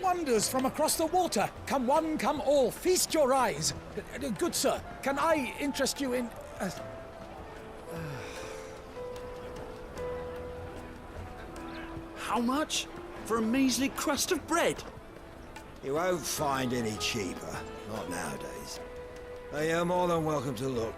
wonders from across the water. Come one, come all, feast your eyes. Good sir, can I interest you in... How much? For a measly crust of bread? You won't find any cheaper. Not nowadays. But you're more than welcome to look.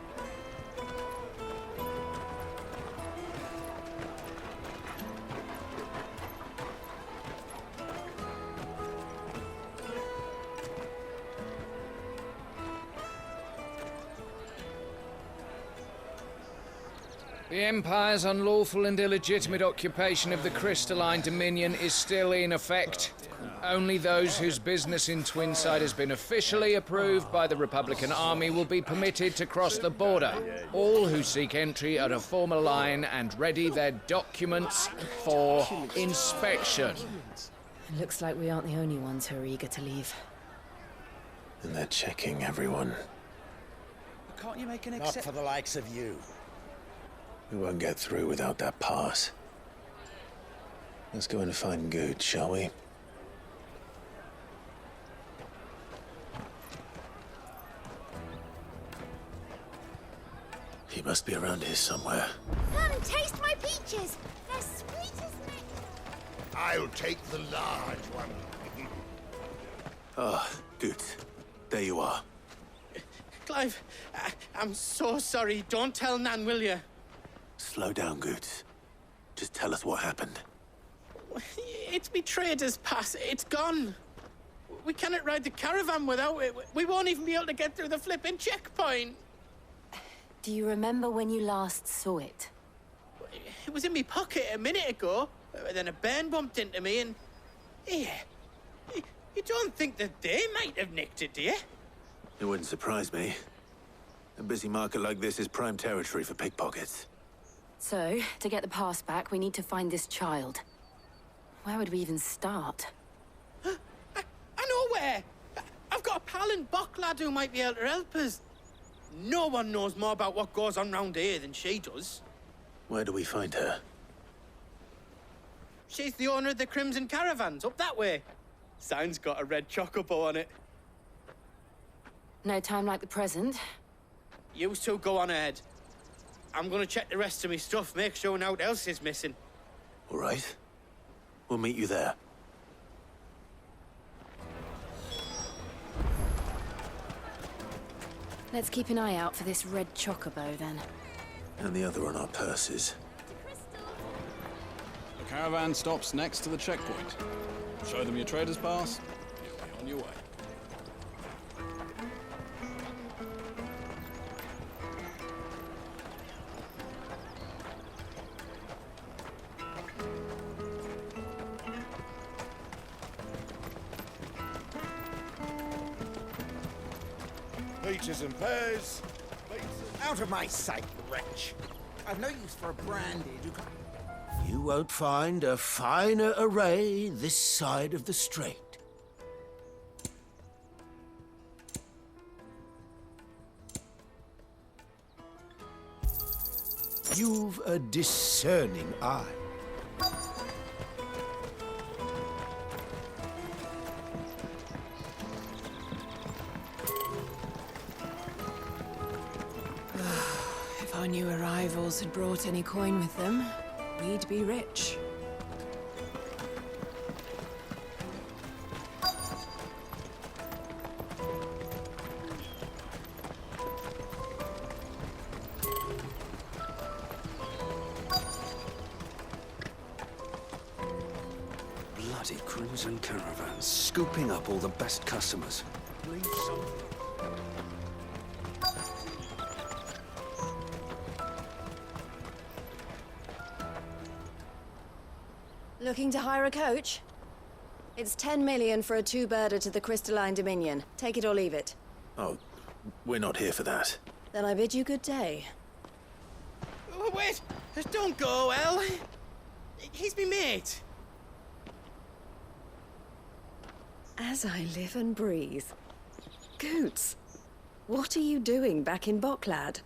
The Empire's unlawful and illegitimate occupation of the Crystalline Dominion is still in effect. Only those whose business in Twinside has been officially approved by the Republican Army will be permitted to cross the border. All who seek entry are to form a line and ready their documents for inspection. It looks like we aren't the only ones who are eager to leave. And they're checking everyone. Can't you make an Not for the likes of you. We won't get through without that pass. Let's go in and find Good, shall we? He must be around here somewhere. Come, taste my peaches! They're sweet as nectar! I'll take the large one. Ah, Good. There you are. Clive, I'm so sorry. Don't tell Nan, will you? Slow down, Good. Just tell us what happened. It's me trader's pass. It's gone. We cannot ride the caravan without it. We won't even be able to get through the flipping checkpoint. Do you remember when you last saw it? It was in my pocket a minute ago. Then a bairn bumped into me and... Yeah. You don't think that they might have nicked it, do you? It wouldn't surprise me. A busy market like this is prime territory for pickpockets. So, to get the pass back, we need to find this child. Where would we even start? I know where! I've got a pal in Bocklad who might be able to help us. No one knows more about what goes on round here than she does. Where do we find her? She's the owner of the Crimson Caravans, up that way. Sign's got a red chocobo on it. No time like the present. You two go on ahead. I'm gonna check the rest of my stuff, make sure nothing else is missing. All right. We'll meet you there. Let's keep an eye out for this red chocobo, then. And the other on our purses. The caravan stops next to the checkpoint. Show them your trader's pass. You'll be on your way. Peaches and pears. Out of my sight, wretch. I've no use for a brandy. You won't find a finer array this side of the strait. You've a discerning eye. If our new arrivals had brought any coin with them, we'd be rich. Bloody Crimson Caravans, scooping up all the best customers. Leave some... Looking to hire a coach? It's 10 million for a two-birder to the Crystalline Dominion. Take it or leave it. Oh, we're not here for that. Then I bid you good day. Oh, wait! Don't go, El. He's me mate. As I live and breathe. Goots, what are you doing back in Bocklad?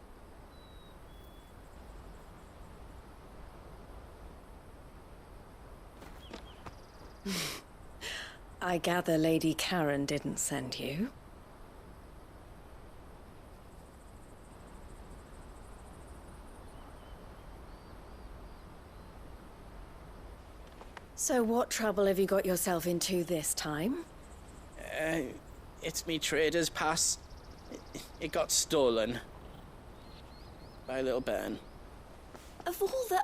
I gather Lady Karen didn't send you. So what trouble have you got yourself into this time? It's me trader's pass. It got stolen. By a little bairn. Of all the...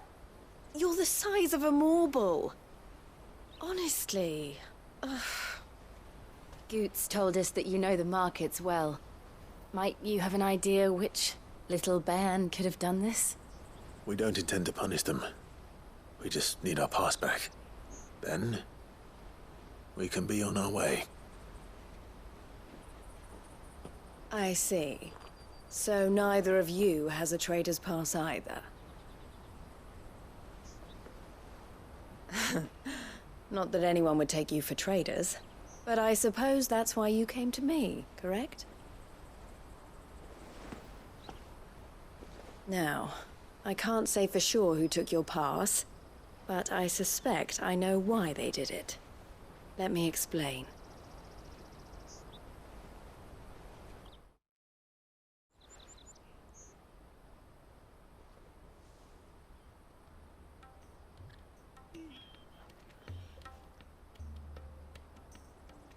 You're the size of a marble. Honestly. Ugh. Goots told us that you know the markets well. Might you have an idea which little bairn could have done this? We don't intend to punish them. We just need our pass back. Then, we can be on our way. I see. So neither of you has a trader's pass either. Not that anyone would take you for traders, but I suppose that's why you came to me, correct? Now, I can't say for sure who took your pass, but I suspect I know why they did it. Let me explain.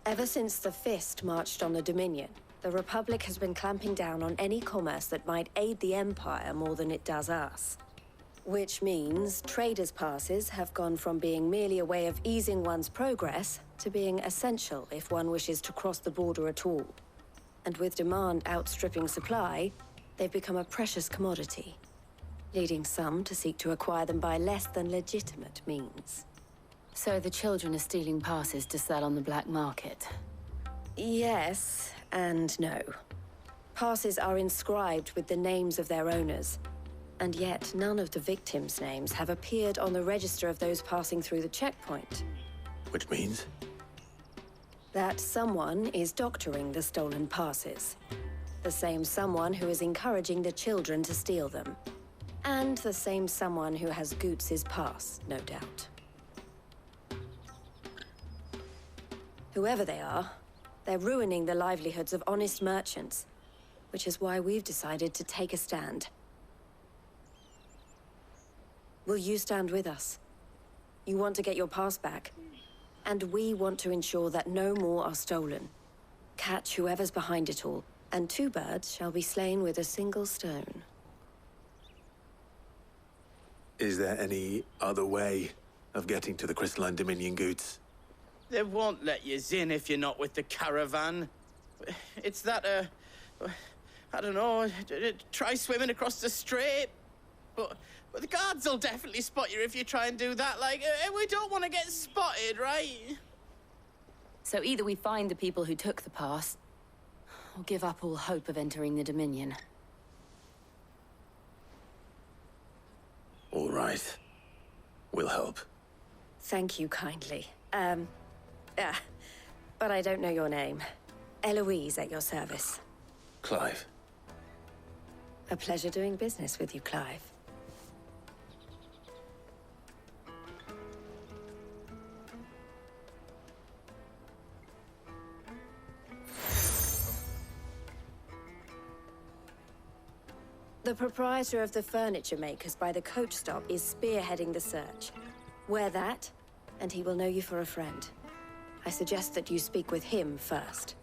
Ever since the Fist marched on the Dominion, the Republic has been clamping down on any commerce that might aid the Empire more than it does us. Which means traders' passes have gone from being merely a way of easing one's progress to being essential if one wishes to cross the border at all. And with demand outstripping supply, they've become a precious commodity, leading some to seek to acquire them by less than legitimate means. So the children are stealing passes to sell on the black market? Yes and no. Passes are inscribed with the names of their owners, and yet none of the victims' names have appeared on the register of those passing through the checkpoint. Which means? That someone is doctoring the stolen passes. The same someone who is encouraging the children to steal them. And the same someone who has Goots' pass, no doubt. Whoever they are, they're ruining the livelihoods of honest merchants, which is why we've decided to take a stand. Will you stand with us? You want to get your pass back, and we want to ensure that no more are stolen. Catch whoever's behind it all, and two birds shall be slain with a single stone. Is there any other way of getting to the Crystalline Dominion, Goots? They won't let you in if you're not with the caravan. It's that, I don't know, try swimming across the strait. But the guards will definitely spot you if you try and do that. Like, we don't want to get spotted, right? So either we find the people who took the pass, or give up all hope of entering the Dominion. All right. We'll help. Thank you kindly. But I don't know your name. Eloise at your service. Clive. A pleasure doing business with you, Clive. The proprietor of the furniture makers by the coach stop is spearheading the search. Wear that, and he will know you for a friend. I suggest that you speak with him first.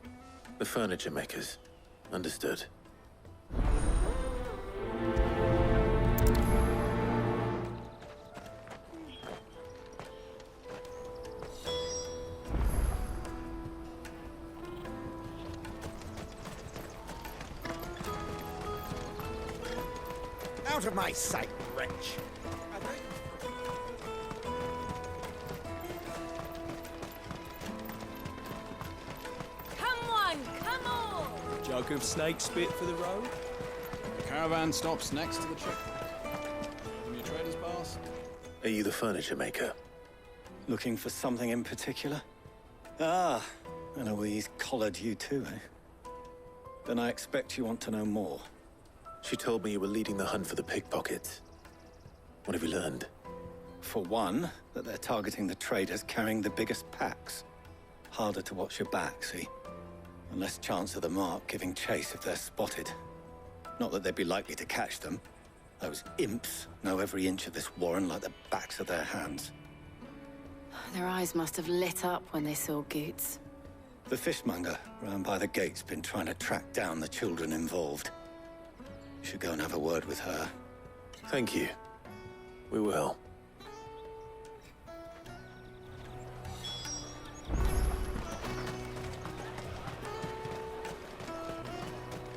The furniture makers. Understood. Out of my sight, wretch! Jug of snake spit for the road? The caravan stops next to the checkpoint. Give me a trader's pass. Are you the furniture maker? Looking for something in particular? Ah, Eloise collared you too, eh? Then I expect you want to know more. She told me you were leading the hunt for the pickpockets. What have you learned? For one, that they're targeting the traders carrying the biggest packs. Harder to watch your back, see? And less chance of the mark giving chase if they're spotted. Not that they'd be likely to catch them. Those imps know every inch of this warren like the backs of their hands. Their eyes must have lit up when they saw Goots. The fishmonger round by the gate's been trying to track down the children involved. You should go and have a word with her. Thank you. We will.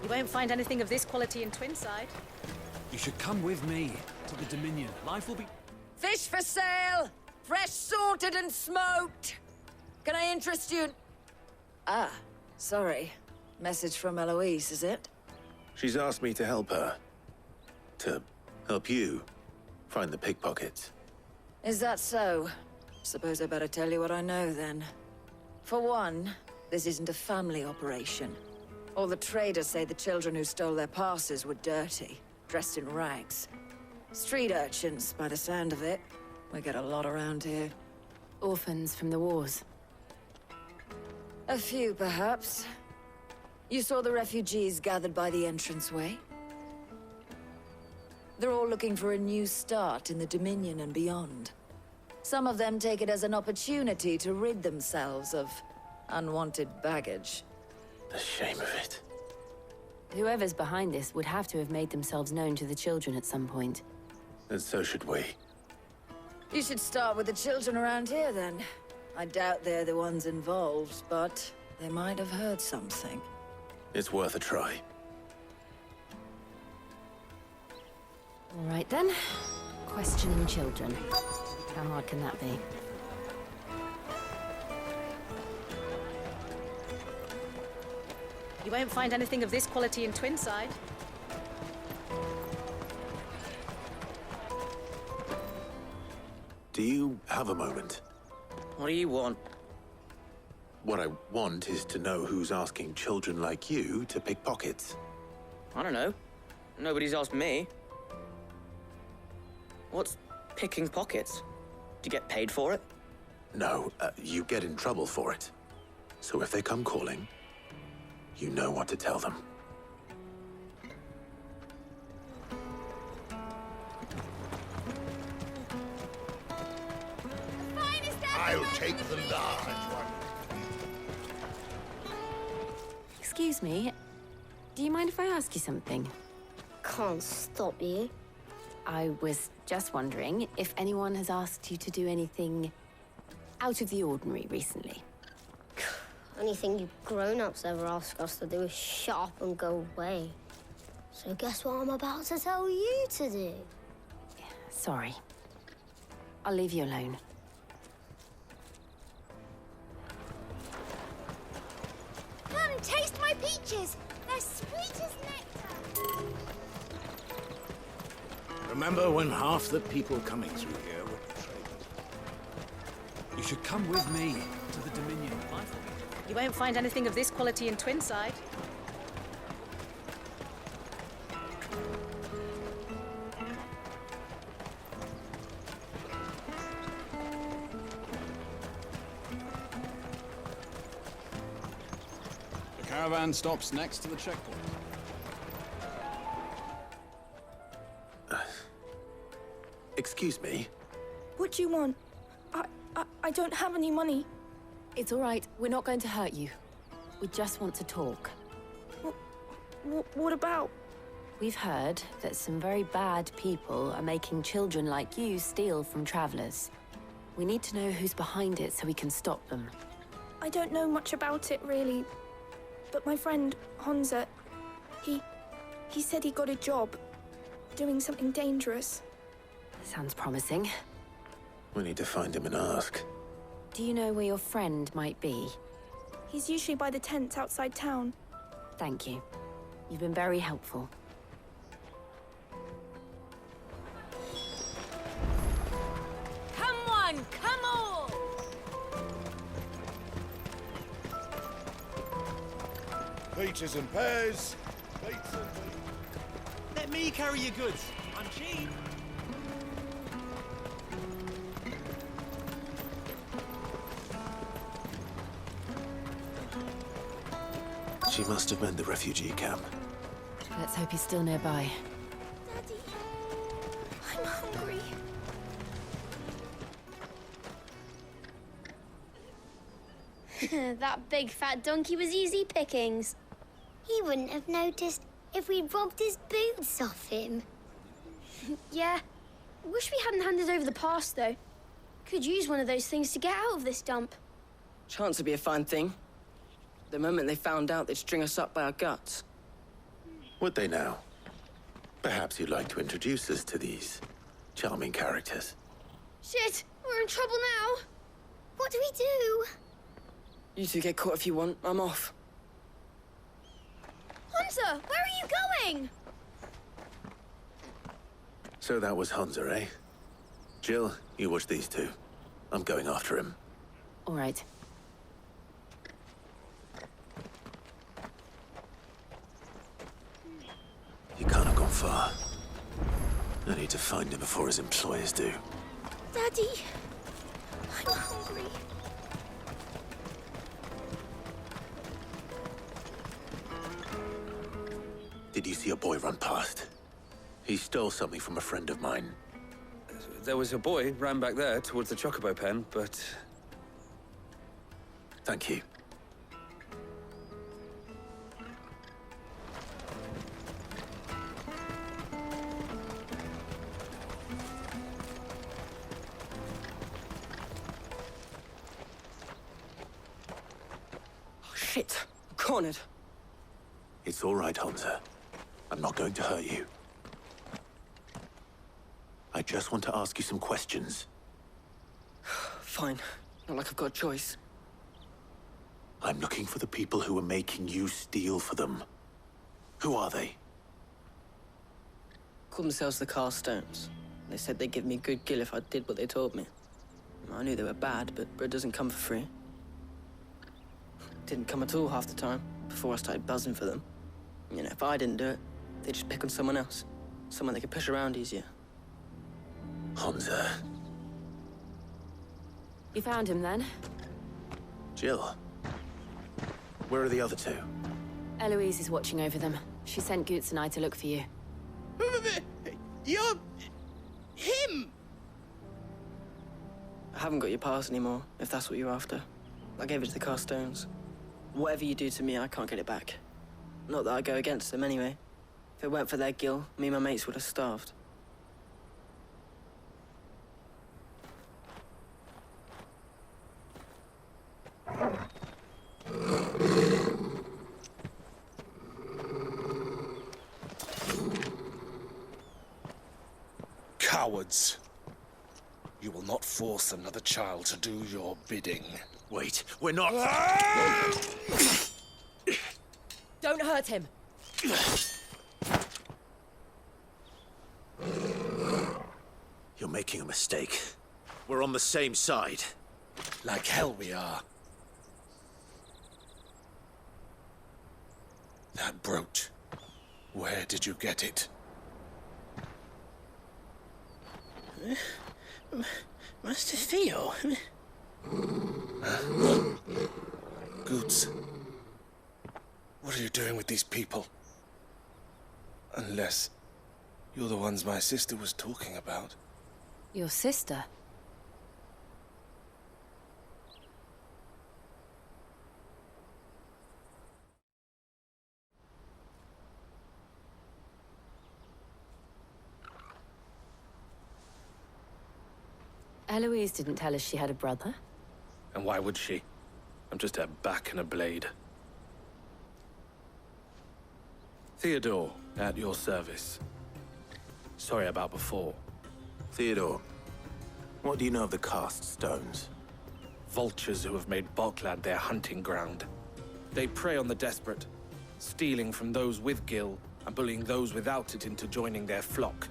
You won't find anything of this quality in Twinside. You should come with me to the Dominion. Life will be... Fish for sale! Fresh sorted and smoked! Can I interest you in... Ah, sorry. Message from Eloise, is it? She's asked me to help her. To help you find the pickpockets. Is that so? Suppose I better tell you what I know, then. For one, this isn't a family operation. All the traders say the children who stole their passes were dirty, dressed in rags. Street urchins, by the sound of it. We get a lot around here. Orphans from the wars. A few, perhaps. You saw the refugees gathered by the entranceway? They're all looking for a new start in the Dominion and beyond. Some of them take it as an opportunity to rid themselves of unwanted baggage. The shame of it. Whoever's behind this would have to have made themselves known to the children at some point. And so should we. You should start with the children around here, then. I doubt they're the ones involved, but they might have heard something. It's worth a try. All right, then. Questioning children. How hard can that be? You won't find anything of this quality in Twinside. Do you have a moment? What do you want? What I want is to know who's asking children like you to pick pockets. I don't know. Nobody's asked me. What's picking pockets? Do you get paid for it? No, you get in trouble for it. So if they come calling, you know what to tell them. I'll take the large one. Excuse me. Do you mind if I ask you something? Can't stop you. I was just wondering if anyone has asked you to do anything out of the ordinary recently. Anything you grown-ups ever ask us to do is shut up and go away. So guess what I'm about to tell you to do? Sorry. I'll leave you alone. Come and taste my peaches. They're sweet as nectar. Remember when half the people coming through here were traders? You should come with me to the Dominion. Life will be... You won't find anything of this quality in Twinside. The caravan stops next to the checkpoint. Excuse me? What do you want? I don't have any money. It's all right. We're not going to hurt you. We just want to talk. What about? We've heard that some very bad people are making children like you steal from travelers. We need to know who's behind it so we can stop them. I don't know much about it, really. But my friend, Honza, he said he got a job doing something dangerous. Sounds promising. We need to find him and ask. Do you know where your friend might be? He's usually by the tents outside town. Thank you. You've been very helpful. Come on, come on! Peaches and pears. Plates and... Let me carry your goods. I'm cheap. She must have meant the refugee camp. Let's hope he's still nearby. Daddy, I'm hungry. That big fat donkey was easy pickings. He wouldn't have noticed if we'd robbed his boots off him. Yeah. Wish we hadn't handed over the pass, though. Could use one of those things to get out of this dump. Chance would be a fine thing. The moment they found out, they'd string us up by our guts. Would they now? Perhaps you'd like to introduce us to these charming characters. Shit, we're in trouble now. What do we do? You two get caught if you want. I'm off. Hunter, where are you going? So that was Hunter, eh? Jill, you watch these two. I'm going after him. All right. He can't have gone far. I need to find him before his employers do. Daddy, I'm hungry. Did you see a boy run past? He stole something from a friend of mine. There was a boy ran back there towards the chocobo pen, but... Thank you. Oh, shit. I'm cornered. It's all right, Hunter. I'm not going to hurt you. I just want to ask you some questions. Fine. Not like I've got a choice. I'm looking for the people who are making you steal for them. Who are they? Call themselves the Carstones. They said they'd give me good gill if I did what they told me. I knew they were bad, but bread doesn't come for free. Didn't come at all half the time, before I started buzzing for them. You know, if I didn't do it, they'd just pick on someone else. Someone they could push around easier. Hunter. You found him then? Jill. Where are the other two? Eloise is watching over them. She sent Goots and I to look for you. You're... him! I haven't got your pass anymore, if that's what you're after. I gave it to the Carstones. Whatever you do to me, I can't get it back. Not that I go against them anyway. If it weren't for their gill, me and my mates would have starved. Cowards. You will not force another child to do your bidding. Wait, we're not... Don't hurt him. You're making a mistake. We're on the same side. Like hell we are. That brooch. Where did you get it? Master Theo. Goots. What are you doing with these people? Unless you're the ones my sister was talking about. Your sister? Eloise didn't tell us she had a brother. And why would she? I'm just her back and a blade. Theodore, at your service. Sorry about before. Theodore, what do you know of the Cast Stones? Vultures who have made Balklad their hunting ground. They prey on the desperate, stealing from those with gill and bullying those without it into joining their flock.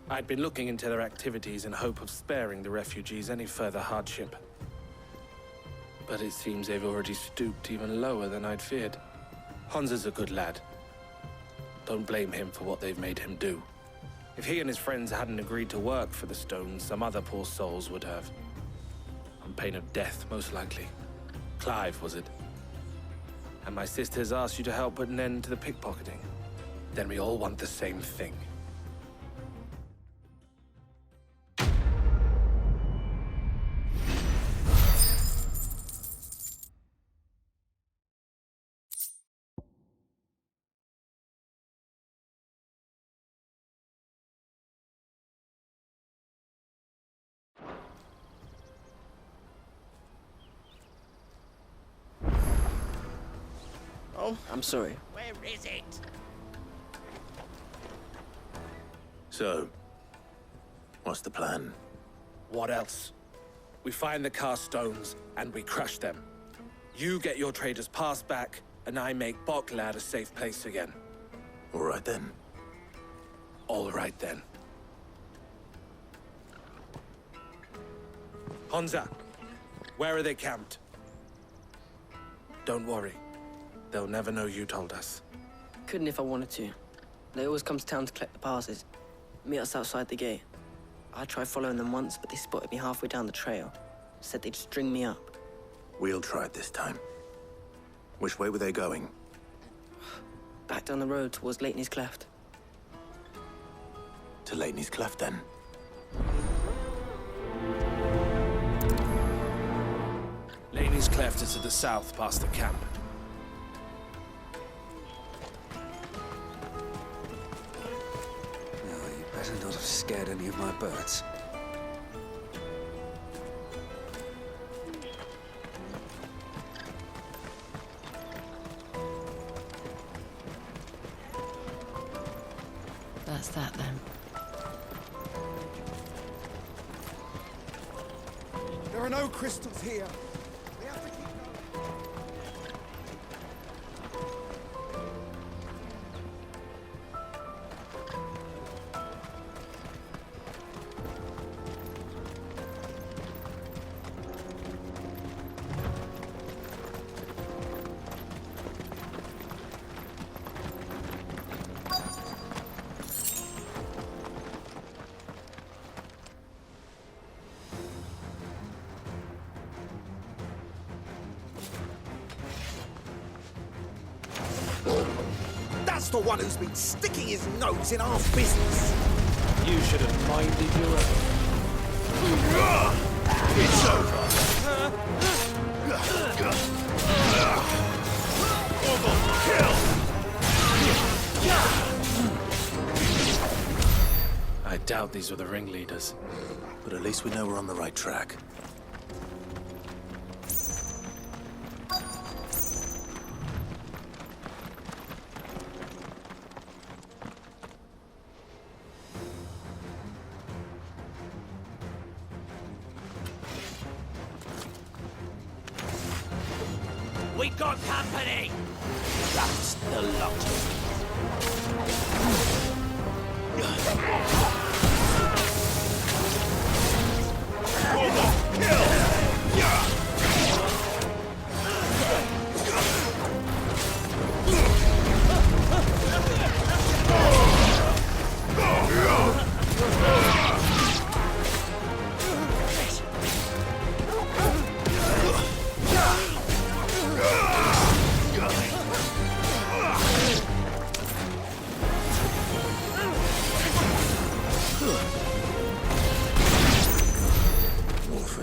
I'd been looking into their activities in hope of sparing the refugees any further hardship. But it seems they've already stooped even lower than I'd feared. Hunter's a good lad. Don't blame him for what they've made him do. If he and his friends hadn't agreed to work for the Stones, some other poor souls would have. On pain of death, most likely. Clive, was it? And my sisters asked you to help put an end to the pickpocketing. Then we all want the same thing. Oh, I'm sorry. Where is it? So, what's the plan? What else? We find the cast stones, and we crush them. You get your trader's pass back, and I make Boklad a safe place again. All right then. All right then. Honza, where are they camped? Don't worry. They'll never know you told us. Couldn't if I wanted to. They always come to town to collect the passes. Meet us outside the gate. I tried following them once, but they spotted me halfway down the trail. Said they'd string me up. We'll try it this time. Which way were they going? Back down the road towards Lateney's Cleft. To Lateney's Cleft, then. Lateney's Cleft is to the south, past the camp. Better not have scared any of my birds. That's that then. There are no crystals here. We have to keep going. That's the one who's been sticking his nose in our business. You should have minded your own. It's over. I doubt these were the ringleaders. But at least we know we're on the right track. We got company! That's the lot.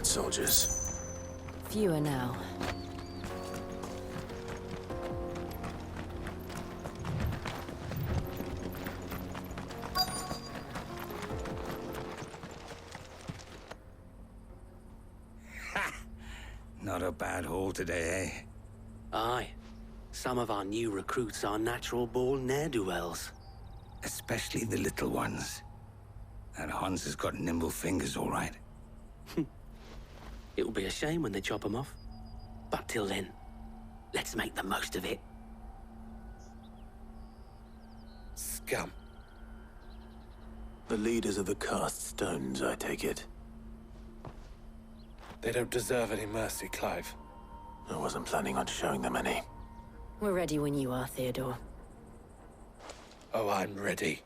Soldiers. Fewer now. Not a bad haul today, eh? Aye. Some of our new recruits are natural-born ne'er-do-wells. Especially the little ones. That Hans has got nimble fingers, all right. It will be a shame when they chop them off. But till then, let's make the most of it. Scum. The leaders of the cast stones, I take it. They don't deserve any mercy, Clive. I wasn't planning on showing them any. We're ready when you are, Theodore. Oh, I'm ready.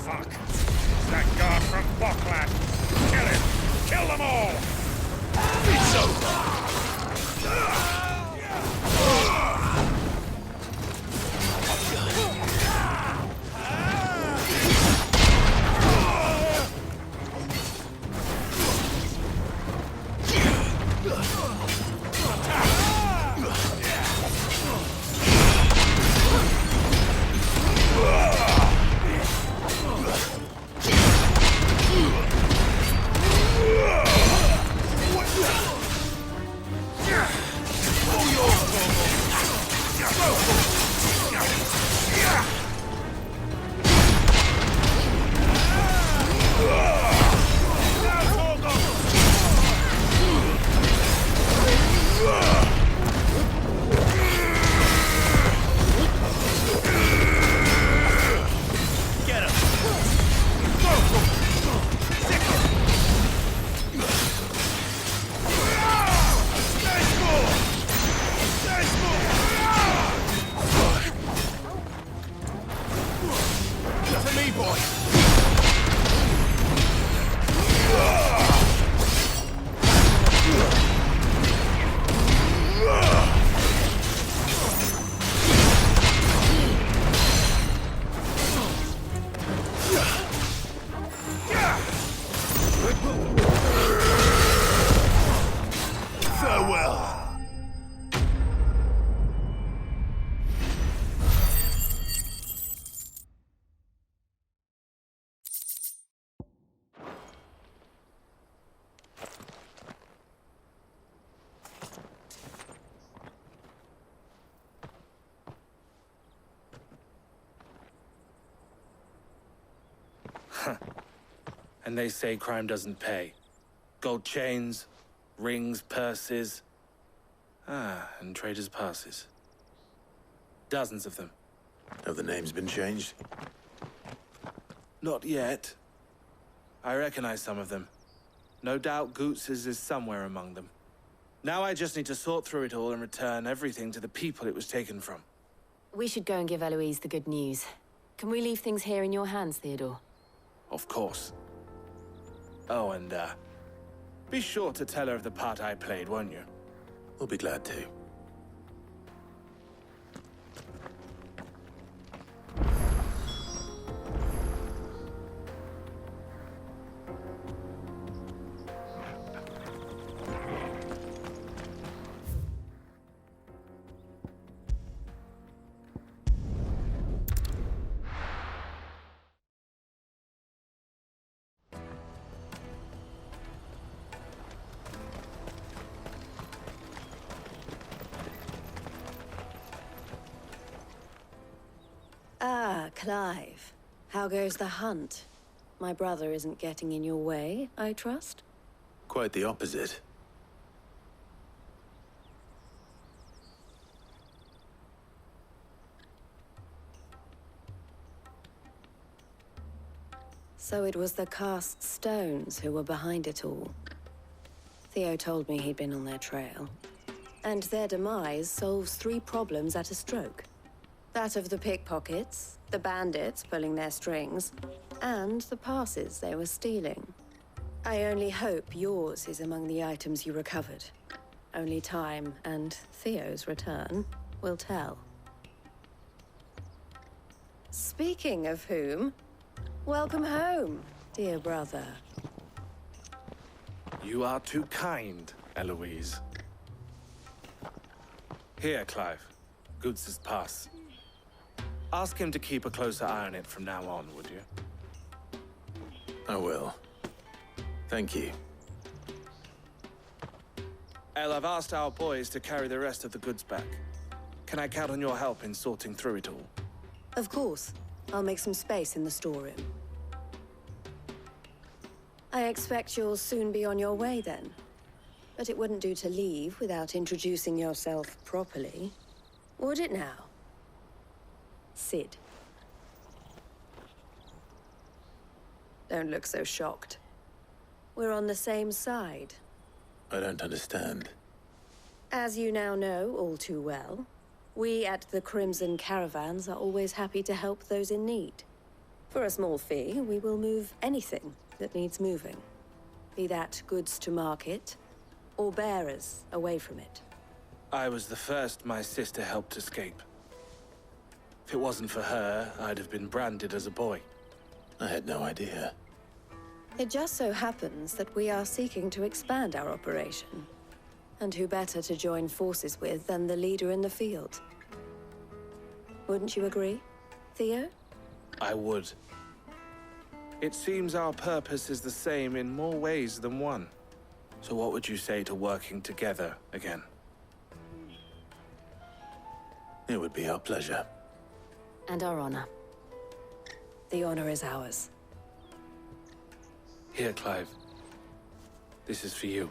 Fuck! It's that guard from Boklad! Kill him! Kill And they say crime doesn't pay. Gold chains, rings, purses. And traders' passes. Dozens of them. Have the names been changed? Not yet. I recognize some of them. No doubt Goots's is somewhere among them. Now I just need to sort through it all and return everything to the people it was taken from. We should go and give Eloise the good news. Can we leave things here in your hands, Theodore? Of course. Oh, and, be sure to tell her of the part I played, won't you? We'll be glad to. Ah, Clive. How goes the hunt? My brother isn't getting in your way, I trust? Quite the opposite. So it was the cast stones who were behind it all. Theo told me he'd been on their trail. And their demise solves 3 problems at a stroke. That of the pickpockets, the bandits pulling their strings, and the passes they were stealing. I only hope yours is among the items you recovered. Only time and Theo's return will tell. Speaking of whom, welcome home, dear brother. You are too kind, Eloise. Here, Clive. Goots's pass. Ask him to keep a closer eye on it from now on, would you? I will. Thank you. El, I've asked our boys to carry the rest of the goods back. Can I count on your help in sorting through it all? Of course. I'll make some space in the storeroom. I expect you'll soon be on your way then. But it wouldn't do to leave without introducing yourself properly. Would it now? Sid. Don't look so shocked. We're on the same side. I don't understand. As you now know all too well, we at the Crimson Caravans are always happy to help those in need. For a small fee, we will move anything that needs moving. Be that goods to market, or bearers away from it. I was the first my sister helped escape. If it wasn't for her, I'd have been branded as a boy. I had no idea. It just so happens that we are seeking to expand our operation. And who better to join forces with than the leader in the field? Wouldn't you agree, Theo? I would. It seems our purpose is the same in more ways than one. So what would you say to working together again? It would be our pleasure. And our honor. The honor is ours. Here, Clive. This is for you.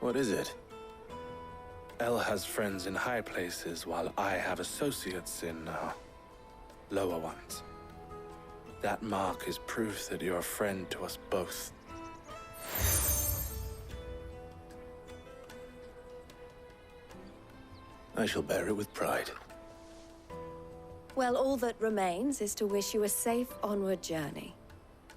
What is it? El has friends in high places, while I have associates in, lower ones. That mark is proof that you're a friend to us both. I shall bear it with pride. Well, all that remains is to wish you a safe onward journey.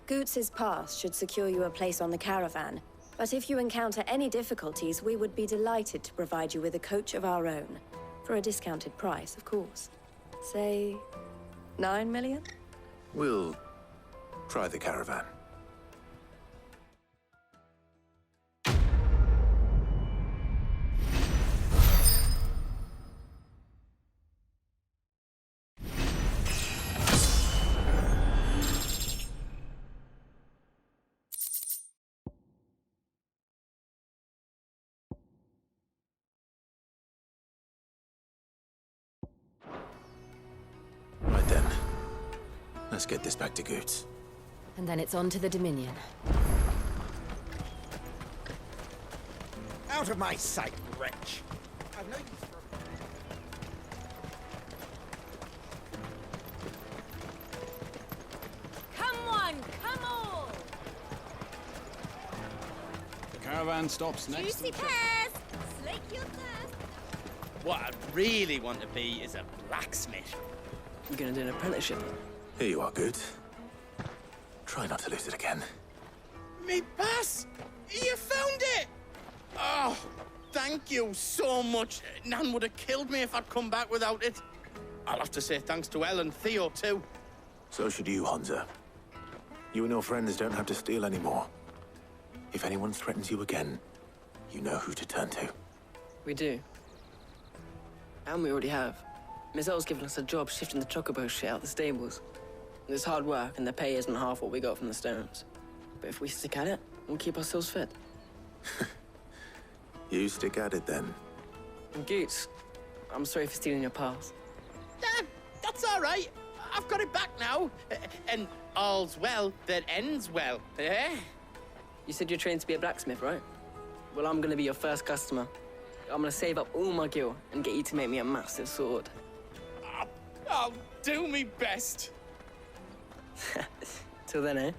Goots's pass should secure you a place on the caravan, but if you encounter any difficulties, we would be delighted to provide you with a coach of our own. For a discounted price, of course. Say, 9 million? We'll try the caravan. Let's get this back to Goots. And then it's on to the Dominion. Out of my sight, wretch! I've no use for Come one, come all! The caravan stops next to the checkpoint. pears! Slake your thirst! What I really want to be is a blacksmith. You're gonna do an apprenticeship? Here you are, Goots. Try not to lose it again. Me pass! You found it! Oh, thank you so much. Nan would have killed me if I'd come back without it. I'll have to say thanks to Elle and Theo, too. So should you, Hansa. You and your friends don't have to steal anymore. If anyone threatens you again, you know who to turn to. We do. And we already have. Miss Elle's given us a job shifting the chocobo shit out the stables. It's hard work, and the pay isn't half what we got from the stones. But if we stick at it, we'll keep ourselves fit. You stick at it, then. And Goots, I'm sorry for stealing your pass. That's all right. I've got it back now. And all's well that ends well, eh? You said you're trained to be a blacksmith, right? Well, I'm gonna be your first customer. I'm gonna save up all my gil and get you to make me a massive sword. I'll do me best. Till then, eh?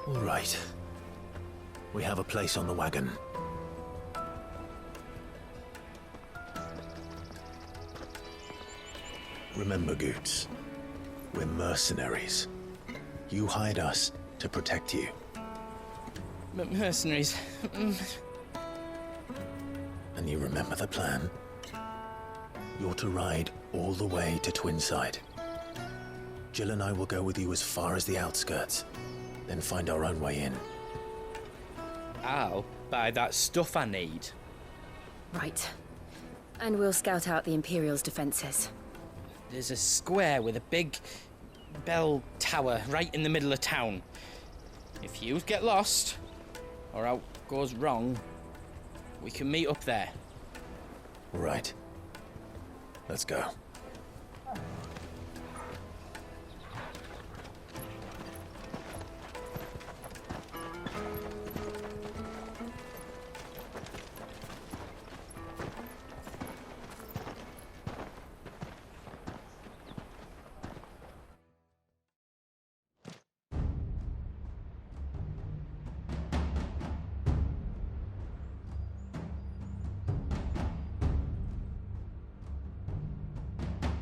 All right. We have a place on the wagon. Remember, Goots, we're mercenaries. You hired us to protect you. Mercenaries. And you remember the plan? You're to ride all the way to Twinside. Jill and I will go with you as far as the outskirts, then find our own way in. I'll buy that stuff I need. Right. And we'll scout out the Imperial's defenses. There's a square with a big bell tower right in the middle of town. If you get lost, or out goes wrong, we can meet up there. Right. Let's go.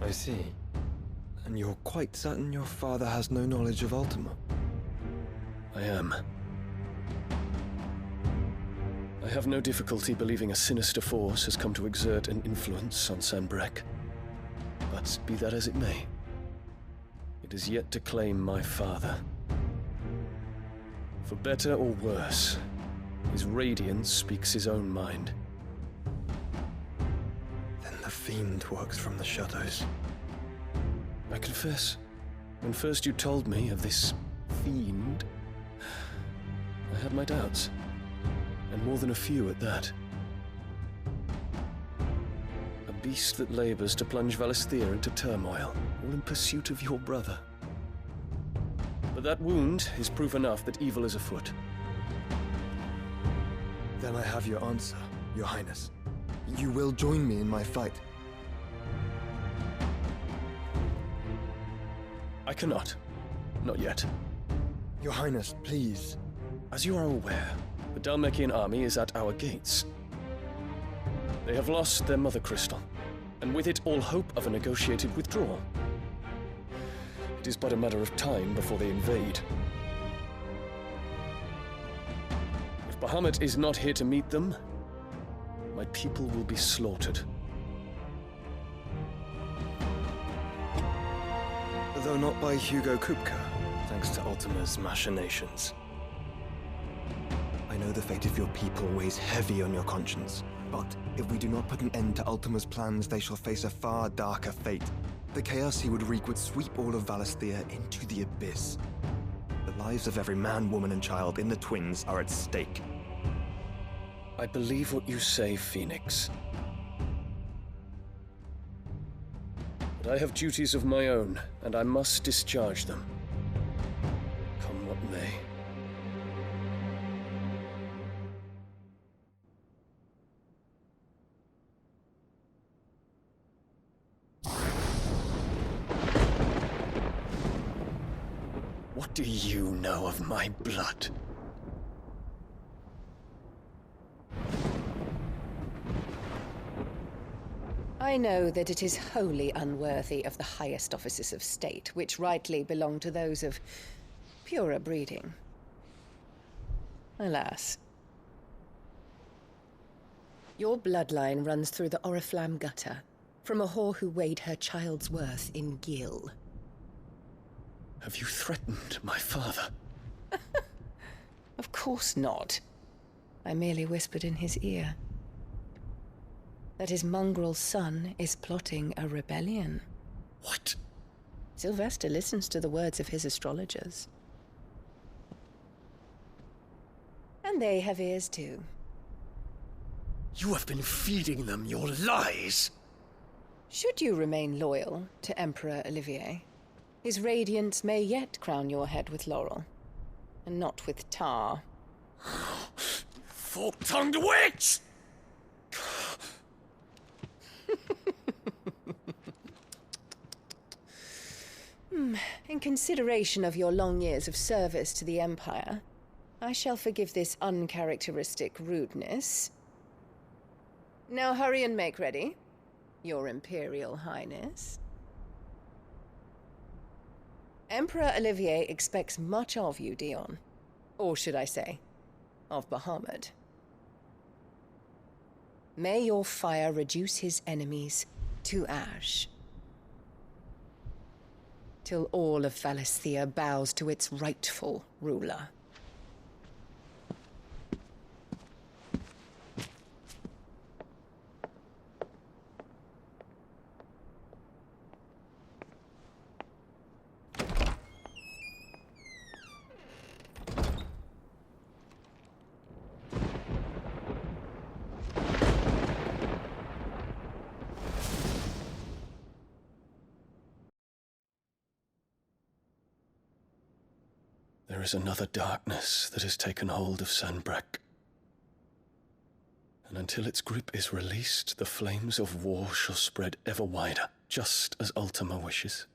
I see. And you're quite certain your father has no knowledge of Ultima? I am. I have no difficulty believing a sinister force has come to exert an influence on Sanbreque. But be that as it may, it is yet to claim my father. For better or worse, his radiance speaks his own mind. Then the fiend works from the shadows. I confess, when first you told me of this fiend, I had my doubts, and more than a few at that. A beast that labors to plunge Valisthea into turmoil, all in pursuit of your brother. But that wound is proof enough that evil is afoot. Then I have your answer, Your Highness. You will join me in my fight. I cannot. Not yet. Your Highness, please. As you are aware, the Dhalmekian army is at our gates. They have lost their mother crystal, and with it all hope of a negotiated withdrawal. It is but a matter of time before they invade. If Bahamut is not here to meet them, my people will be slaughtered. Though not by Hugo Kupka, thanks to Ultima's machinations. I know the fate of your people weighs heavy on your conscience, but if we do not put an end to Ultima's plans, they shall face a far darker fate. The chaos he would wreak would sweep all of Valisthea into the abyss. The lives of every man, woman, and child in the Twins are at stake. I believe what you say, Phoenix. But I have duties of my own, and I must discharge them. Come what may. What do you know of my blood? I know that it is wholly unworthy of the highest offices of state, which rightly belong to those of purer breeding. Alas. Your bloodline runs through the Oriflamme gutter, from a whore who weighed her child's worth in gill. Have you threatened my father? Of course not. I merely whispered in his ear that his mongrel son is plotting a rebellion. What? Sylvester listens to the words of his astrologers. And they have ears too. You have been feeding them your lies! Should you remain loyal to Emperor Olivier, his radiance may yet crown your head with laurel, and not with tar. Fork-tongued witch! In consideration of your long years of service to the Empire, I shall forgive this uncharacteristic rudeness. Now hurry and make ready, Your Imperial Highness. Emperor Olivier expects much of you, Dion. Or should I say, of Bahamut. May your fire reduce his enemies to ash, till all of Valisthea bows to its rightful ruler. There is another darkness that has taken hold of Sanbreque. And until its grip is released, the flames of war shall spread ever wider, just as Ultima wishes.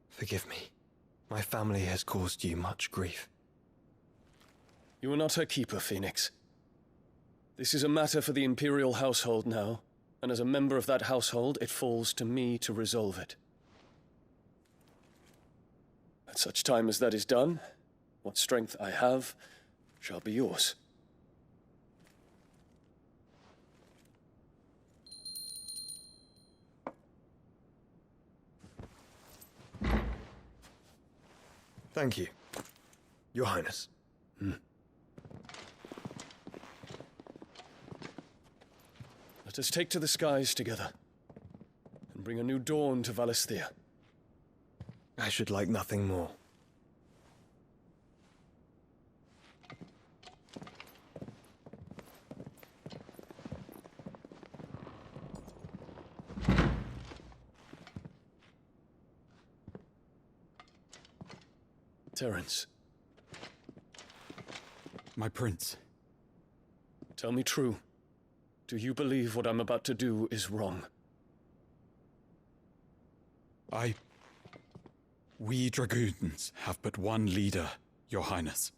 Forgive me. My family has caused you much grief. You are not her keeper, Phoenix. This is a matter for the Imperial household now, and as a member of that household, it falls to me to resolve it. At such time as that is done, what strength I have shall be yours. Thank you, Your Highness. Let us take to the skies together, and bring a new dawn to Valisthea. I should like nothing more. Terence. My prince. Tell me true. Do you believe what I'm about to do is wrong? We dragoons have but one leader, Your Highness.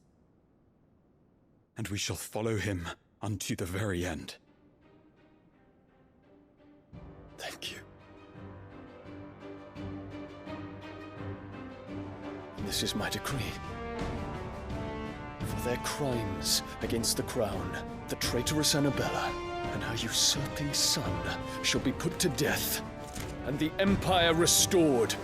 And we shall follow him unto the very end. Thank you. This is my decree. For their crimes against the crown, the traitorous Annabella and her usurping son shall be put to death, and the Empire restored.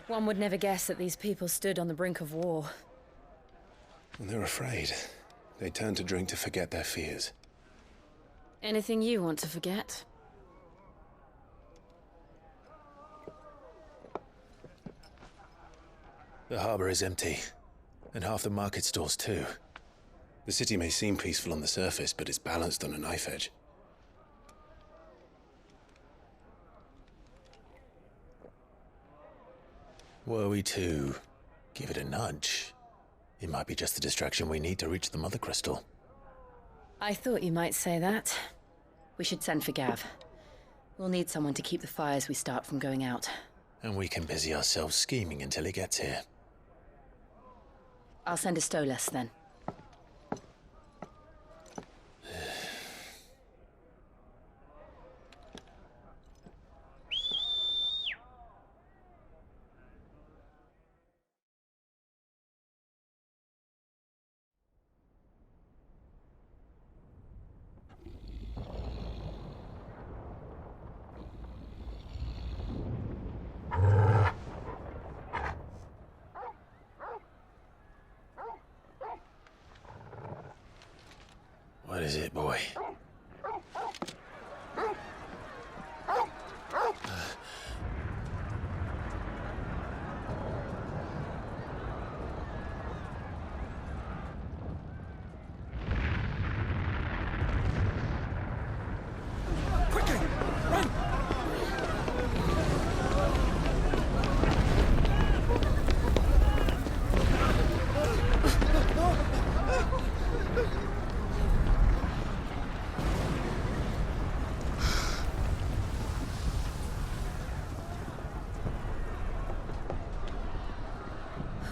One would never guess that these people stood on the brink of war. And they're afraid. They turn to drink to forget their fears. Anything you want to forget? The harbor is empty, and half the market stalls too. The city may seem peaceful on the surface, but it's balanced on a knife edge. Were we to give it a nudge, it might be just the distraction we need to reach the Mother Crystal. I thought you might say that. We should send for Gav. We'll need someone to keep the fires we start from going out. And we can busy ourselves scheming until he gets here. I'll send a Stolas then. What is it, boy? Quickly! Run!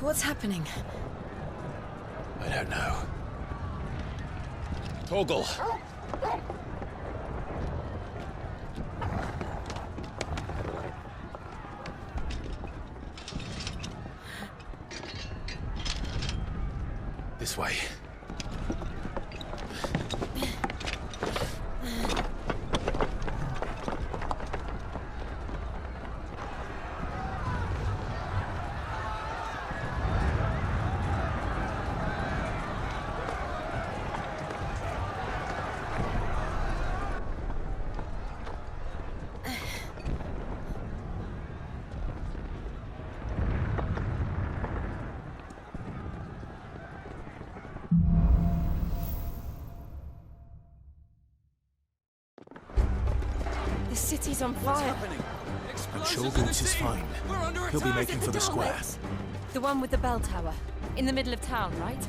What's happening? I don't know. Torgal! This way. The city's on fire. I'm sure Boots is fine. He'll be making for the square. The one with the bell tower. In the middle of town, right?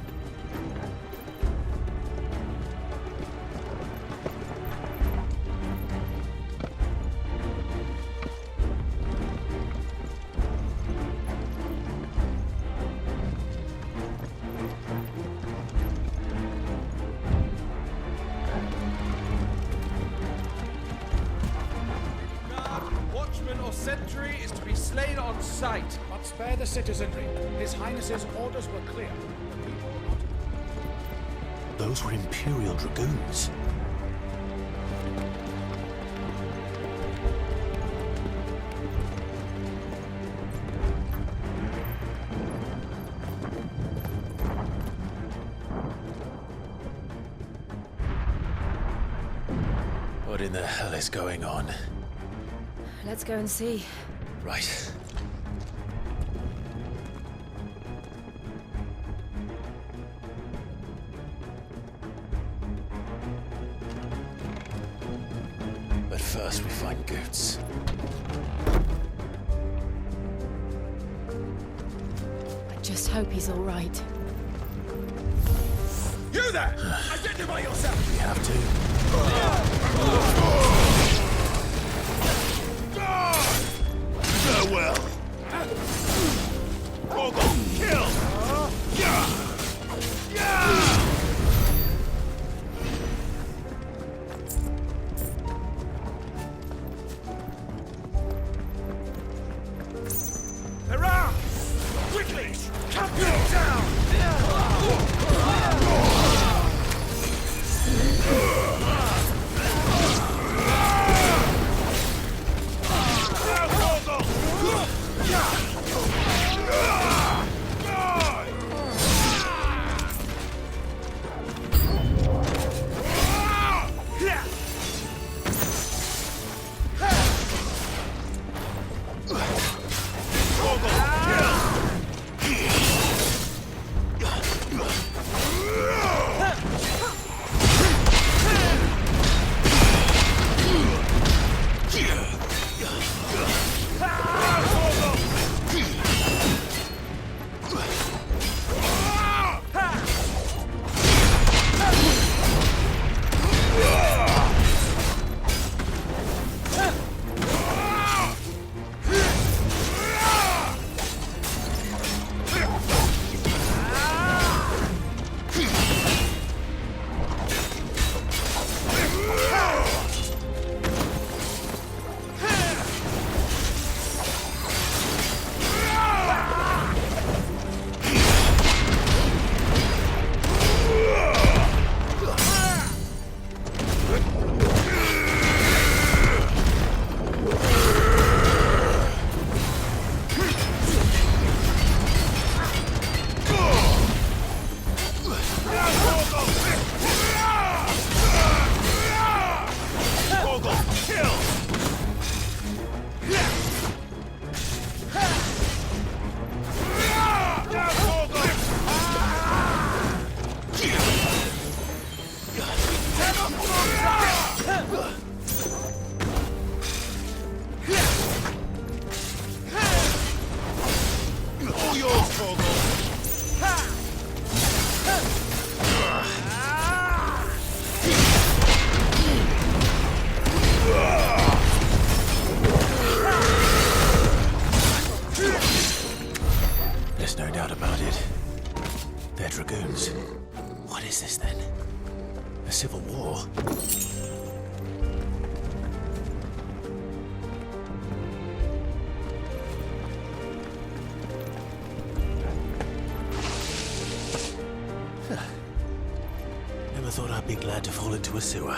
Watchman or sentry is to be slain on sight. But spare the citizenry. His Highness's orders were clear. The people are to... Those were Imperial Dragoons. What in the hell is going on? Let's go and see. Right. But first we find Goots. I just hope he's all right. You there! Identify yourself! We have to. Farewell! Torgal, kill! Hurrah! Quickly! Cut them down! surrounded. They're dragoons. What is this then? A civil war? Never thought I'd be glad to fall into a sewer.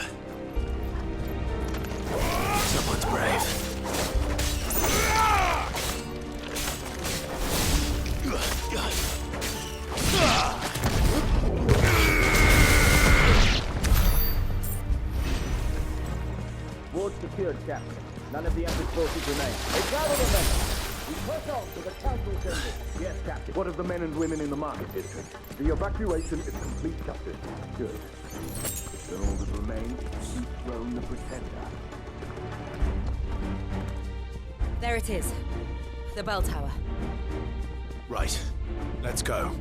Someone's brave. Ward secured, Captain. None of the Emperor's forces remain. Hey, gather the men! We push on to the council chambers. Yes, Captain. What of the men and women in the market district? The evacuation is complete, Captain. Good. Then all that remains is to dethrone the Pretender. There it is. The bell tower. Right. Let's go.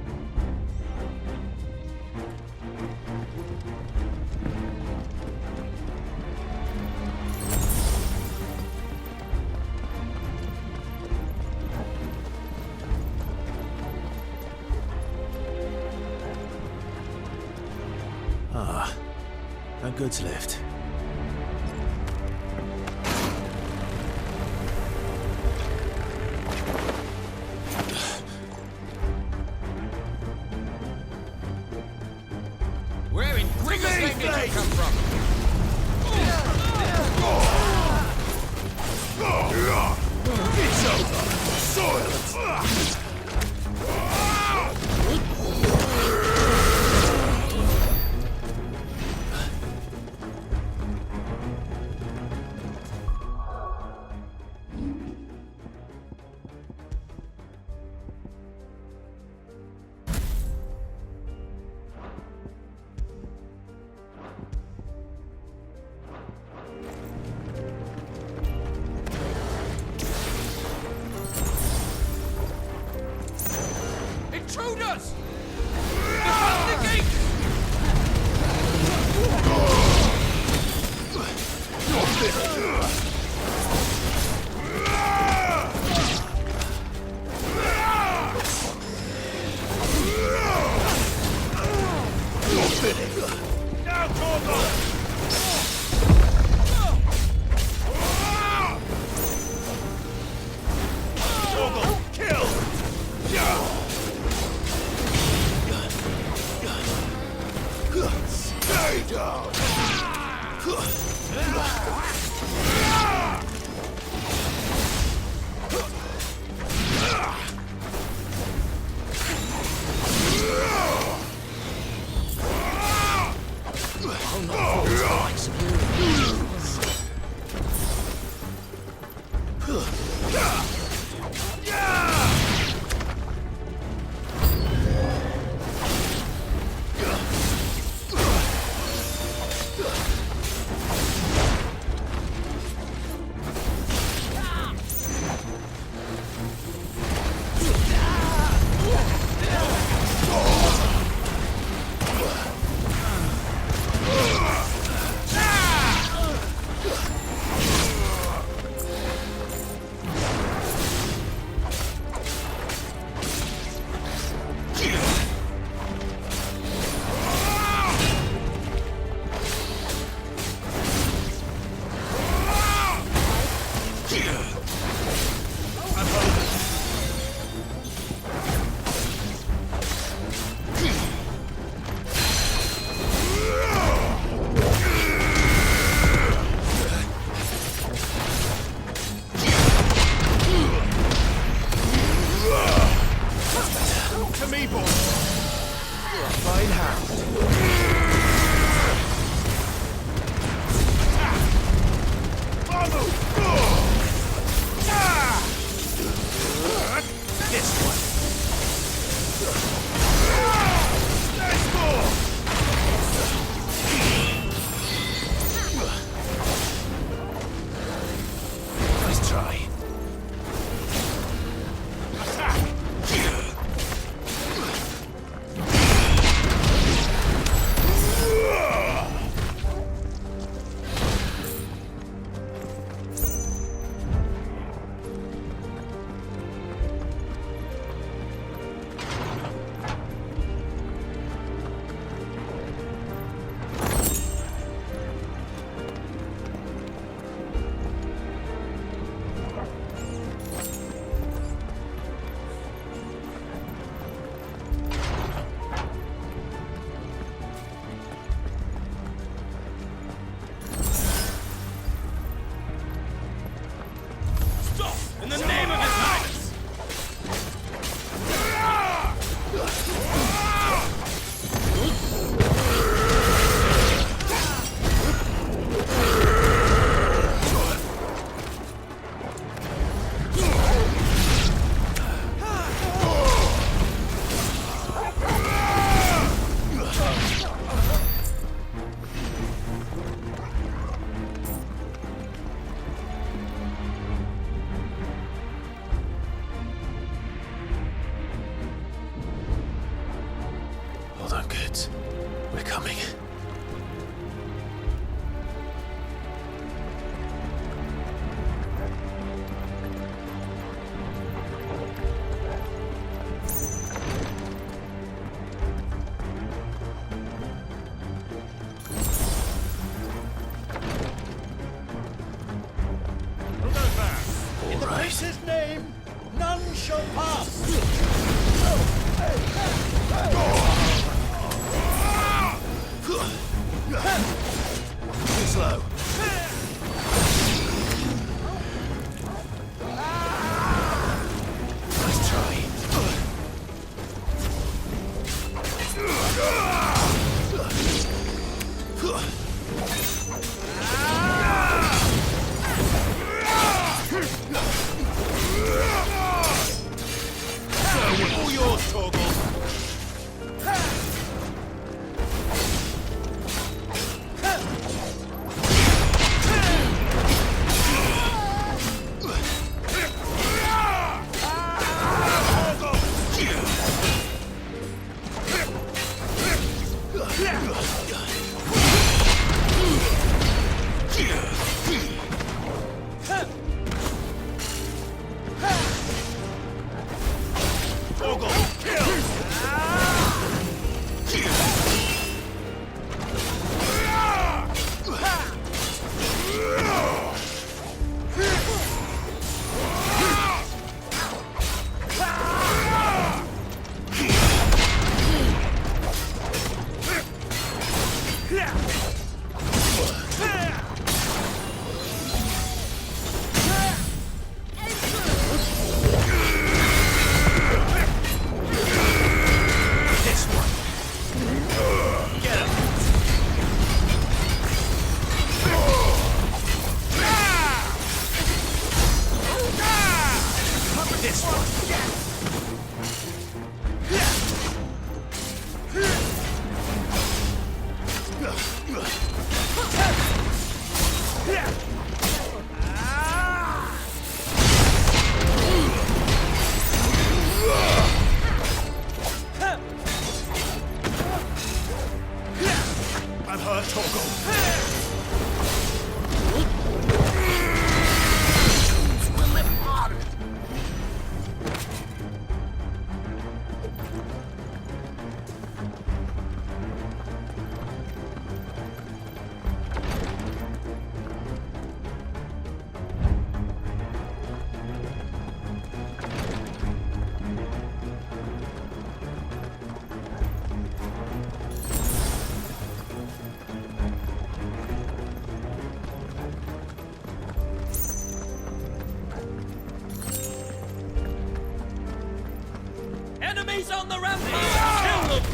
Ah, a goods lift. Where in Gringo's name did you come from? It's over! Silence! Intruders! Defend the gate! Now, Torgo! Torgo, kill! Stay down! To me, boy! You're a fine hound. This one. Nice ball! Nice try. Attack! coming. Who goes there? In the prince's name, none shall pass. Too slow. Nice try. All yours, Torgal. I'm hurt, Torgal. Enemies on the rampart! Kill them!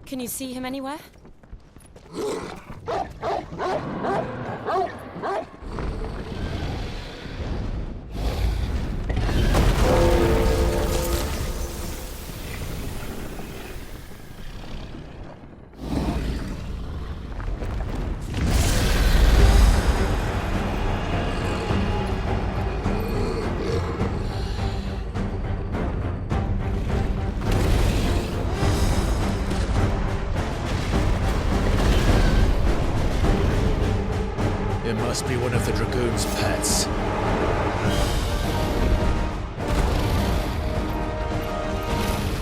Can you see him anywhere? It must be one of the Dragoon's pets.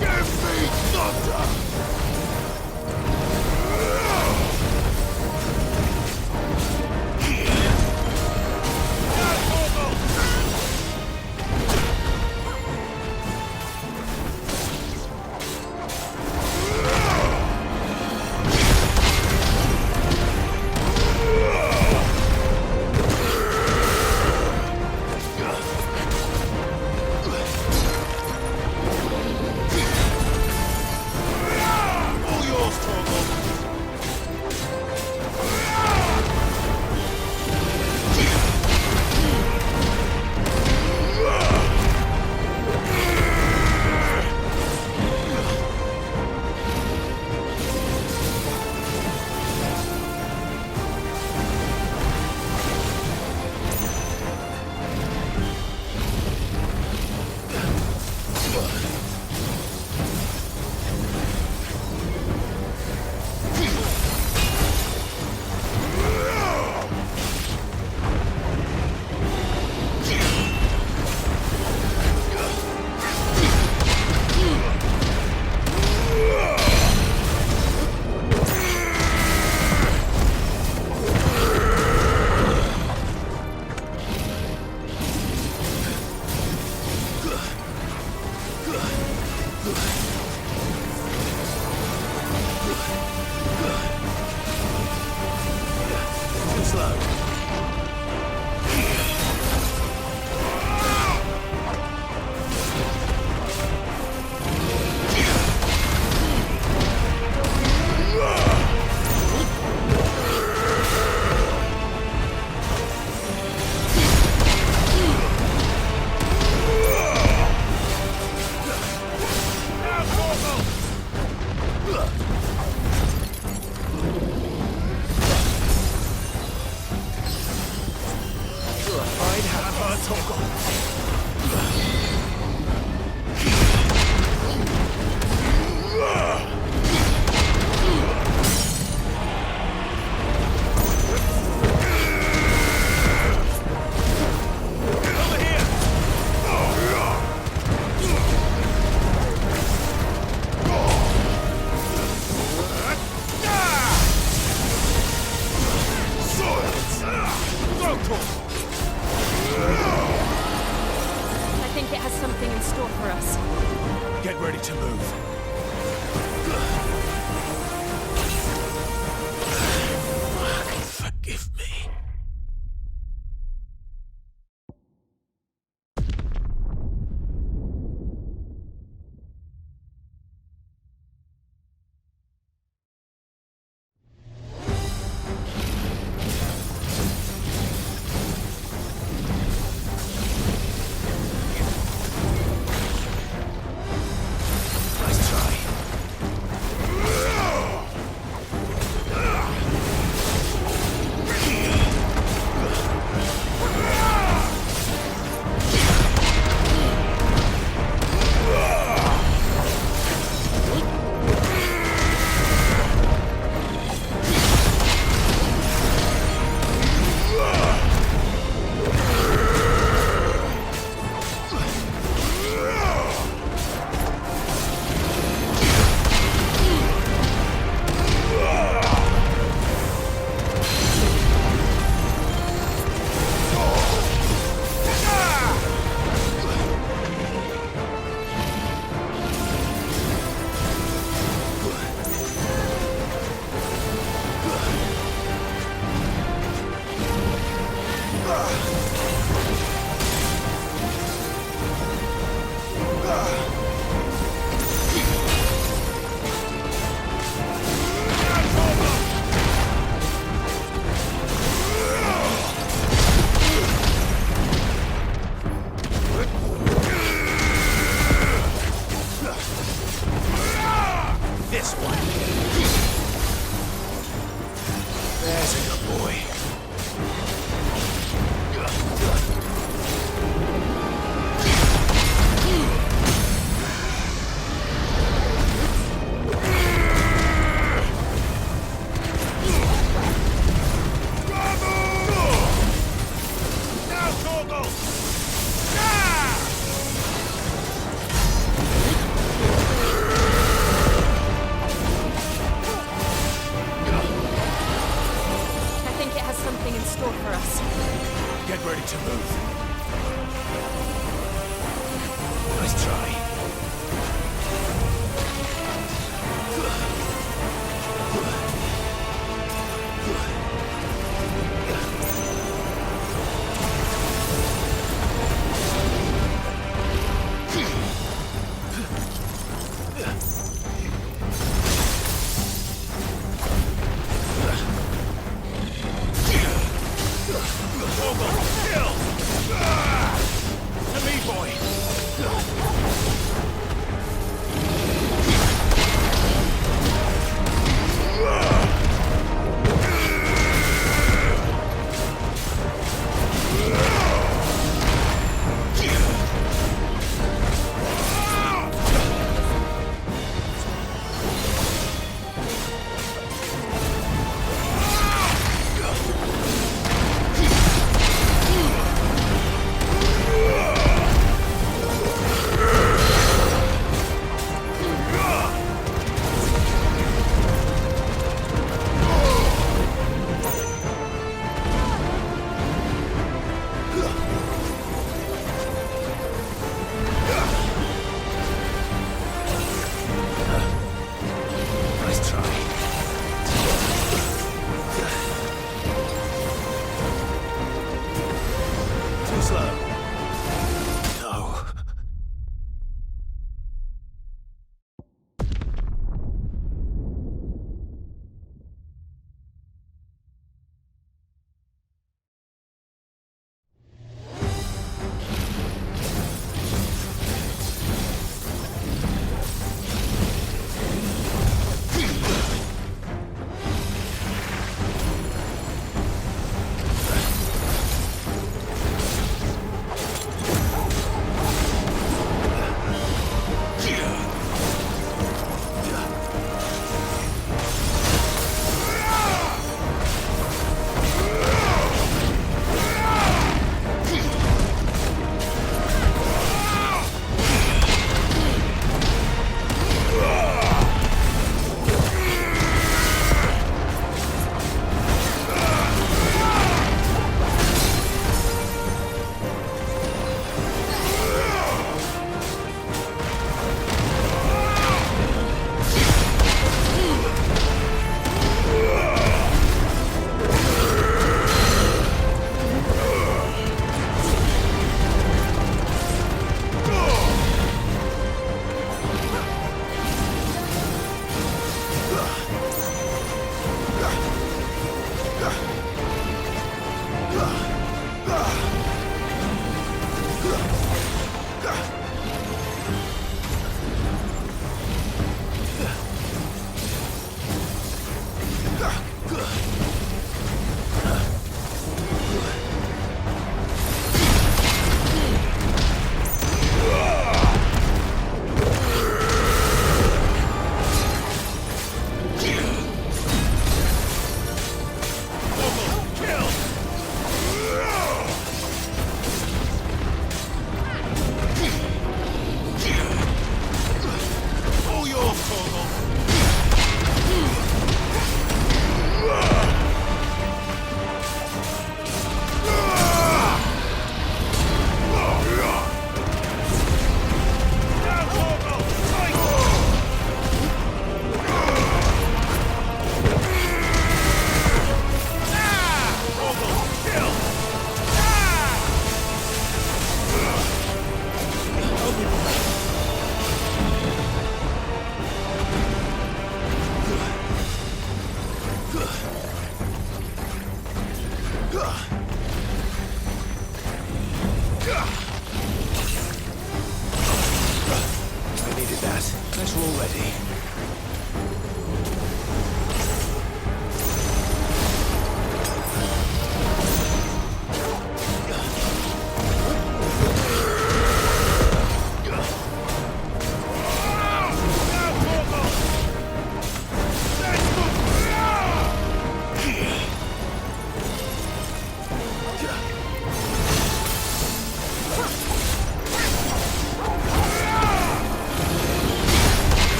Give me thunder! I think it has something in store for us. Get ready to move. Forgive me. Nice try. This one. There's a good boy. I think it has something in store for us. Get ready to move. Nice try. To me, boy. Nice try. Too slow. No. closer already.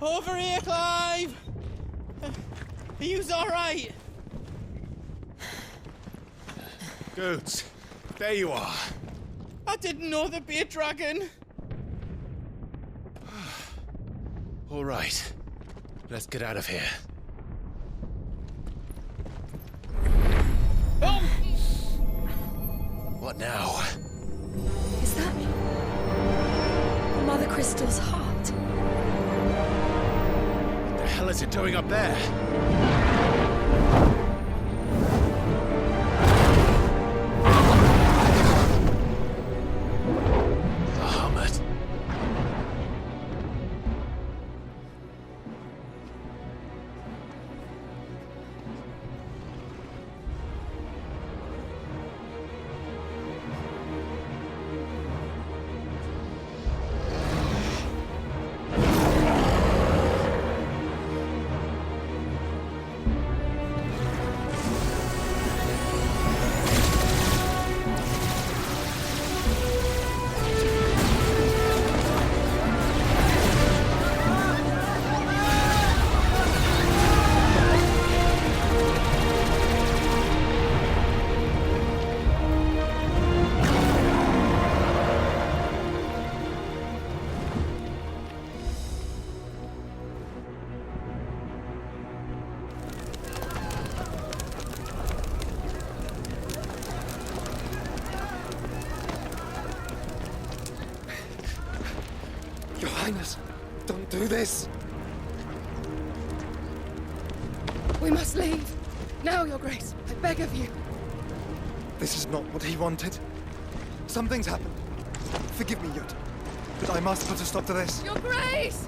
Over here, Clive! Are yous alright? Goods, there you are. I didn't know there'd be a dragon. All right, let's get out of here. Oh! What now? Is that Mother Crystal's heart? What the hell is it doing up there? Your Highness, don't do this! We must leave. Now, Your Grace. I beg of you. This is not what he wanted. Something's happened. Forgive me, Yut, but I must put a stop to this. Your Grace!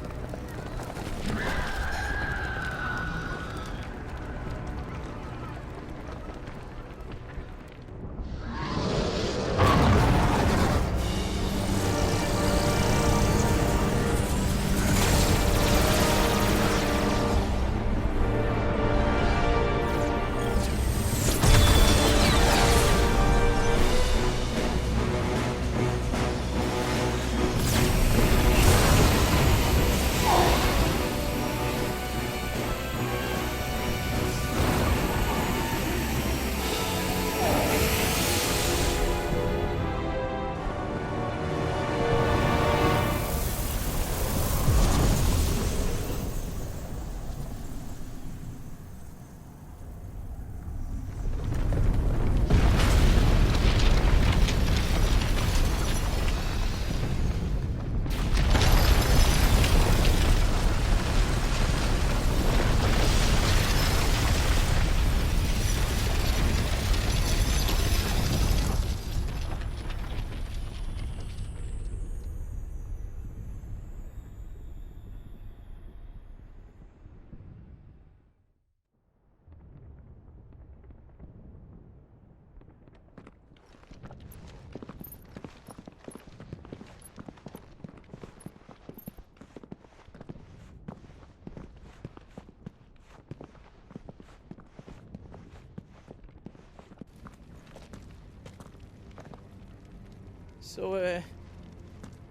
So,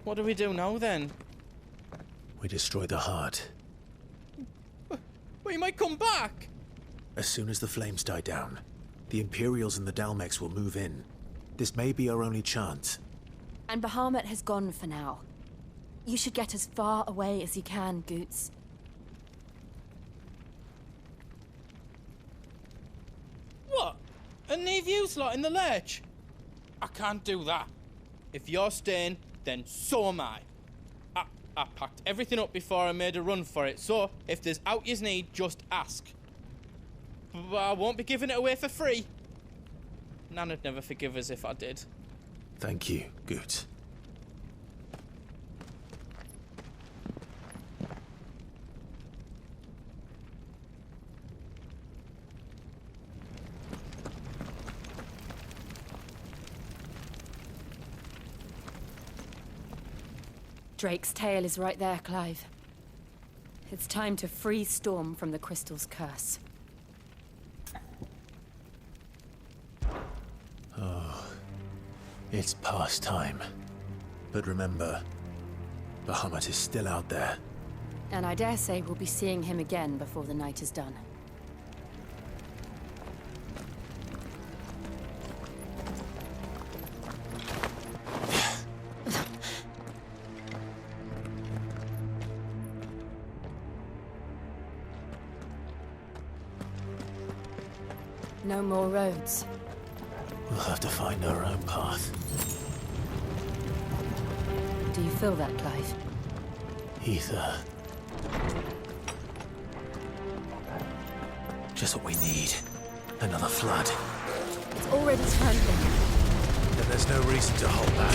what do we do now then? We destroy the heart. Well, he might come back! As soon as the flames die down, the Imperials and the Dalmex will move in. This may be our only chance. And Bahamut has gone for now. You should get as far away as you can, Goots. What? And leave you lot in the lurch? I can't do that. If you're staying, then so am I. I packed everything up before I made a run for it, so if there's out yous need, just ask. But I won't be giving it away for free. Nan'd never forgive us if I did. Thank you, Goots. Drake's tail is right there, Clive. It's time to free Storm from the Crystal's curse. Oh, it's past time. But remember, Bahamut is still out there. And I dare say we'll be seeing him again before the night is done. No more roads. We'll have to find our own path. Do you feel that, Clive? Ether. Just what we need. Another flood. It's already trembling. Then there's no reason to hold back.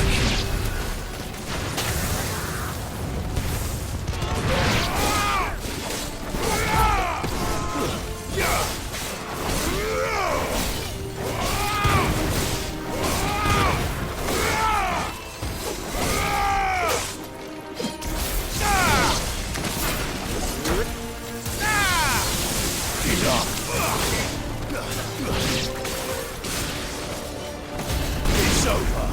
It's over.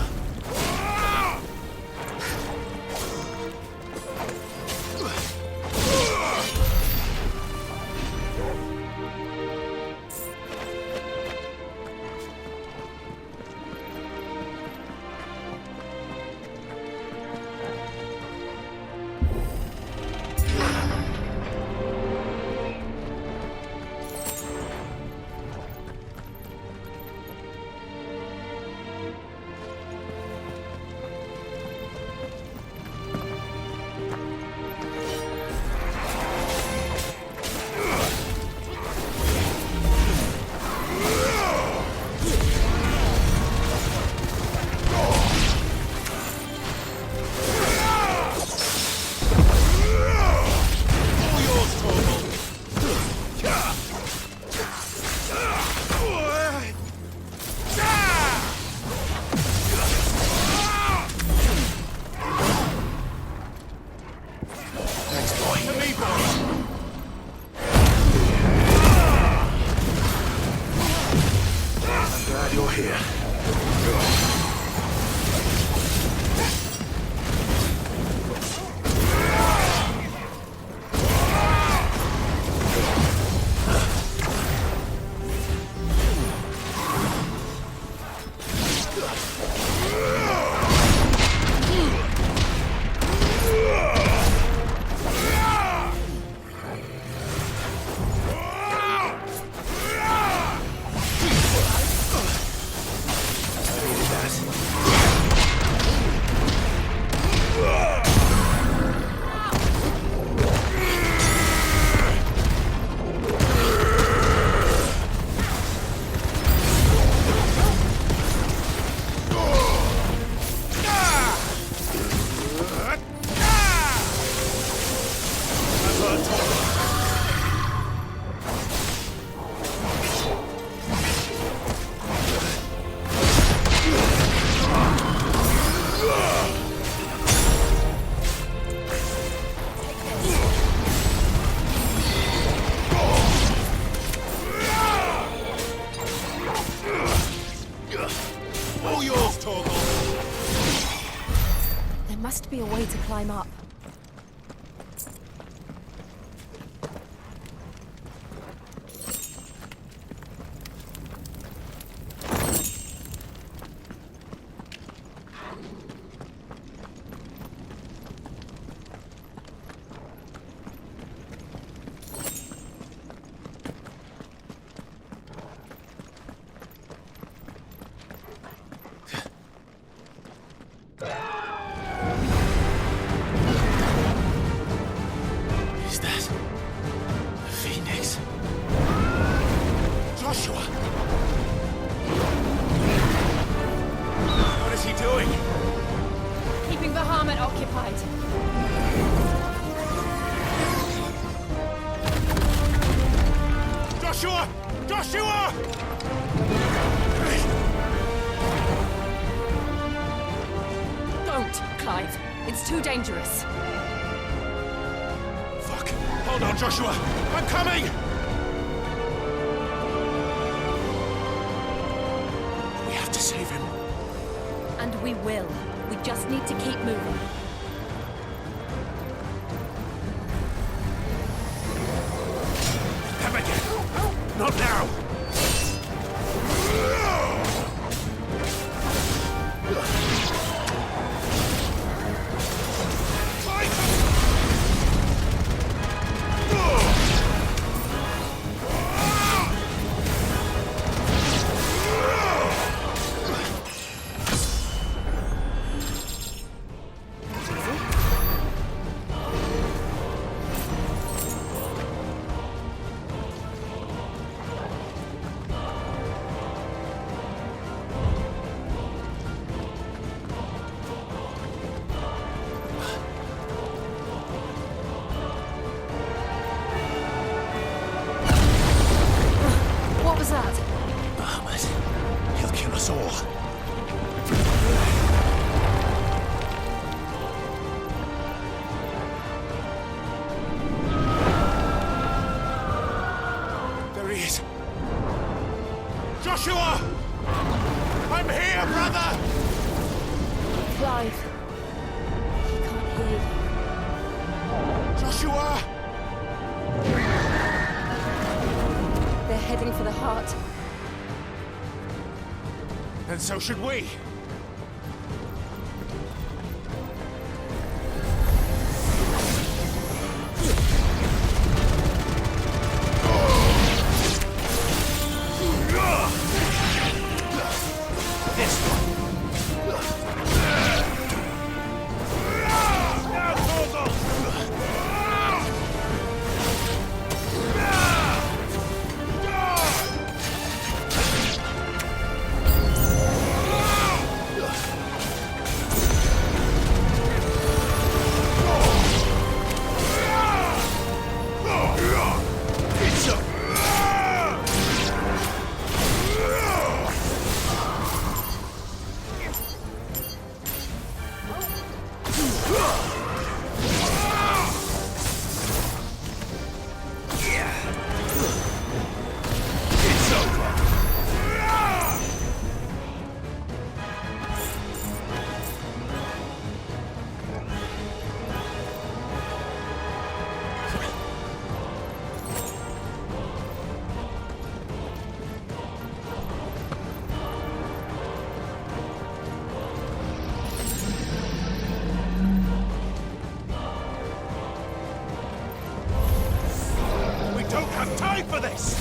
must be a way to climb up. Is that the Phoenix? Joshua! What is he doing? Keeping Bahamut occupied. Joshua! Joshua! Don't, Clive. It's too dangerous. Fuck! Hold on, Joshua! I'm coming! We have to save him. And we will. We just need to keep moving. Come again! Not now! What was that? Bahamut. He'll kill us all. There he is. Joshua! I'm here, brother! Clive. He can't hear you. Joshua! They're heading for the heart. And so should we. This one. Now, Torgal! Don't have time for this!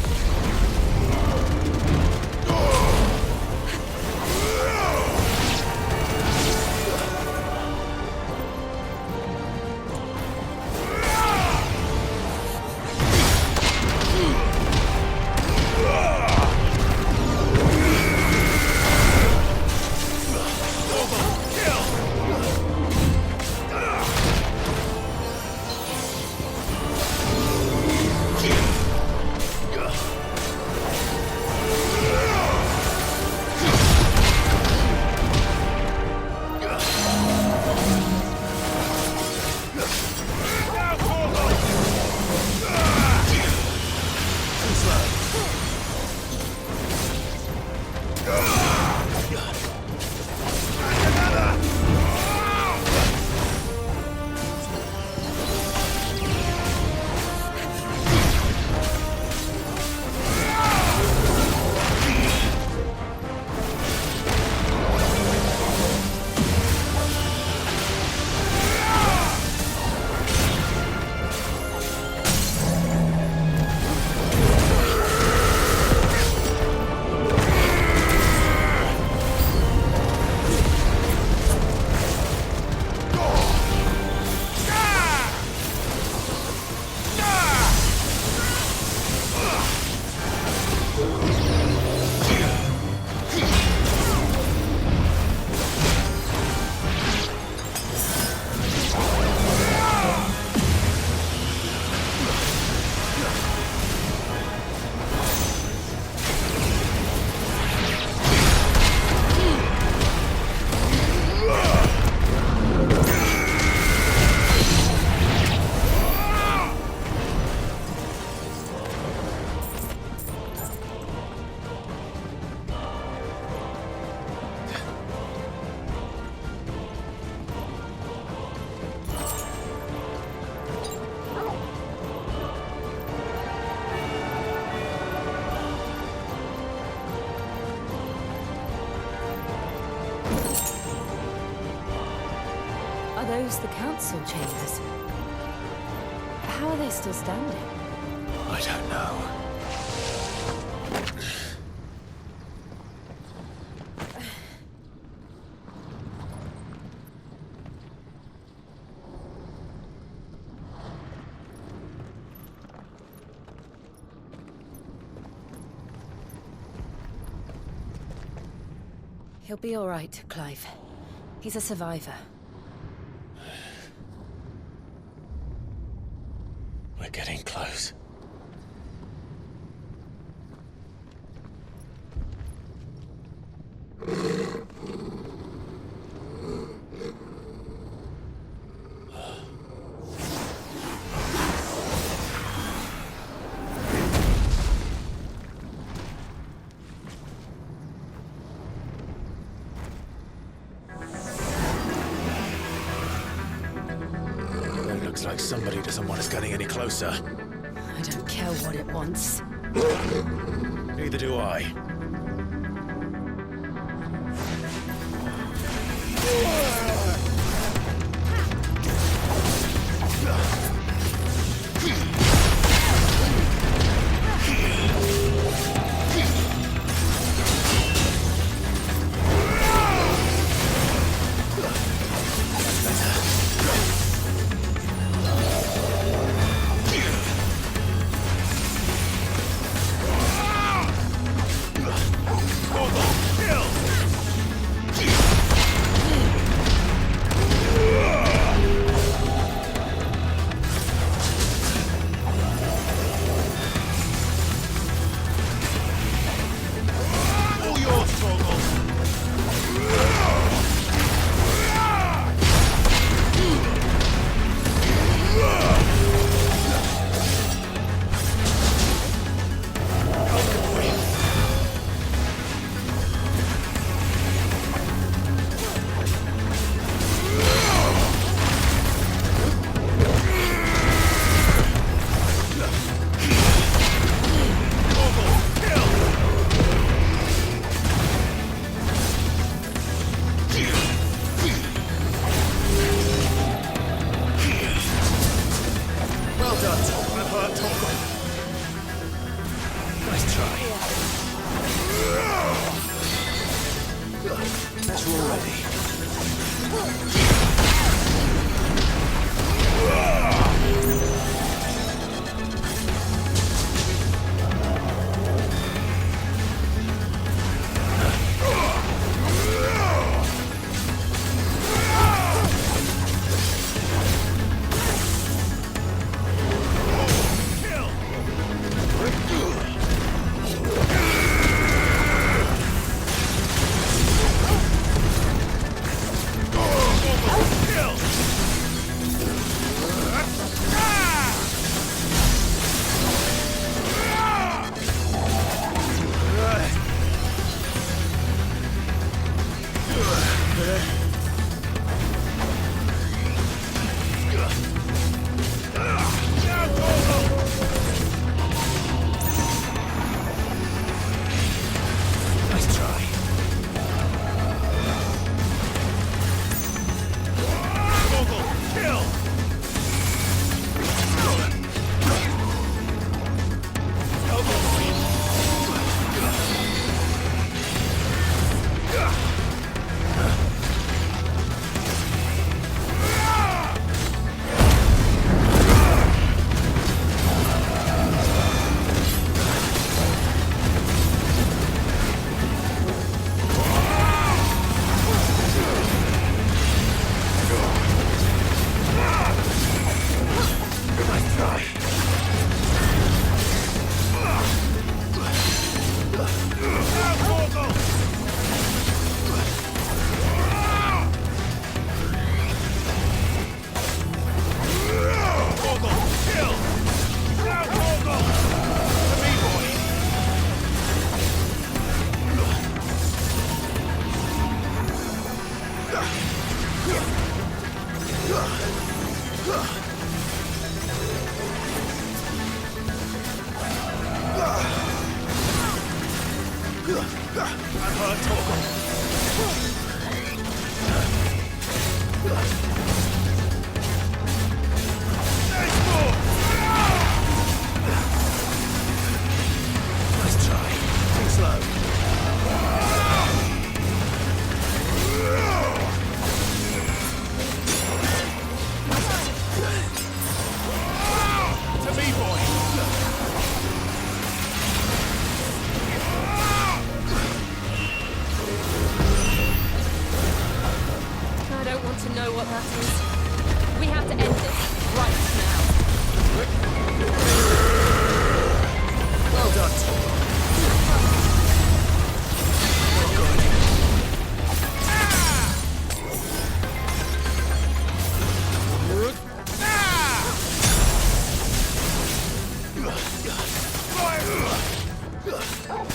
those the council chambers? How are they still standing? I don't know. He'll be all right, Clive. He's a survivor. We're getting close. It looks like somebody doesn't want us getting any closer. I don't care what it wants. Neither do I.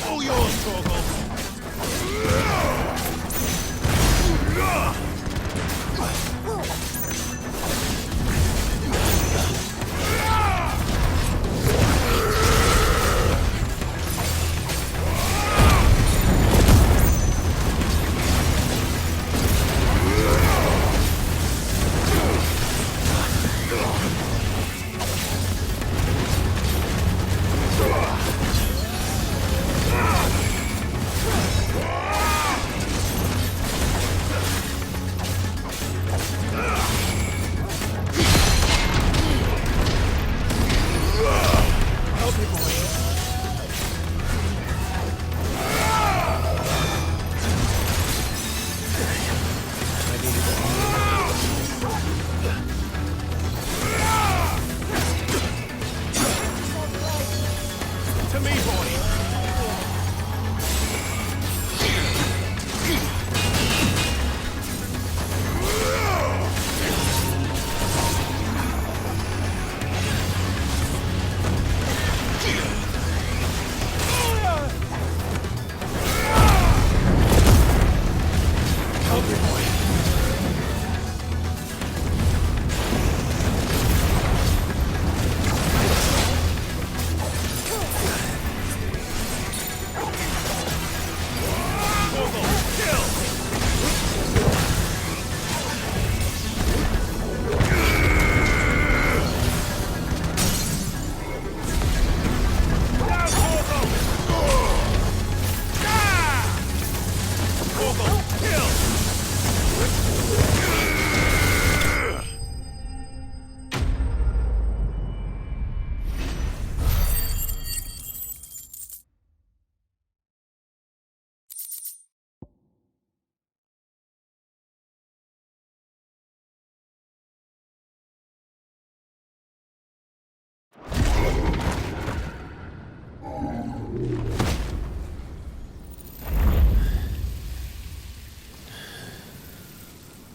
All yours, Torgal!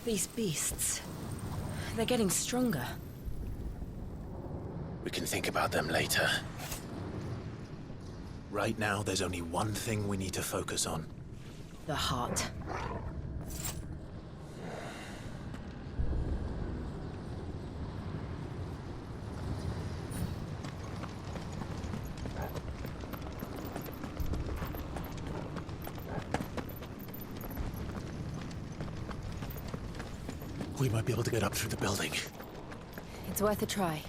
These beasts, they're getting stronger. We can think about them later. Right now, there's only one thing we need to focus on. The heart. We might be able to get up through the building. It's worth a try.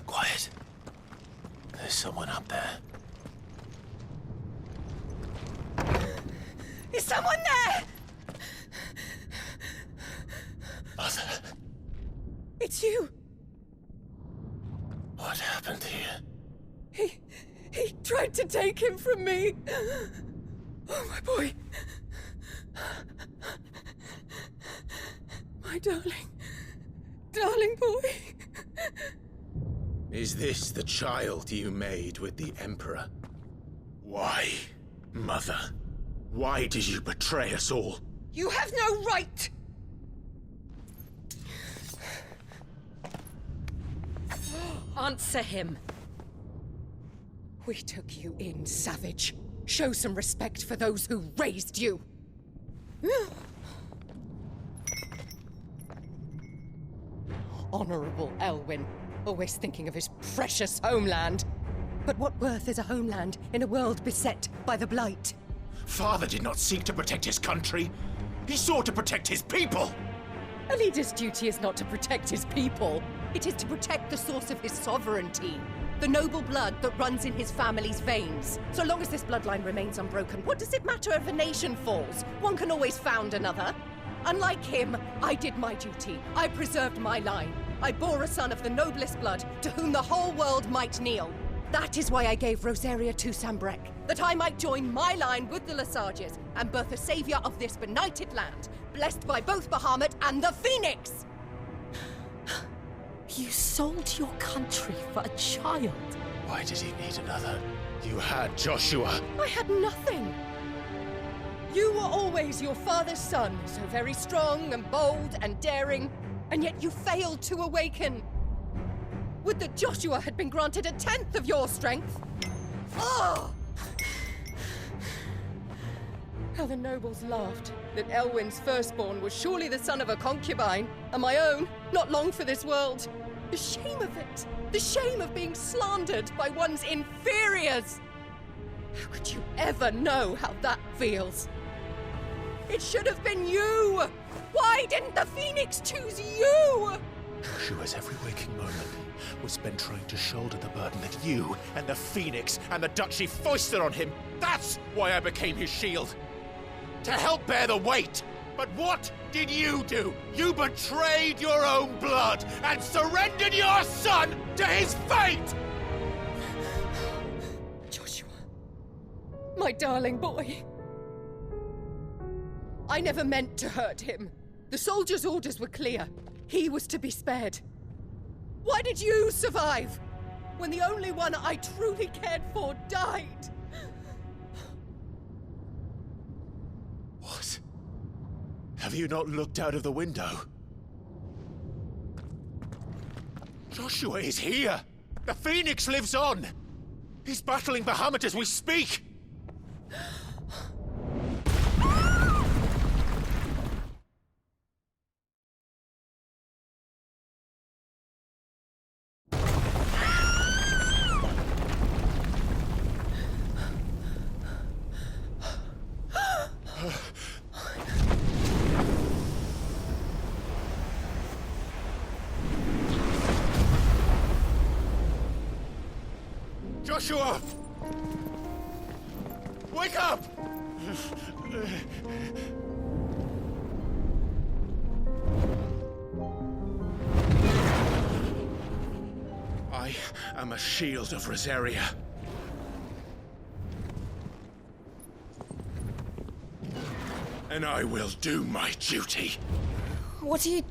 Quiet. There's someone up there. Is someone there? Arthur. It's you. What happened here? He tried to take him from me. Oh, my boy. My darling. Darling boy. Is this the child you made with the Emperor? Why, Mother? Why did you betray us all? You have no right! Answer him. We took you in, savage. Show some respect for those who raised you. Honorable Elwyn, always thinking of his precious homeland. But what worth is a homeland in a world beset by the Blight? Father did not seek to protect his country. He sought to protect his people. A leader's duty is not to protect his people. It is to protect the source of his sovereignty. The noble blood that runs in his family's veins. So long as this bloodline remains unbroken, what does it matter if a nation falls? One can always found another. Unlike him, I did my duty. I preserved my line. I bore a son of the noblest blood, to whom the whole world might kneel. That is why I gave Rosaria to Sambrek, that I might join my line with the Lesages and birth a savior of this benighted land, blessed by both Bahamut and the Phoenix! You sold your country for a child. Why did he need another? You had Joshua. I had nothing. You were always your father's son, so very strong and bold and daring, and yet you failed to awaken. Would that Joshua had been granted 1/10 of your strength? Oh! How the nobles laughed that Elwyn's firstborn was surely the son of a concubine, and my own, not long for this world. The shame of it! The shame of being slandered by one's inferiors! How could you ever know how that feels? It should have been you! Why didn't the Phoenix choose you? Joshua's every waking moment was spent trying to shoulder the burden that you and the Phoenix and the Duchy foisted on him. That's why I became his shield. To help bear the weight. But what did you do? You betrayed your own blood and surrendered your son to his fate! Joshua. My darling boy. I never meant to hurt him. The soldiers' orders were clear. He was to be spared. Why did you survive when the only one I truly cared for died? What? Have you not looked out of the window? Joshua is here! The Phoenix lives on! He's battling Bahamut as we speak! Joshua! Wake up! I am a shield of Rosaria. And I will do my duty. What are you...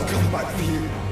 come back for you.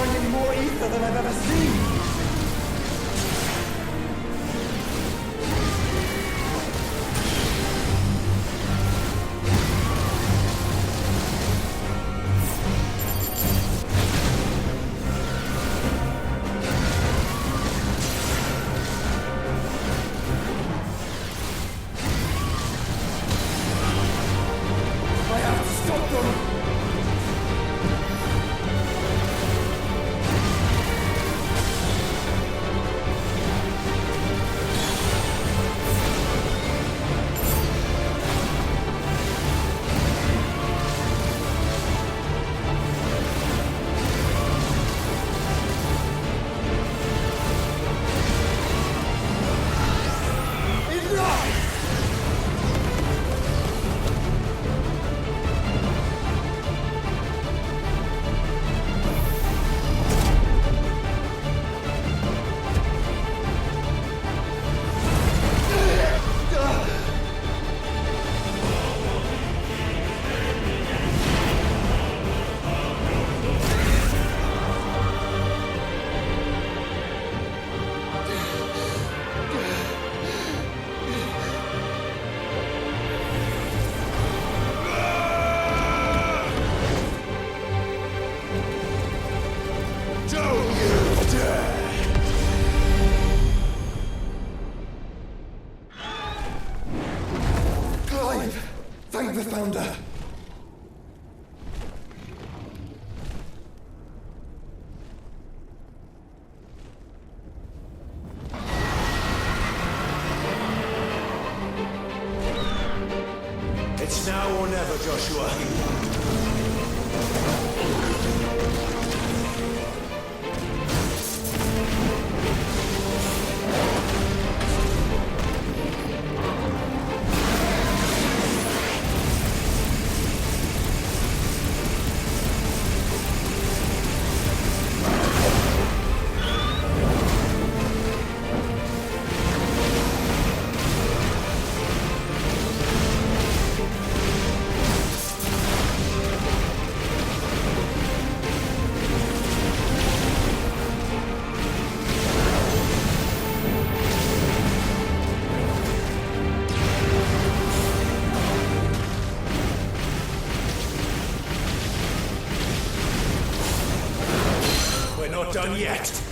finding more ether than I've ever seen! Thank the Founder! It's now or never, Joshua. Not done yet.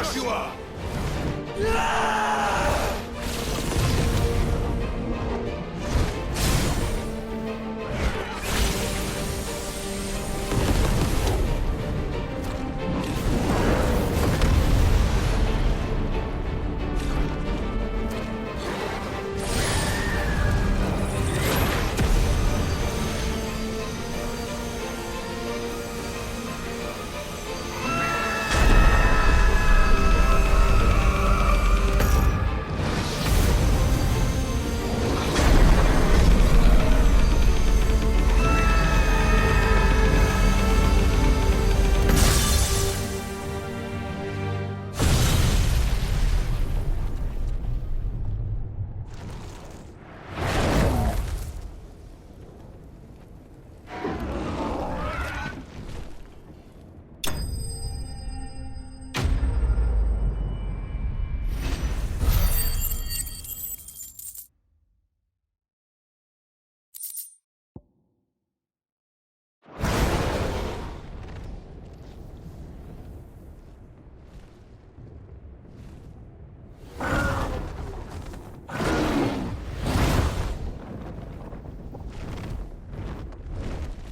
Joshua!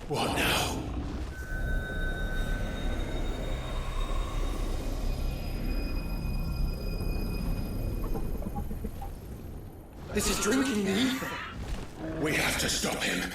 What now? This is drinking the ether. We have to stop him.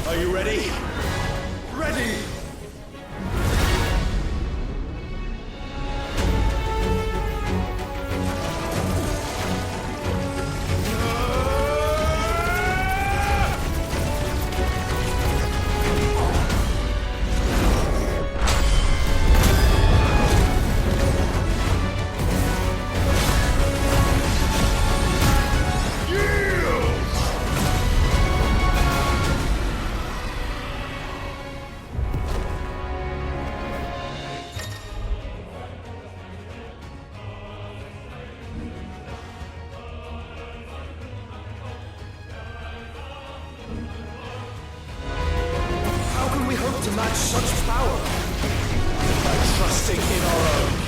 Are you ready? Ready! To match such power by trusting in our own.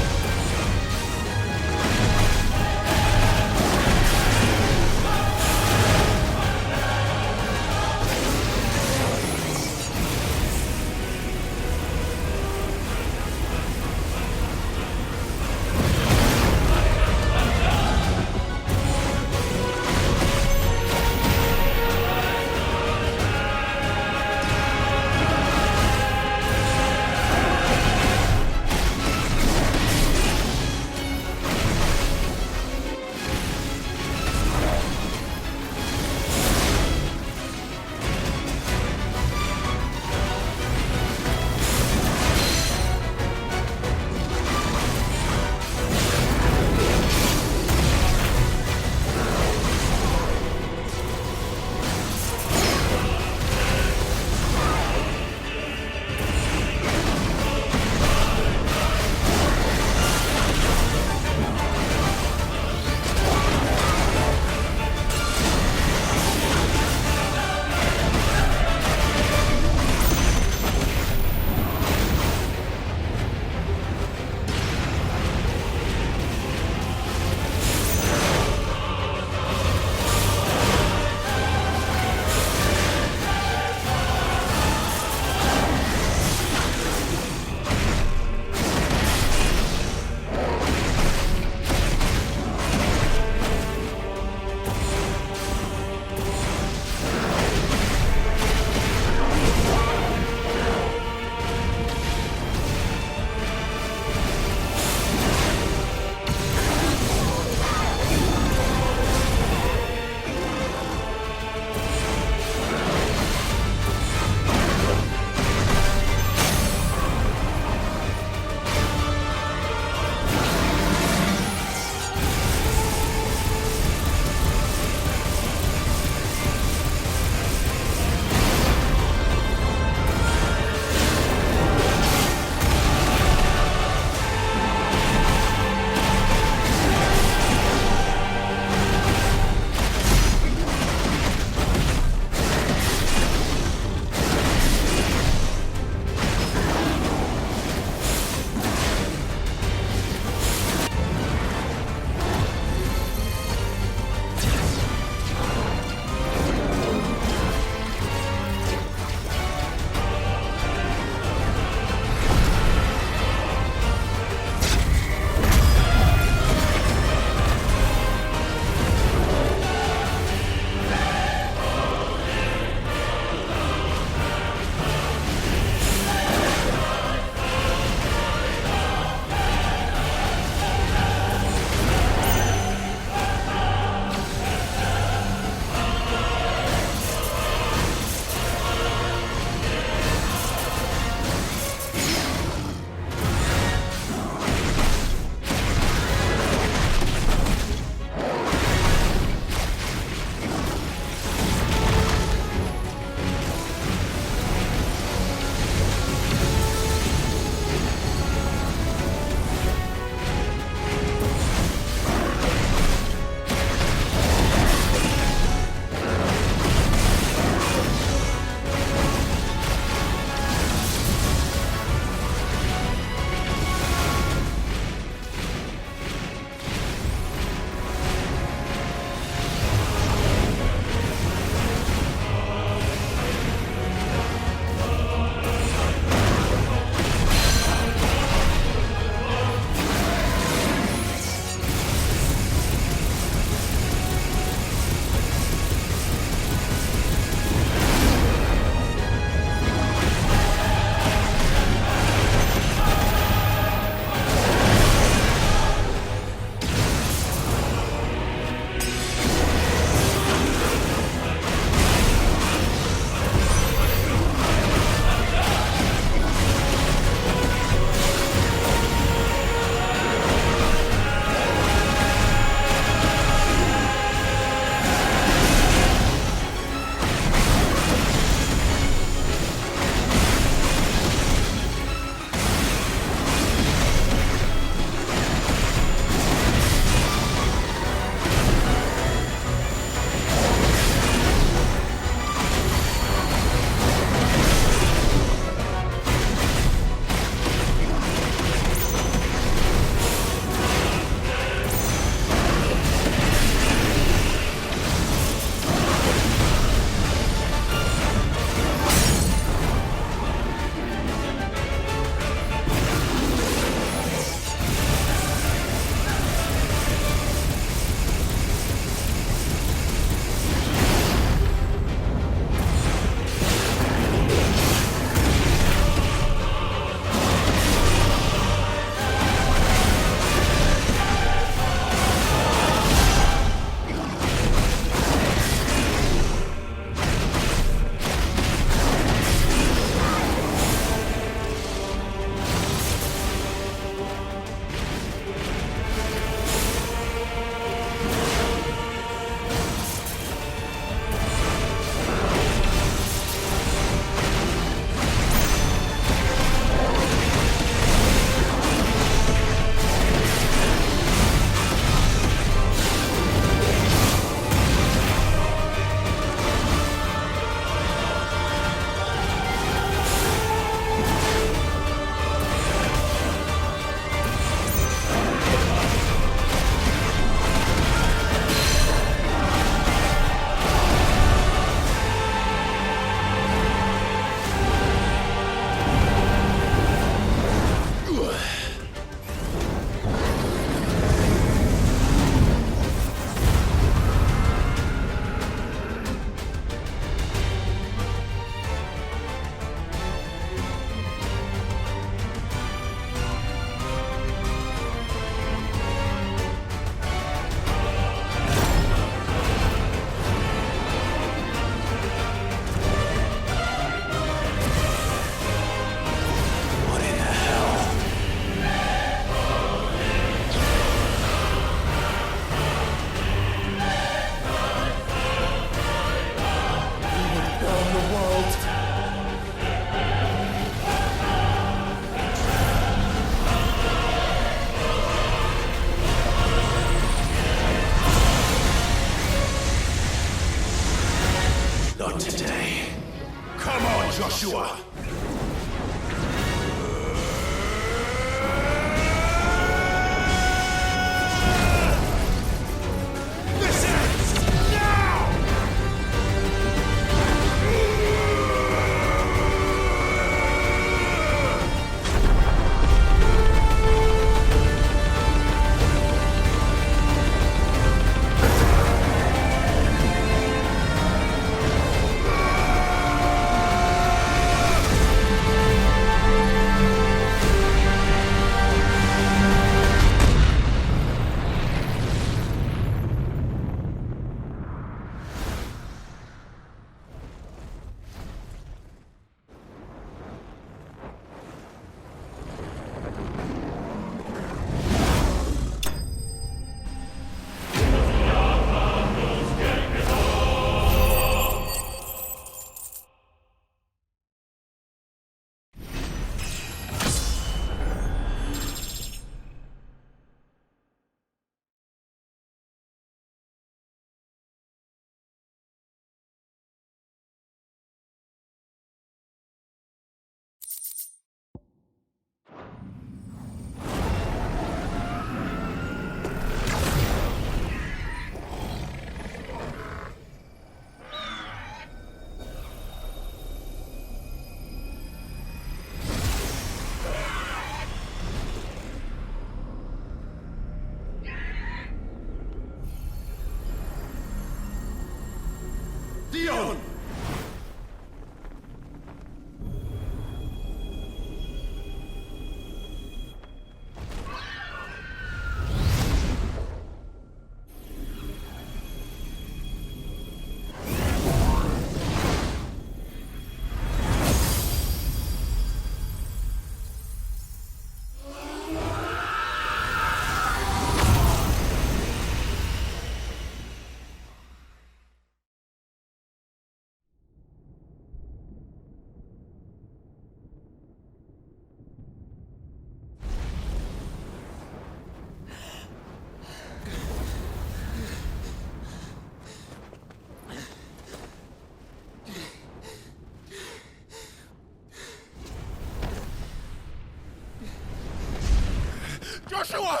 Joshua!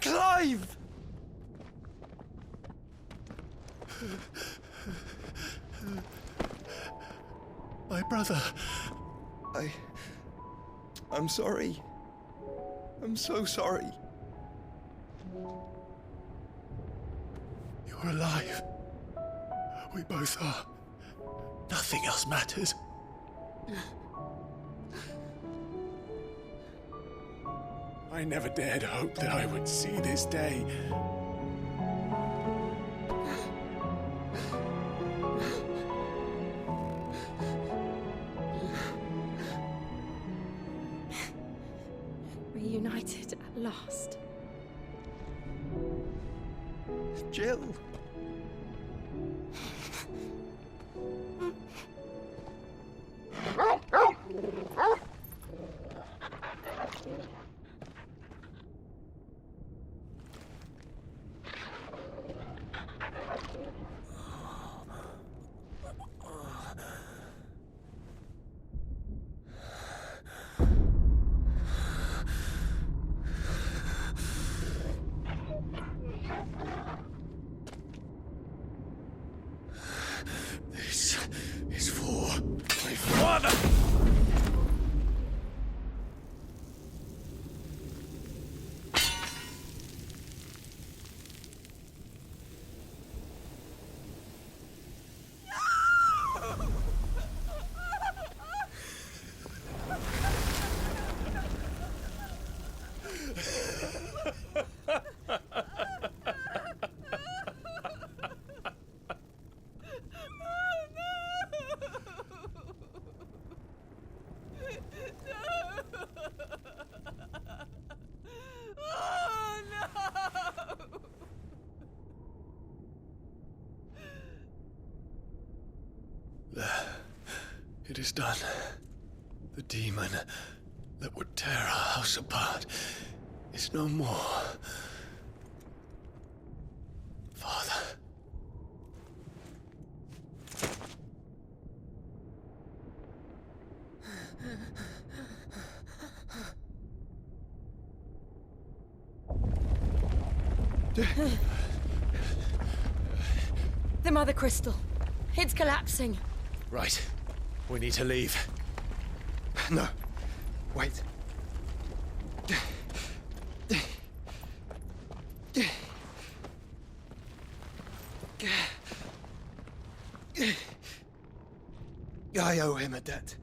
Clive! My brother. I'm sorry. I'm so sorry. You're alive. We both are. Nothing else matters. I never dared hope that I would see this day. Reunited at last. Jill. This is for my father! It is done. The demon that would tear our house apart is no more. Father. The Mother Crystal. It's collapsing. Right. We need to leave. No. Wait. I owe him a debt.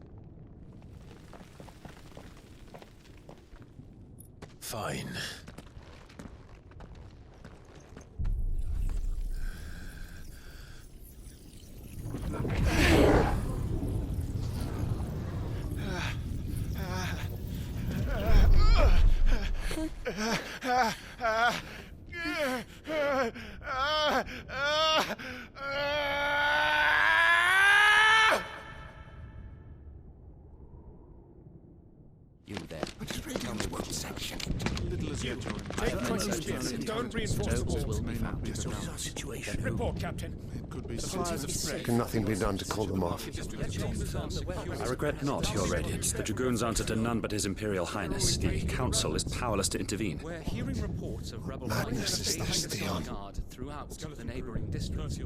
Fine. You there. Tell me what section. Little as you. Don't reinforce the walls. This is our situation. Report, Captain. Can nothing be done to call them off? I regret not, Your Radiance. The Dragoons answer to none but His Imperial Highness. The Council is powerless to intervene. We're hearing reports of rebel Madness is this, Theon. throughout the neighboring districts.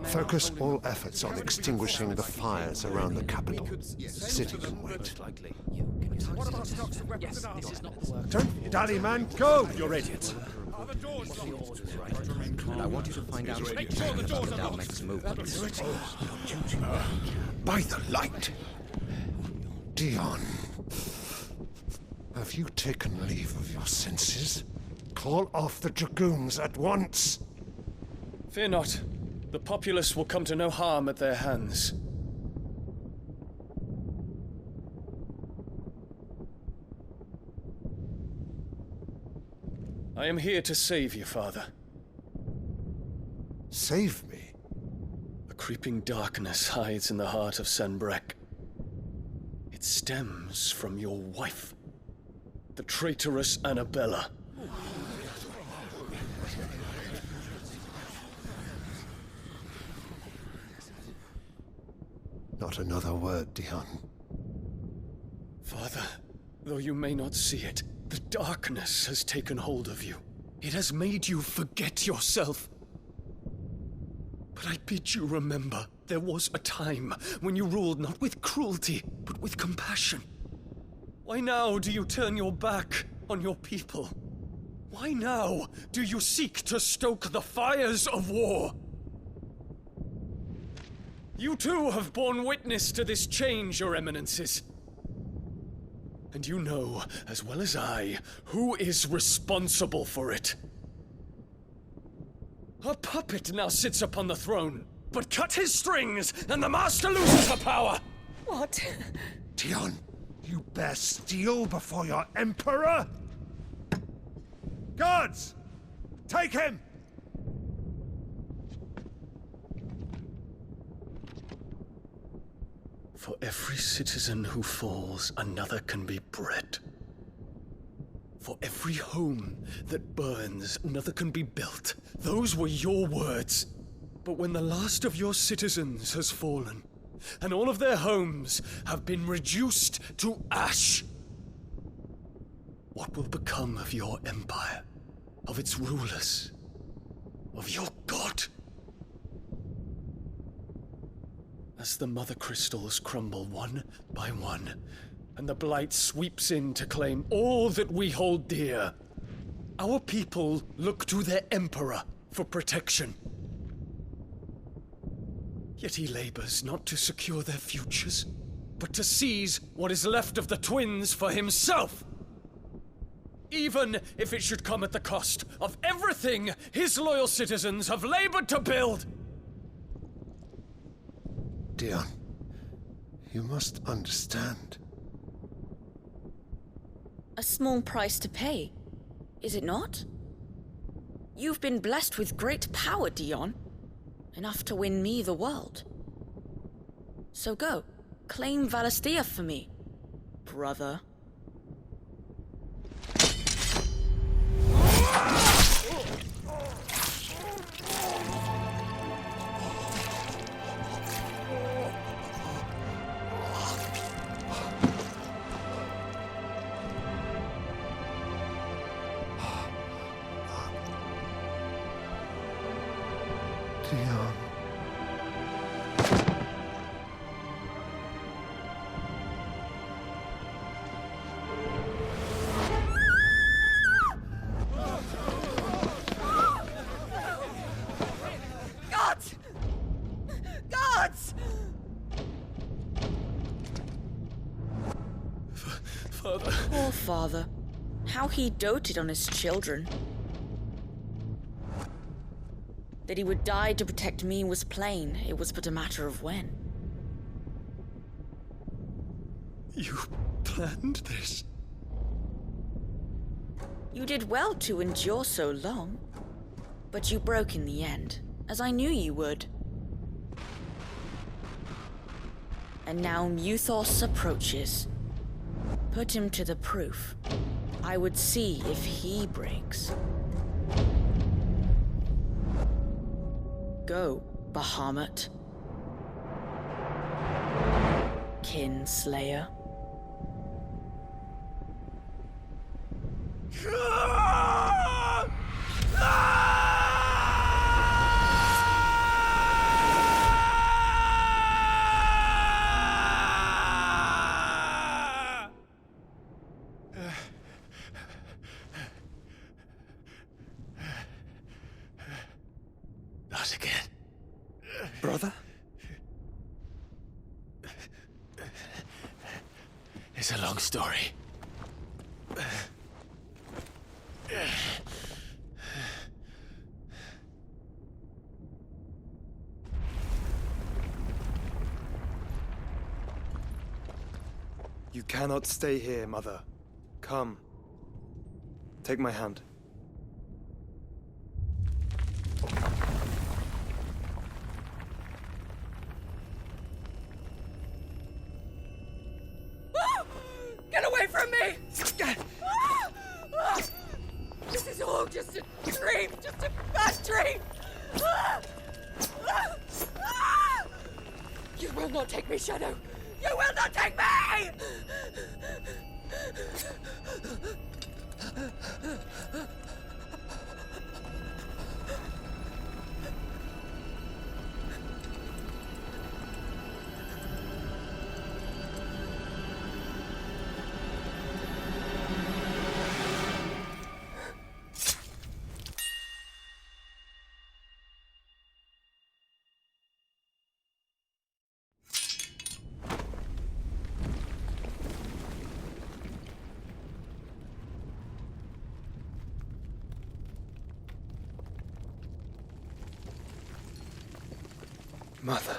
Focus all efforts on extinguishing the fires around the capital. The city can wait. What about stocks of weapons and armor? Don't dally, man. Go! Your Radiance. Are the doors locked? And I want you to find out Make sure the doors are Dal locked. makes movements. By the light! Dion, have you taken leave of your senses? Call off the Dragoons at once! Fear not. The populace will come to no harm at their hands. I am here to save you, Father. Save me? A creeping darkness hides in the heart of Sanbreque. It stems from your wife, the traitorous Annabella. Not another word, Dion. Father, though you may not see it, the The darkness has taken hold of you. It has made you forget yourself. But I bid you remember, there was a time when you ruled not with cruelty, but with compassion. Why now do you turn your back on your people? Why now do you seek to stoke the fires of war? You too have borne witness to this change, Your Eminences. And you know, as well as I, who is responsible for it. A puppet now sits upon the throne, but cut his strings, and the master loses her power! What? Dion, you bear steel before your emperor? Guards! Take him! For every citizen who falls, another can be bred. For every home that burns, another can be built. Those were your words. But when the last of your citizens has fallen, and all of their homes have been reduced to ash, what will become of your empire, of its rulers, of your god? As the mother crystals crumble one by one, and the blight sweeps in to claim all that we hold dear, our people look to their emperor for protection. Yet he labors not to secure their futures, but to seize what is left of the twins for himself. Even if it should come at the cost of everything his loyal citizens have labored to build. Dion, you must understand. A small price to pay, is it not? You've been blessed with great power, Dion. Enough to win me the world. So go, claim Valisthea for me, brother. Dion. Gods! Gods! Father. Poor father. How he doted on his children. That he would die to protect me was plain. It was but a matter of when. You planned this? You did well to endure so long. But you broke in the end, as I knew you would. And now Muthos approaches. Put him to the proof. I would see if he breaks. Go, Bahamut. Kinslayer. Not again. Brother? It's a long story. You cannot stay here, Mother. Come. Take my hand. Get away from me! This is all just a dream, just a bad dream! You will not take me, Shadow! You will not take me! Mother.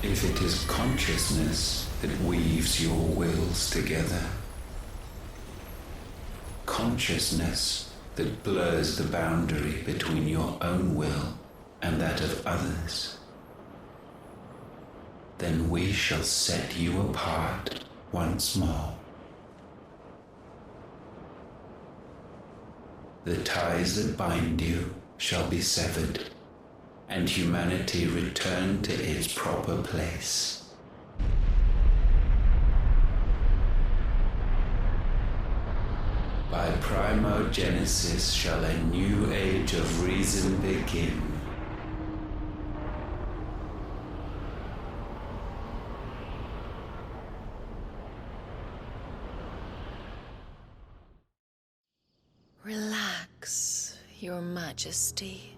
If it is consciousness that weaves your wills together, consciousness that blurs the boundary between your own will and that of others, then we shall set you apart once more. The ties that bind you shall be severed, and humanity return to its proper place. By primogenesis shall a new age of reason begin. Relax, Your Majesty.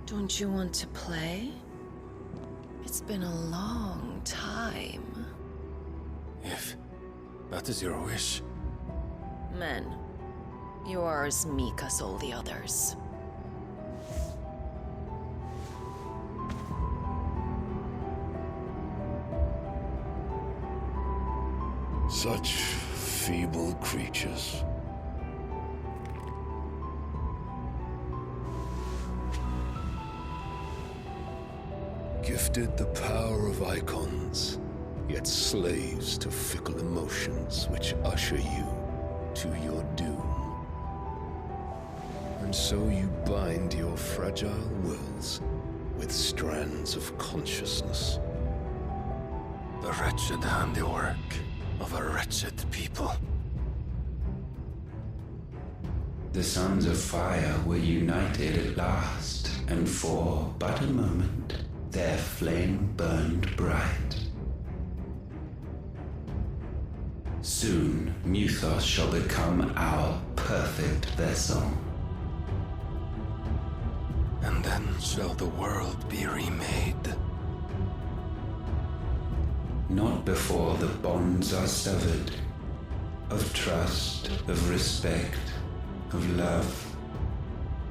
Don't you want to play? It's been a long time. If that is your wish. Men, you are as meek as all the others. Such feeble creatures. Gifted the power of icons, yet slaves to fickle emotions which usher you to your doom. And so you bind your fragile wills with strands of consciousness. The wretched handiwork of a wretched people. The Sons of Fire were united at last, and for but a moment, their flame burned bright. Soon, Mythos shall become our perfect vessel. And then shall the world be remade. Not before the bonds are severed, of trust, of respect, of love.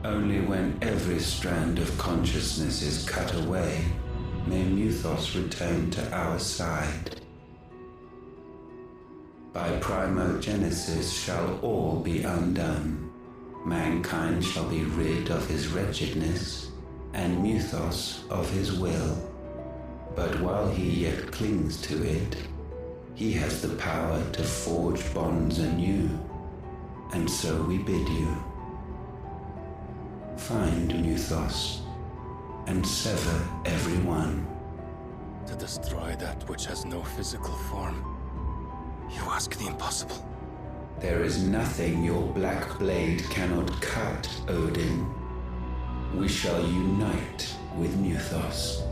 Only when every strand of consciousness is cut away, may Mythos return to our side. By primogenesis shall all be undone. Mankind shall be rid of his wretchedness, and Mythos of his will. But while he yet clings to it, he has the power to forge bonds anew, and so we bid you. Find Mythos, and sever everyone. To destroy that which has no physical form, you ask the impossible. There is nothing your black blade cannot cut, Odin. We shall unite with Mythos,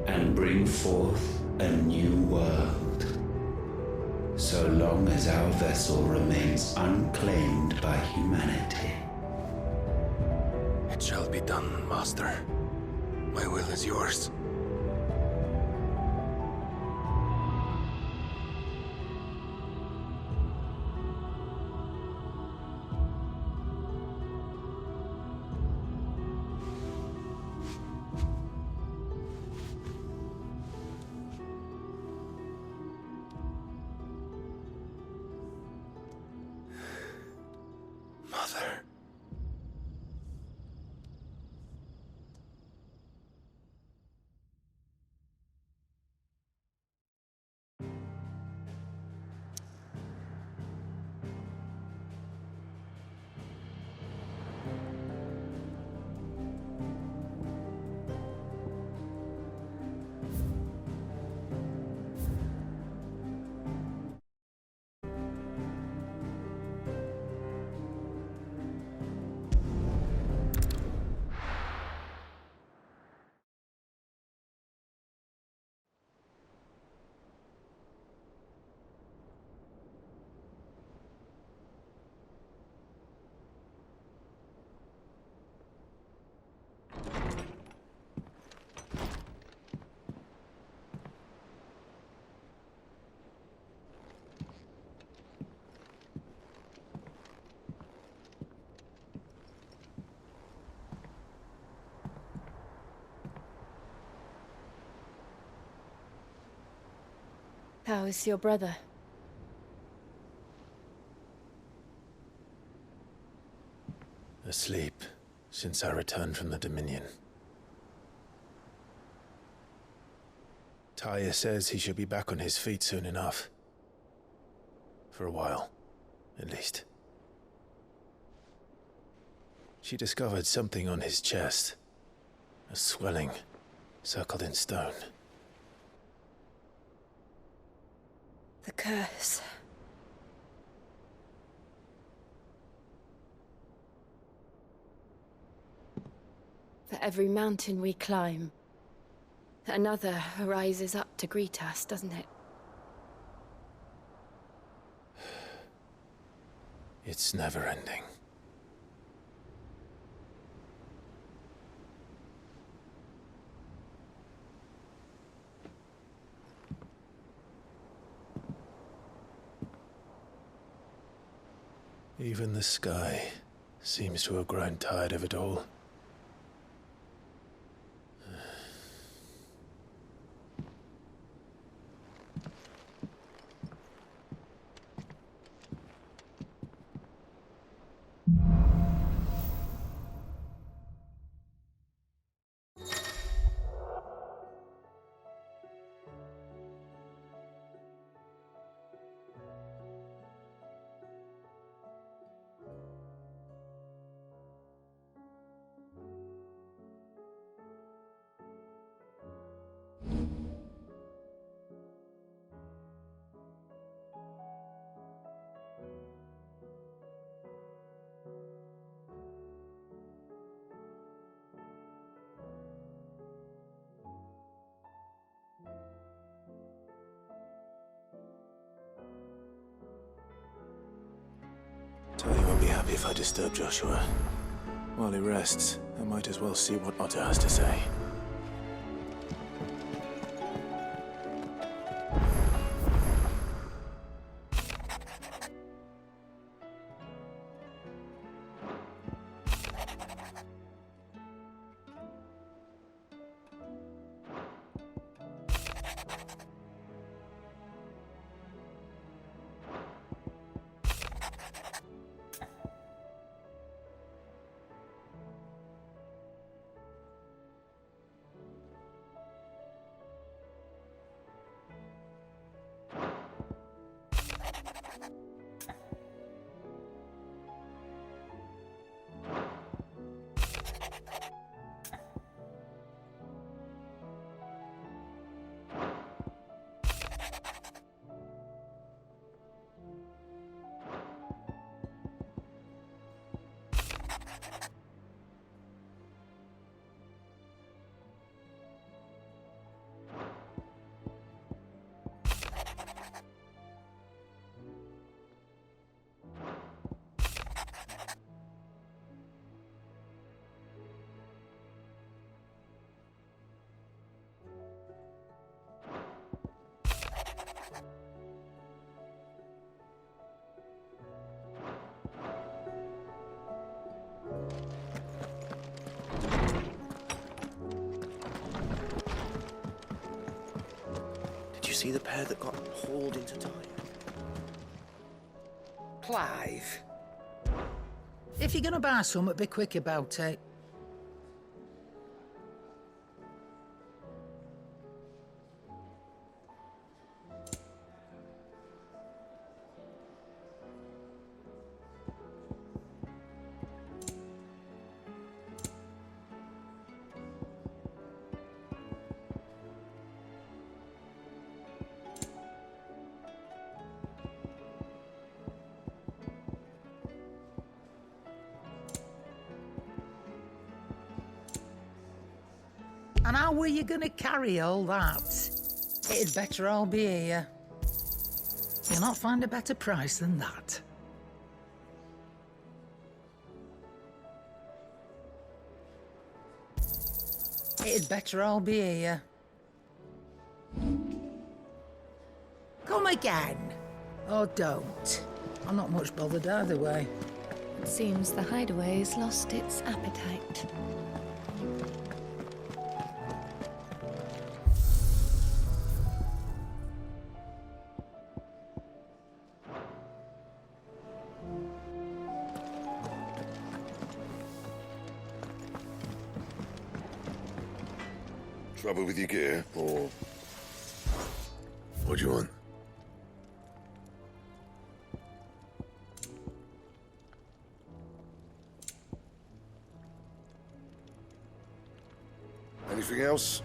and bring forth a new world. So long as our vessel remains unclaimed by humanity. It shall be done, Master. My will is yours. Mother. How is your brother? Asleep since I returned from the Dominion. Taya says he should be back on his feet soon enough. For a while, at least. She discovered something on his chest. A swelling, circled in stone. The curse. For every mountain we climb, another rises up to greet us, doesn't it? It's never ending. Even the sky seems to have grown tired of it all. Tali won't be happy if I disturb Joshua. While he rests, I might as well see what Otter has to say. see the pair that got hauled into time? Clive. If you're gonna buy something, be quick about it. And how were you gonna carry all that? It'd better all be here. You'll not find a better price than that. It'd better all be here. Come again. Or don't. I'm not much bothered either way. It seems the hideaway has lost its appetite. Trouble with your gear, or what do you want? Anything else?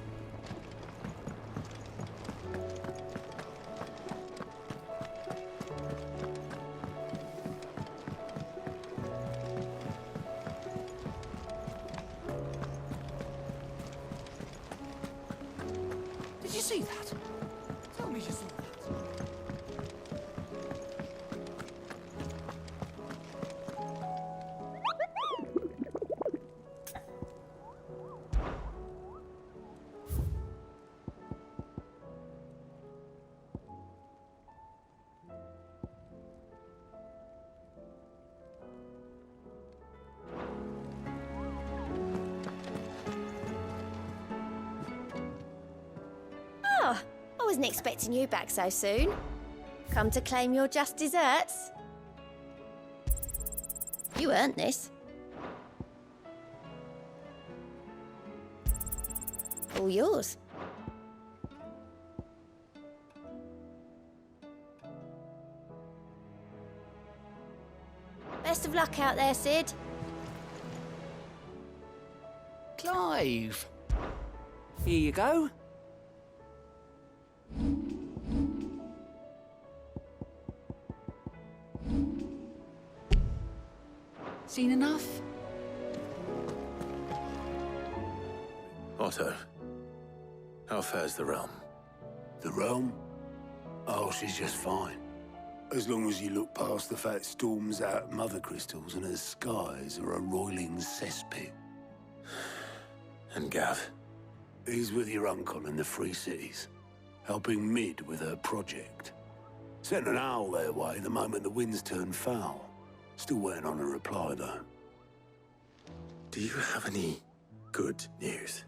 Did you see that? Tell me you saw that. Oh, I wasn't expecting you back so soon. Come to claim your just desserts? You earned this. All yours. Best of luck out there, Sid. Clive. Here you go. Seen enough? Otto, how fares the realm? The realm? Oh, she's just fine. As long as you look past the fat storms out mother crystals and her skies are a roiling cesspit. And Gav? He's with your uncle in the Free Cities, helping Mid with her project. Sent an owl their way the moment the winds turned foul. Still waiting on a reply, though. Do you have any good news?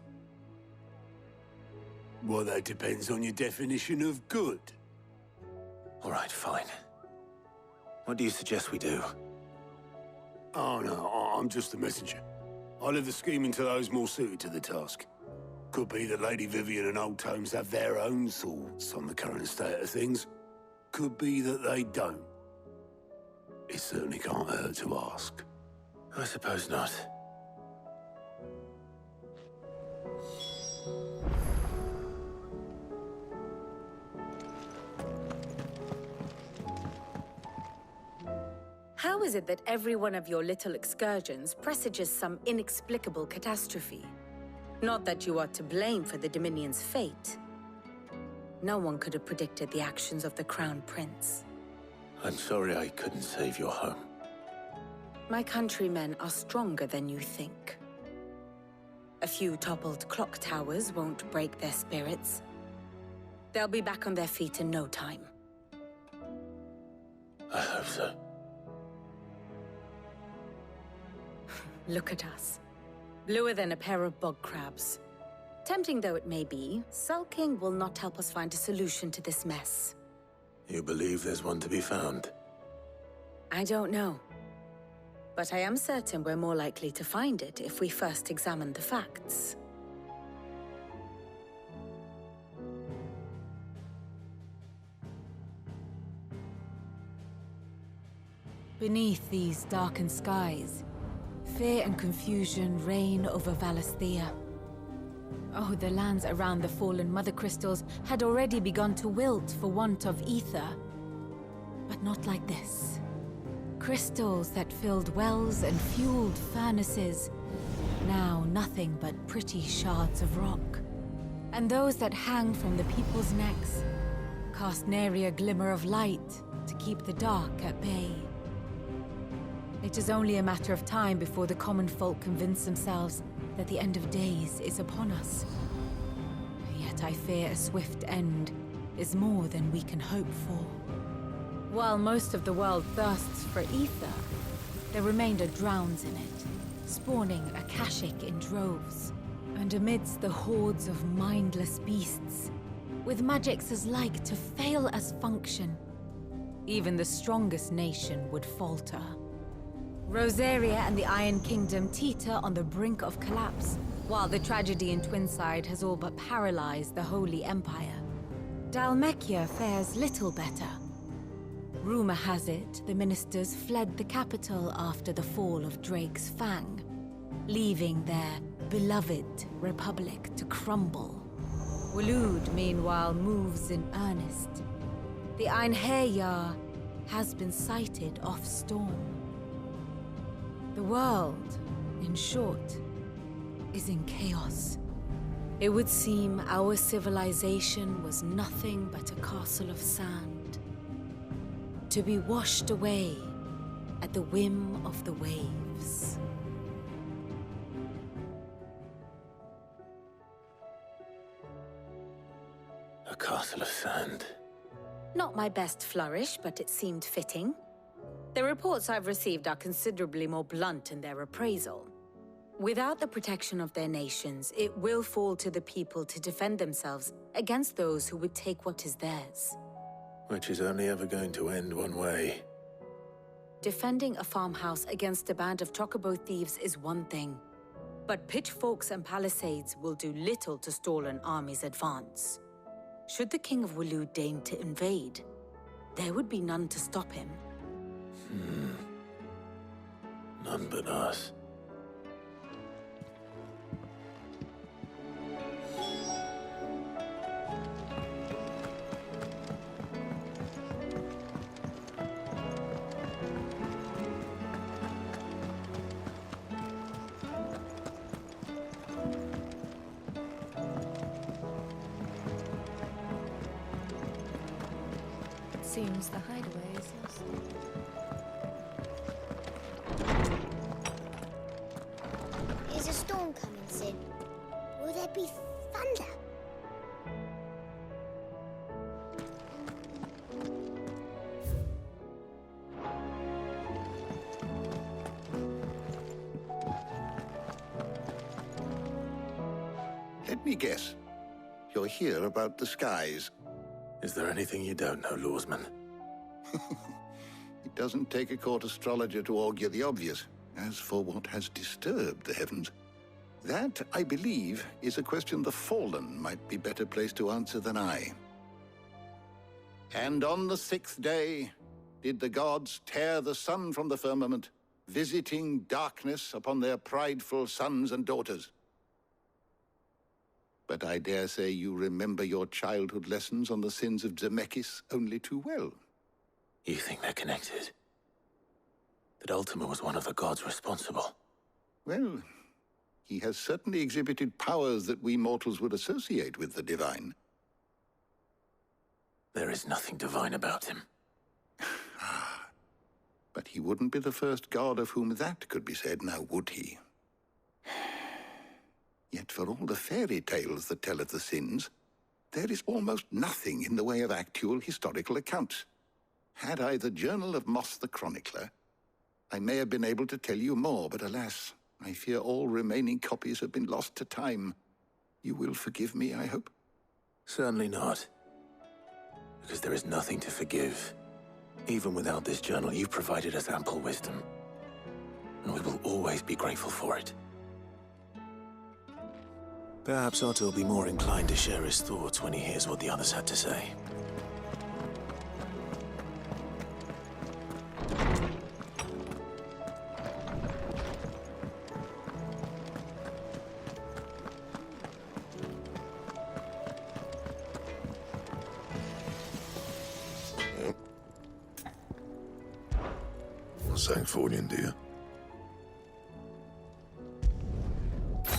Well, that depends on your definition of good. All right, fine. What do you suggest we do? Oh, no, I'm just a messenger. I leave the scheming to those more suited to the task. Could be that Lady Vivian and Old Tomes have their own thoughts on the current state of things. Could be that they don't. It certainly can't hurt to ask. I suppose not. How is it that every one of your little excursions presages some inexplicable catastrophe? Not that you are to blame for the Dominion's fate. No one could have predicted the actions of the Crown Prince. I'm sorry I couldn't save your home. My countrymen are stronger than you think. A few toppled clock towers won't break their spirits. They'll be back on their feet in no time. I hope so. Look at us. Bluer than a pair of bog crabs. Tempting though it may be, sulking will not help us find a solution to this mess. You believe there's one to be found? I don't know. But I am certain we're more likely to find it if we first examine the facts. Beneath these darkened skies, fear and confusion reign over Valisthea. Oh, the lands around the fallen Mother Crystals had already begun to wilt for want of ether. But not like this. Crystals that filled wells and fueled furnaces, now nothing but pretty shards of rock. And those that hang from the people's necks cast nary a glimmer of light to keep the dark at bay. It is only a matter of time before the common folk convince themselves that the end of days is upon us. Yet I fear a swift end is more than we can hope for. While most of the world thirsts for ether, the remainder drowns in it, spawning Akashic in droves. And amidst the hordes of mindless beasts, with magics as like to fail as function, even the strongest nation would falter. Rosaria and the Iron Kingdom teeter on the brink of collapse, while the tragedy in Twinside has all but paralyzed the Holy Empire. Dhalmekia fares little better. Rumor has it the ministers fled the capital after the fall of Drake's Fang, leaving their beloved republic to crumble. Waloed, meanwhile, moves in earnest. The Einherjar has been sighted off Storm. The world, in short, is in chaos. It would seem our civilization was nothing but a castle of sand, to be washed away at the whim of the waves. A castle of sand. Not my best flourish, but it seemed fitting. The reports I've received are considerably more blunt in their appraisal. Without the protection of their nations, it will fall to the people to defend themselves against those who would take what is theirs. Which is only ever going to end one way. Defending a farmhouse against a band of chocobo thieves is one thing, but pitchforks and palisades will do little to stall an army's advance. Should the King of Waloed deign to invade, there would be none to stop him. None but us. Seems the hideaway is lost. Is a storm coming soon? Will there be thunder? Let me guess. You're here about the skies. Is there anything you don't know, Lawsman? It doesn't take a court astrologer to augur the obvious. As for what has disturbed the heavens, that, I believe, is a question the Fallen might be better placed to answer than I. And on the 6th day did the gods tear the sun from the firmament, visiting darkness upon their prideful sons and daughters. But I dare say you remember your childhood lessons on the sins of Zemeckis only too well. You think they're connected? That Ultima was one of the gods responsible? Well, he has certainly exhibited powers that we mortals would associate with the divine. There is nothing divine about him. But he wouldn't be the first god of whom that could be said, now would he? Yet for all the fairy tales that tell of the sins, there is almost nothing in the way of actual historical accounts. Had I the Journal of Moss the Chronicler, I may have been able to tell you more, but alas, I fear all remaining copies have been lost to time. You will forgive me, I hope? Certainly not. Because there is nothing to forgive. Even without this journal, you've provided us ample wisdom. And we will always be grateful for it. Perhaps Otto will be more inclined to share his thoughts when he hears what the others had to say. Sanctfordian, dear.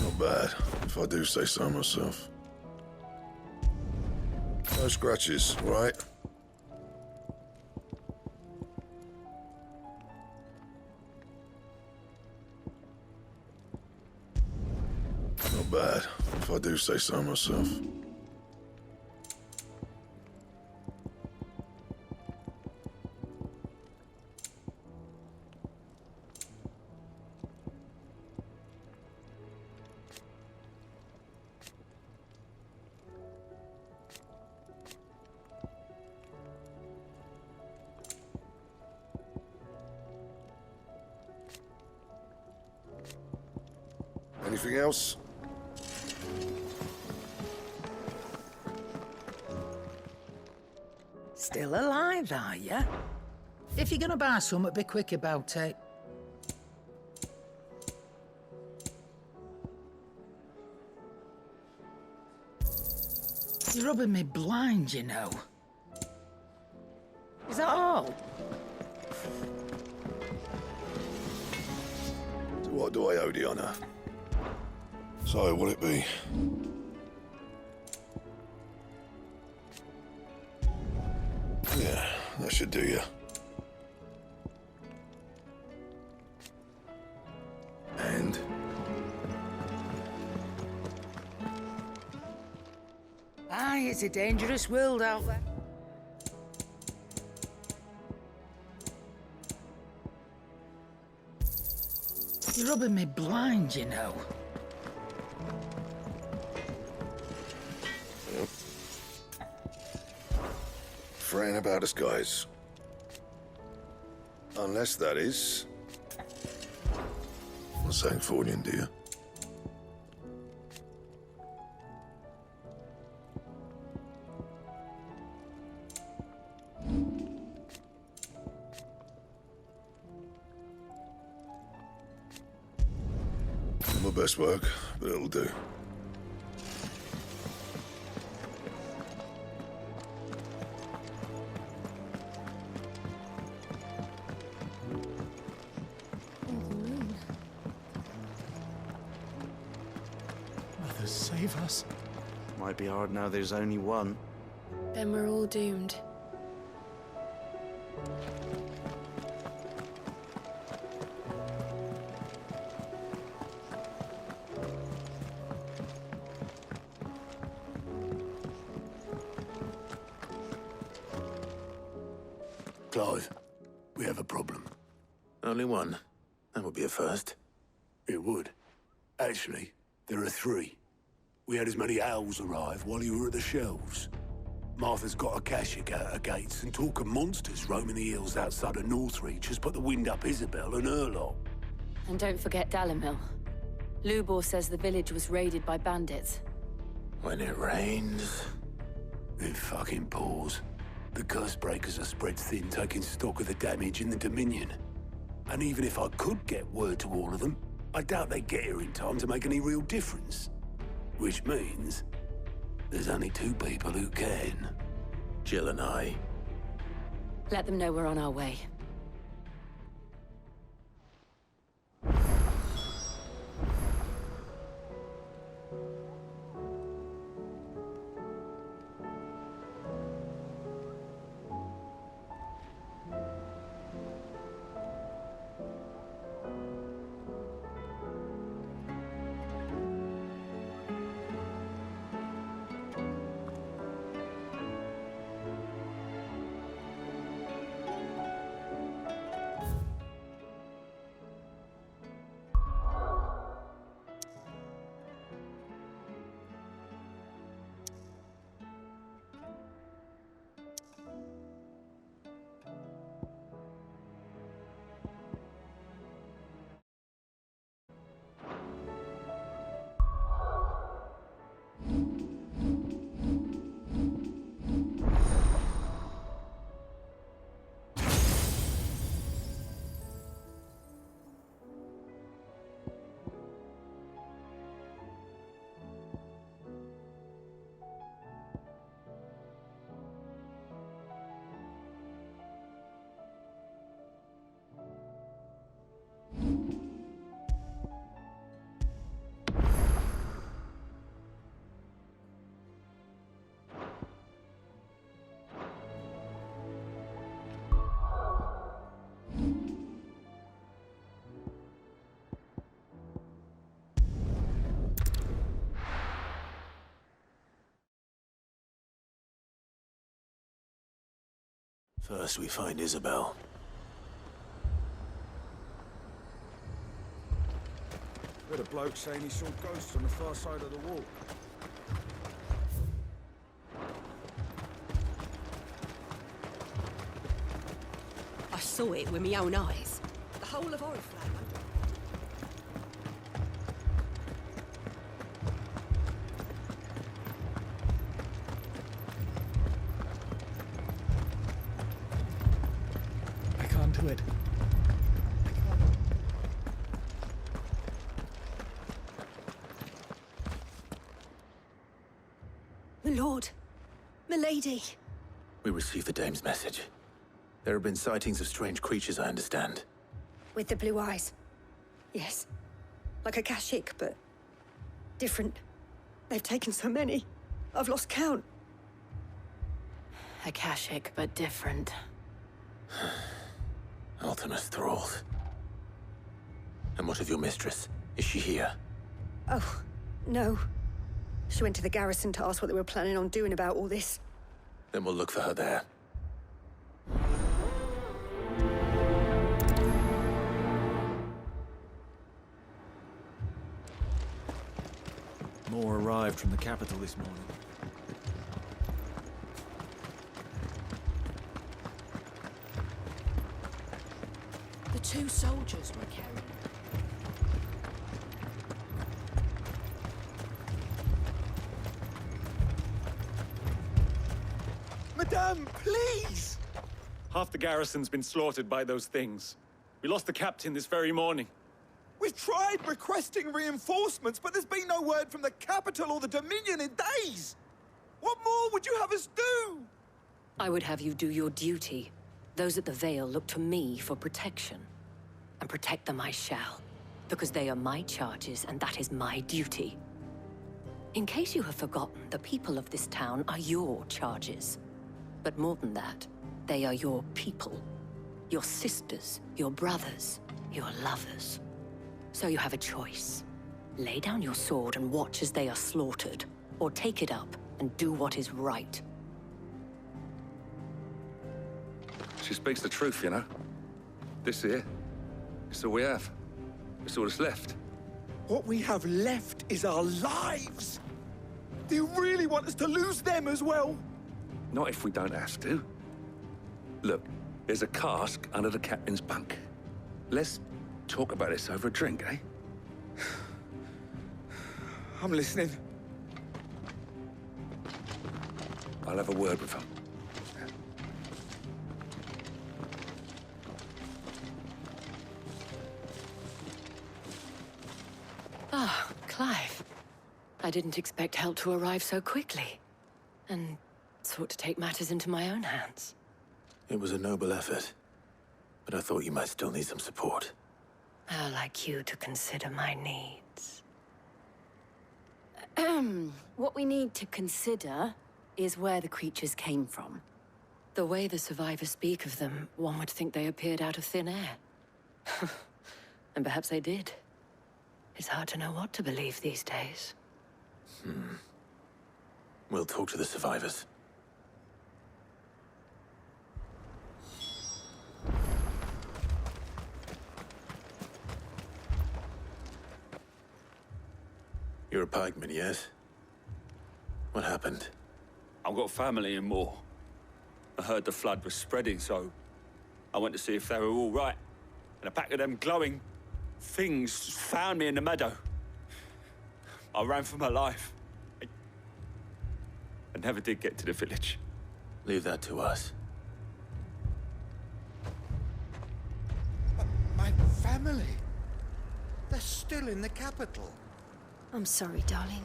Not bad, if I do say so myself. No scratches, right? Not bad, if I do say so myself. Anything else? Still alive, are ya? If you're gonna buy some, be quick about it. You're rubbing me blind, you know. Is that all? So what do I owe the honour? So, will it be? Yeah, that should do you. And? Aye, it's a dangerous world out there. You're rubbing me blind, you know. Yep. Fretting about us, guys. Unless that is... a Sanctfordian, dear. My best work, but it'll do. Mother, save us. Might be hard now there's only one. Then we're all doomed. Clive, we have a problem. Only one. That would be a first. It would. Actually, there are three. We had as many owls arrive while you were at the shelves. Martha's got a cashier at her gates, and talk of monsters roaming the hills outside of Northreach has put the wind up Isabel and her lot. And don't forget Dalimil. Lubor says the village was raided by bandits. When it rains... it fucking pours. The curse breakers are spread thin, taking stock of the damage in the Dominion. And even if I could get word to all of them, I doubt they'd get here in time to make any real difference. Which means there's only two people who can. Jill and I. Let them know we're on our way. First we find Isabel. Heard a bloke saying he saw ghosts on the far side of the wall. I saw it with my own eyes. The whole of Oriflamme. I can't do it. My lord. My lady. We received the dame's message. There have been sightings of strange creatures, I understand. With the blue eyes. Yes. Like a Kashik, but different. They've taken so many. I've lost count. Akashic, but different. Ultima's thralls. And what of your mistress? Is she here? Oh, no. She went to the garrison to ask what they were planning on doing about all this. Then we'll look for her there. More arrived from the capital this morning. The 2 soldiers were carrying. Madame, please! Half the garrison's been slaughtered by those things. We lost the captain this very morning. We've tried requesting reinforcements, but there's been no word from the capital or the Dominion in days! What more would you have us do? I would have you do your duty. Those at the Vale look to me for protection. And protect them I shall. Because they are my charges, and that is my duty. In case you have forgotten, the people of this town are your charges. But more than that, they are your people. Your sisters, your brothers, your lovers. So you have a choice. Lay down your sword and watch as they are slaughtered, or take it up and do what is right. She speaks the truth, you know. This here, it's all we have. It's all that's left. What we have left is our lives! Do you really want us to lose them as well? Not if we don't have to. Look, there's a cask under the captain's bunk. Let's talk about this over a drink, eh? I'm listening. I'll have a word with him. Ah, Clive. I didn't expect help to arrive so quickly. And sought to take matters into my own hands. It was a noble effort. But I thought you might still need some support. I'd like you to consider my needs. What we need to consider is where the creatures came from. The way the survivors speak of them, one would think they appeared out of thin air. And perhaps they did. It's hard to know what to believe these days. We'll talk to the survivors. You're a pikeman, yes? What happened? I've got family in Moor. I heard the flood was spreading, so I went to see if they were all right. And a pack of them glowing things found me in the meadow. I ran for my life. I never did get to the village. Leave that to us. My family? They're still in the capital. I'm sorry, darling.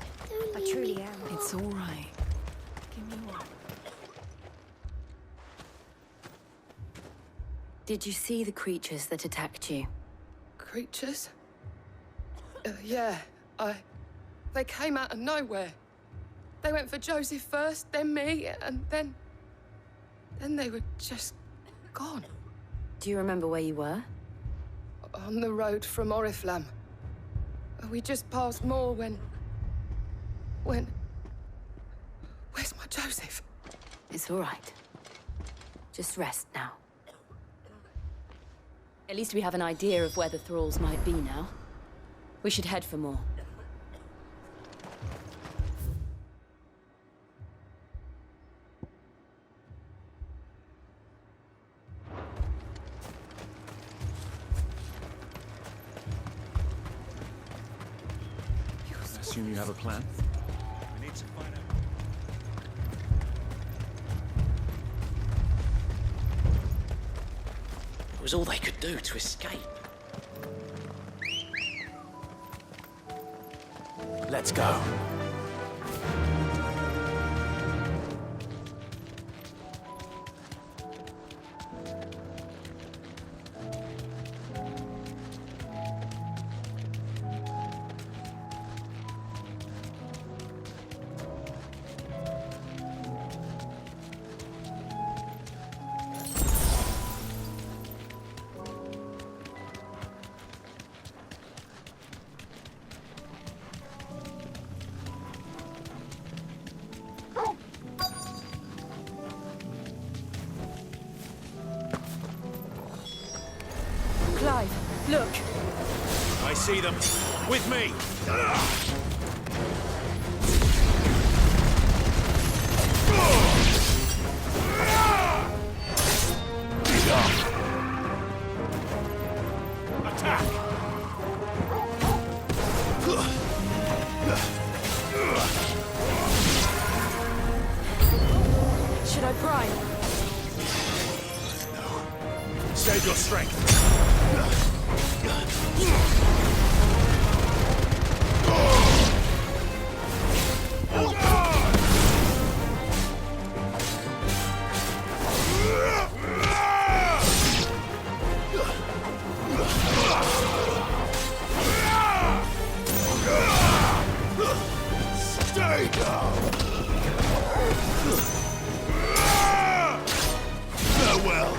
I truly am. It's all right. Give me one. Did you see the creatures that attacked you? Creatures? Yeah, they came out of nowhere. They went for Joseph first, then me, and then they were just gone. Do you remember where you were? On the road from Oriflamme. We just passed Moor when... Where's my Joseph? It's all right. Just rest now. At least we have an idea of where the thralls might be now. We should head for more. I assume you have a plan? We need to find out. It was all they could do to escape. Let's go. Clive, look! I see them. With me! Attack! Should I prime? Save your strength. Stay down. Farewell.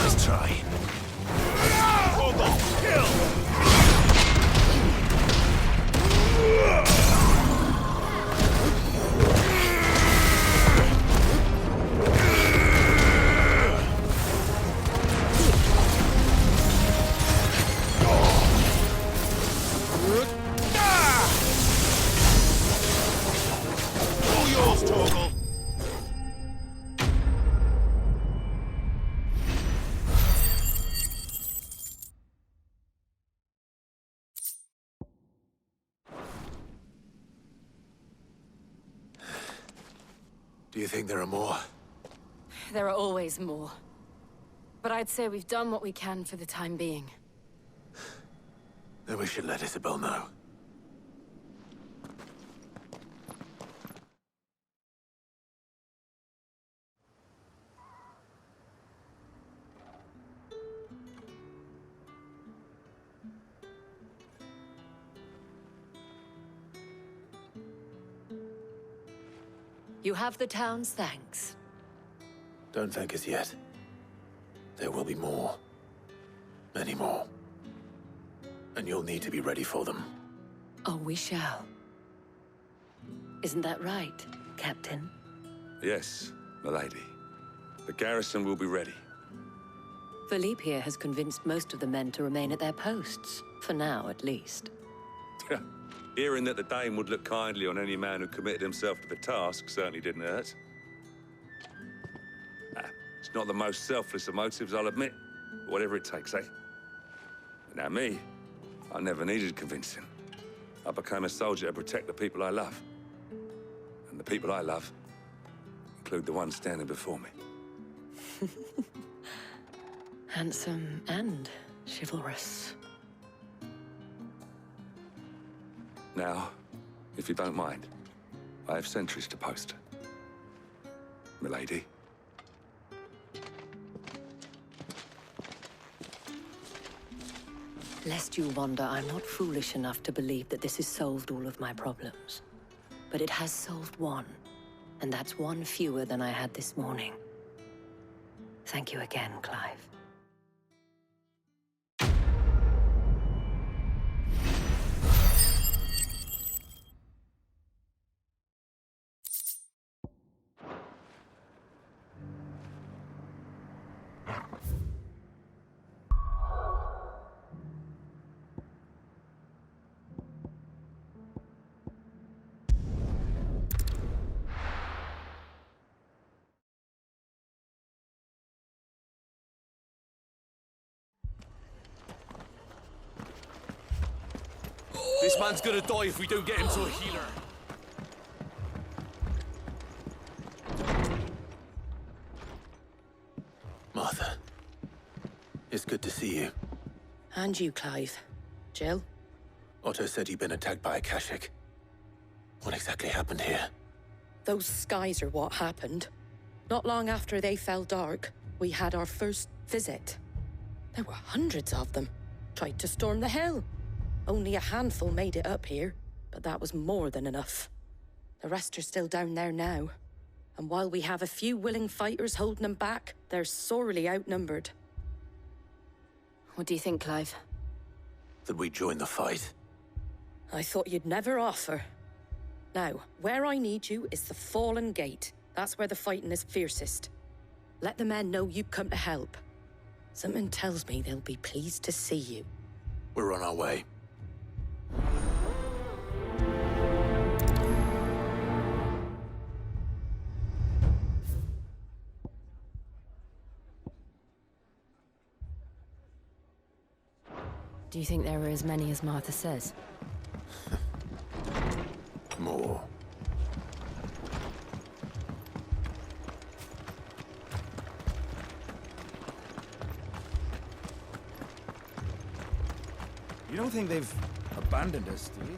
Let's try. All yours, Torgal. Do you think there are more? There are always more. But I'd say we've done what we can for the time being. Then we should let Isabel know. You have the town's thanks. Don't thank us yet. There will be more. Many more. And you'll need to be ready for them. Oh, we shall. Isn't that right, Captain? Yes, milady. The garrison will be ready. Philippe here has convinced most of the men to remain at their posts. For now, at least. Hearing that the Dane would look kindly on any man who committed himself to the task certainly didn't hurt. It's not the most selfless of motives, I'll admit. But whatever it takes, eh? Now me, I never needed convincing. I became a soldier to protect the people I love. And the people I love include the ones standing before me. Handsome and chivalrous. Now, if you don't mind, I have sentries to post. Milady. Lest you wonder, I'm not foolish enough to believe that this has solved all of my problems. But it has solved one, and that's one fewer than I had this morning. Thank you again, Clive. This man's gonna die if we don't get him to a healer. Martha, it's good to see you. And you, Clive. Jill? Otto said you'd been attacked by a Akashic. What exactly happened here? Those skies are what happened. Not long after they fell dark, we had our first visit. There were hundreds of them. Tried to storm the hill. Only a handful made it up here, but that was more than enough. The rest are still down there now. And while we have a few willing fighters holding them back, they're sorely outnumbered. What do you think, Clive? That we join the fight. I thought you'd never offer. Now, where I need you is the Fallen Gate. That's where the fighting is fiercest. Let the men know you've come to help. Something tells me they'll be pleased to see you. We're on our way. Do you think there are as many as Martha says? More. You don't think they've abandoned us, do you?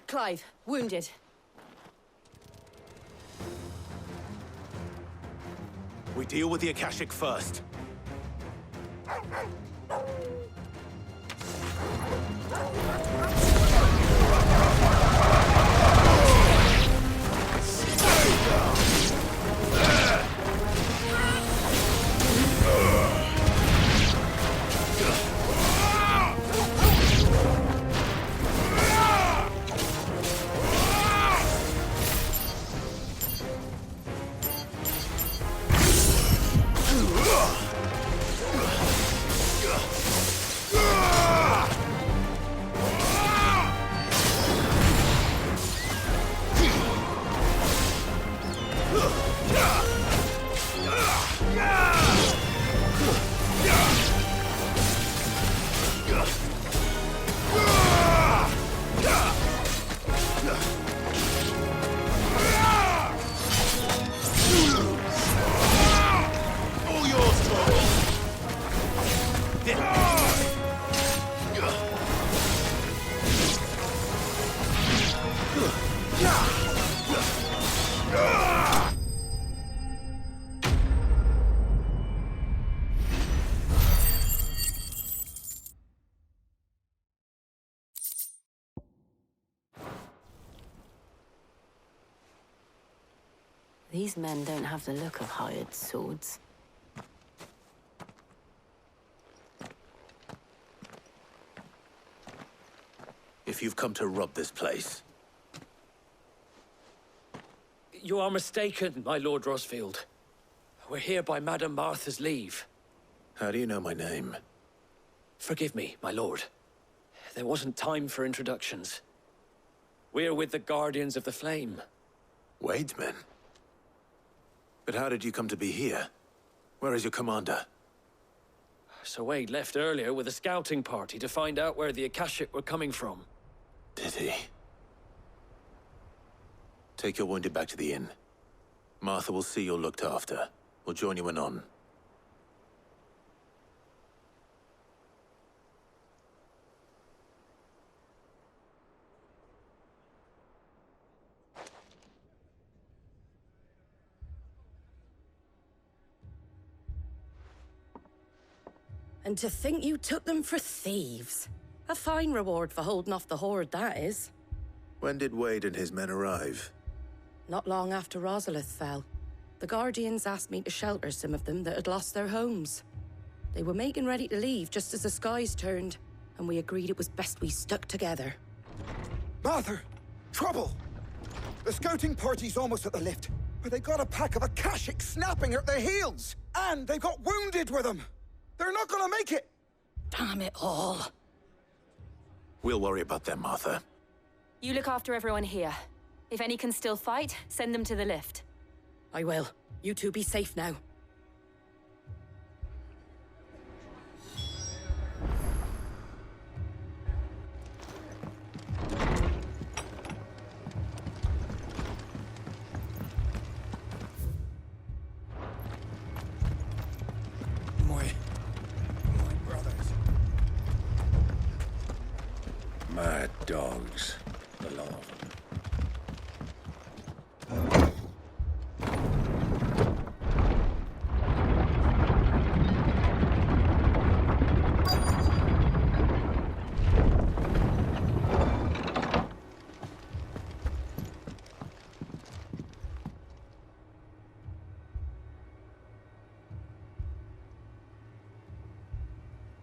Clive, wounded. We deal with the Akashic first. These men don't have the look of hired swords. If you've come to rob this place, You are mistaken, my Lord Rosfield. We're here by Madame Martha's leave. how do you know my name? Forgive me, my lord. There wasn't time for introductions. We're with the Guardians of the Flame. Wade's men? But how did you come to be here? Where is your commander? Sir Wade left earlier with a scouting party to find out where the Akashic were coming from. Did he? Take your wounded back to the inn. Martha will see you're looked after. We'll join you anon. And to think you took them for thieves. A fine reward for holding off the horde, that is. When did Wade and his men arrive? Not long after Rosalith fell. The Guardians asked me to shelter some of them that had lost their homes. They were making ready to leave just as the skies turned, and we agreed it was best we stuck together. Martha! Trouble! The scouting party's almost at the lift, but they got a pack of Akashic snapping at their heels! And they've got wounded with them! They're not gonna make it! Damn it all. We'll worry about them, Martha. You look after everyone here. If any can still fight, send them to the lift. I will. You two be safe now. My brothers. Mad dogs, the lot of them.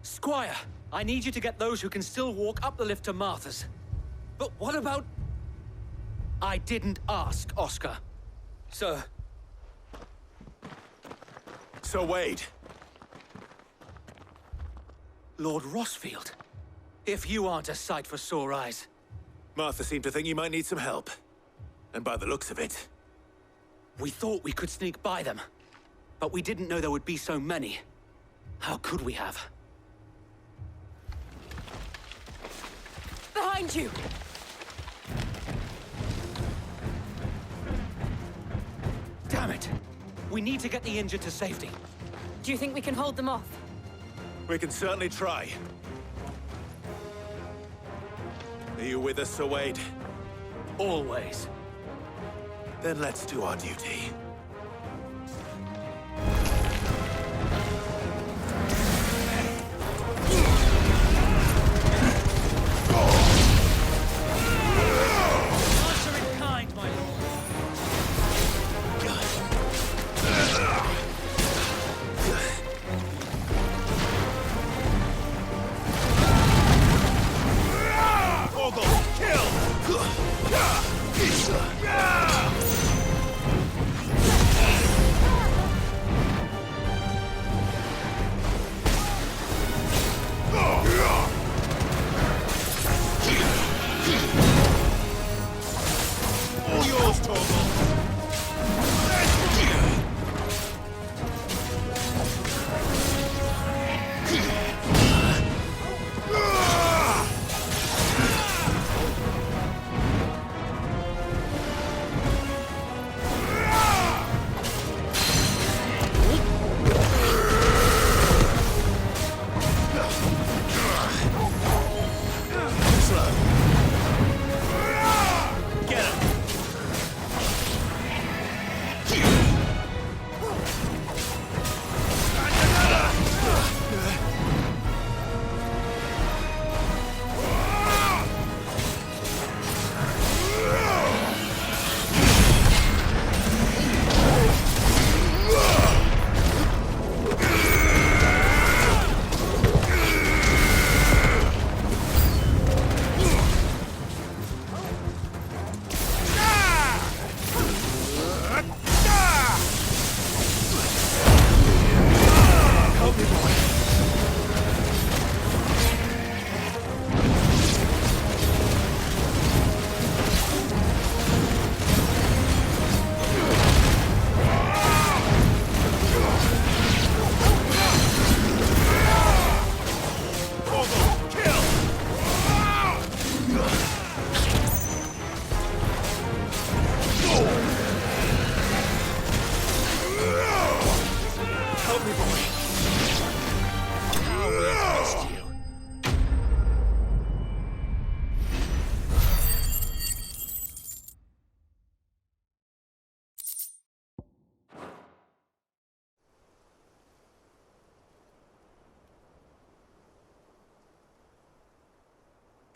Squire, I need you to get those who can still walk up the lift to Martha's. But what about... I didn't ask, Oscar. Sir. Sir Wade. Lord Rosfield. If you aren't a sight for sore eyes. Martha seemed to think you might need some help. And by the looks of it... We thought we could sneak by them. But we didn't know there would be so many. How could we have? Behind you! Damn it! We need to get the injured to safety. Do you think we can hold them off? We can certainly try. Are you with us, Sir Wade? Always. Then let's do our duty. Answer in kind, my lord. Ogle, kill! All yours, Torgal. Get him!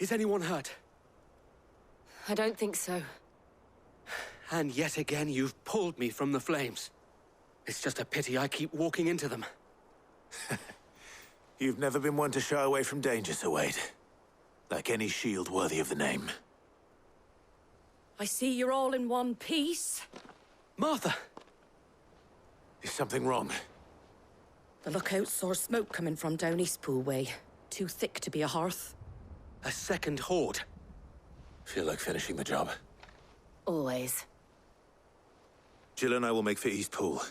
Is anyone hurt? I don't think so. And yet again, you've pulled me from the flames. It's just a pity I keep walking into them. You've never been one to shy away from danger, Sir Wade. Like any shield worthy of the name. I see you're all in one piece. Martha! Is something wrong? The lookout saw smoke coming from down Eastpool way. Too thick to be a hearth. A second horde. Feel like finishing the job. Always. Jill and I will make for Eastpool.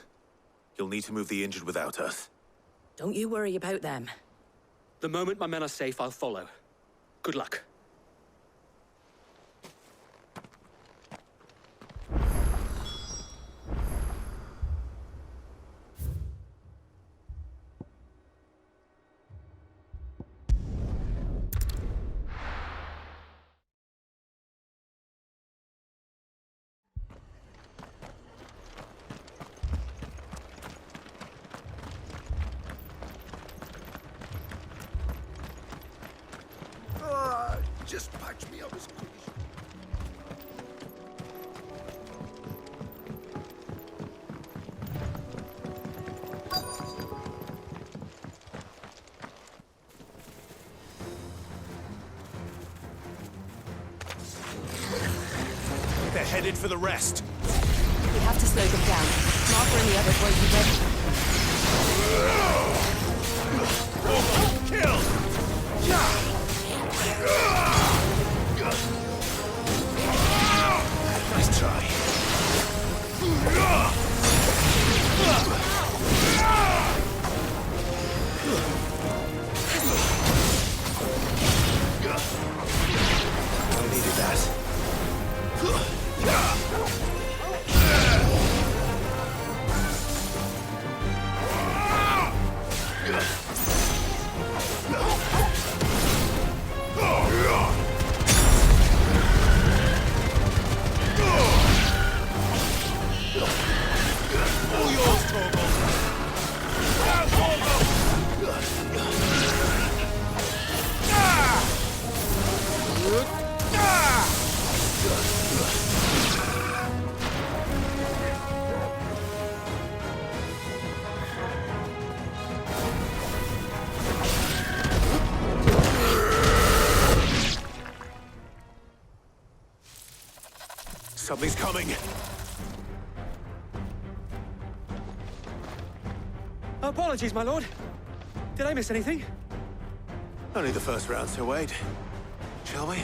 You'll need to move the injured without us. Don't you worry about them. The moment my men are safe, I'll follow. Good luck. Just patch me up as quick as They're headed for the rest. We have to slow them down. Martha and the others won't be ready. Kill! Nice try. I needed that. Something's coming. Apologies, my lord. Did I miss anything? Only the first round, Sir Wade. Shall we?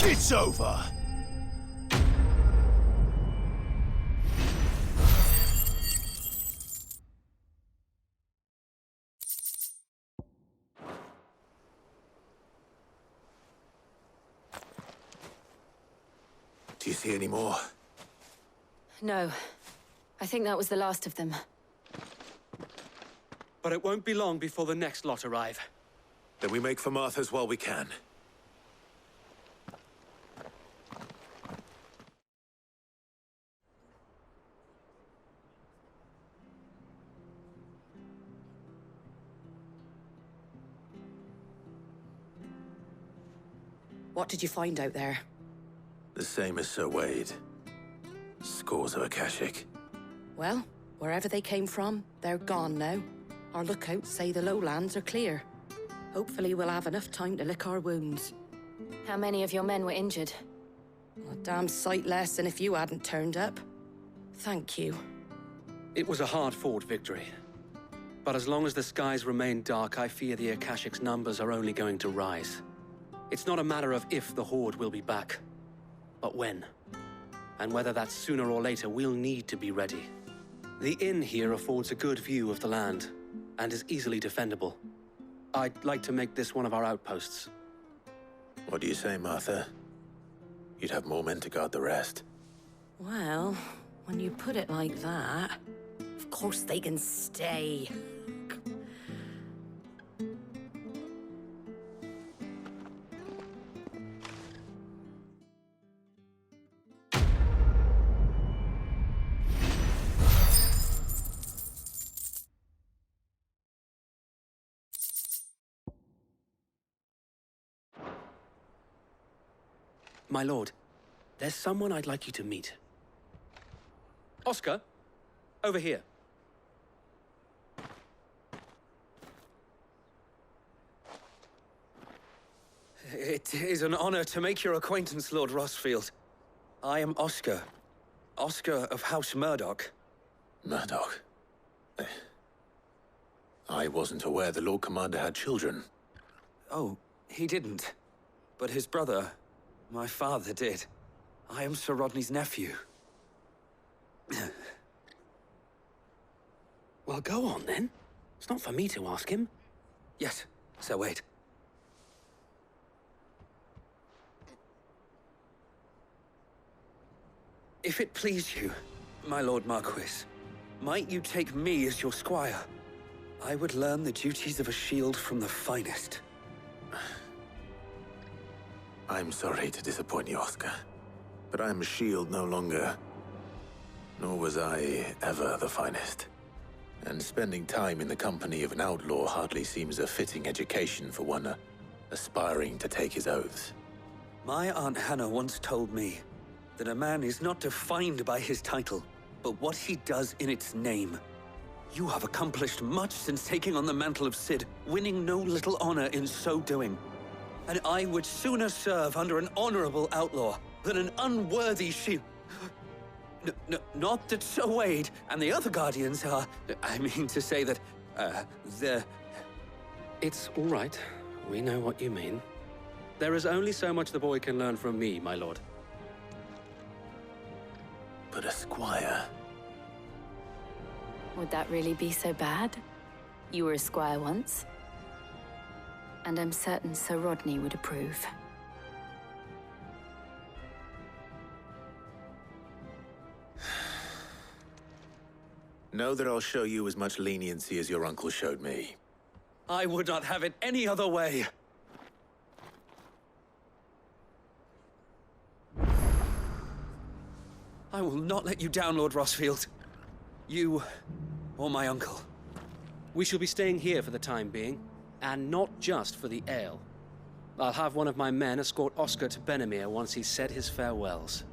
It's over! Do you see any more? No. I think that was the last of them. But it won't be long before the next lot arrive. Then we make for Martha's while we can. What did you find out there? The same as Sir Wade. Scores of Akashic. Well, wherever they came from, they're gone now. Our lookouts say the lowlands are clear. Hopefully we'll have enough time to lick our wounds. How many of your men were injured? A damn sight less than if you hadn't turned up. Thank you. It was a hard-fought victory. But as long as the skies remain dark, I fear the Akashic's numbers are only going to rise. It's not a matter of if the Horde will be back, but when. And whether that's sooner or later, we'll need to be ready. The inn here affords a good view of the land, and is easily defendable. I'd like to make this one of our outposts. What do you say, Martha? You'd have more men to guard the rest. Well, when you put it like that, of course they can stay. My lord, there's someone I'd like you to meet. Oscar, over here. It is an honor to make your acquaintance, Lord Rossfield. I am Oscar. Oscar of House Murdoch. Murdoch? I wasn't aware the Lord Commander had children. Oh, he didn't. But his brother, my father, did. I am Sir Rodney's nephew. Well, go on, then. It's not for me to ask him. Yes, Sir Wade. If it please you, my Lord Marquis, might you take me as your squire? I would learn the duties of a shield from the finest. I'm sorry to disappoint you, Oscar, but I'm a shield no longer. Nor was I ever the finest. And spending time in the company of an outlaw hardly seems a fitting education for one aspiring to take his oaths. My Aunt Hannah once told me that a man is not defined by his title, but what he does in its name. You have accomplished much since taking on the mantle of Cid, winning no little honor in so doing. And I would sooner serve under an honorable outlaw than an unworthy shield. Not that Sir Wade and the other Guardians are... I mean to say that, they're... It's all right. We know what you mean. There is only so much the boy can learn from me, my lord. But a squire... Would that really be so bad? You were a squire once. And I'm certain Sir Rodney would approve. Know that I'll show you as much leniency as your uncle showed me. I would not have it any other way. I will not let you down, Lord Rossfield. You or my uncle. We shall be staying here for the time being, and not just for the ale. I'll have one of my men escort Oscar to Benimir once he's said his farewells.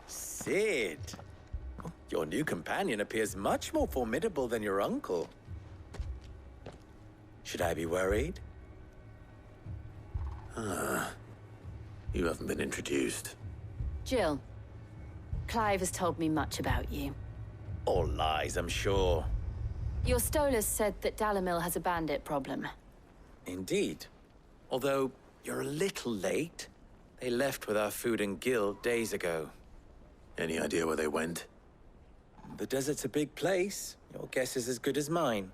Cid! Your new companion appears much more formidable than your uncle. Should I be worried? You haven't been introduced. Jill. Clive has told me much about you. All lies, I'm sure. Your Stolas said that Dalamil has a bandit problem. Indeed. Although, you're a little late. They left with our food and guild days ago. Any idea where they went? The desert's a big place. Your guess is as good as mine.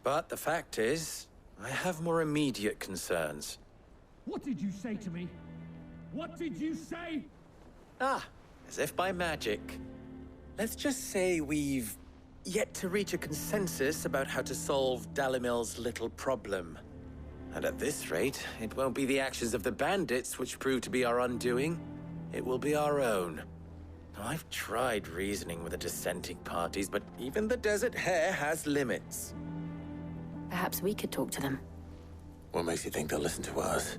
But the fact is, I have more immediate concerns. What did you say to me? What did you say? Ah, as if by magic. Let's just say we've yet to reach a consensus about how to solve Dalimil's little problem. And at this rate, it won't be the actions of the bandits which prove to be our undoing. It will be our own. I've tried reasoning with the dissenting parties, but even the Desert Hare has limits. Perhaps we could talk to them. What makes you think they'll listen to us?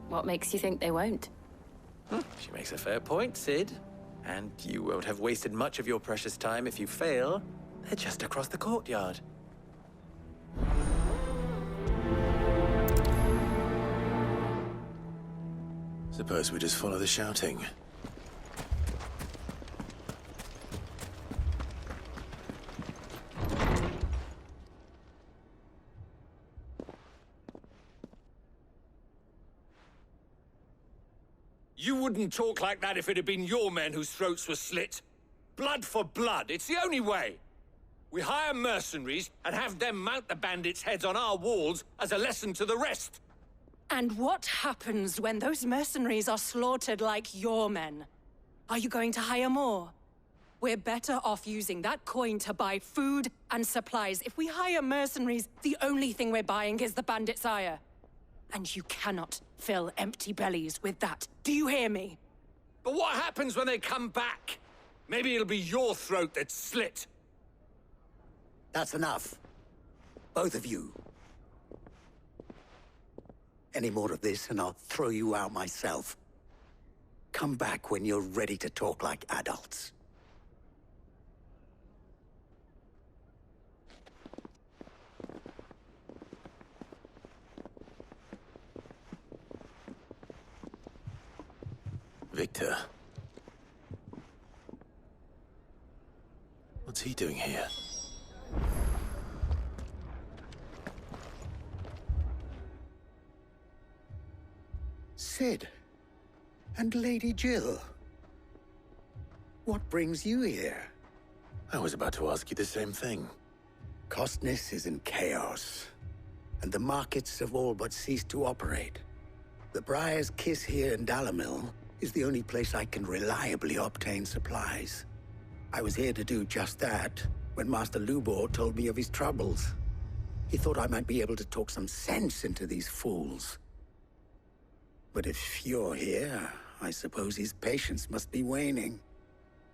What makes you think they won't? She makes a fair point, Sid. And you won't have wasted much of your precious time if you fail. They're just across the courtyard. Suppose we just follow the shouting. You wouldn't talk like that if it had been your men whose throats were slit. Blood for blood, it's the only way. We hire mercenaries and have them mount the bandits' heads on our walls as a lesson to the rest. And what happens when those mercenaries are slaughtered like your men? Are you going to hire more? We're better off using that coin to buy food and supplies. If we hire mercenaries, the only thing we're buying is the bandits' ire. And you cannot fill empty bellies with that. Do you hear me? But what happens when they come back? Maybe it'll be your throat that's slit. That's enough. Both of you. Any more of this and I'll throw you out myself. Come back when you're ready to talk like adults. Victor. What's he doing here? Sid. And Lady Jill. What brings you here? I was about to ask you the same thing. Costness is in chaos, and the markets have all but ceased to operate. The Briar's Kiss here in Dalimil is the only place I can reliably obtain supplies. I was here to do just that when Master Lubor told me of his troubles. He thought I might be able to talk some sense into these fools. But if you're here, I suppose his patience must be waning.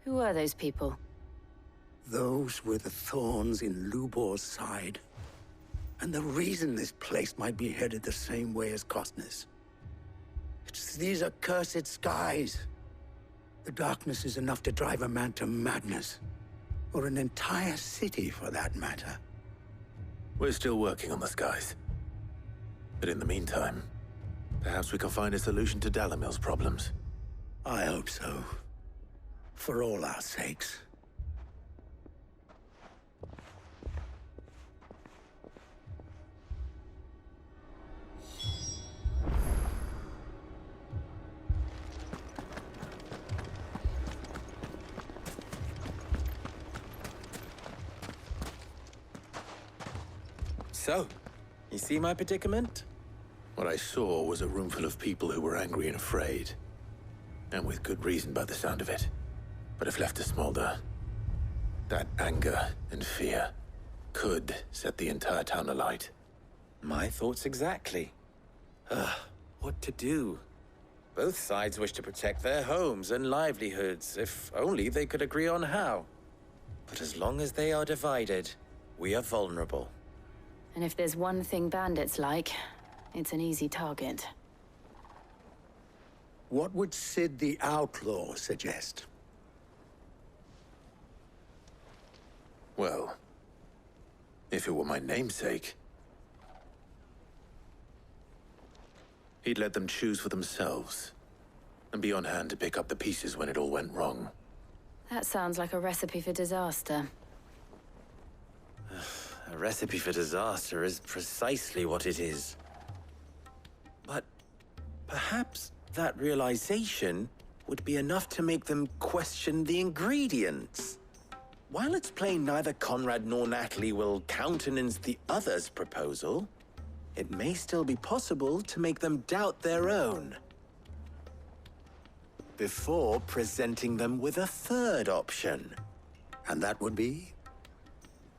Who are those people? Those were the thorns in Lubor's side. And the reason this place might be headed the same way as Costness. It's these accursed skies. The darkness is enough to drive a man to madness. Or an entire city, for that matter. We're still working on the skies. But in the meantime, perhaps we can find a solution to Dalimil's problems. I hope so. For all our sakes. So, you see my predicament? What I saw was a room full of people who were angry and afraid. And with good reason by the sound of it. But if left to smolder, that anger and fear could set the entire town alight. My thoughts exactly. What to do? Both sides wish to protect their homes and livelihoods, if only they could agree on how. But as long as they are divided, we are vulnerable. And if there's one thing bandits like, it's an easy target. What would Sid the Outlaw suggest? Well, if it were my namesake, he'd let them choose for themselves, and be on hand to pick up the pieces when it all went wrong. That sounds like a recipe for disaster. A recipe for disaster is precisely what it is. But perhaps that realization would be enough to make them question the ingredients. While it's plain neither Conrad nor Natalie will countenance the other's proposal, it may still be possible to make them doubt their own. Before presenting them with a third option. And that would be?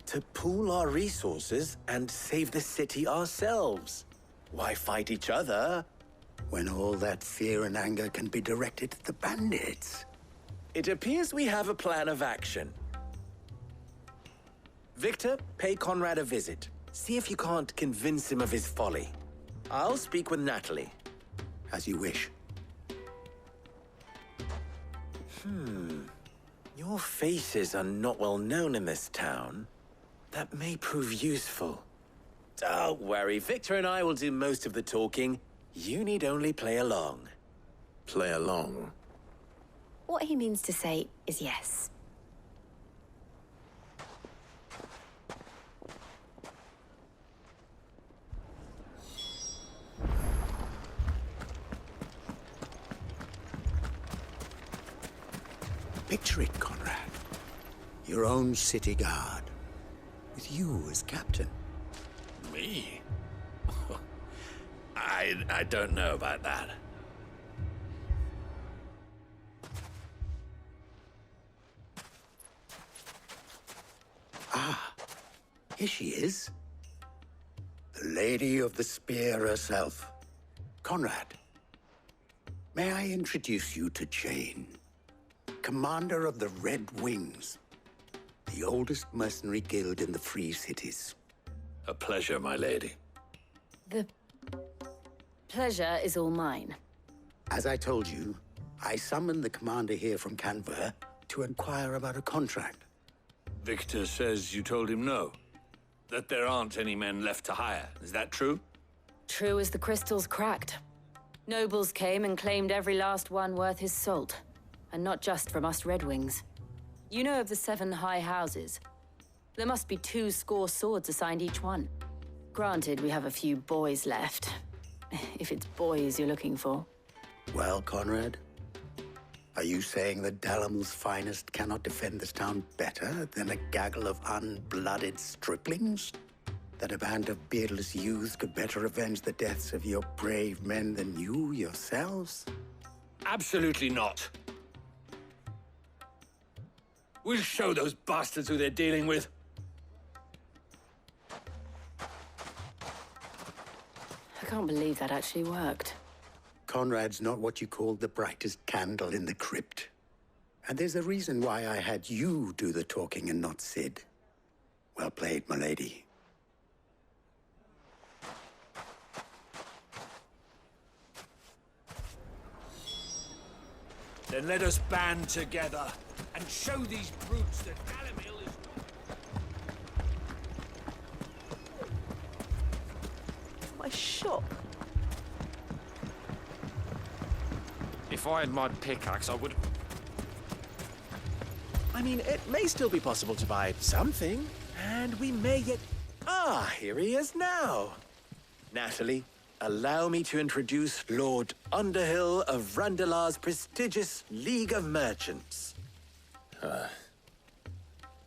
To pool our resources and save the city ourselves. Why fight each other? When all that fear and anger can be directed at the bandits. It appears we have a plan of action. Victor, pay Conrad a visit. See if you can't convince him of his folly. I'll speak with Natalie. As you wish. Your faces are not well known in this town. That may prove useful. Don't worry, Victor and I will do most of the talking. You need only play along. Play along? What he means to say is yes. Picture it, Conrad. Your own city guard. With you as captain. Me? I don't know about that. Ah, here she is. The Lady of the Spear herself. Conrad, may I introduce you to Jane, commander of the Red Wings, the oldest mercenary guild in the Free Cities. A pleasure, my lady. The pleasure is all mine. As I told you, I summoned the commander here from Canver to inquire about a contract. Victor says you told him no. That there aren't any men left to hire. Is that true? True as the crystals cracked. Nobles came and claimed every last one worth his salt. And not just from us Red Wings. You know of the 7 high houses. There must be 2 swords assigned each one. Granted, we have a few boys left. If it's boys you're looking for. Well, Conrad, are you saying that Dalamil's finest cannot defend this town better than a gaggle of unblooded striplings? That a band of beardless youths could better avenge the deaths of your brave men than you yourselves? Absolutely not. We'll show those bastards who they're dealing with. I can't believe that actually worked. Conrad's not what you called the brightest candle in the crypt. And there's a reason why I had you do the talking and not Sid. Well played, my lady. Then let us band together and show these brutes that Dalamil is... My shop. If I had my pickaxe, I would... I mean, it may still be possible to buy something, and we may yet... Ah, here he is now. Natalie, allow me to introduce Lord Underhill of Randalar's prestigious League of Merchants.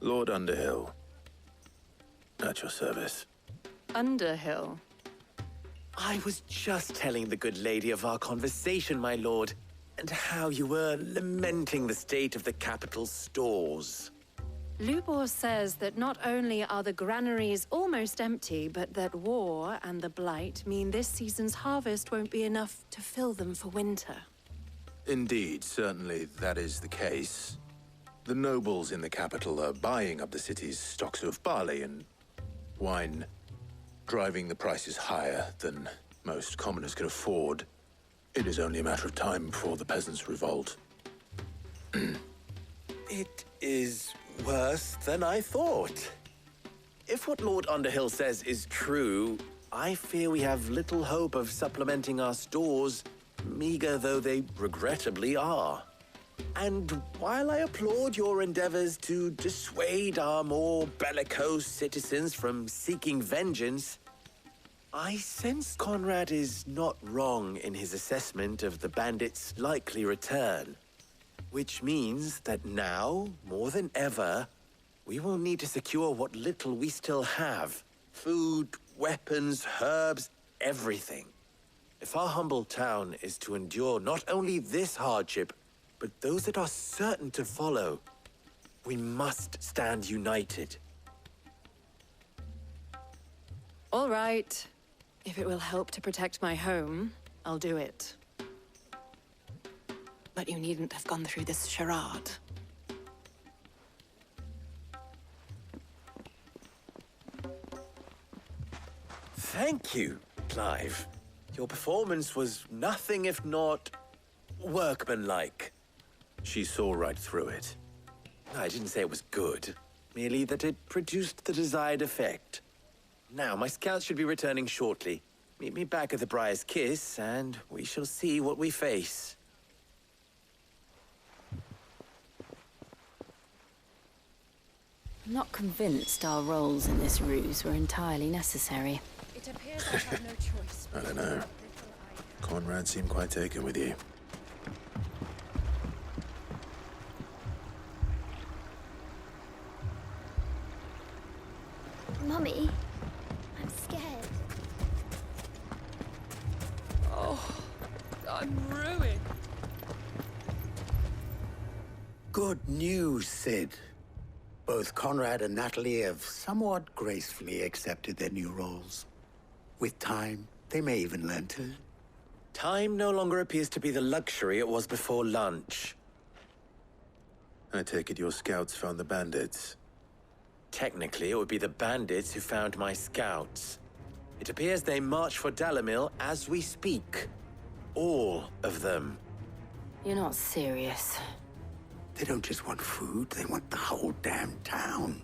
Lord Underhill. At your service. Underhill? I was just telling the good lady of our conversation, my lord, and how you were lamenting the state of the capital's stores. Lubor says that not only are the granaries almost empty, but that war and the Blight mean this season's harvest won't be enough to fill them for winter. Indeed, certainly that is the case. The nobles in the capital are buying up the city's stocks of barley and wine, driving the prices higher than most commoners can afford. It is only a matter of time before the peasants revolt. It is worse than I thought. If what Lord Underhill says is true, I fear we have little hope of supplementing our stores, meager though they regrettably are. And while I applaud your endeavors to dissuade our more bellicose citizens from seeking vengeance, I sense Conrad is not wrong in his assessment of the bandits' likely return. Which means that now, more than ever, we will need to secure what little we still have. Food, weapons, herbs, everything. If our humble town is to endure not only this hardship, but those that are certain to follow, we must stand united. All right. If it will help to protect my home, I'll do it. But you needn't have gone through this charade. Thank you, Clive. Your performance was nothing if not workmanlike. She saw right through it. I didn't say it was good, merely that it produced the desired effect. Now, my scouts should be returning shortly. Meet me back at the Briar's Kiss, and we shall see what we face. I'm not convinced our roles in this ruse were entirely necessary. It appears I have no choice. I don't know. Conrad seemed quite taken with you. Mummy, I'm scared. Oh, I'm ruined. Good news, Sid. Both Conrad and Natalie have somewhat gracefully accepted their new roles. With time, they may even learn to. Time no longer appears to be the luxury it was before lunch. I take it your scouts found the bandits. Technically, it would be the bandits who found my scouts. It appears they march for Dalamil as we speak. All of them. You're not serious. They don't just want food, they want the whole damn town.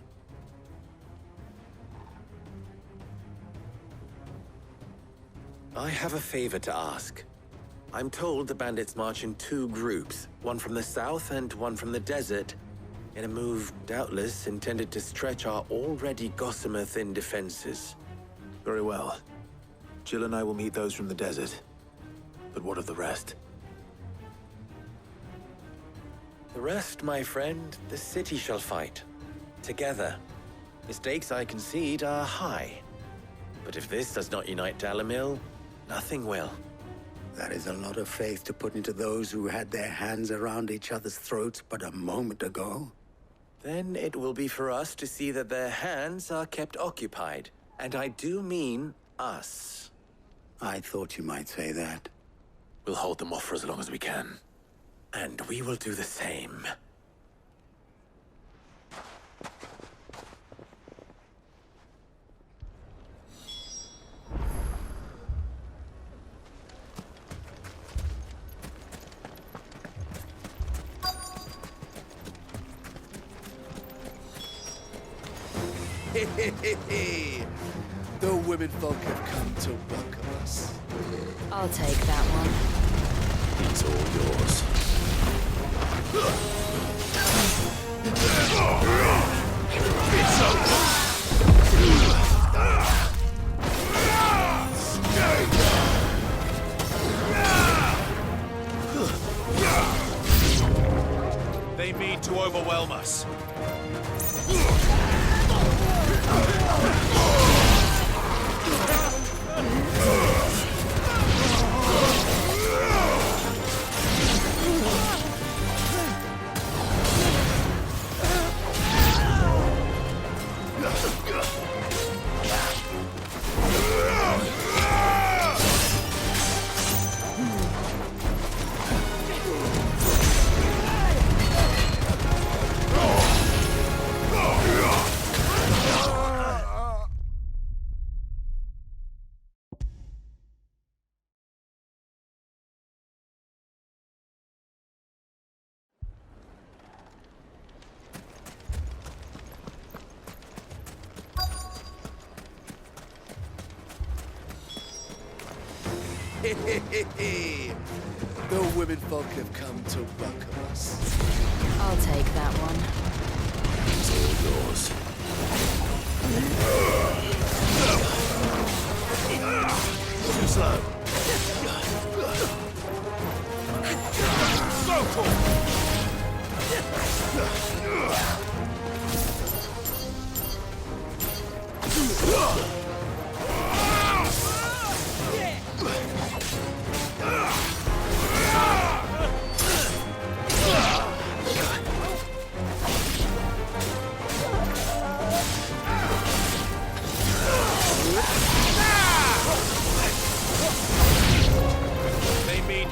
I have a favor to ask. I'm told the bandits march in two groups, one from the south and one from the desert, in a move doubtless intended to stretch our already gossamer-thin defenses. Very well. Jill and I will meet those from the desert. But what of the rest? The rest, my friend, the city shall fight. Together. The stakes, I concede, are high. But if this does not unite Dalamil, nothing will. That is a lot of faith to put into those who had their hands around each other's throats but a moment ago. Then it will be for us to see that their hands are kept occupied. And I do mean us. I thought you might say that. We'll hold them off for as long as we can. And we will do the same. The women folk have come to welcome us. I'll take that one. It's all yours. It's over. They mean to overwhelm us. The women folk have come to welcome us. I'll take that one. It's all yours. Too slow. Go!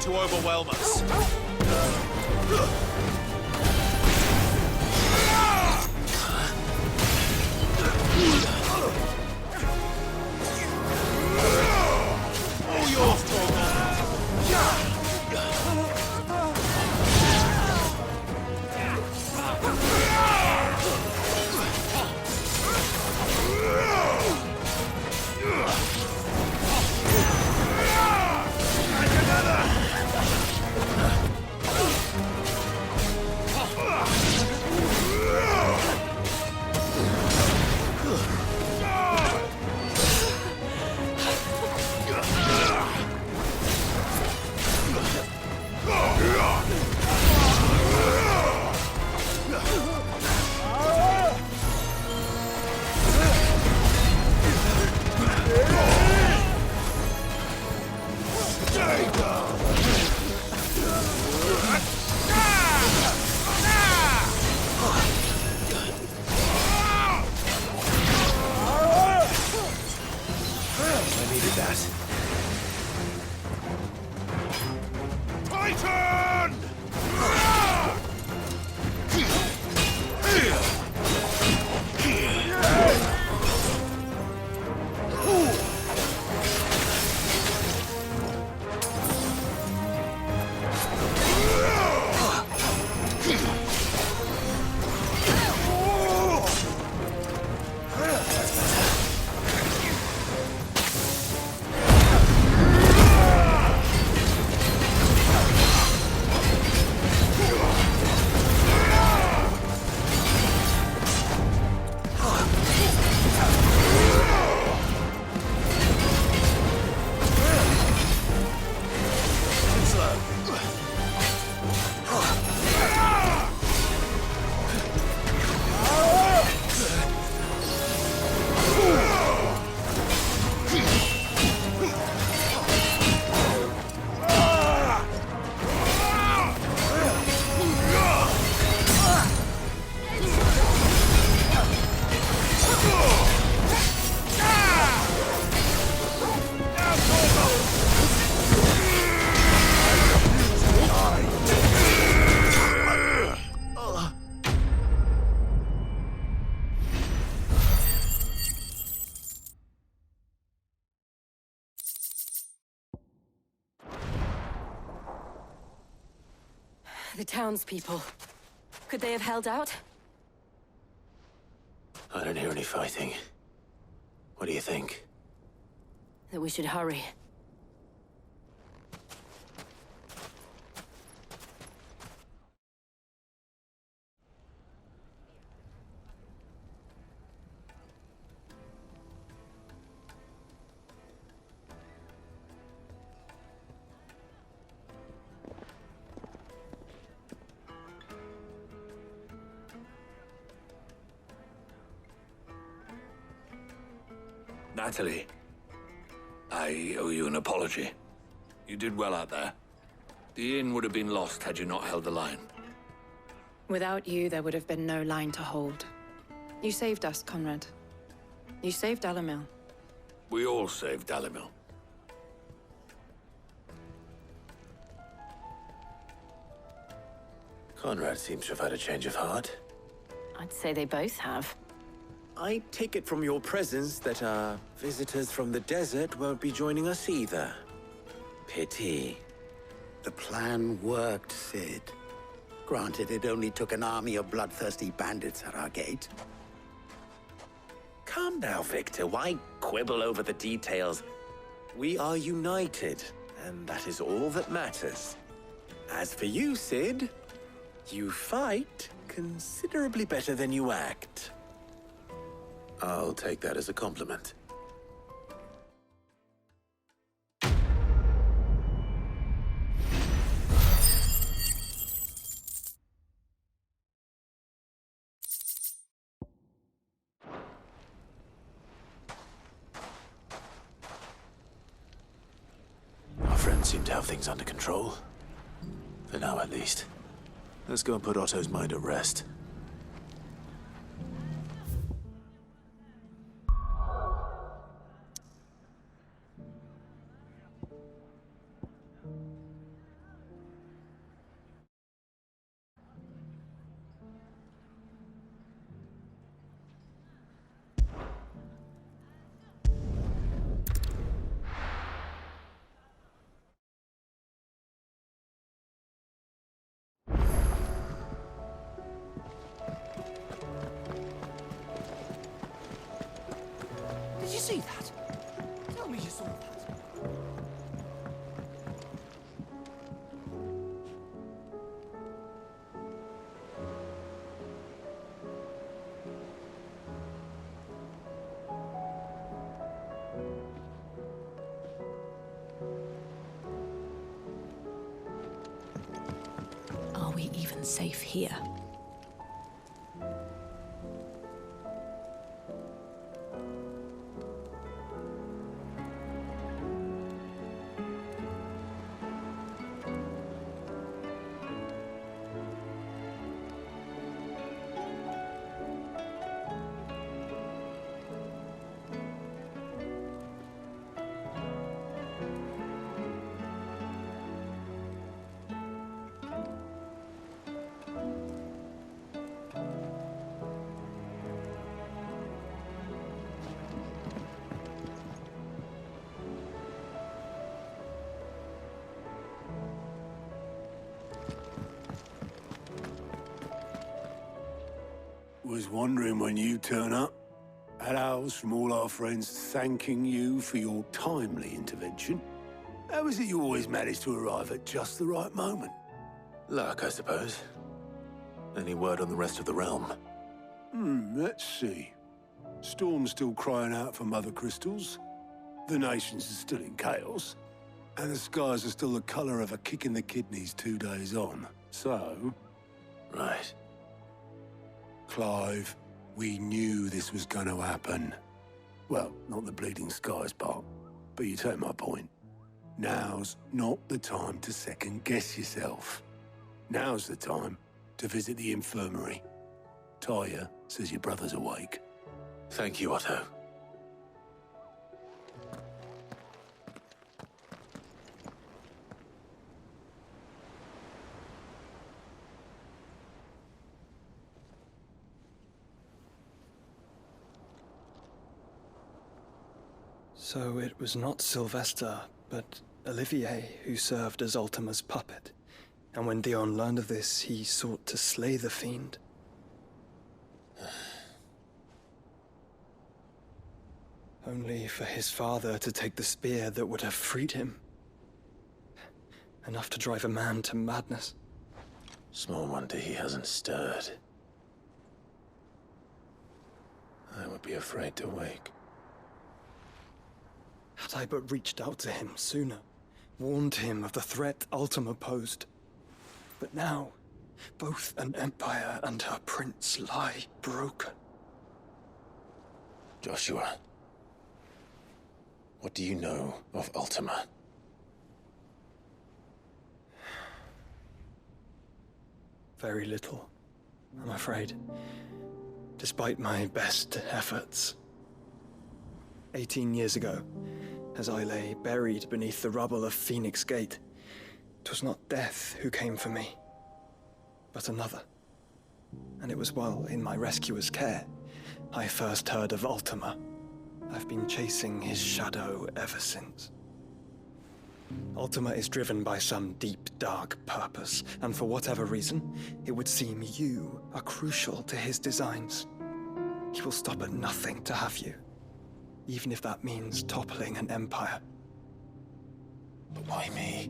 to overwhelm us. All yours, Torgal. The townspeople. Could they have held out? I don't hear any fighting. What do you think? That we should hurry. Natalie, I owe you an apology. You did well out there. The inn would have been lost had you not held the line. Without you, there would have been no line to hold. You saved us, Conrad. You saved Dalamil. We all saved Dalamil. Conrad seems to have had a change of heart. I'd say they both have. I take it from your presence that our visitors from the desert won't be joining us either. Pity. The plan worked, Sid. Granted, it only took an army of bloodthirsty bandits at our gate. Calm now, Victor. Why quibble over the details? We are united, and that is all that matters. As for you, Sid, you fight considerably better than you act. I'll take that as a compliment. Our friends seem to have things under control. For now, at least. Let's go and put Otto's mind at rest. safe here. Was wondering when you turn up. Had owls from all our friends thanking you for your timely intervention. How is it you always manage to arrive at just the right moment? Luck, I suppose. Any word on the rest of the realm? Let's see. Storm's still crying out for mother crystals. The nations are still in chaos. And the skies are still the colour of a kick in the kidneys 2 days on. So... Right. Clive, we knew this was going to happen. Well, not the bleeding skies part, but you take my point. Now's not the time to second-guess yourself. Now's the time to visit the infirmary. Talia says your brother's awake. Thank you, Otto. So it was not Sylvester, but Olivier who served as Ultima's puppet. And when Dion learned of this, he sought to slay the fiend. Only for his father to take the spear that would have freed him. Enough to drive a man to madness. Small wonder he hasn't stirred. I would be afraid to wake. Had I but reached out to him sooner, warned him of the threat Ultima posed. But now, both an empire and her prince lie broken. Joshua, what do you know of Ultima? Very little, I'm afraid. Despite my best efforts. 18 years ago, as I lay buried beneath the rubble of Phoenix Gate, 'twas not death who came for me, but another. And it was while in my rescuer's care, I first heard of Ultima. I've been chasing his shadow ever since. Ultima is driven by some deep, dark purpose, and for whatever reason, it would seem you are crucial to his designs. He will stop at nothing to have you, even if that means toppling an empire. But why me?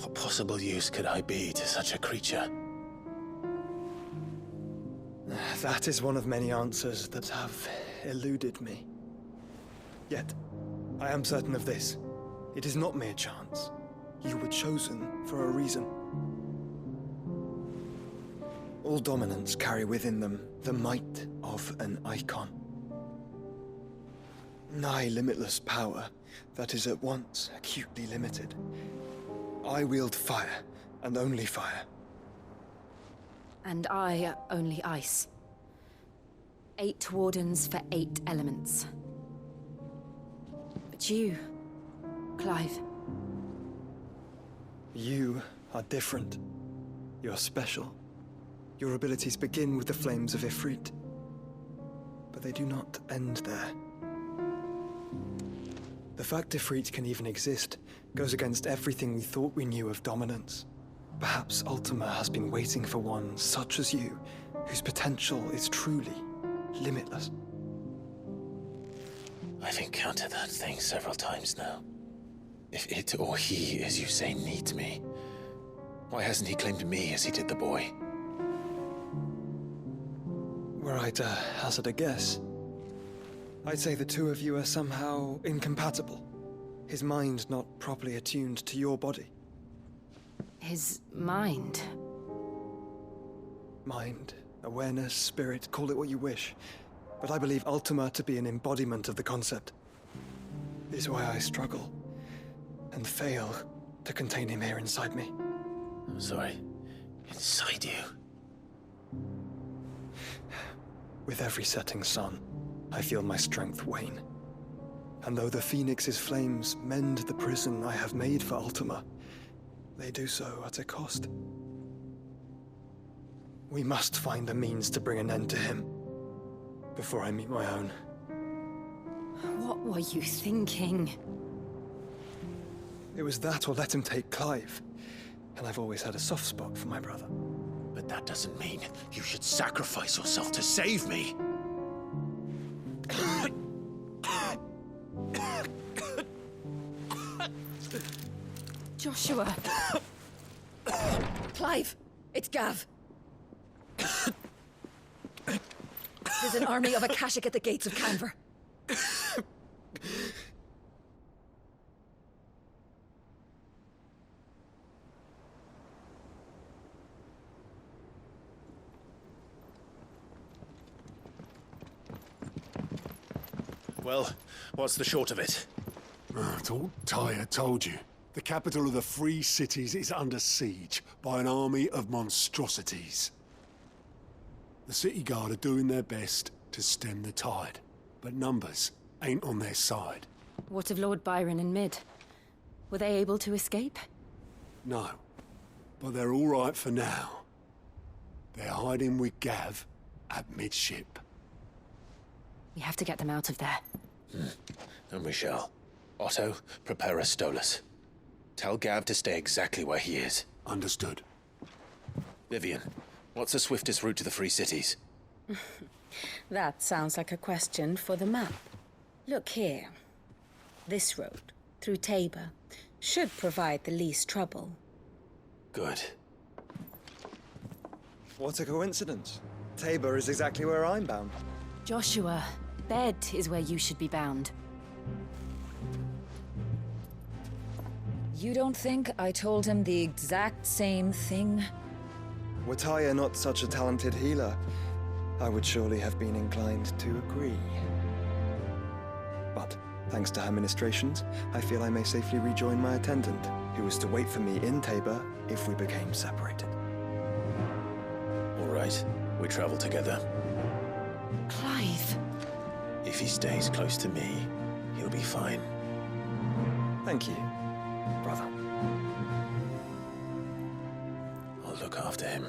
What possible use could I be to such a creature? That is one of many answers that have eluded me. Yet, I am certain of this. It is not mere chance. You were chosen for a reason. All dominants carry within them the might of an icon. Nigh limitless power that is at once acutely limited. I wield fire, and only fire. And I only ice. 8 wardens for 8 elements. But you, Clive. You are different. You're special. Your abilities begin with the flames of Ifrit. But they do not end there. The fact Ifrit can even exist goes against everything we thought we knew of dominance. Perhaps Ultima has been waiting for one such as you, whose potential is truly limitless. I've encountered that thing several times now. If it or he, as you say, needs me, why hasn't he claimed me as he did the boy? Were I to hazard a guess, I'd say the two of you are somehow incompatible. His mind not properly attuned to your body. His mind? Mind, awareness, spirit, call it what you wish. But I believe Ultima to be an embodiment of the concept. Is why I struggle and fail to contain him here inside me. I'm sorry. Inside you? With every setting sun, I feel my strength wane. And though the Phoenix's flames mend the prison I have made for Ultima, they do so at a cost. We must find a means to bring an end to him before I meet my own. What were you thinking? It was that or let him take Clive. And I've always had a soft spot for my brother. But that doesn't mean you should sacrifice yourself to save me. Joshua! Clive! It's Gav! There's an army of Akashic at the gates of Canver. Well, what's the short of it? I thought Tyre told you. The capital of the Free Cities is under siege by an army of monstrosities. The City Guard are doing their best to stem the tide, but numbers ain't on their side. What of Lord Byron and Mid? Were they able to escape? No, but they're all right for now. They're hiding with Gav at midship. We have to get them out of there. And we shall. Otto, prepare a Stolas. Tell Gav to stay exactly where he is. Understood. Vivian, what's the swiftest route to the Free Cities? That sounds like a question for the map. Look here. This road, through Tabor, should provide the least trouble. Good. What a coincidence. Tabor is exactly where I'm bound. Joshua, bed is where you should be bound. You don't think I told him the exact same thing? Were Tyre not such a talented healer, I would surely have been inclined to agree. But, thanks to her ministrations, I feel I may safely rejoin my attendant, who was to wait for me in Tabor if we became separated. All right, we travel together. Clive! If he stays close to me, he'll be fine. Thank you, brother. I'll look after him.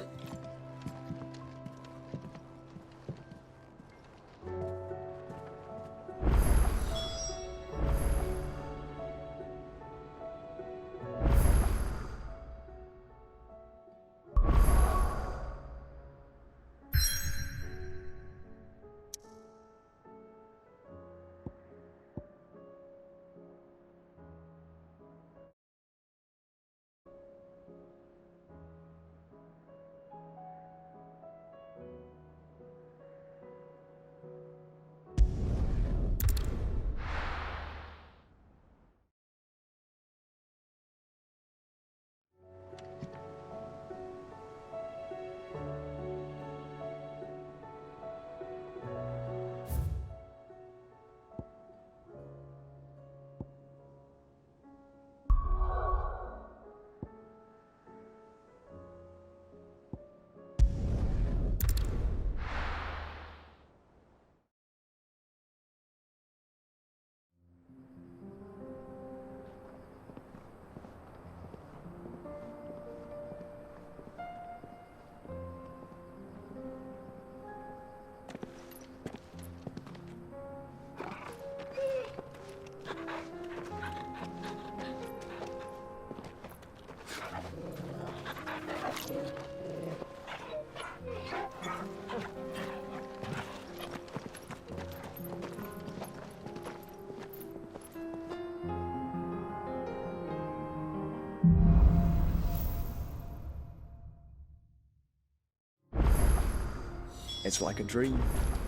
It's like a dream.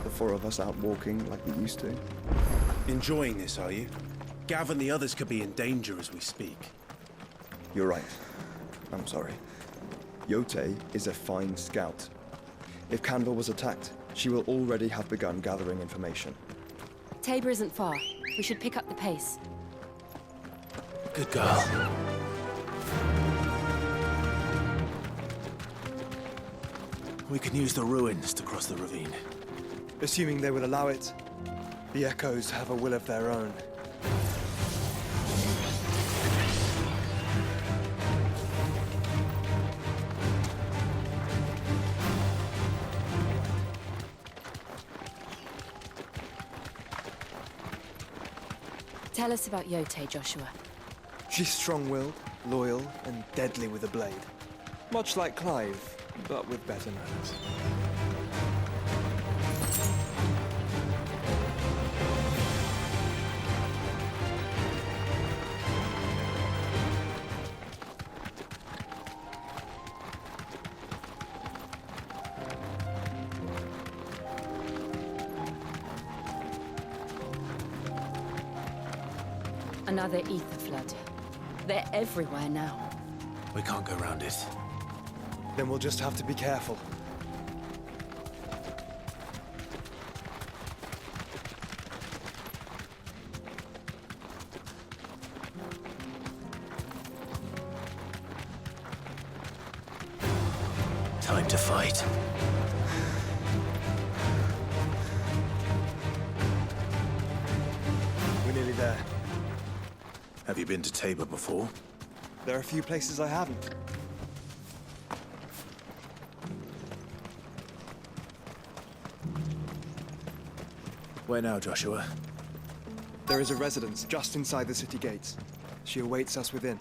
The four of us out walking like we used to. Enjoying this, are you? Gav and the others could be in danger as we speak. You're right. I'm sorry. Yote is a fine scout, If Canva was attacked, she will already have begun gathering information. Tabor isn't far. We should pick up the pace. Good girl. We can use the ruins to cross the ravine. Assuming they will allow it, the Echoes have a will of their own. Tell us about Yote, Joshua. She's strong-willed, loyal, and deadly with a blade. Much like Clive, but with better manners. Another ether flood. They're everywhere now. We can't go round it. Then we'll just have to be careful. Time to fight. We're nearly there. Have you been to Tabor before? There are a few places I haven't. Where now, Joshua? There is a residence just inside the city gates. She awaits us within.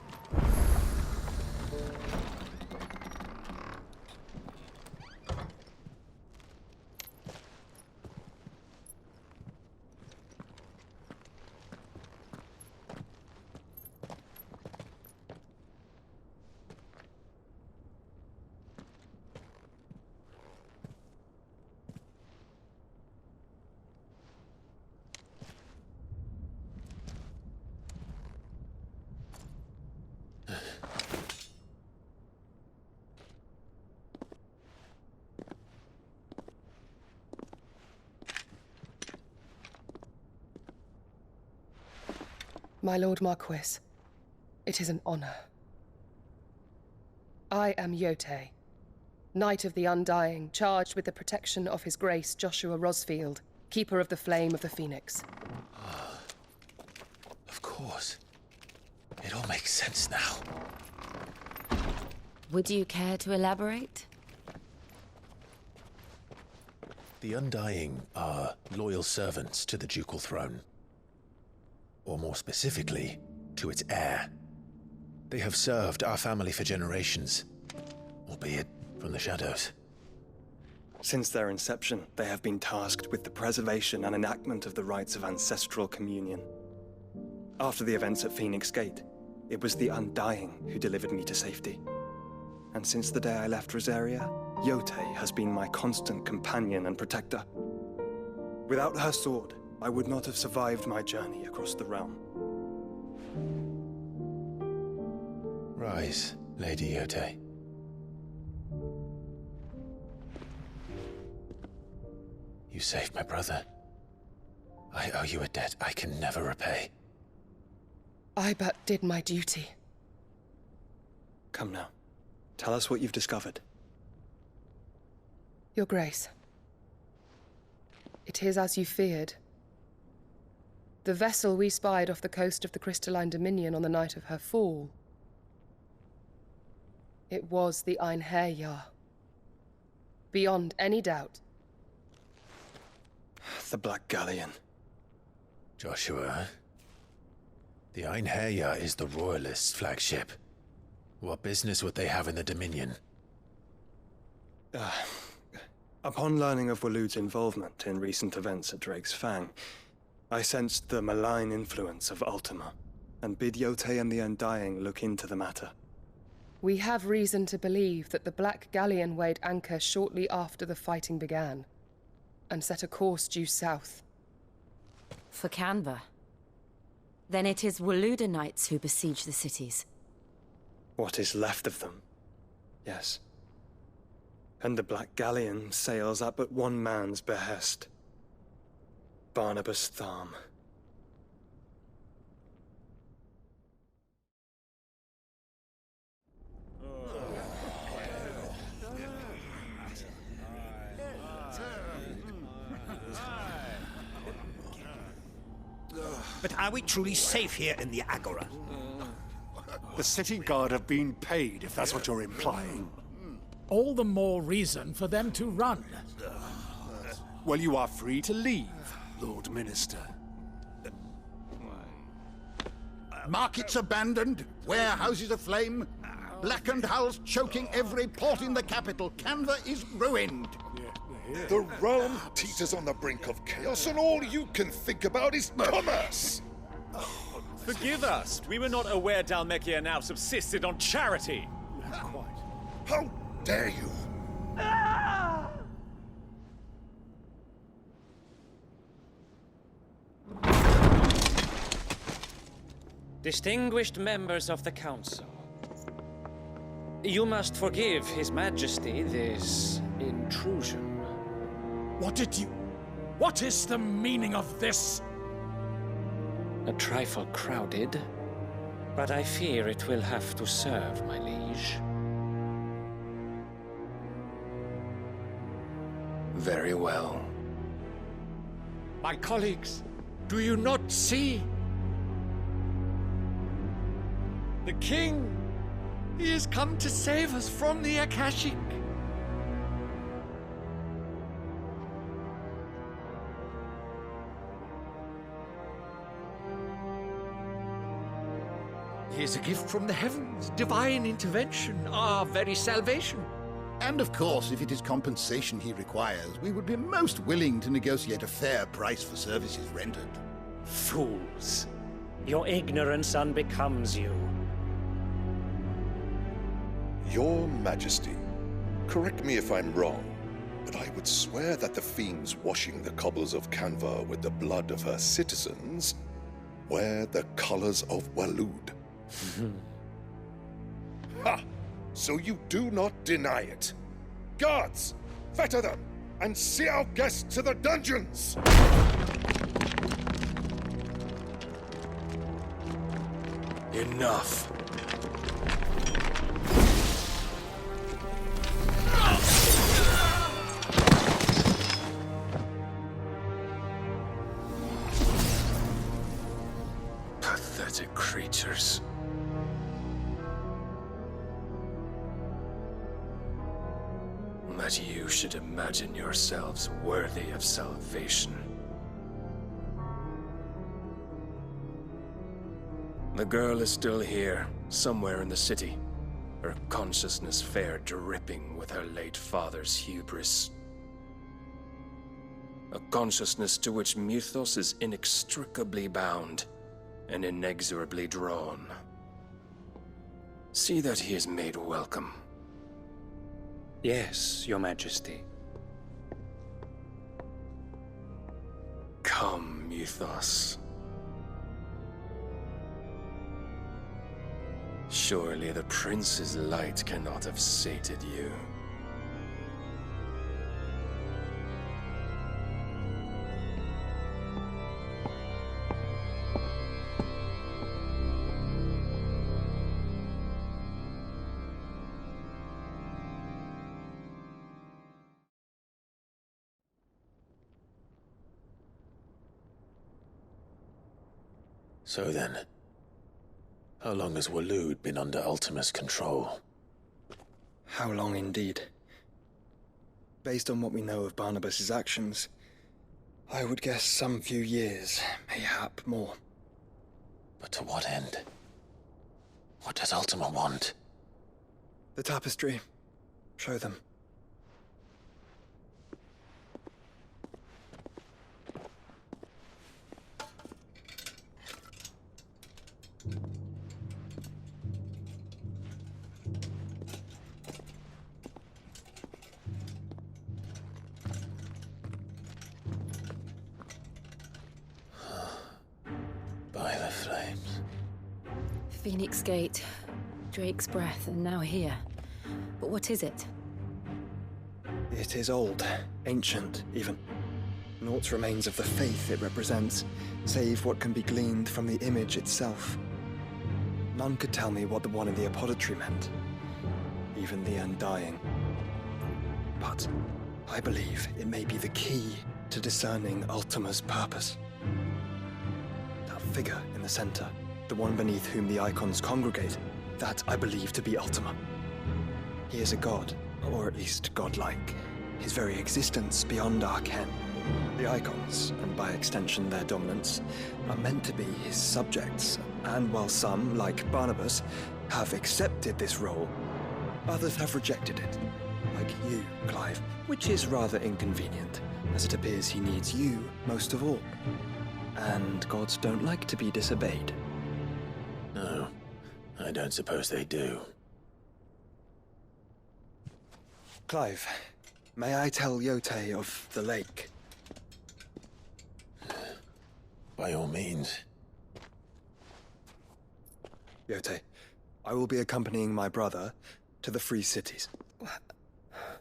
My Lord Marquis, it is an honor. I am Yote, Knight of the Undying, charged with the protection of His Grace Joshua Rosfield, Keeper of the Flame of the Phoenix. Of course. It all makes sense now. Would you care to elaborate? The Undying are loyal servants to the ducal throne. Or more specifically, to its heir. They have served our family for generations, albeit from the shadows. Since their inception, they have been tasked with the preservation and enactment of the rites of ancestral communion. After the events at Phoenix Gate, it was the Undying who delivered me to safety. And since the day I left Rosaria, Yote has been my constant companion and protector. Without her sword, I would not have survived my journey across the realm. Rise, Lady Yote. You saved my brother. I owe you a debt I can never repay. I but did my duty. Come now. Tell us what you've discovered. Your Grace. It is as you feared. The vessel we spied off the coast of the Crystalline Dominion on the night of her fall. It was the Einherjar. Beyond any doubt. The Black Galleon. Joshua, the Einherjar is the Royalists' flagship. What business would they have in the Dominion? Upon learning of Waloed's involvement in recent events at Drake's Fang, I sensed the malign influence of Ultima, and bid Yote and the Undying look into the matter. We have reason to believe that the Black Galleon weighed anchor shortly after the fighting began, and set a course due south. For Canva. Then it is Waloed Knights who besiege the cities. What is left of them? Yes. And the Black Galleon sails at but one man's behest. Barnabas Tharm. But are we truly safe here in the Agora? The city guard have been paid, if that's what you're implying. All the more reason for them to run. Well, you are free to leave, Lord Minister. Markets abandoned, warehouses aflame, blackened hulls choking every port in the capital. Canva is ruined. The realm teeters on the brink of chaos, and all you can think about is commerce! Forgive us. We were not aware Dhalmekia now subsisted on charity. How dare you? Distinguished members of the Council, you must forgive His Majesty this intrusion. What is the meaning of this? A trifle crowded, but I fear it will have to serve, my liege. Very well. My colleagues, do you not see? The king! He has come to save us from the Akashic! He is a gift from the heavens, divine intervention, our very salvation. And of course, if it is compensation he requires, we would be most willing to negotiate a fair price for services rendered. Fools! Your ignorance unbecomes you. Your Majesty, correct me if I'm wrong, but I would swear that the fiends washing the cobbles of Canva with the blood of her citizens wear the colors of Waloed. Ha! So you do not deny it. Guards, fetter them, and see our guests to the dungeons! Enough. Pathetic creatures. That you should imagine yourselves worthy of salvation. The girl is still here, somewhere in the city. Her consciousness fair dripping with her late father's hubris. A consciousness to which Mythos is inextricably bound and inexorably drawn. See that he is made welcome. Yes, Your Majesty. Come, Mythos. Surely the prince's light cannot have sated you. So then, how long has Waloed been under Ultima's control? How long indeed? Based on what we know of Barnabas's actions, I would guess some few years, mayhap more. But to what end? What does Ultima want? The tapestry. Show them. By the flames. Phoenix Gate, Drake's Breath, and now here. But what is it? It is old, ancient, even. Naught remains of the faith it represents, save what can be gleaned from the image itself. None could tell me what the one in the apothecary meant, even the Undying. But I believe it may be the key to discerning Ultima's purpose. That figure in the center, the one beneath whom the icons congregate, that I believe to be Ultima. He is a god, or at least godlike, his very existence beyond our ken. The icons, and by extension their dominants, are meant to be his subjects, and while some, like Barnabas, have accepted this role, others have rejected it, like you, Clive, which is rather inconvenient, as it appears he needs you most of all. And gods don't like to be disobeyed. No, I don't suppose they do. Clive, may I tell Yote of the lake? By all means. Yote, I will be accompanying my brother to the Free Cities.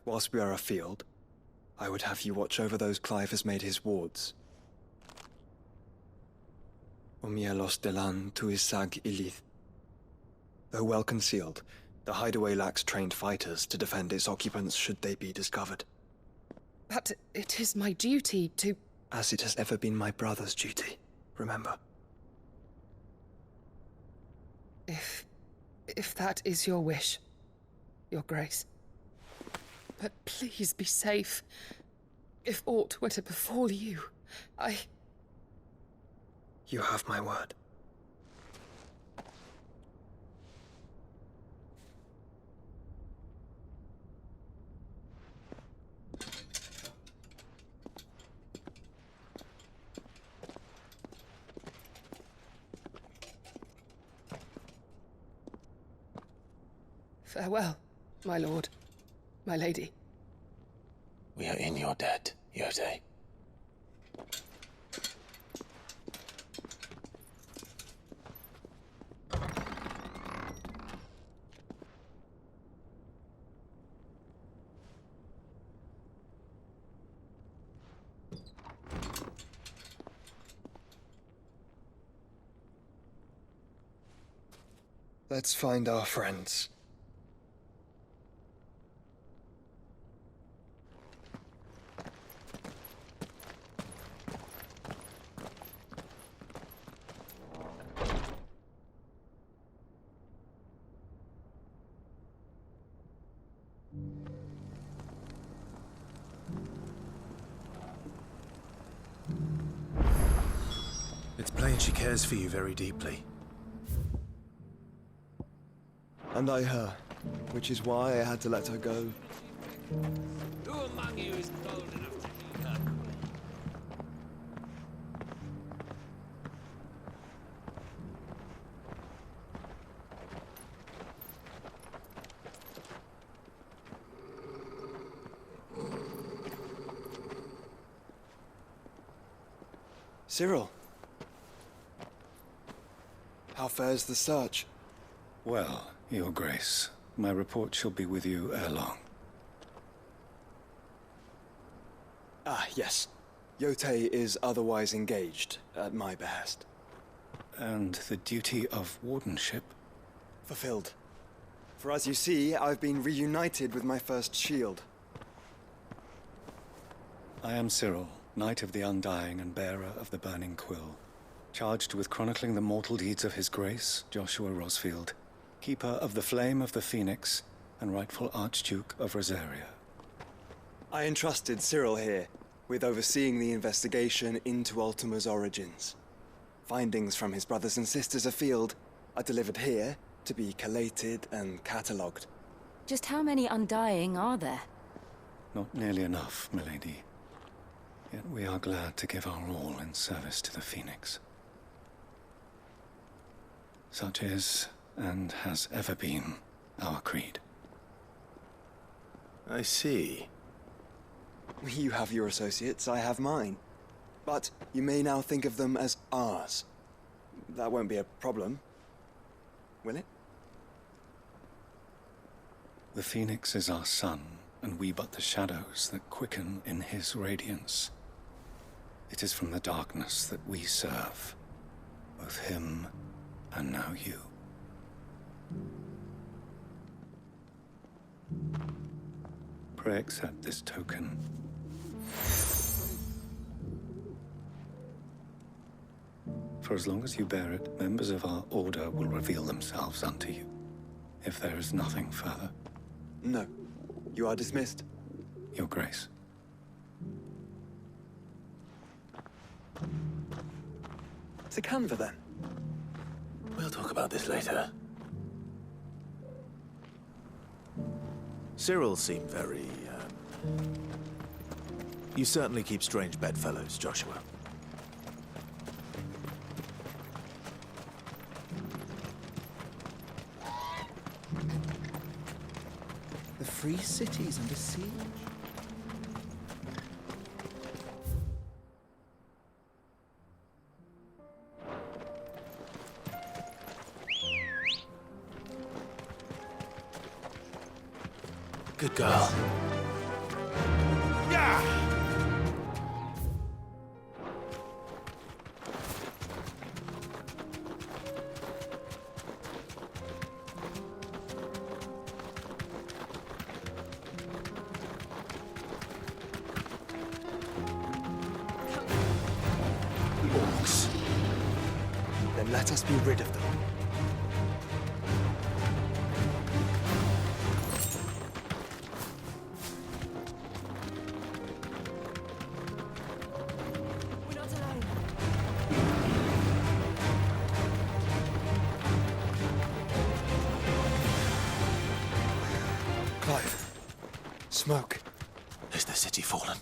Whilst we are afield, I would have you watch over those Clive has made his wards. Omielos delan tuisag ilith. Though well concealed, the hideaway lacks trained fighters to defend its occupants should they be discovered. But it is my duty to... As it has ever been my brother's duty, remember. If that is your wish, Your Grace. But please be safe. If aught were to befall you, You have my word. Farewell, my lord, my lady. We are in your debt, Yote. Let's find our friends. It's plain she cares for you very deeply. And I her, which is why I had to let her go. Who among you is bold enough to leave her? Cyril. How fares the search? Well, Your Grace, my report shall be with you ere long. Ah, yes. Yote is otherwise engaged, at my behest. And the duty of wardenship? Fulfilled. For as you see, I've been reunited with my first shield. I am Cyril, Knight of the Undying and bearer of the Burning Quill, charged with chronicling the mortal deeds of His Grace, Joshua Rosfield, Keeper of the Flame of the Phoenix, and rightful Archduke of Rosaria. I entrusted Cyril here with overseeing the investigation into Ultima's origins. Findings from his brothers and sisters afield are delivered here to be collated and catalogued. Just how many Undying are there? Not nearly enough, milady. Yet we are glad to give our all in service to the Phoenix. Such is, and has ever been, our creed. I see. You have your associates, I have mine. But you may now think of them as ours. That won't be a problem, will it? The Phoenix is our sun, and we but the shadows that quicken in his radiance. It is from the darkness that we serve, both him and now you. Pray accept this token. For as long as you bear it, members of our order will reveal themselves unto you, if there is nothing further. No. You are dismissed. Your Grace. To Canva, then. We'll talk about this later. Cyril seemed very, You certainly keep strange bedfellows, Joshua. The free city's under siege. Good girl. Yeah! Orcs. Then let us be rid of them. Clive. Smoke. Is the city fallen?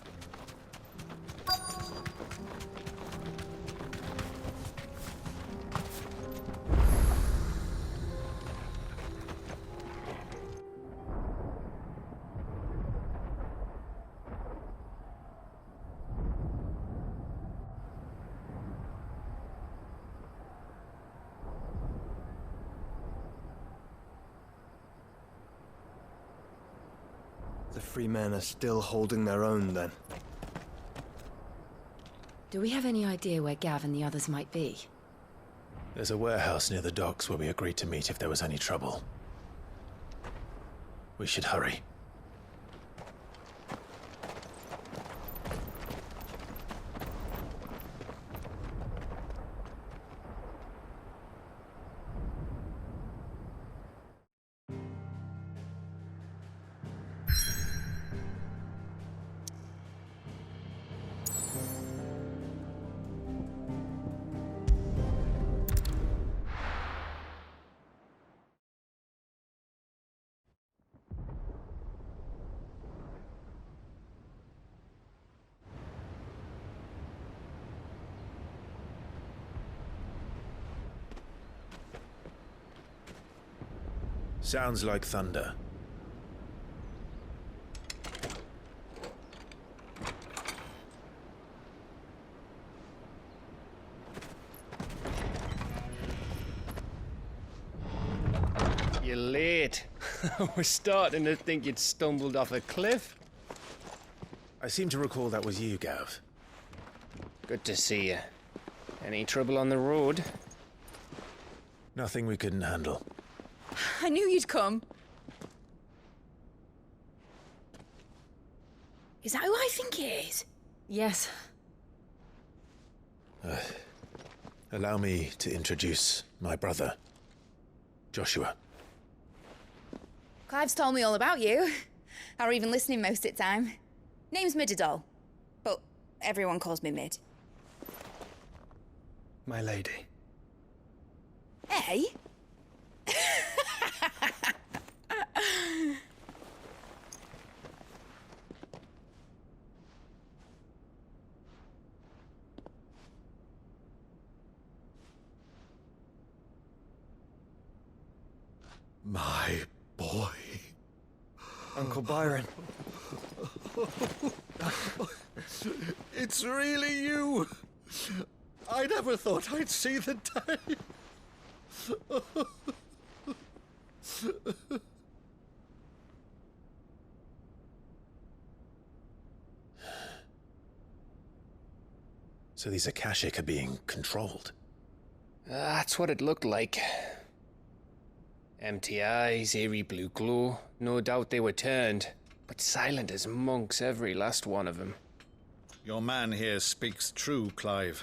The free men are still holding their own, then. Do we have any idea where Gav and the others might be? There's a warehouse near the docks where we agreed to meet if there was any trouble. We should hurry. Sounds like thunder. You're late. We're starting to think you'd stumbled off a cliff. I seem to recall that was you, Gav. Good to see you. Any trouble on the road? Nothing we couldn't handle. I knew you'd come. Is that who I think it is? Yes. Allow me to introduce my brother, Joshua. Clive's told me all about you. Or even listening most of the time. Name's Midadol, but everyone calls me Mid. My lady. Eh? My boy. Uncle Byron. It's really you. I never thought I'd see the day. So these Akashic are being controlled? That's what it looked like. Empty eyes, eerie blue glow. No doubt they were turned, but silent as monks, every last one of them. Your man here speaks true, Clive.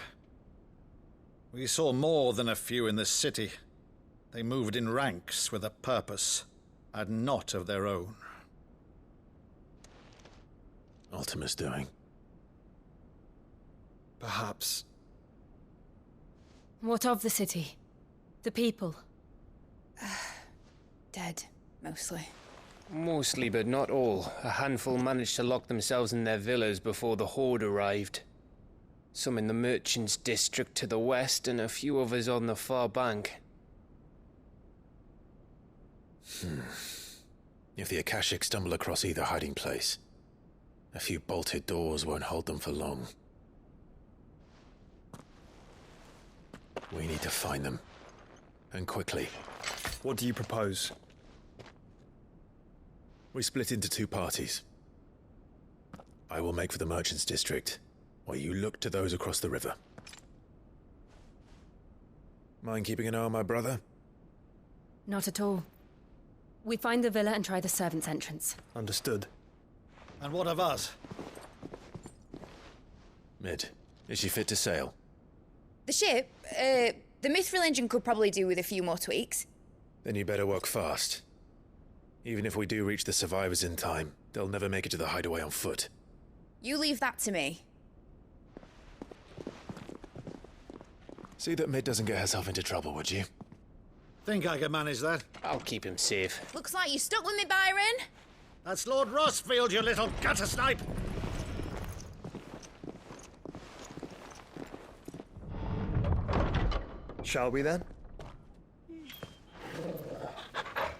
We saw more than a few in this city. They moved in ranks with a purpose, and not of their own. Ultima's doing. Perhaps. What of the city? The people? Dead, mostly. Mostly, but not all. A handful managed to lock themselves in their villas before the Horde arrived. Some in the merchants' district to the west, and a few others on the far bank. If the Akashic stumble across either hiding place, a few bolted doors won't hold them for long. We need to find them. And quickly. What do you propose? We split into two parties. I will make for the merchants' district, while you look to those across the river. Mind keeping an eye on my brother? Not at all. We find the villa and try the servants' entrance. Understood. And what of us? Mid, is she fit to sail? The ship, the Mithril engine could probably do with a few more tweaks. Then you better work fast. Even if we do reach the survivors in time, they'll never make it to the hideaway on foot. You leave that to me. See that Mid doesn't get herself into trouble, would you? Think I can manage that? I'll keep him safe. Looks like you stuck with me, Byron. That's Lord Rossfield, you little gutter snipe! Shall we then?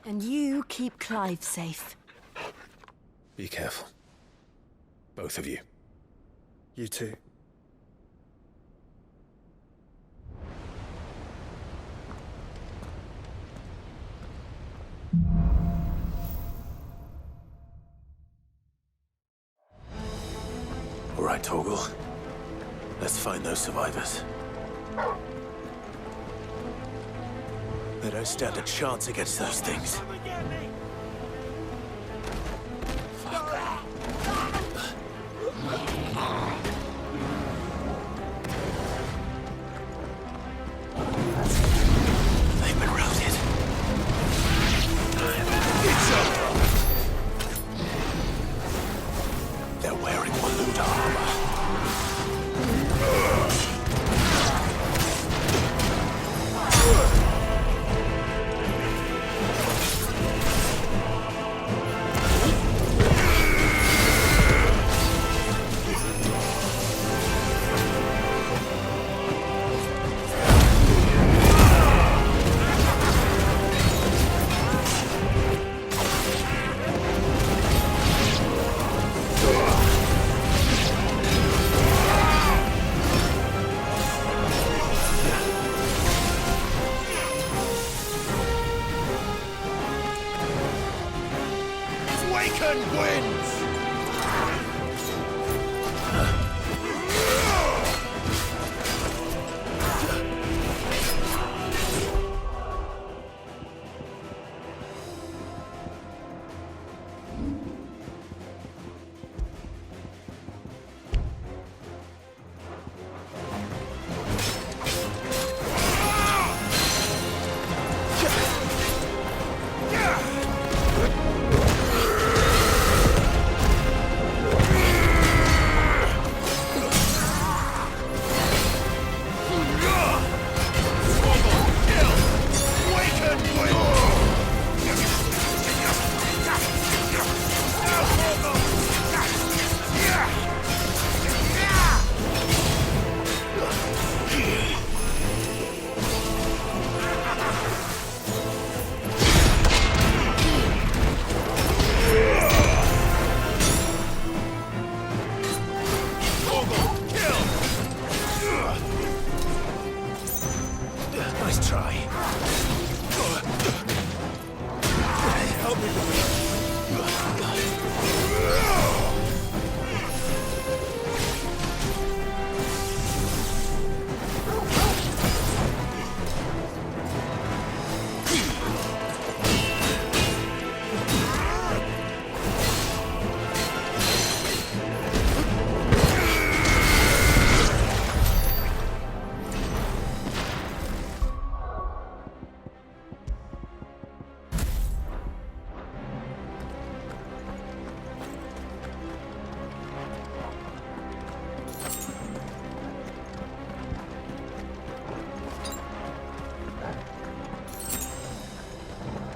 And you keep Clive safe. Be careful. Both of you. You too. All right, Torgal. Let's find those survivors. They don't stand a chance against those things. They've been routed. It's over. They're wearing Waloot armor.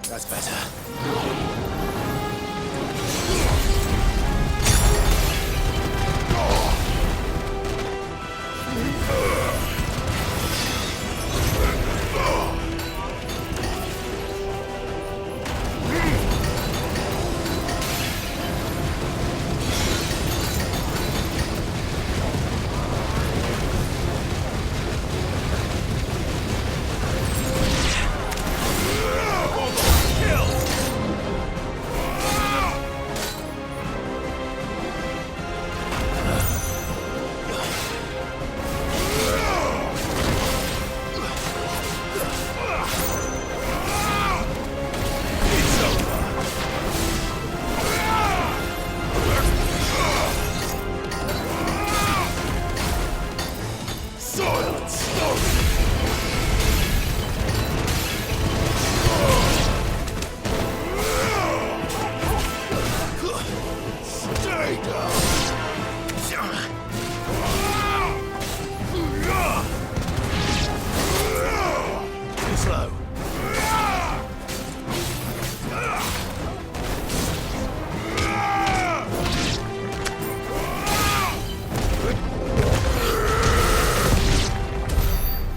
That's better.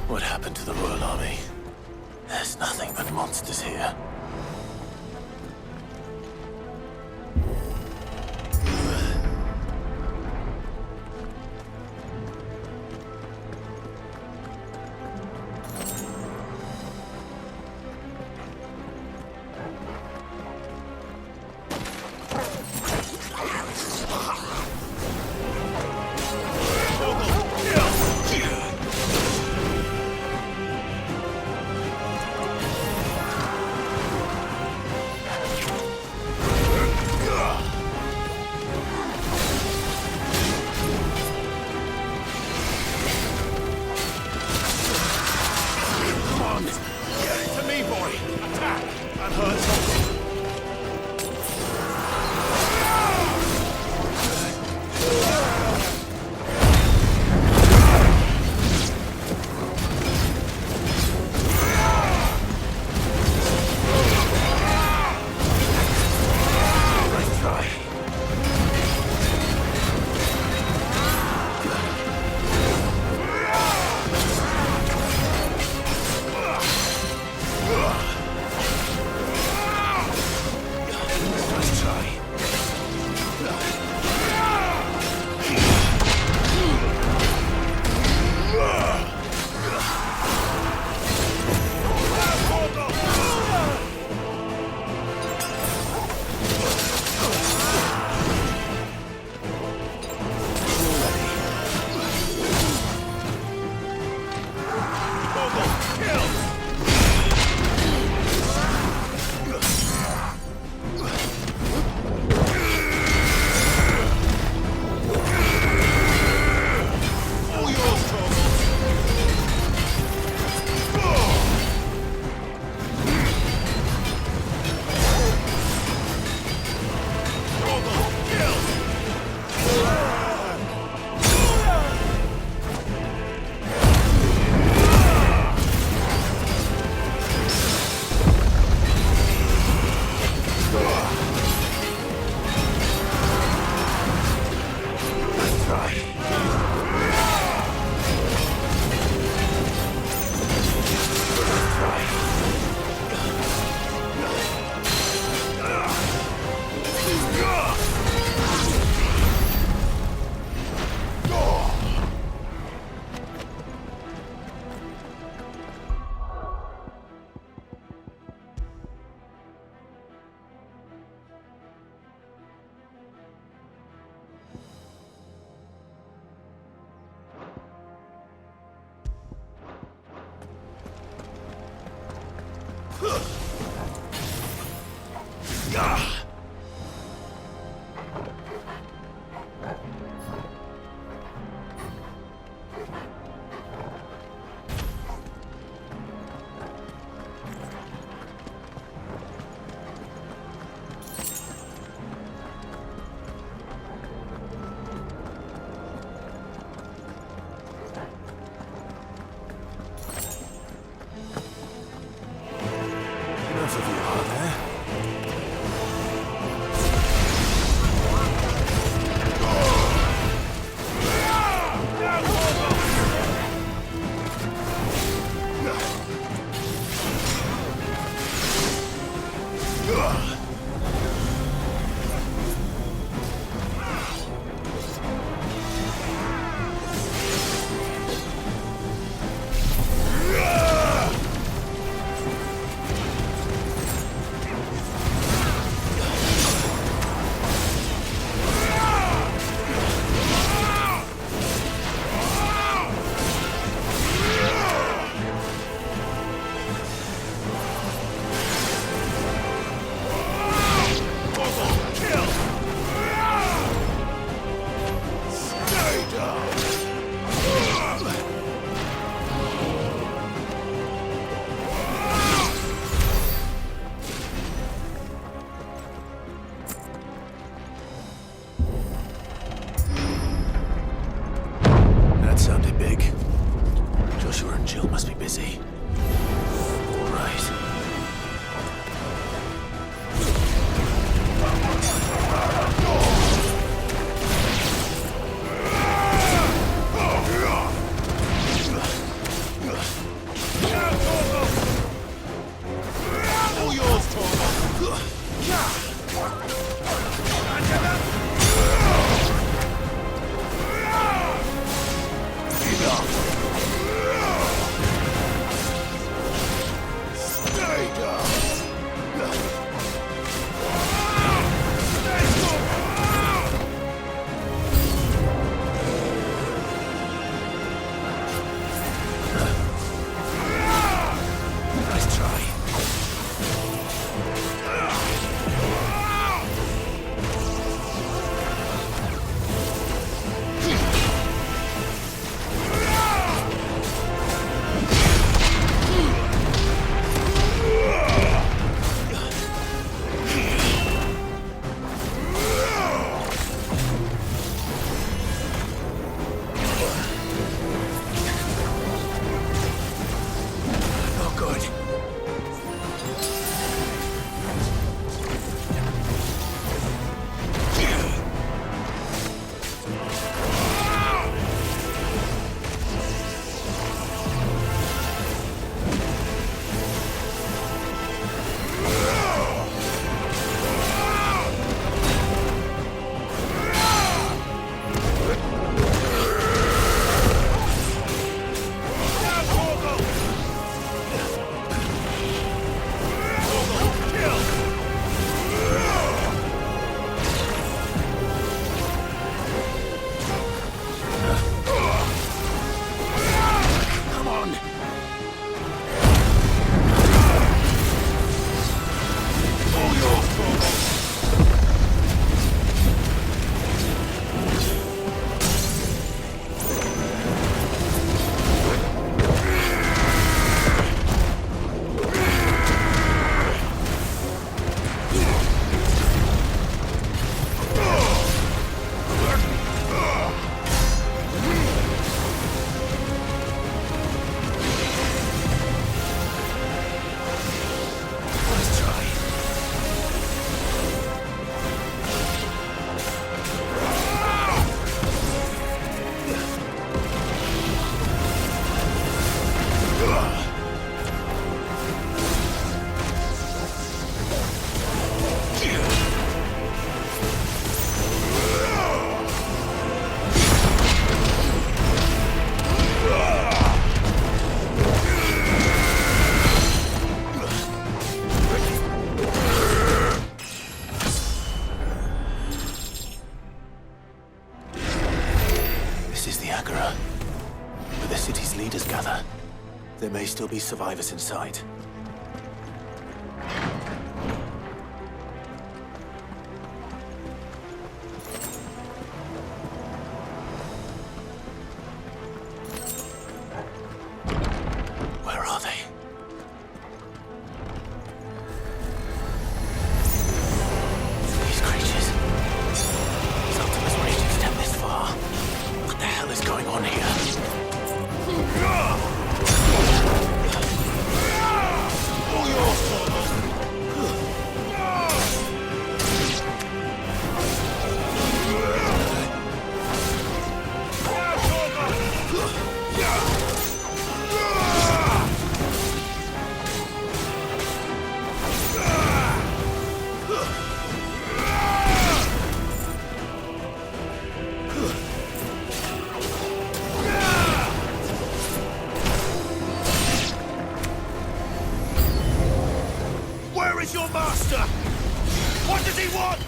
What happened to the Royal Army? There's nothing but monsters here. Enough of you there. Sounded big. Joshua and Jill must be busy. All right. All yours, Torvald. Nice try. Not good. Come on. All yours, Torvald. Nice try. This is the Agora, where the city's leaders gather. There may still be survivors inside. Where are they? These creatures. These Ultima's reached extend this far. What the hell is going on here? What does he want?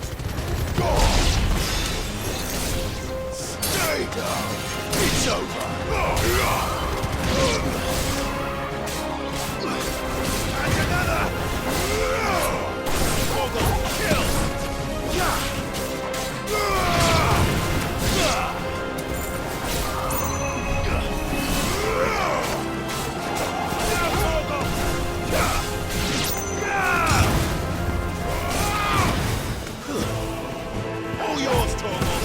Stay down. It's over. And another. Torgal, kill. All yours, Torgal.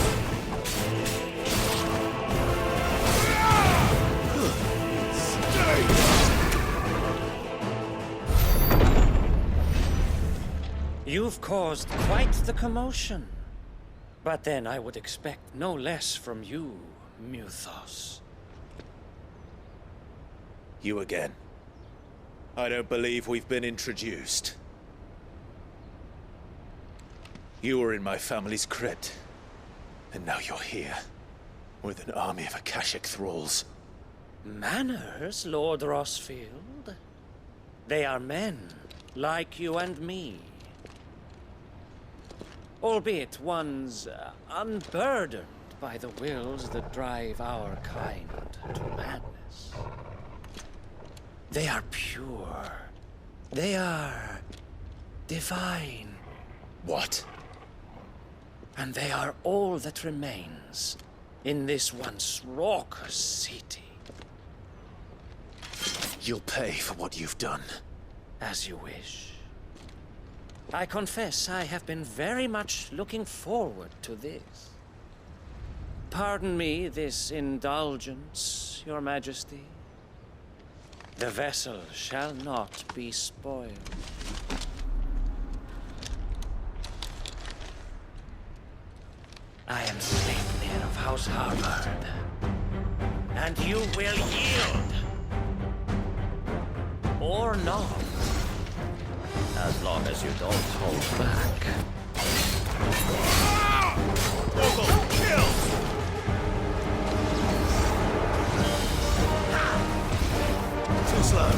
You've caused quite the commotion. But then I would expect no less from you, Muthos. You again. I don't believe we've been introduced. You were in my family's crypt, and now you're here, with an army of Akashic thralls. Manners, Lord Rosfield? They are men, like you and me. Albeit ones unburdened by the wills that drive our kind to madness. They are pure. They are divine. What? And they are all that remains in this once raucous city. You'll pay for what you've done. As you wish. I confess I have been very much looking forward to this. Pardon me this indulgence, Your Majesty. The vessel shall not be spoiled. I am Sleipnir of House Harvard, and you will yield. Or not. As long as you don't hold back. Torgal, kill! Too slow.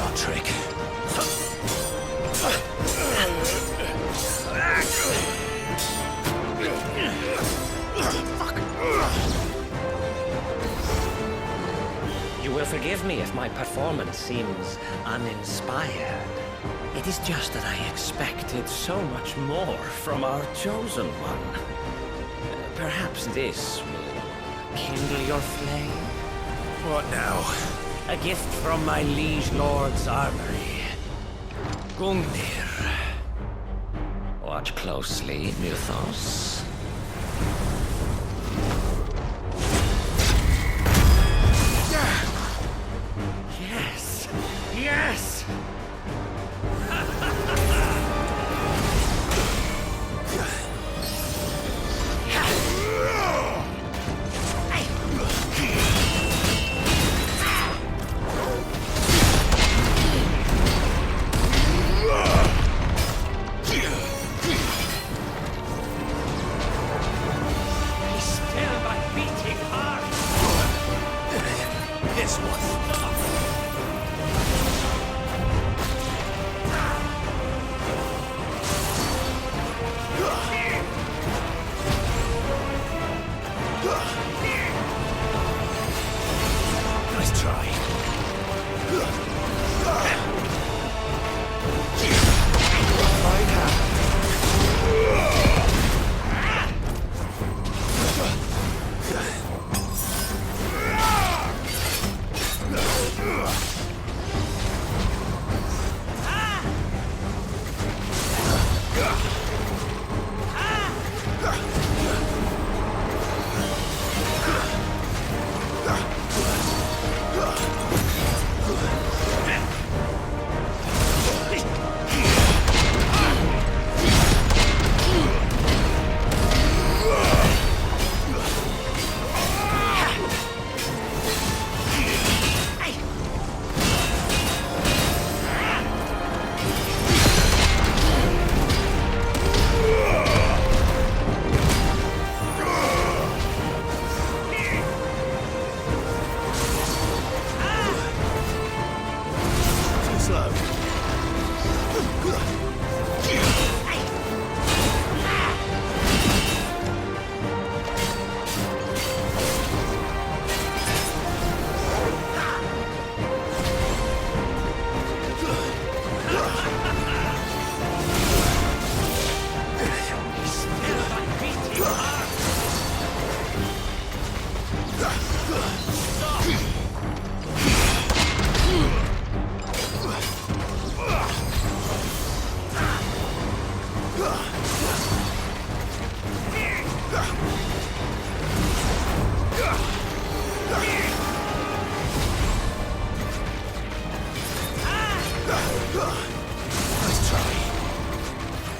our trick. You will forgive me if my performance seems uninspired. It is just that I expected so much more from our chosen one. Perhaps this will kindle your flame? What now? A gift from my liege lord's armory. Gungnir. Watch closely, Mythos. Yes! Yes!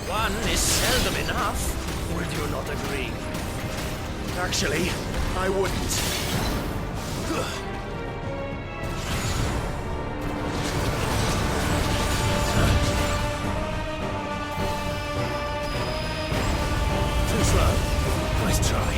One is seldom enough. Would you not agree? Actually, I wouldn't. Too slow. Nice try.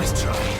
Nice try.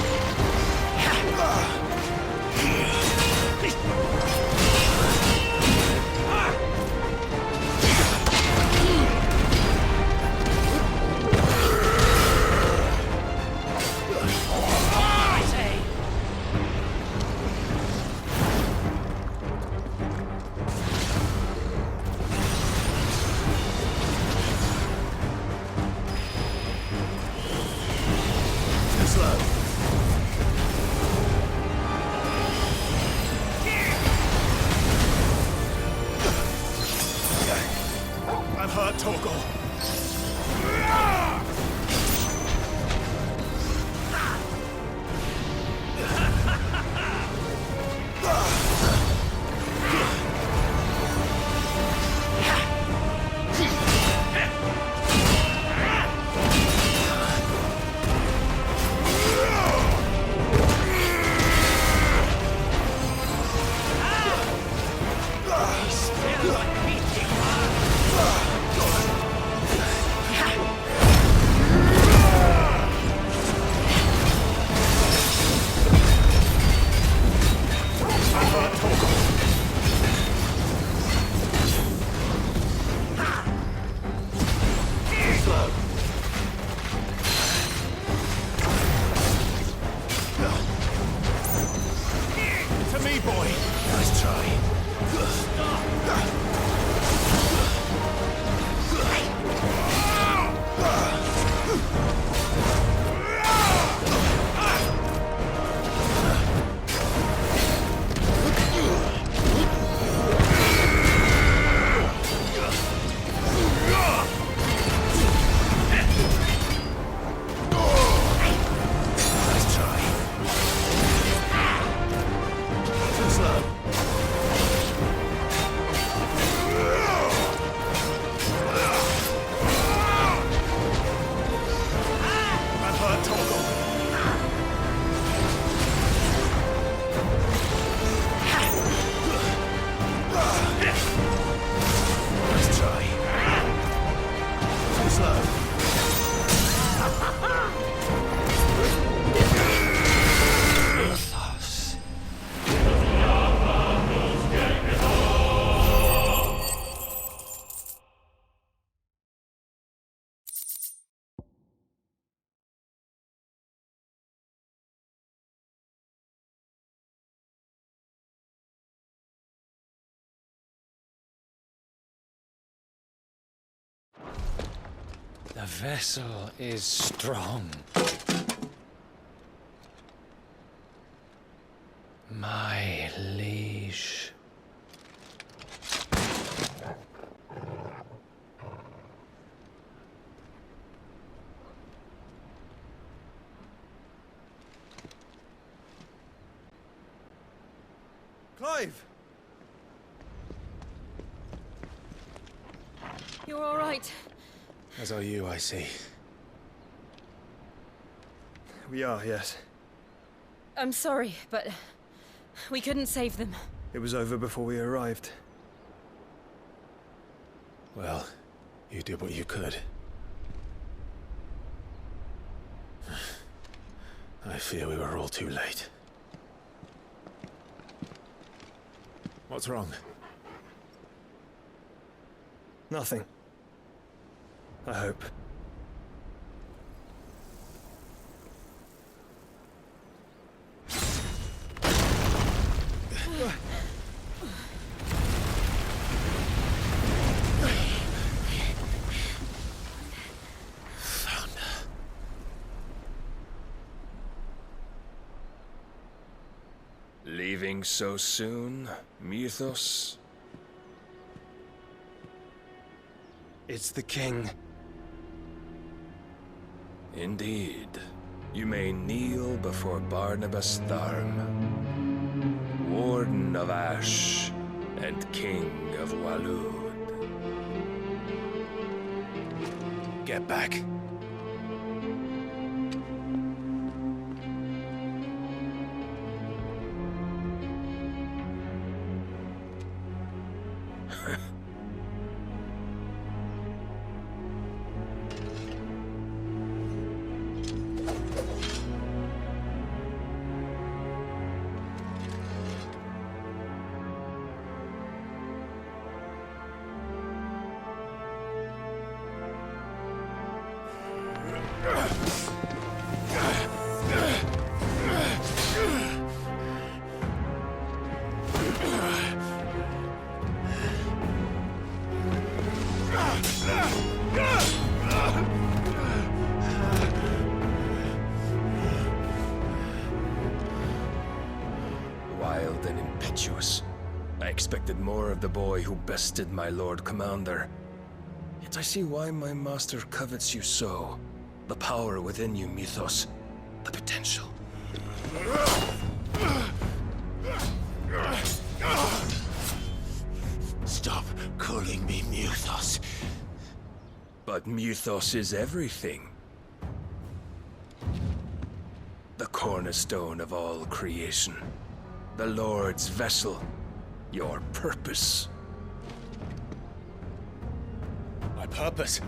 I'm hurt, Torgal. To me, boy. Nice try. The vessel is strong. My liege. Clive! You're all right. As are you, I see. We are, yes. I'm sorry, but we couldn't save them. It was over before we arrived. Well, you did what you could. I fear we were all too late. What's wrong? Nothing. I hope. Leaving so soon, Mythos? It's the king. Indeed. You may kneel before Barnabas Tharm, Warden of Ash and King of Walud. Get back. Wild and impetuous. I expected more of the boy who bested my Lord Commander. Yet I see why my master covets you so. The power within you, Mythos. The potential. Stop calling me Mythos. But Mythos is everything. The cornerstone of all creation. The Lord's vessel. Your purpose. My purpose?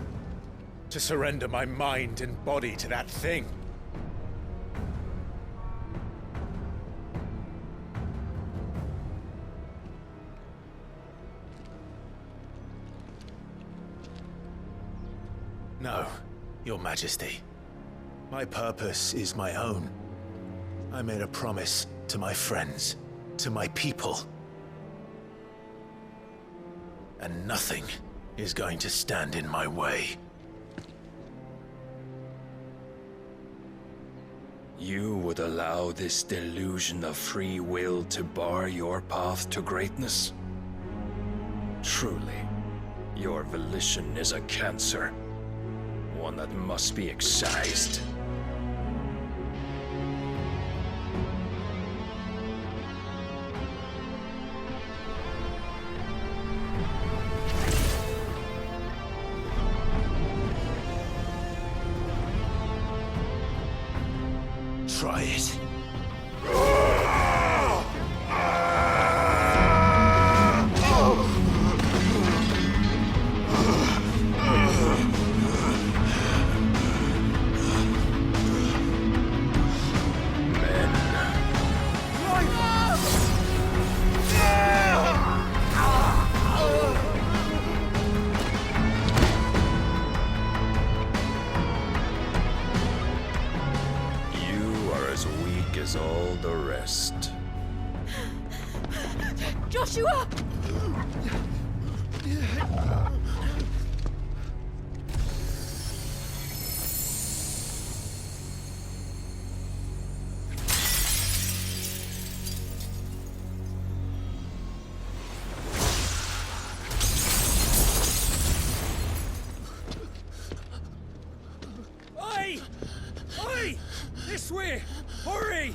To surrender my mind and body to that thing. No, Your Majesty. My purpose is my own. I made a promise to my friends, to my people. And nothing is going to stand in my way. You would allow this delusion of free will to bar your path to greatness? Truly, your volition is a cancer. One that must be excised. Try it. As all the rest. Joshua! Oi! Oi! This way! Hurry!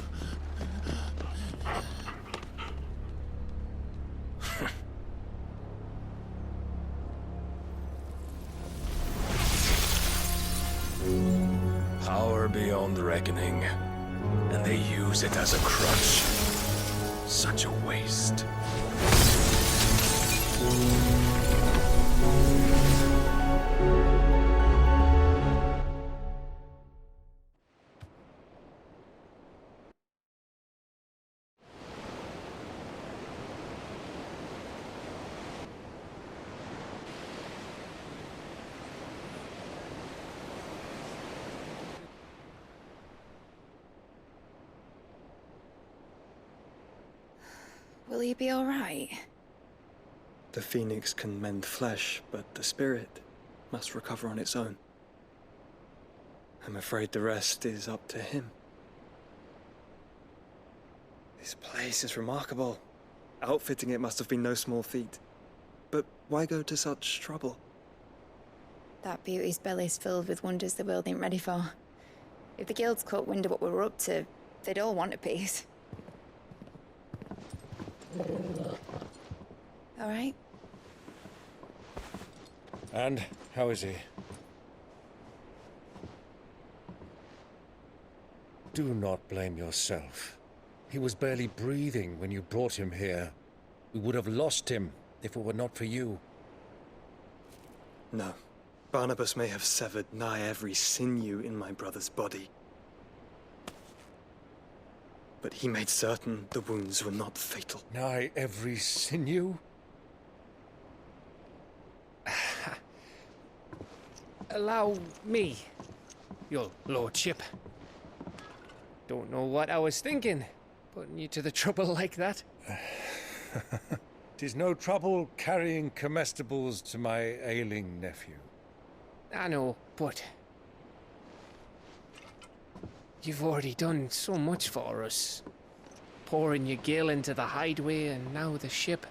Power beyond reckoning, and they use it as a crutch. Such a waste. Will he be all right? The phoenix can mend flesh, but the spirit must recover on its own. I'm afraid the rest is up to him. This place is remarkable. Outfitting it must have been no small feat. But why go to such trouble? That beauty's belly's filled with wonders the world ain't ready for. If the guilds caught wind of what we were up to, they'd all want a piece. All right? And how is he? Do not blame yourself. He was barely breathing when you brought him here. We would have lost him if it were not for you. No. Barnabas may have severed nigh every sinew in my brother's body. But he made certain the wounds were not fatal. Nigh every sinew? Allow me. your lordship. Don't know what I was thinking, putting you to the trouble like that. 'Tis no trouble carrying comestibles to my ailing nephew. I know, but you've already done so much for us. Pouring your gil into the hideaway and now the ship.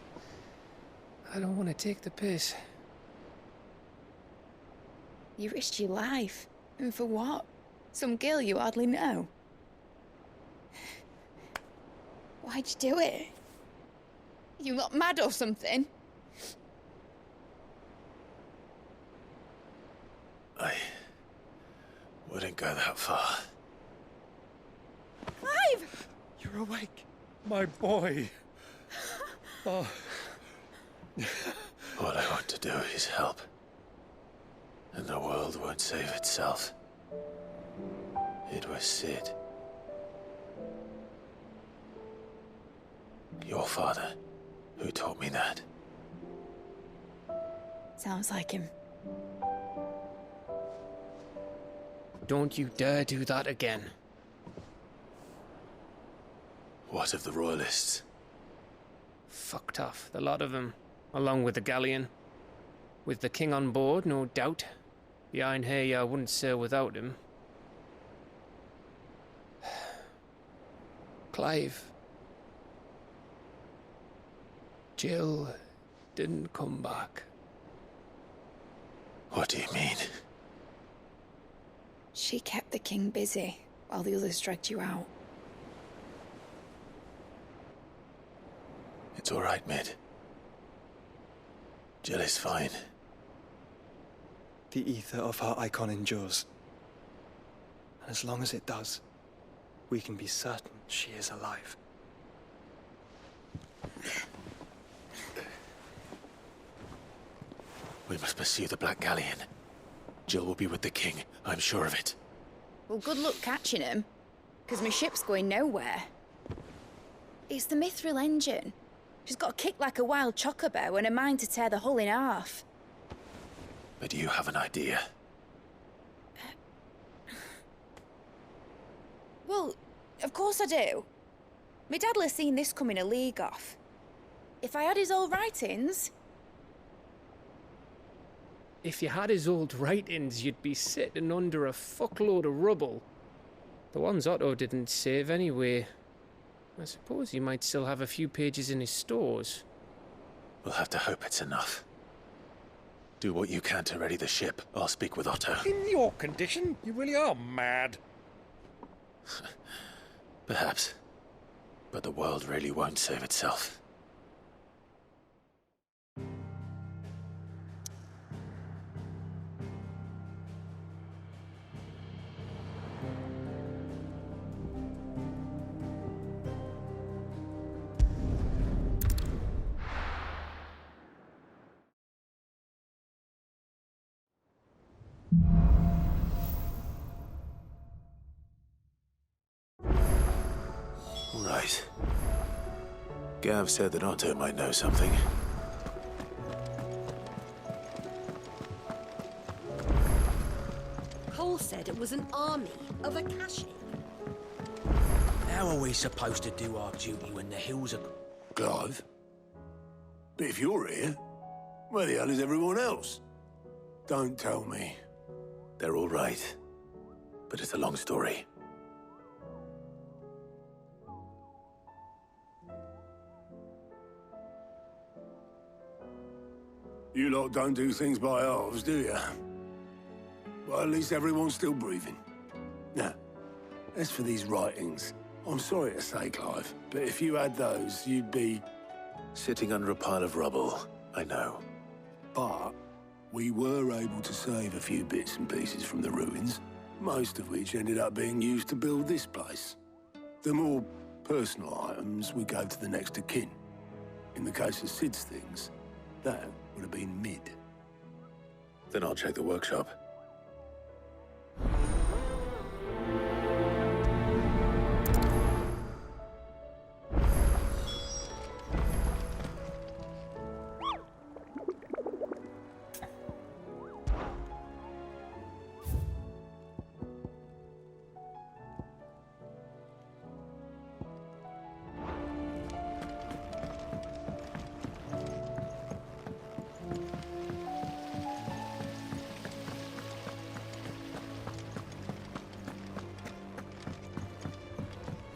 I don't want to take the piss. You risked your life. And for what? Some girl you hardly know. Why'd you do it? You not mad or something? I wouldn't go that far. Clive! You're awake. My boy. Oh. All I want to do is help. And the world won't save itself. It was Sid. Your father, who taught me that. Sounds like him. Don't you dare do that again. What of the Royalists? Fucked off, the lot of them, along with the galleon. With the king on board, no doubt. The Iron Hair wouldn't sail without him. Clive. Jill didn't come back. What do you mean? She kept the king busy while the others dragged you out. It's all right, Mid. Jill is fine. The ether of her icon endures. And as long as it does, we can be certain she is alive. We must pursue the Black Galleon. Jill will be with the king, I'm sure of it. Well, good luck catching him, because my ship's going nowhere. It's the Mithril engine. She's got a kick like a wild chocobo and a mind to tear the hull in half. But you have an idea. Well, of course I do. My dad'll have seen this coming a league off. If I had his old writings... If you had his old writings, you'd be sitting under a fuckload of rubble. The ones Otto didn't save anyway. I suppose he might still have a few pages in his stores. We'll have to hope it's enough. Do what you can to ready the ship. I'll speak with Otto. In your condition, you really are mad. Perhaps. But the world really won't save itself. Right. Gav said that Otto might know something. Cole said it was an army of Akashi. How are we supposed to do our duty when the hills are... Clive? But if you're here, where the hell is everyone else? Don't tell me. They're all right. But it's a long story. You lot don't do things by halves, do you? Well, at least everyone's still breathing. Now, as for these writings, I'm sorry to say, Clive, but if you had those, you'd be... Sitting under a pile of rubble, I know. But we were able to save a few bits and pieces from the ruins, most of which ended up being used to build this place. The more personal items we gave to the next of kin. In the case of Sid's things, that would have been Mid. Then I'll check the workshop.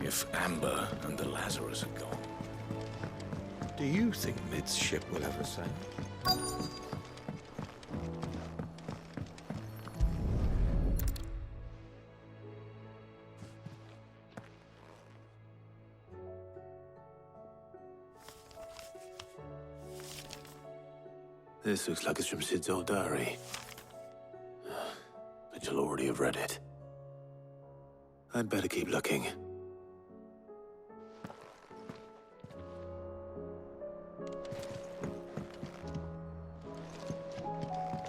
if Amber and the Lazarus are gone. Do you think Mid's ship will ever sail? This looks like it's from Sid's old diary. But you'll already have read it. I'd better keep looking.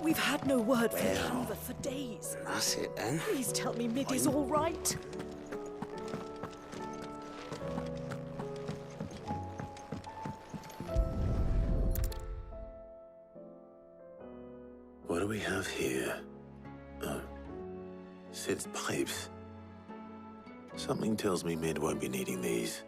We've had no word from Hoover for days. That's it then. Please tell me Mid is all right. What do we have here? Oh, Sid's pipes. Something tells me Mid won't be needing these.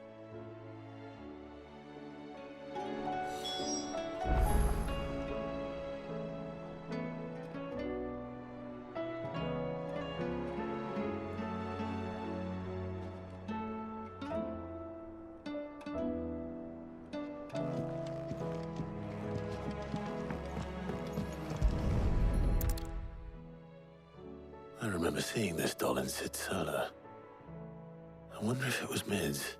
I remember seeing this doll in Sid's cellar. I wonder if it was Mid's.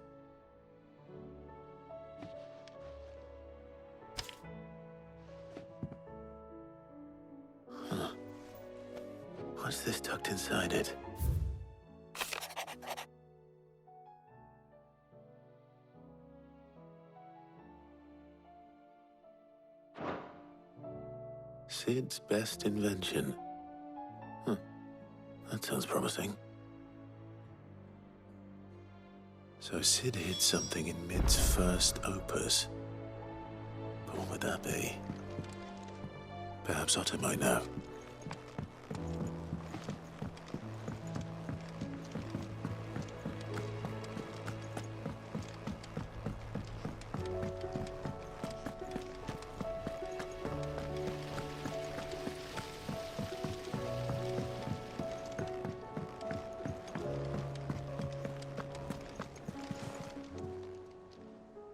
Huh. What's this tucked inside it? Sid's best invention. Huh. That sounds promising. So Sid hid something in Mid's first opus. But what would that be? Perhaps Otto might know.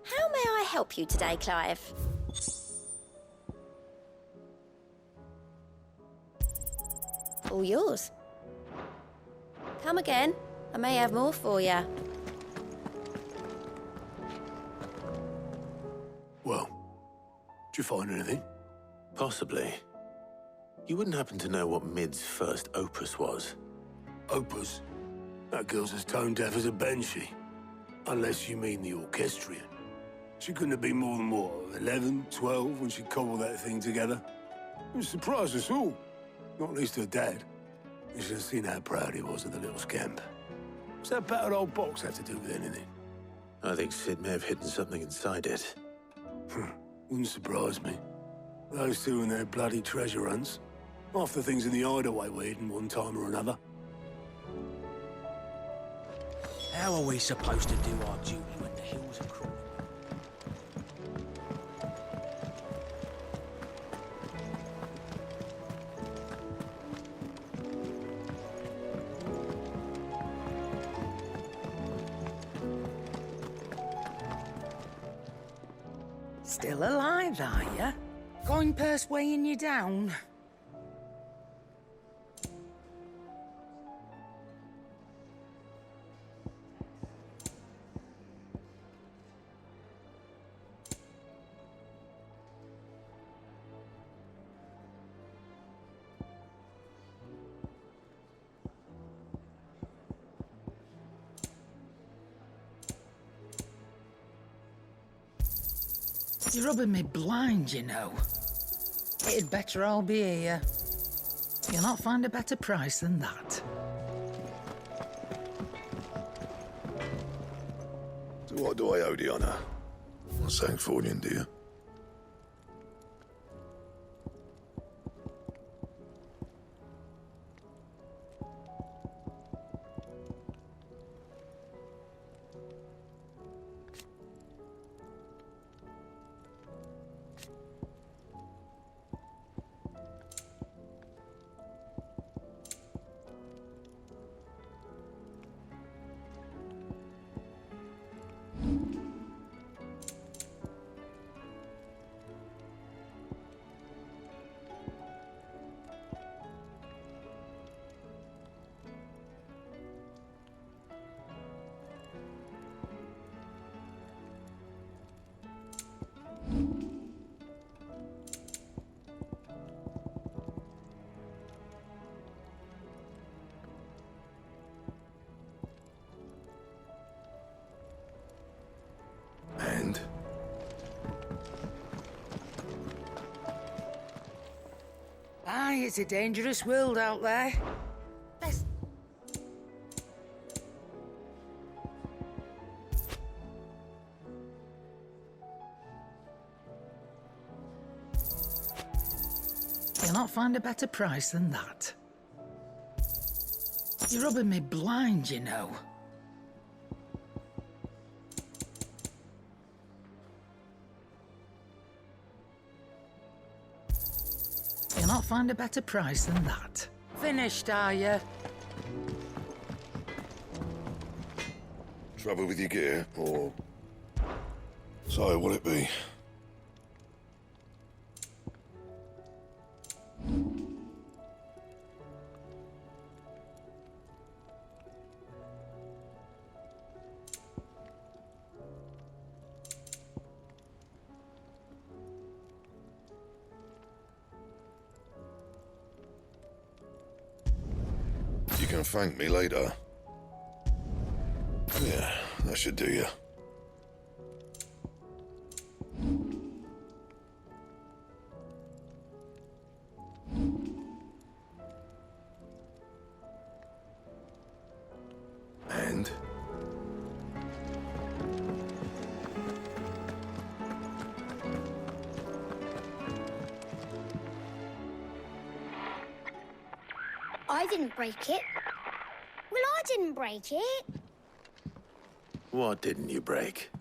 How may I help you today, Clive? All yours. Come again. I may have more for you. Well, did you find anything? Possibly. You wouldn't happen to know what Mid's first opus was? Opus? That girl's as tone deaf as a banshee. Unless you mean the orchestrion. She couldn't have been more than, what, 11, 12 when she cobbled that thing together? It surprised us all. Not least her dad. You should have seen how proud he was of the little scamp. What's that battered old box have to do with anything? I think Sid may have hidden something inside it. Wouldn't surprise me. Those two and their bloody treasure hunts. Half the things in the hideaway were hidden one time or another. How are we supposed to do our duty when the hills are crawling? Still alive, are you? Coin purse weighing you down? You're rubbing me blind, you know. It'd better all be here. You'll not find a better price than that. So what do I owe the honour? Not saying fortune, do you? Aye, it's a dangerous world out there. Let's... You'll not find a better price than that. You're rubbing me blind, you know. You'll not find a better price than that. Finished, are you? Trouble with your gear, or... So, will it be? You can thank me later. Yeah, that should do you. And? I didn't break it. Well, I didn't break it. What didn't you break?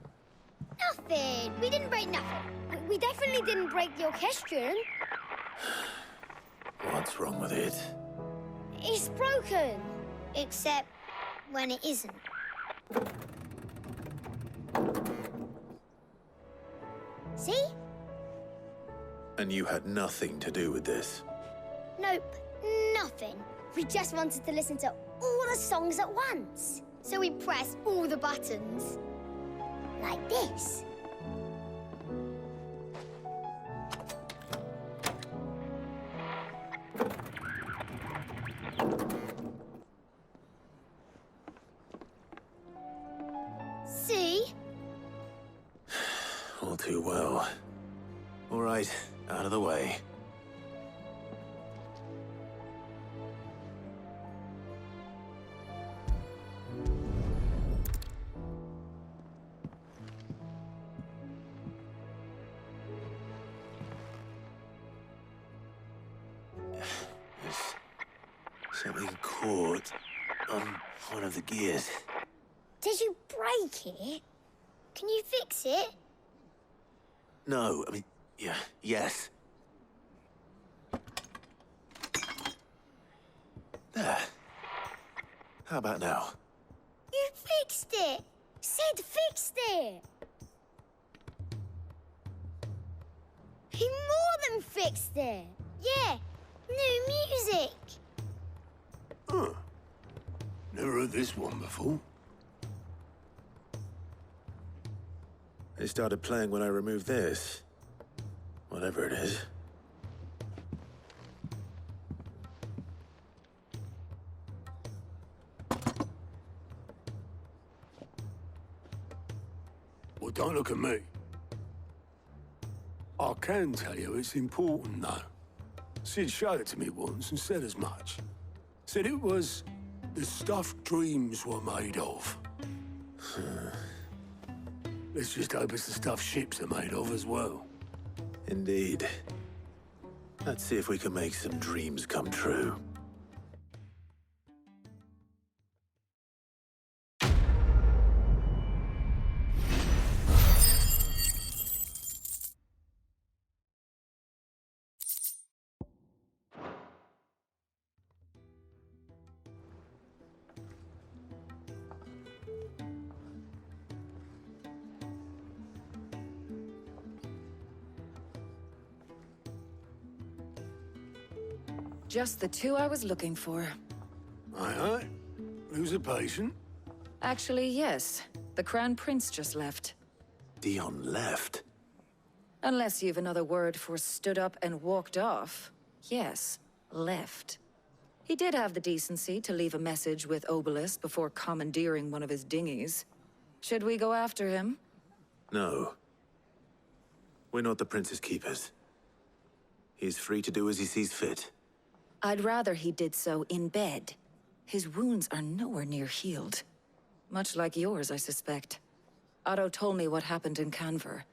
Nothing. We didn't break nothing. We definitely didn't break the orchestrion. What's wrong with it? It's broken. Except when it isn't. See? And you had nothing to do with this? Nope, nothing. We just wanted to listen to all the songs at once. So we pressed all the buttons. Like this. See? All too well. All right, out of the way. Something caught on one of the gears. Did you break it? Can you fix it? No, I mean, yeah, yes. There. How about now? You fixed it! Sid fixed it! He more than fixed it! Yeah, new music! Huh. Never heard this one before. They started playing when I removed this. Whatever it is. Well, don't look at me. I can tell you it's important, though. Sid showed it to me once and said as much. Said it was the stuff dreams were made of. Let's just hope it's the stuff ships are made of as well. Indeed. Let's see if we can make some dreams come true. Just the two I was looking for. Aye. Who's a patient? Actually, yes. The Crown Prince just left. Dion left? Unless you've another word for stood up and walked off. Yes, left. He did have the decency to leave a message with Obelisk before commandeering one of his dinghies. Should we go after him? No. We're not the Prince's keepers. He's free to do as he sees fit. I'd rather he did so in bed. His wounds are nowhere near healed. Much like yours, I suspect. Otto told me what happened in Canver.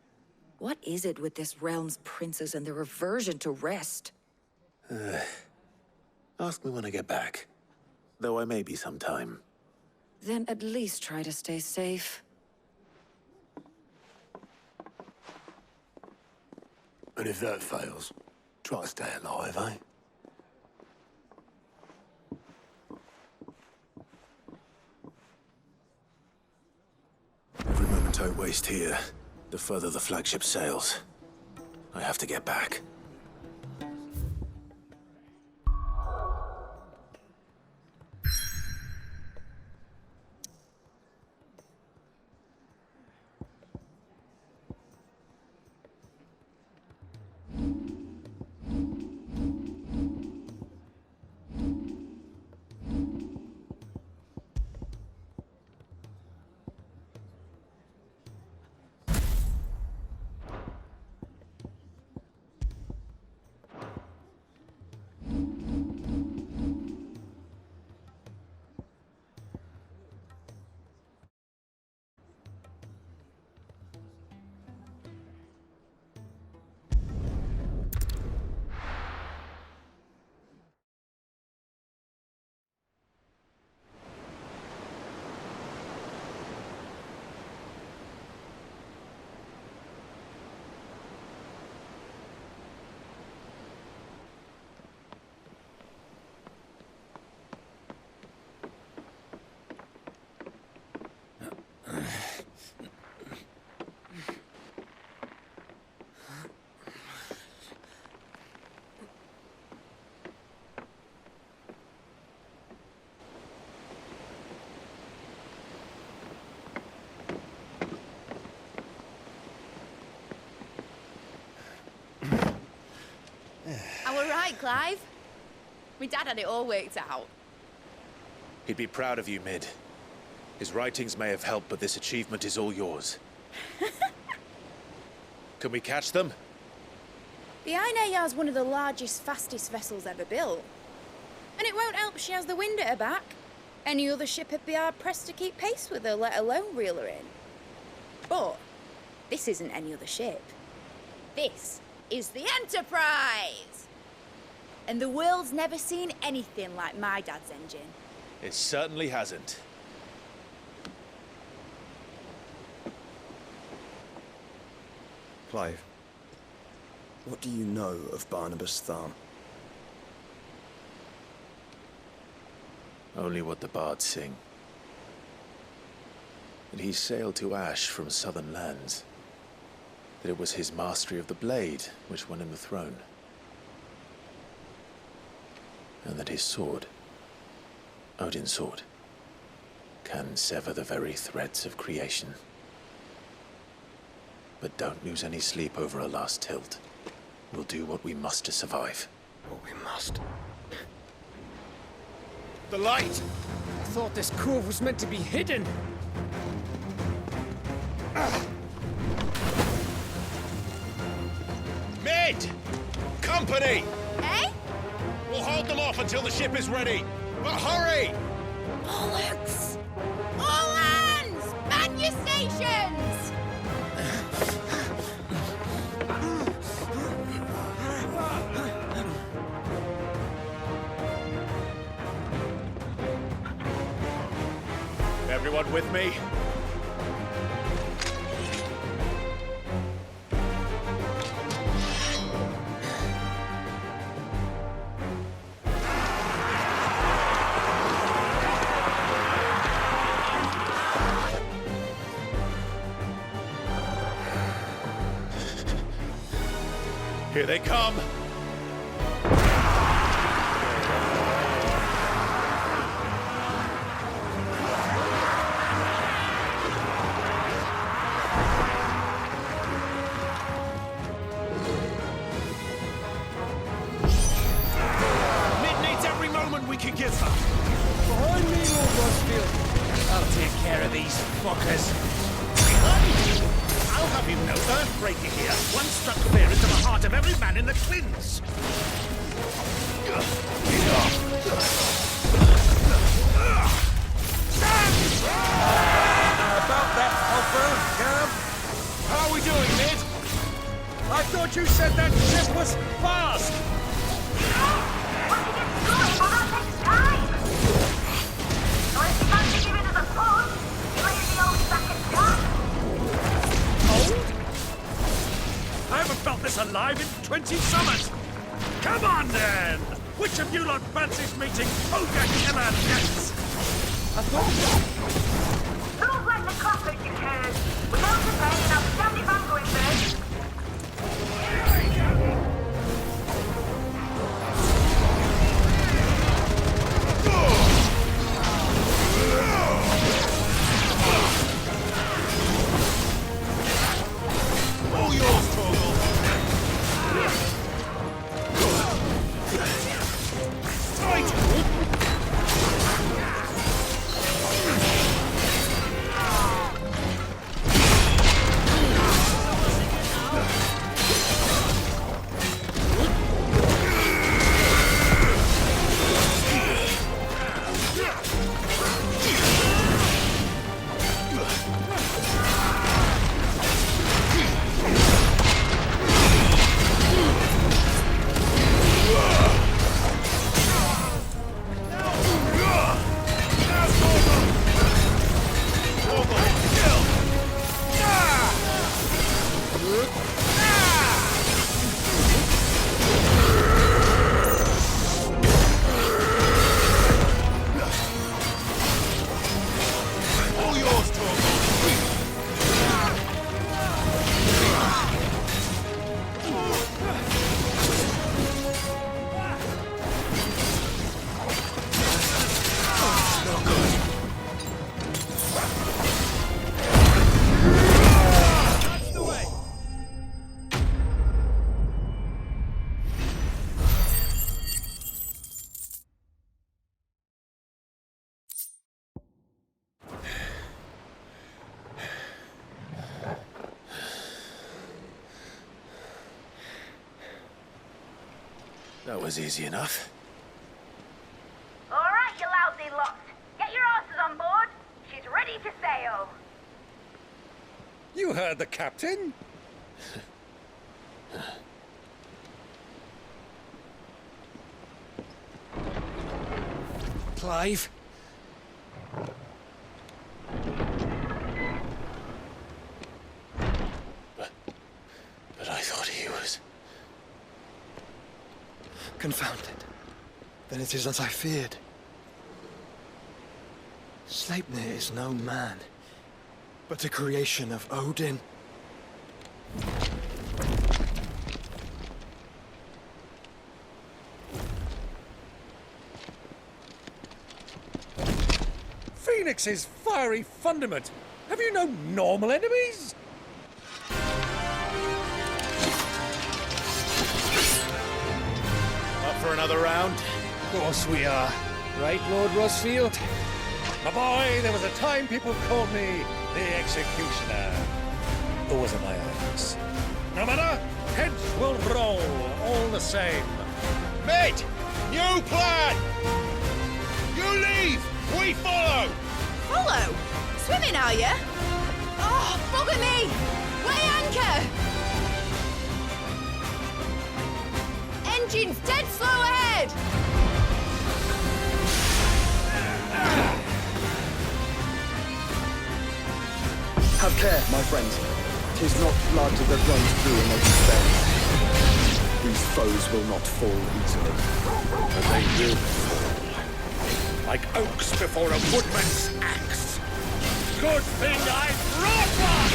What is it with this realm's princes and their aversion to rest? Ask me when I get back. Though I may be some time. Then at least try to stay safe. And if that fails, try to stay alive, eh? Every moment I waste here, the further the flagship sails. I have to get back. I were right, Clive. My dad had it all worked out. He'd be proud of you, Mid. His writings may have helped, but this achievement is all yours. Can we catch them? The Aina is one of the largest, fastest vessels ever built. And it won't help she has the wind at her back. Any other ship would be hard-pressed to keep pace with her, let alone reel her in. But this isn't any other ship. This is the Enterprise! And the world's never seen anything like my dad's engine. It certainly hasn't. Clive, what do you know of Barnabas Tharm? Only what the bards sing. That he sailed to Ash from southern lands. That it was his mastery of the blade which won him the throne. And that his sword, Odin's sword, can sever the very threads of creation. But don't lose any sleep over a last tilt. We'll do what we must to survive. What we must. The light! I thought this cove was meant to be hidden. Mid! Company! Eh? We'll hold them off until the ship is ready. But hurry! Bollocks! All hands! Man your stations! Everyone with me? Here they come! Mid needs every moment we can give her! Behind me, Lord Rosfield. I'll take care of these fuckers. I'll have you know, Earthbreaker here once struck fear into the heart of every man in the Twins! About that offer, Cam? How are we doing, mid? I thought you said that ship was fast! I haven't felt this alive in 20 summers! Come on, then! Which of you lot fancies meeting Ogre Killer next? Who's like the clappers you heard? Without the pain and outstanding banquet birds. All yours, Torgal! That was easy enough. All right, you lousy lot. Get your asses on board. She's ready to sail. You heard the captain? Clive? But I thought he was... Confounded. Then it is as I feared. Sleipnir is no man, but a creation of Odin. Phoenix's fiery fundament. Have you no normal enemies? Up for another round? Of course we are. Right, Lord Rosfield? My boy, there was a time people called me the Executioner. Or was it my axe? No matter, heads will roll, all the same. Mate! New plan! You leave! We follow! Follow? Swimming, are you? Oh, bugger me! Weigh anchor! Engine's dead slow ahead! Have care, my friends. 'Tis not blood that runs through an open veins. These foes will not fall easily. But they will fall. Like oaks before a woodman's axe. Good thing I brought one!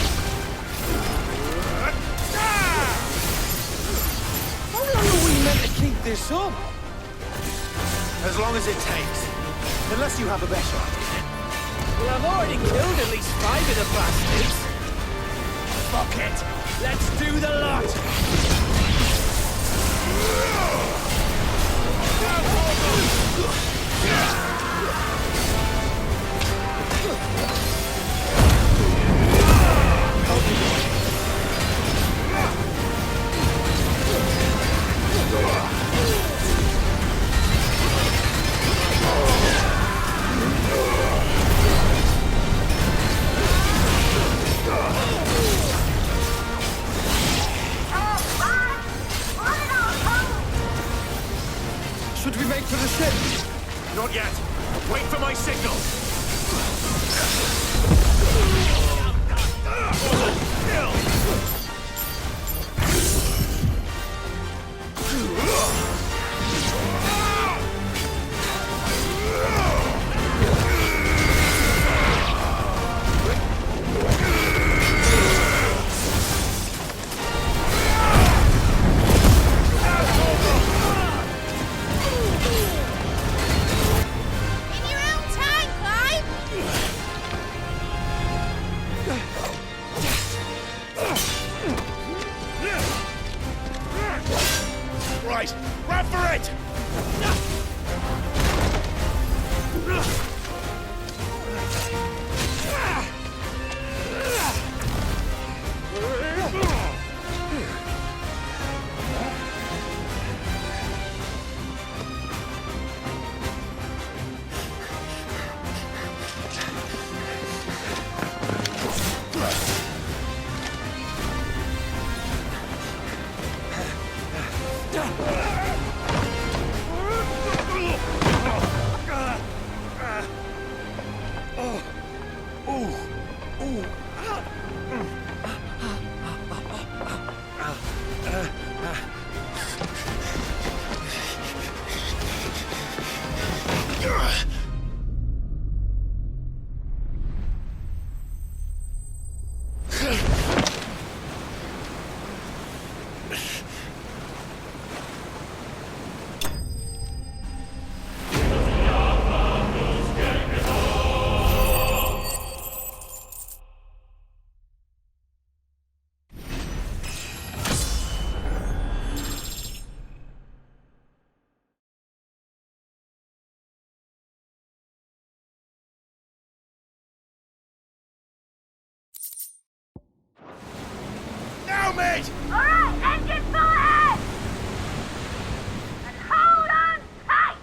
How long are we meant to keep this up? As long as it takes. Unless you have a better idea. Well, I've already killed at least 5 of the bastards. Fuck it! Let's do the lot! Right, run for it! Now, mate! Alright, engine full ahead! And hold on tight!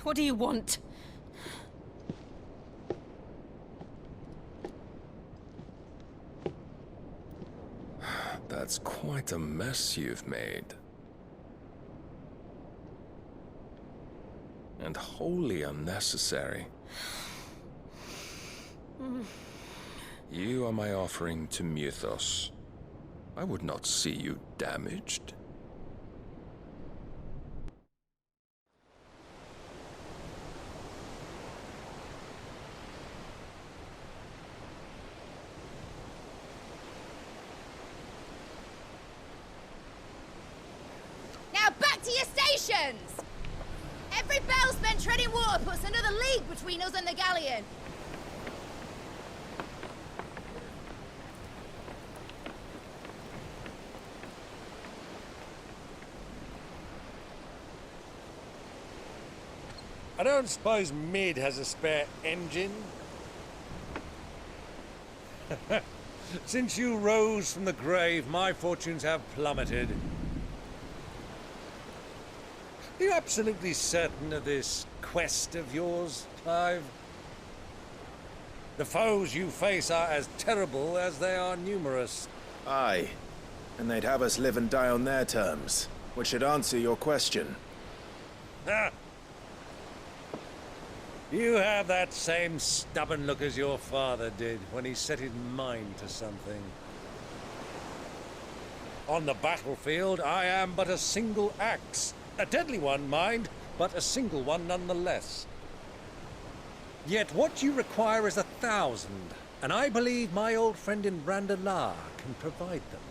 What do you want? That's quite a mess you've made. And wholly unnecessary. You are my offering to Mythos. I would not see you damaged. Now back to your stations! Every bell spent treading water puts another league between us and the galleon. I don't suppose Mid has a spare engine? Since you rose from the grave, my fortunes have plummeted. Are you absolutely certain of this quest of yours, Clive? The foes you face are as terrible as they are numerous. Aye. And they'd have us live and die on their terms, which should answer your question. Ha! You have that same stubborn look as your father did when he set his mind to something. On the battlefield, I am but a single axe. A deadly one, mind, but a single one nonetheless. Yet what you require is 1,000, and I believe my old friend in Randalar can provide them.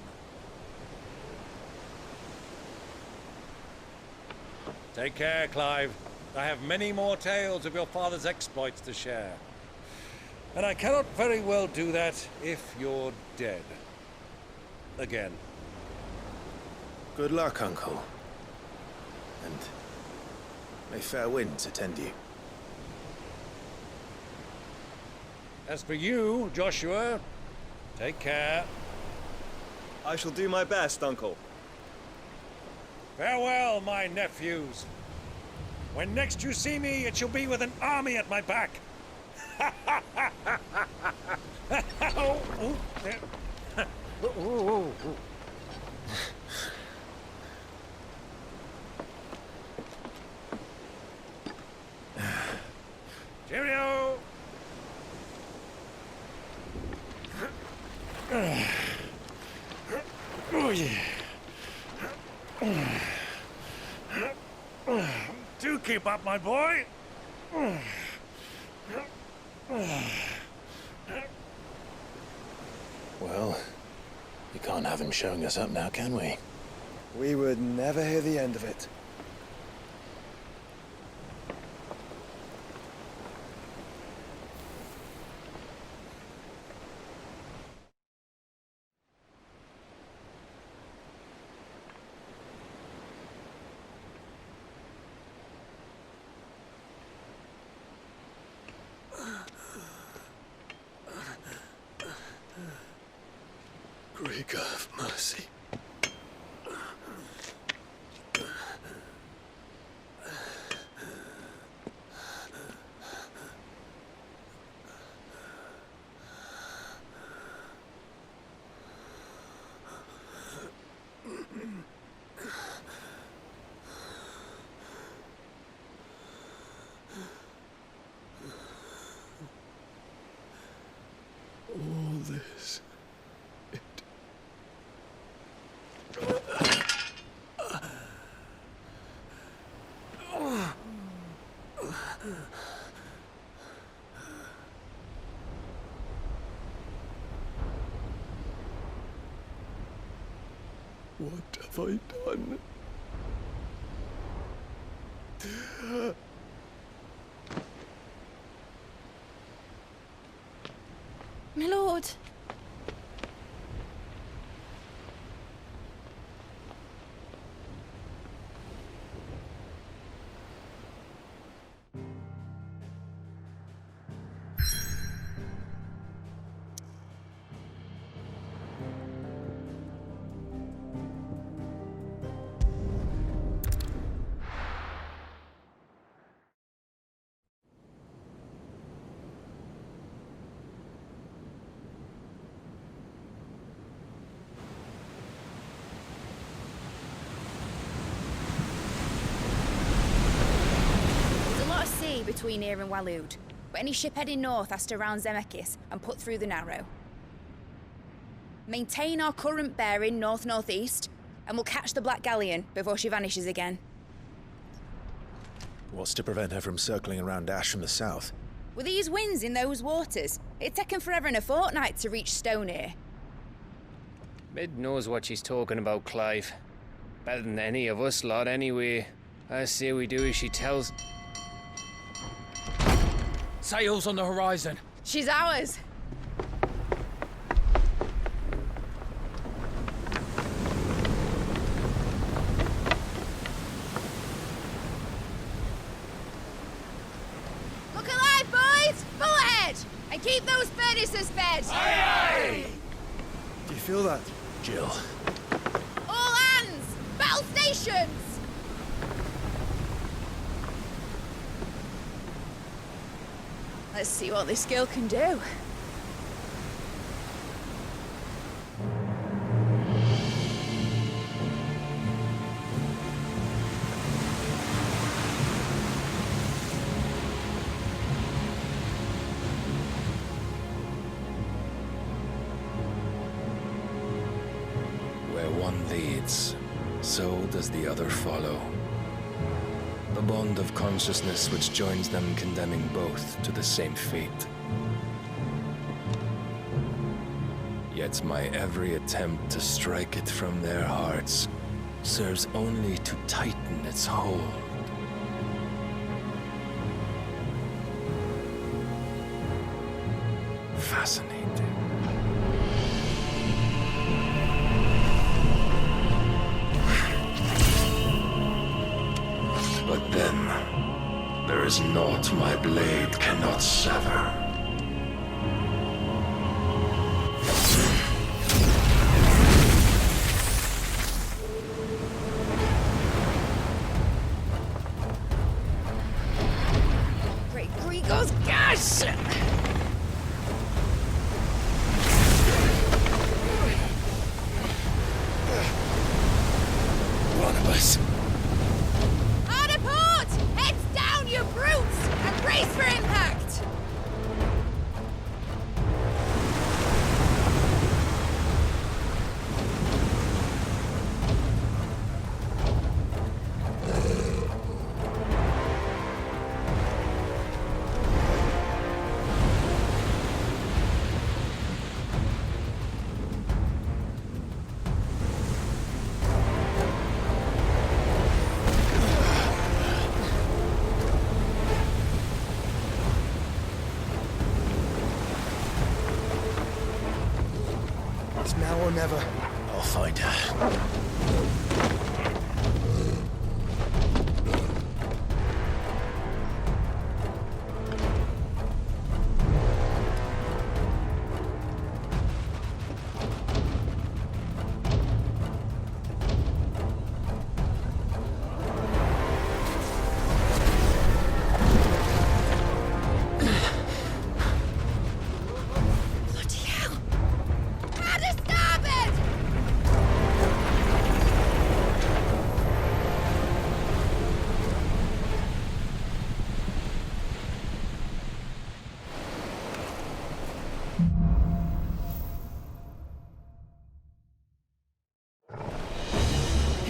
Take care, Clive. I have many more tales of your father's exploits to share. And I cannot very well do that if you're dead. Again. Good luck, Uncle. And may fair winds attend you. As for you, Joshua, take care. I shall do my best, Uncle. Farewell, my nephews. When next you see me, it shall be with an army at my back. Keep up, my boy. Well, we can't have him showing us up now, can we? We would never hear the end of it. Greek have mercy. All this. What have I done? My lord. Between here and Waloed, but any ship heading north has to round Zemeckis and put through the Narrow. Maintain our current bearing north-northeast, and we'll catch the Black Galleon before she vanishes again. What's to prevent her from circling around Ash from the south? With these winds in those waters, it'd taken forever and a fortnight to reach Stonehere. Mid knows what she's talking about, Clive. Better than any of us lot, anyway. I say we do as she tells. Sails on the horizon. She's ours. Look alive, boys! Full ahead! And keep those furnaces fed! Aye, aye! Do you feel that? Jill. All hands! Battle stations! Let's see what this girl can do. Where one leads, so does the other follow. The bond of consciousness which joins them condemning both to the same fate. Yet my every attempt to strike it from their hearts serves only to tighten its hold. Fascinating. But then, there is naught my blade cannot sever. Great Grigor's gas! One of us. Hard a port! Heads down, you brutes! And brace for impact! never... I'll find her.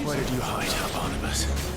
Where did you hide, Barnabas?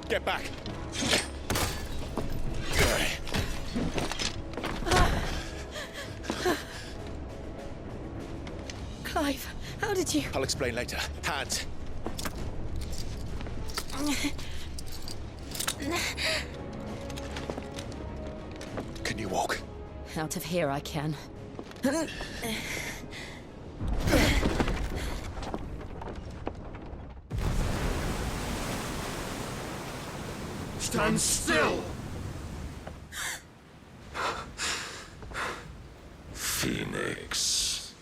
Get back! Clive, how did you... I'll explain later. Hands! Can you walk? Out of here I can. Stand still! Phoenix.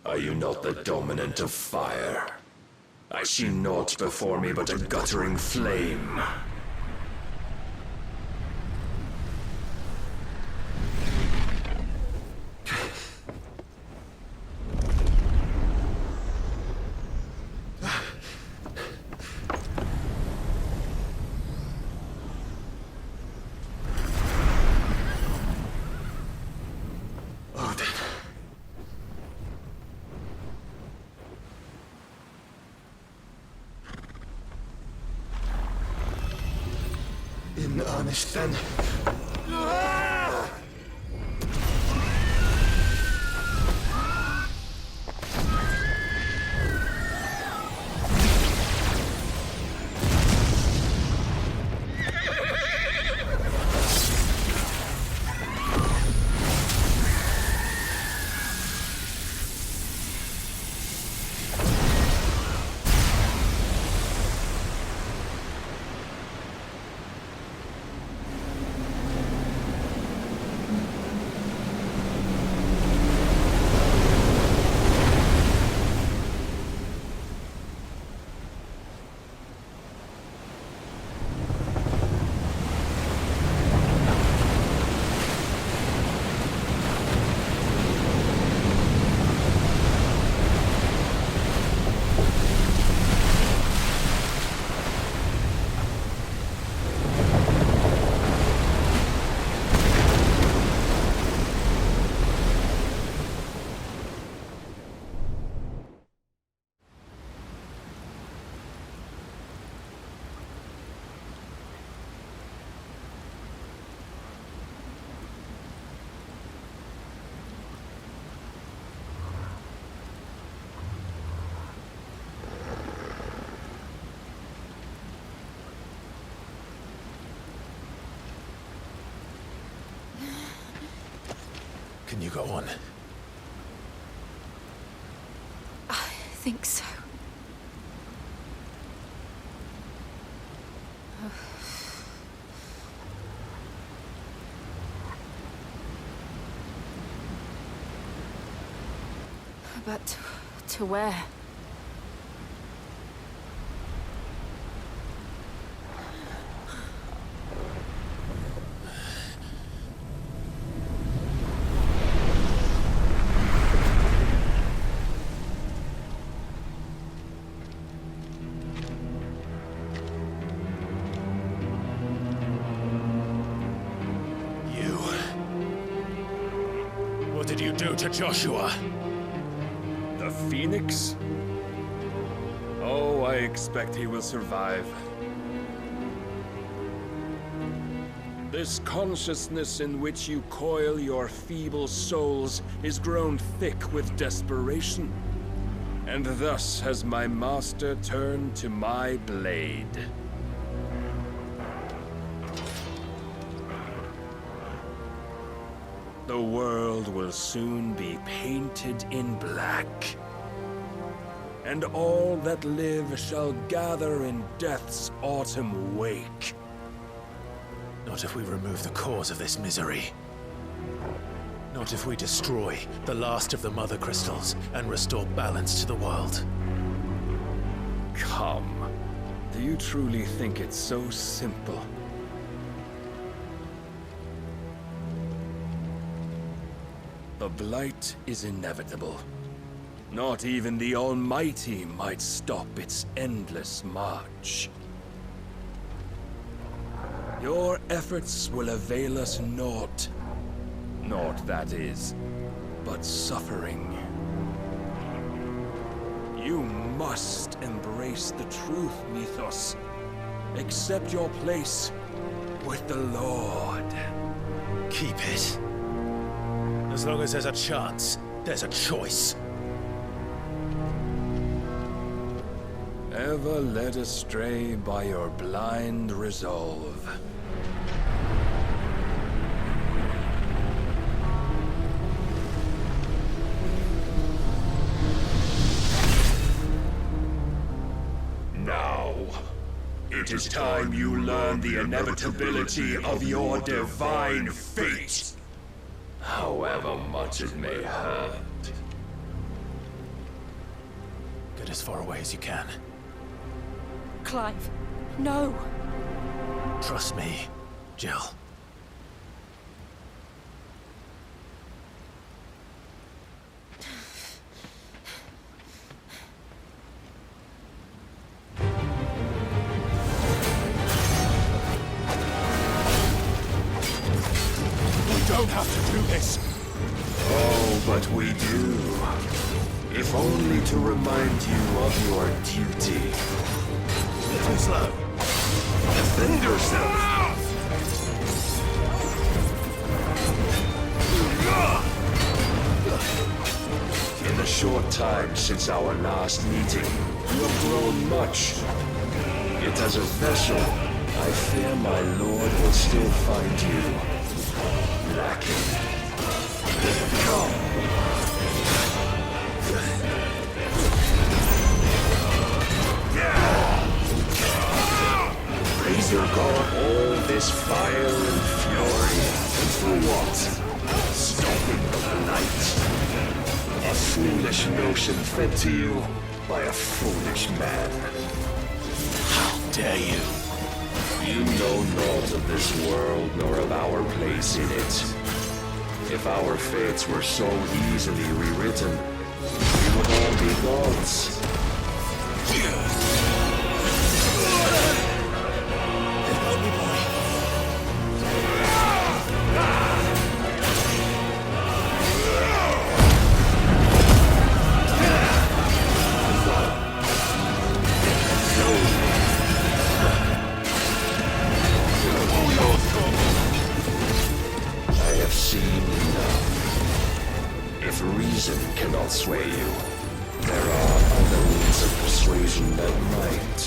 Are you not the dominant of fire? I see naught before me but a guttering flame. In earnest, then. Can you go on? I think so. But to where? What did you do to Joshua? The Phoenix? Oh, I expect he will survive. This consciousness in which you coil your feeble souls is grown thick with desperation. And thus has my master turned to my blade. The world will soon be painted in black. And all that live shall gather in death's autumn wake. Not if we remove the cause of this misery. Not if we destroy the last of the Mother Crystals and restore balance to the world. Come. Do you truly think it's so simple? The Blight is inevitable. Not even the Almighty might stop its endless march. Your efforts will avail us naught. Naught, that is, but suffering. You must embrace the truth, Mythos. Accept your place with the Lord. Keep it. As long as there's a chance, there's a choice. Ever led astray by your blind resolve. Now, it is time you learn the inevitability of your divine fate, however much it may hurt. Get as far away as you can. Clive, no. Trust me, Jill. Don't have to do this. Oh, but we do. If only to remind you of your duty. Too slow. Defend yourself. In the short time since our last meeting, you have grown much. Yet as a vessel, I fear my lord will still find you lacking. Raise your guard, all this fire and fury. And for what? Stopping the light. A foolish notion fed to you by a foolish man. How dare you? You know naught of this world nor of our place in it. If our fates were so easily rewritten, we would all be gods. Help me, boy. I have seen enough. If reason cannot sway you, there are other means of persuasion that might.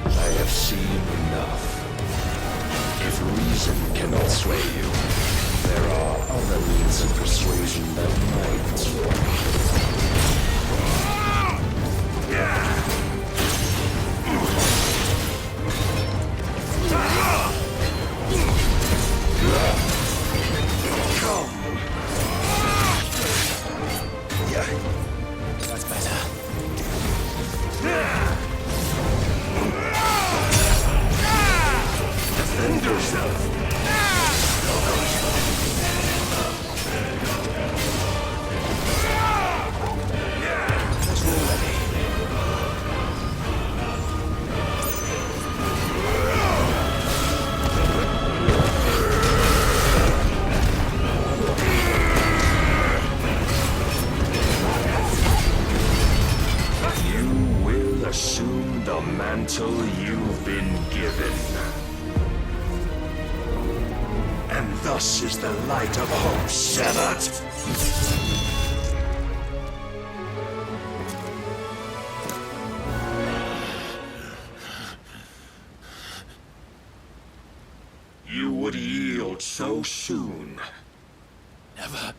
I have seen enough. If reason cannot sway you, there are other means of persuasion that might. That's better. Defend yourself. You will assume the mantle you've been given. And thus is the light of hope severed. You would yield so soon. Never.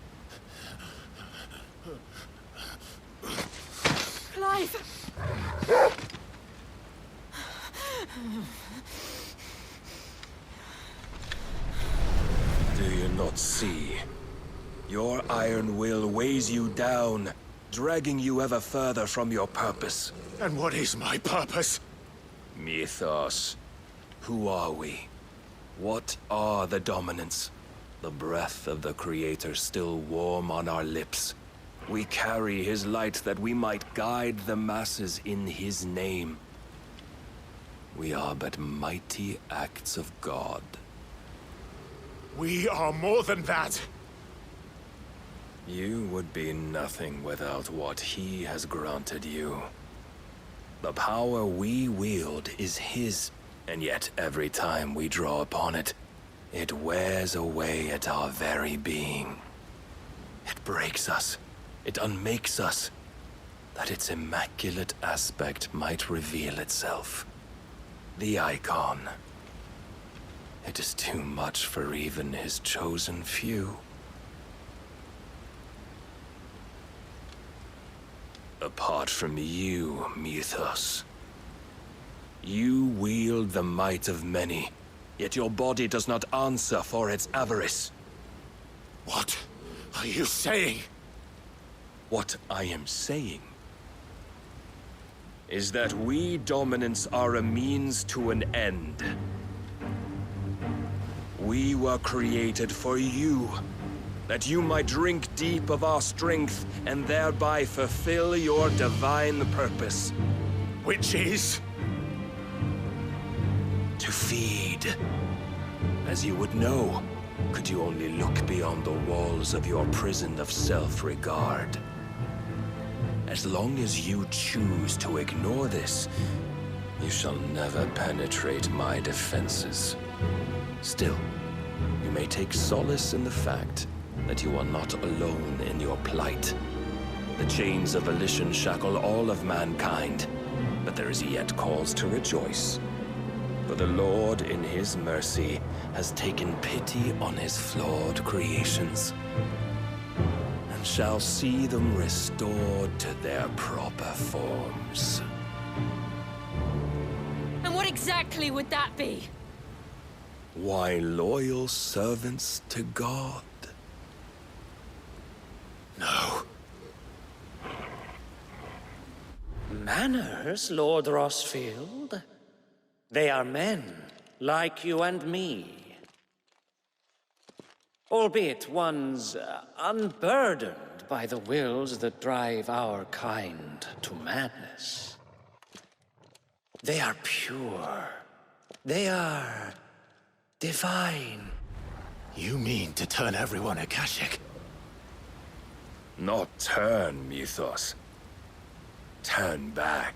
Clive! Do you not see? Your iron will weighs you down, dragging you ever further from your purpose. And what is my purpose? Mythos. Who are we? What are the dominants? The breath of the Creator still warm on our lips. We carry his light that we might guide the masses in his name. We are but mighty acts of God. We are more than that. You would be nothing without what he has granted you. The power we wield is his, and yet every time we draw upon it, it wears away at our very being. It breaks us. It unmakes us, that its immaculate aspect might reveal itself. The icon. It is too much for even his chosen few. Apart from you, Mythos. You wield the might of many, yet your body does not answer for its avarice. What are you saying? What I am saying is that we dominants are a means to an end. We were created for you, that you might drink deep of our strength and thereby fulfill your divine purpose. Which is? To feed. As you would know, could you only look beyond the walls of your prison of self-regard. As long as you choose to ignore this, you shall never penetrate my defenses. Still, you may take solace in the fact that you are not alone in your plight. The chains of volition shackle all of mankind, but there is yet cause to rejoice. For the Lord, in his mercy, has taken pity on his flawed creations, and shall see them restored to their proper forms. And what exactly would that be? Why, loyal servants to God. No. Manners, Lord Rossfield? They are men, like you and me. Albeit ones unburdened by the wills that drive our kind to madness. They are pure. They are divine. You mean to turn everyone Akashic? Not turn, Mythos. Turn back.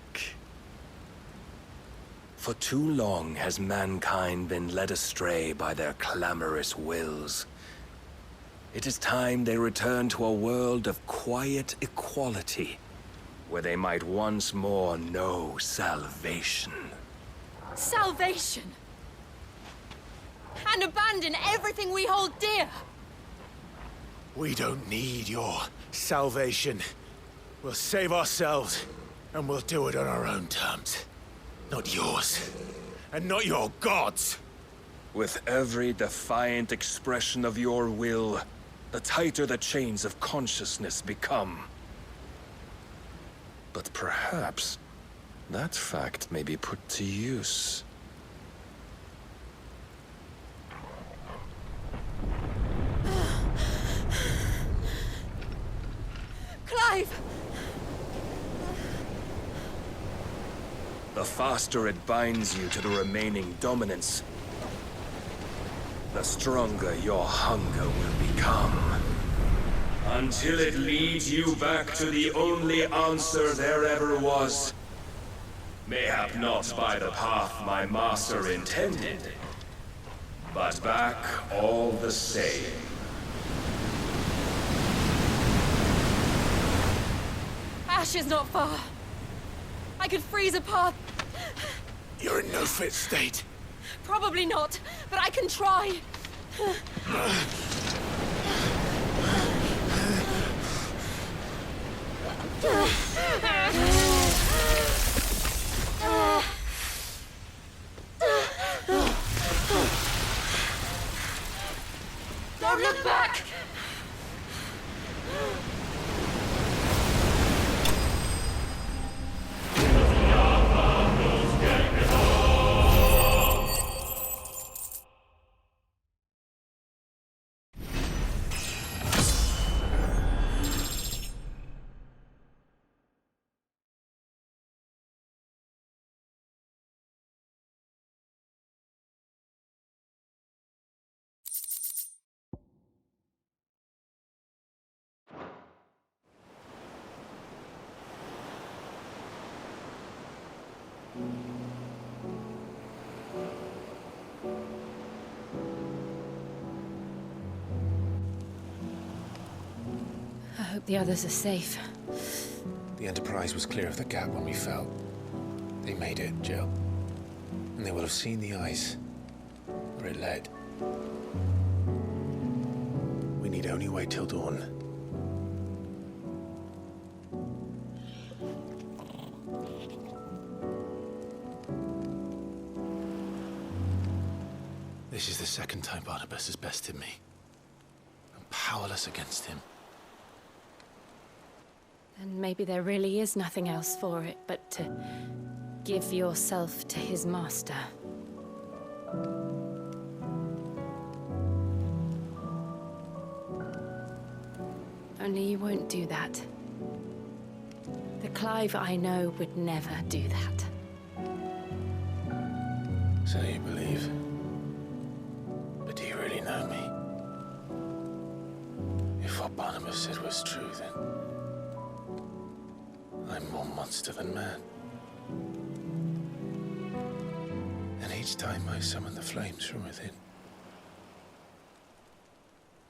For too long has mankind been led astray by their clamorous wills. It is time they return to a world of quiet equality, where they might once more know salvation. Salvation! And abandon everything we hold dear! We don't need your salvation. We'll save ourselves, and we'll do it on our own terms. Not yours, and not your gods. With every defiant expression of your will, the tighter the chains of consciousness become. But perhaps that fact may be put to use. Clive! The faster it binds you to the remaining dominance, the stronger your hunger will become. Until it leads you back to the only answer there ever was. Mayhap not by the path my master intended, but back all the same. Ash is not far. I could freeze a path. You're in no fit state. Probably not, but I can try. Don't look back! hope the others are safe. The Enterprise was clear of the gap when we fell. They made it, Jill. And they will have seen the eyes where it led. We need only wait till dawn. This is the second time Barnabas has bested me. I'm powerless against him. Then maybe there really is nothing else for it but to give yourself to his master. Only you won't do that. The Clive I know would never do that. So you believe? But do you really know me? If what Barnabas said was true, then I'm more monster than man. And each time I summon the flames from within,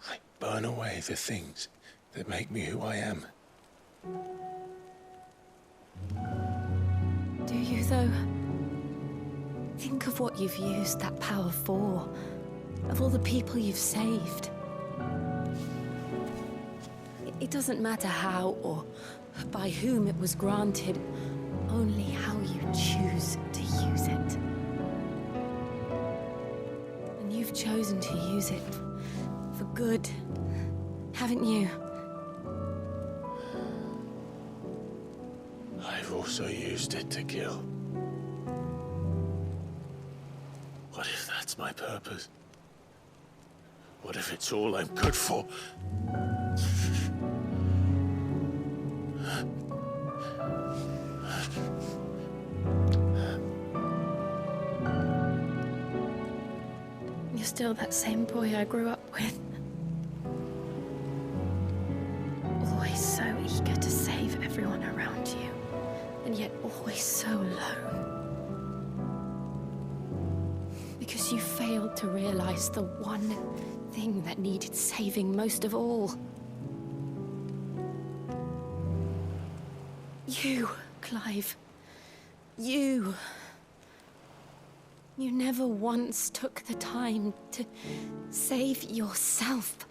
I burn away the things that make me who I am. Do you, though? Think of what you've used that power for, of all the people you've saved. It doesn't matter how or by whom it was granted, only how you choose to use it. And you've chosen to use it for good, haven't you? I've also used it to kill. What if that's my purpose? What if it's all I'm good for? You're still that same boy I grew up with. Always so eager to save everyone around you, and yet always so lone. Because you failed to realize the one thing that needed saving most of all. You, Clive. You. You never once took the time to save yourself.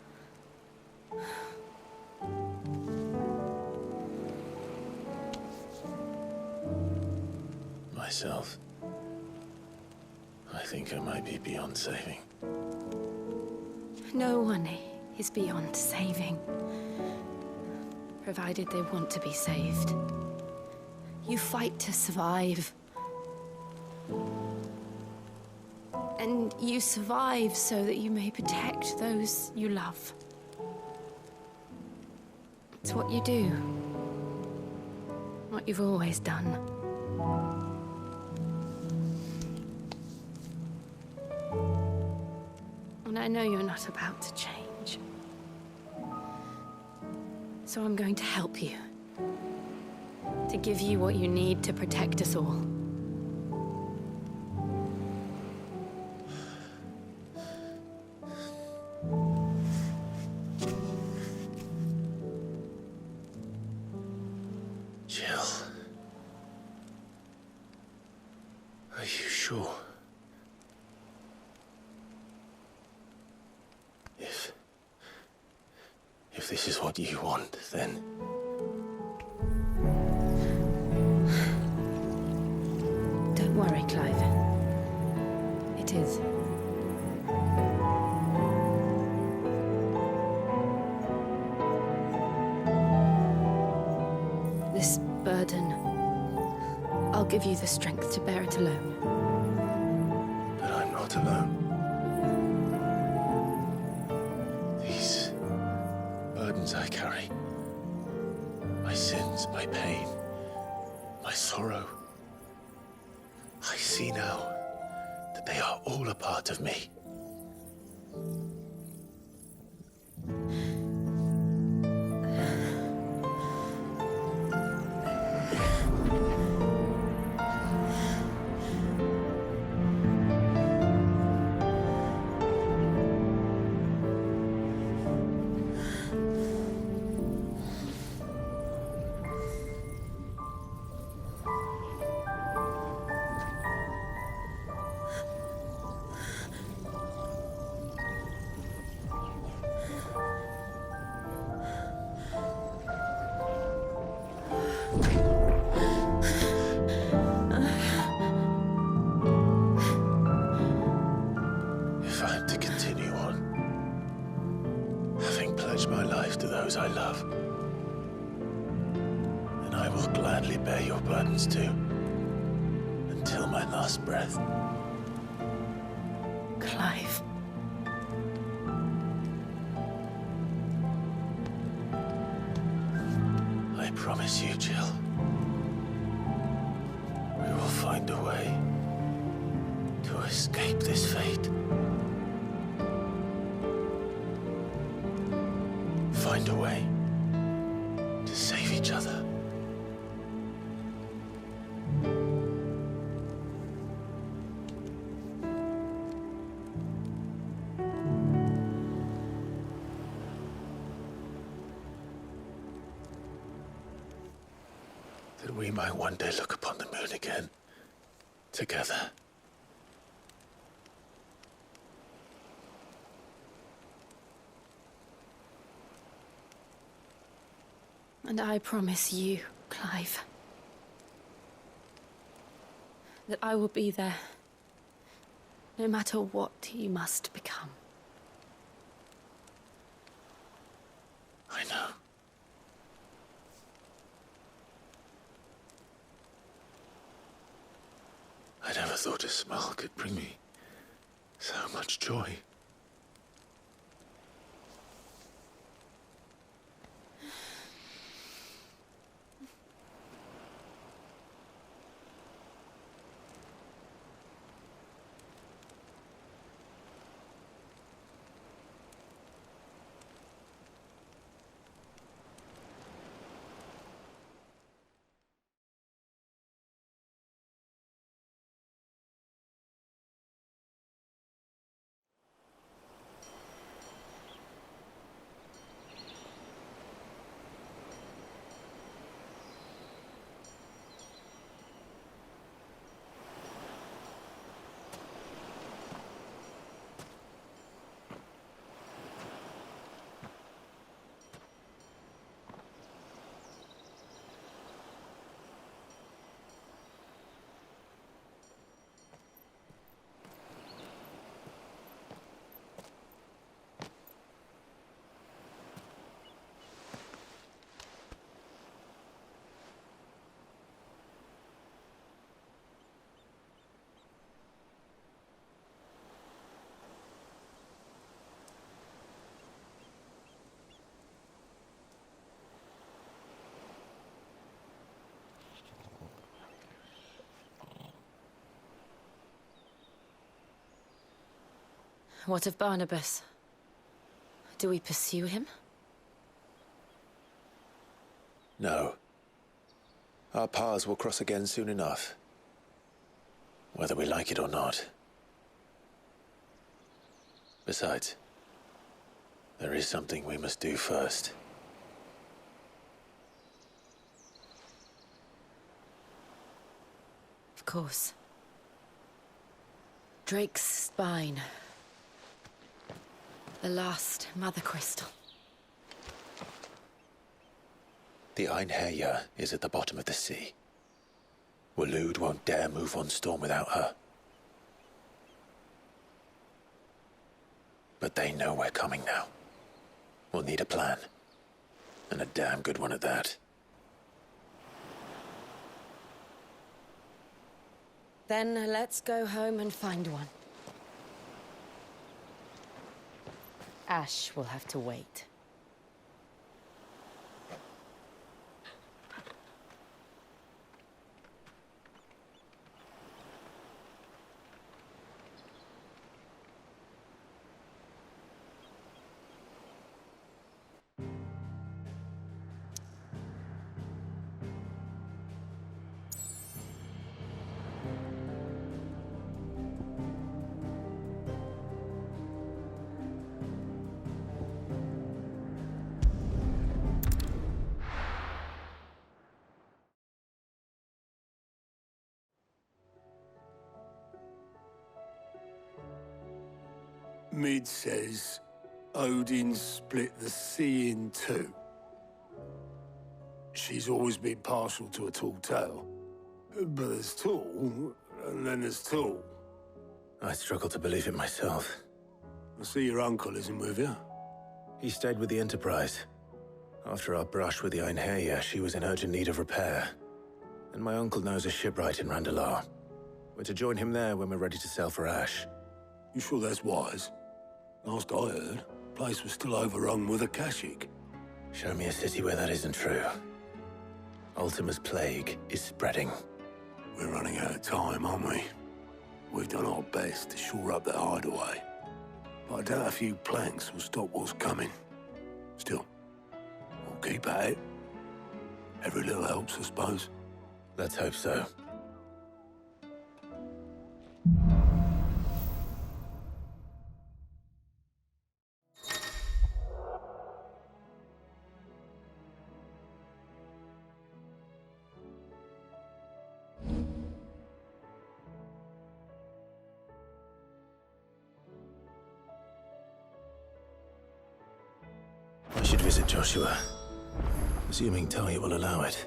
Myself? I think I might be beyond saving. No one is beyond saving, provided they want to be saved. You fight to survive. And you survive so that you may protect those you love. It's what you do. What you've always done. And I know you're not about to change. So I'm going to help you. To give you what you need to protect us all. Jill. Are you sure? If this is what you want, then... Don't worry, Clive. It is. This burden, I'll give you the strength to bear it alone. But I'm not alone. These burdens I carry, my sins, my pain, my sorrow, I see now that they are all a part of me. close to those I love. And I will gladly bear your burdens too, until my last breath. Clive. I promise you, Jill. We will find a way to escape this fate. Find a way to save each other. That we might one day look upon the moon again, together. And I promise you, Clive, that I will be there, no matter what you must become. I know. I never thought a smile could bring me so much joy. What of Barnabas? Do we pursue him? No. Our paths will cross again soon enough. Whether we like it or not. Besides, there is something we must do first. Of course. Drake's spine. The last Mother Crystal. The Einherjar is at the bottom of the sea. Waloed won't dare move on Storm without her. But they know we're coming now. We'll need a plan. And a damn good one at that. Then let's go home and find one. Ash will have to wait. Mid says Odin split the sea in two. She's always been partial to a tall tale. But there's tall, and then there's tall. I struggle to believe it myself. I see your uncle isn't with you. He stayed with the Enterprise. After our brush with the Einherja, she was in urgent need of repair. And my uncle knows a shipwright in Randalar. We're to join him there when we're ready to sail for Ash. You sure that's wise? Last I heard, the place was still overrun with Akashic. Show me a city where that isn't true. Ultima's plague is spreading. We're running out of time, aren't we? We've done our best to shore up the hideaway. But I doubt a few planks will stop what's coming. Still, we'll keep at it. Every little helps, I suppose. Let's hope so. I should visit Joshua, assuming Talia will allow it.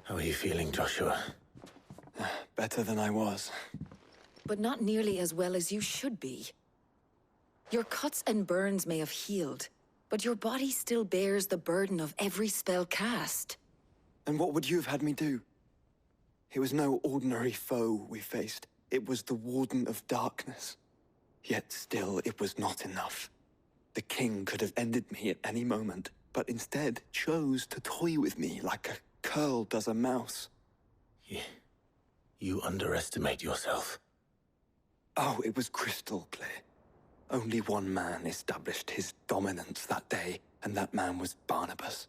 How are you feeling, Joshua? Better than I was. But not nearly as well as you should be. Your cuts and burns may have healed, but your body still bears the burden of every spell cast. And what would you have had me do? It was no ordinary foe we faced. It was the Warden of Darkness. Yet still, it was not enough. The king could have ended me at any moment, but instead chose to toy with me like a curl does a mouse. You underestimate yourself. Oh, it was crystal clear. Only one man established his dominance that day, and that man was Barnabas.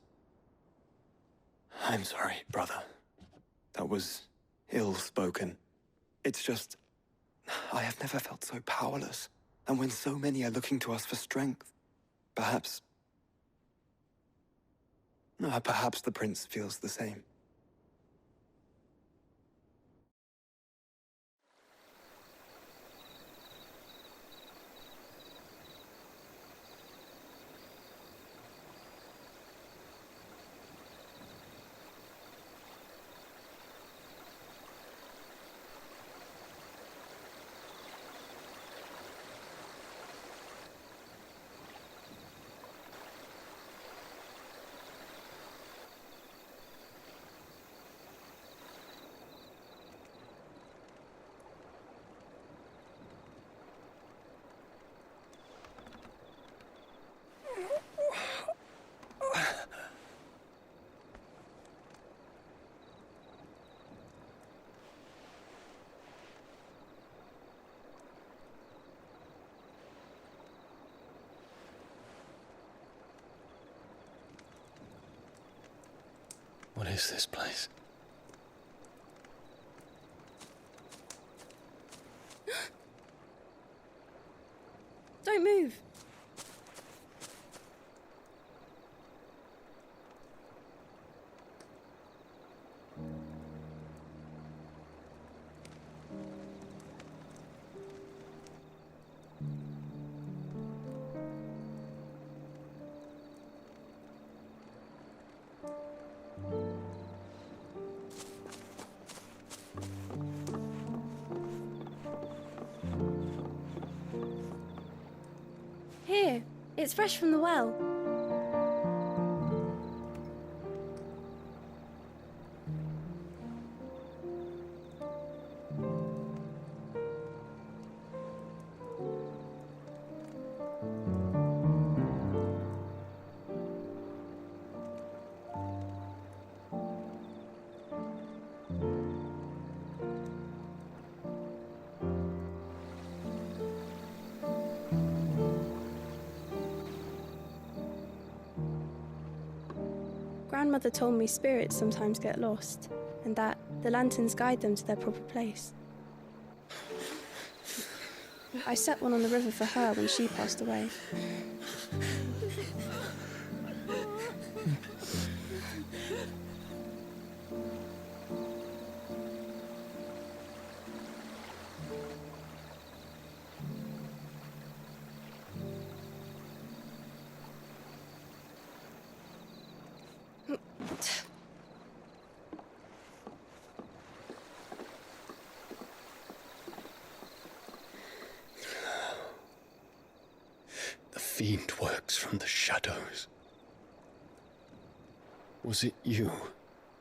I'm sorry, brother. That was ill-spoken. It's just, I have never felt so powerless. And when so many are looking to us for strength, perhaps the prince feels the same. What is this place? Here, it's fresh from the well. Grandmother told me spirits sometimes get lost, and that the lanterns guide them to their proper place. I set one on the river for her when she passed away. The fiend works from the shadows. Was it you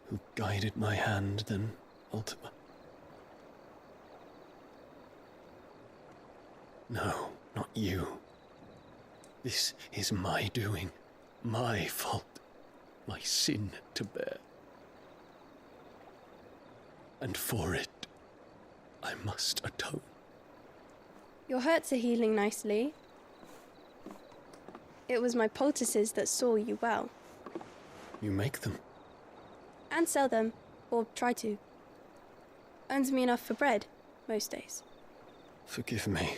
who guided my hand then, Ultima? No, not you. This is my doing, my fault, my sin to bear. And for it, I must atone. Your hurts are healing nicely. It was my poultices that saw you well. You make them? And sell them, or try to. Earns me enough for bread, most days. Forgive me.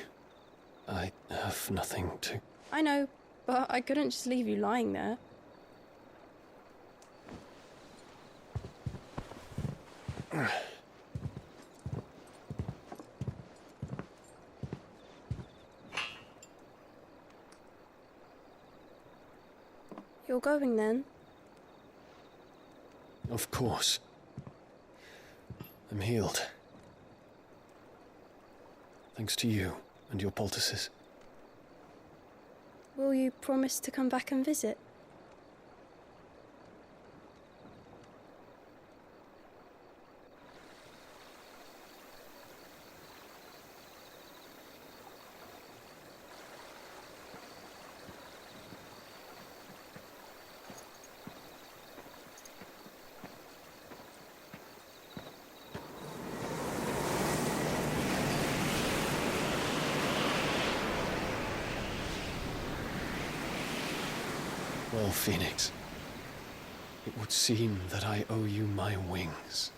I have nothing to... I know, but I couldn't just leave you lying there. You're going then? Of course. I'm healed. Thanks to you and your poultices. Will you promise to come back and visit? Well, Phoenix, it would seem that I owe you my wings.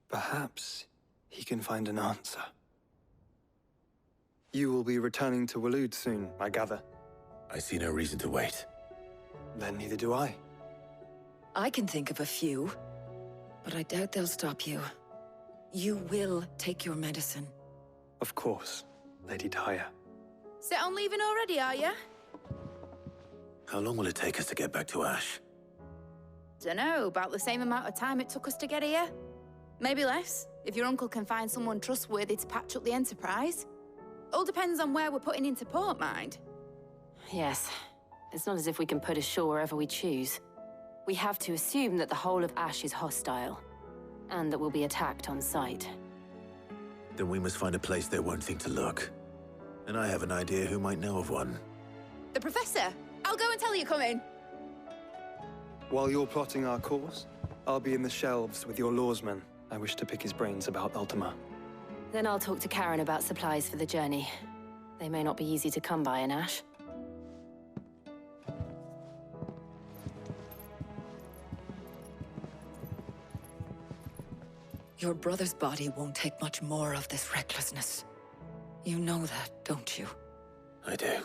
Perhaps he can find an answer. You will be returning to Waloed soon, I gather. I see no reason to wait. Then neither do I. I can think of a few, but I doubt they'll stop you. You will take your medicine. Of course, Lady Daya. Set on leaving already, are ya? How long will it take us to get back to Ash? Dunno, about the same amount of time it took us to get here. Maybe less, if your uncle can find someone trustworthy to patch up the Enterprise. All depends on where we're putting into port, mind. Yes. It's not as if we can put ashore wherever we choose. We have to assume that the whole of Ash is hostile, and that we'll be attacked on sight. Then we must find a place they won't think to look. And I have an idea who might know of one. The Professor! I'll go and tell you come in. While you're plotting our course, I'll be in the shelves with your lawsman. I wish to pick his brains about Ultima. Then I'll talk to Karen about supplies for the journey. They may not be easy to come by in Ash. Your brother's body won't take much more of this recklessness. You know that, don't you? I do.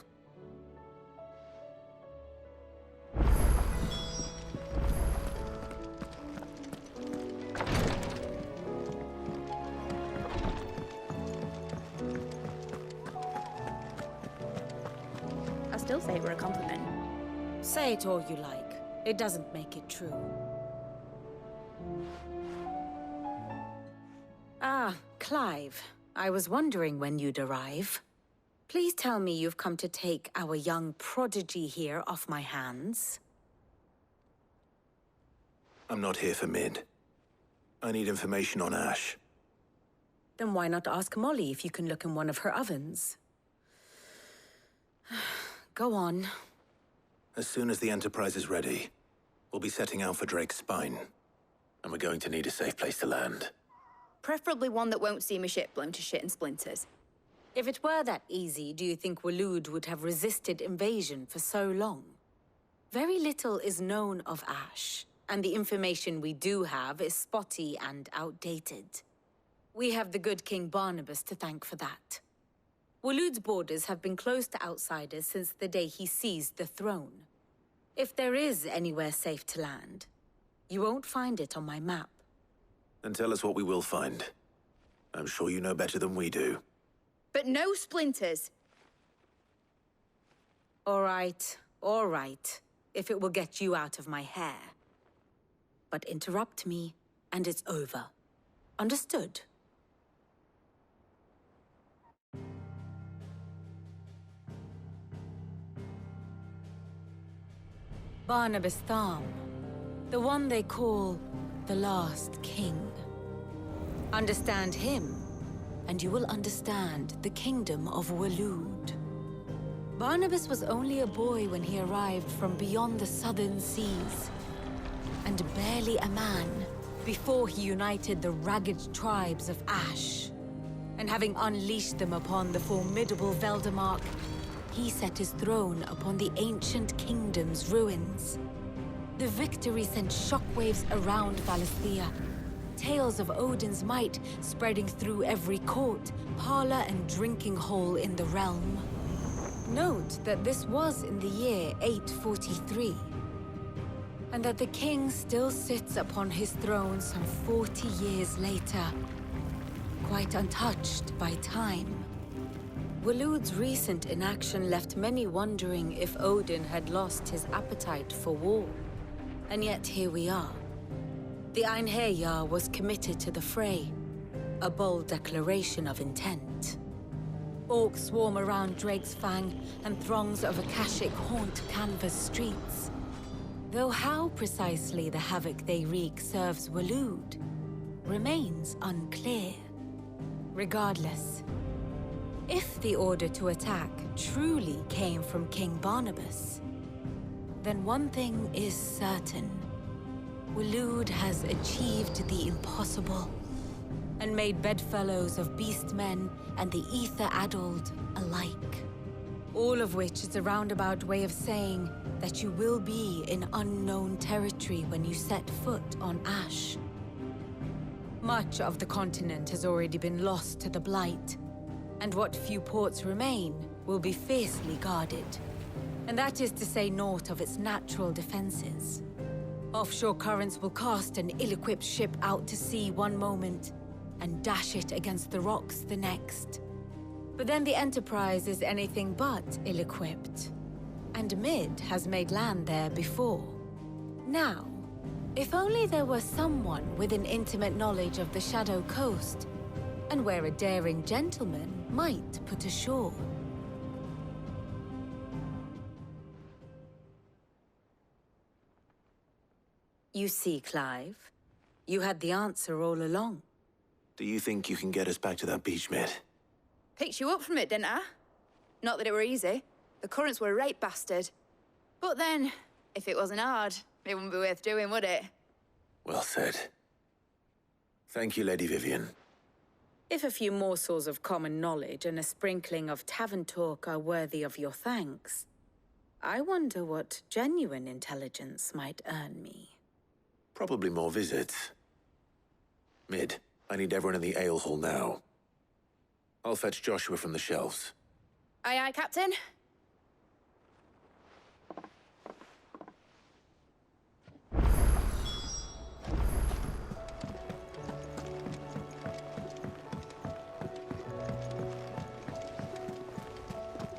I still say it were a compliment. Say it all you like. It doesn't make it true. Ah, Clive. I was wondering when you'd arrive. Please tell me you've come to take our young prodigy here off my hands. I'm not here for Mid. I need information on Ash. Then why not ask Molly if you can look in one of her ovens? Go on. As soon as the Enterprise is ready, we'll be setting out for Drake's Spine. And we're going to need a safe place to land. Preferably one that won't see my ship blown to shit and splinters. If it were that easy, do you think Waloed would have resisted invasion for so long? Very little is known of Ash, and the information we do have is spotty and outdated. We have the good King Barnabas to thank for that. Waloed's borders have been closed to outsiders since the day he seized the throne. If there is anywhere safe to land, you won't find it on my map. Then tell us what we will find. I'm sure you know better than we do. But no splinters. All right, if it will get you out of my hair. But interrupt me, and it's over. Understood? Barnabas Tham, the one they call the Last King. Understand him, and you will understand the kingdom of Waloed. Barnabas was only a boy when he arrived from beyond the southern seas, and barely a man before he united the ragged tribes of Ash. And having unleashed them upon the formidable Veldamark, he set his throne upon the ancient kingdom's ruins. The victory sent shockwaves around Valisthea, tales of Odin's might spreading through every court, parlor, and drinking hole in the realm. Note that this was in the year 843, and that the king still sits upon his throne some 40 years later, quite untouched by time. Waloed's recent inaction left many wondering if Odin had lost his appetite for war. And yet here we are. The Einherjar was committed to the fray, a bold declaration of intent. Orcs swarm around Drake's Fang, and throngs of Akashic haunt Canva's streets. Though how precisely the havoc they wreak serves Waloed remains unclear. Regardless, if the order to attack truly came from King Barnabas, then one thing is certain. Waloed has achieved the impossible, and made bedfellows of beastmen and the ether-addled alike. All of which is a roundabout way of saying that you will be in unknown territory when you set foot on Ash. Much of the continent has already been lost to the Blight, and what few ports remain will be fiercely guarded. And that is to say naught of its natural defenses. Offshore currents will cast an ill-equipped ship out to sea one moment, and dash it against the rocks the next. But then the Enterprise is anything but ill-equipped, and Mid has made land there before. Now, if only there were someone with an intimate knowledge of the Shadow Coast, and where a daring gentleman might put ashore. You see, Clive, you had the answer all along. Do you think you can get us back to that beach, Mid? Picked you up from it, didn't I? Not that it were easy. The currents were a right bastard. But then, if it wasn't hard, it wouldn't be worth doing, would it? Well said. Thank you, Lady Vivian. If a few morsels of common knowledge and a sprinkling of tavern talk are worthy of your thanks, I wonder what genuine intelligence might earn me. Probably more visits. Mid, I need everyone in the ale hall now. I'll fetch Joshua from the shelves. Aye, aye, Captain.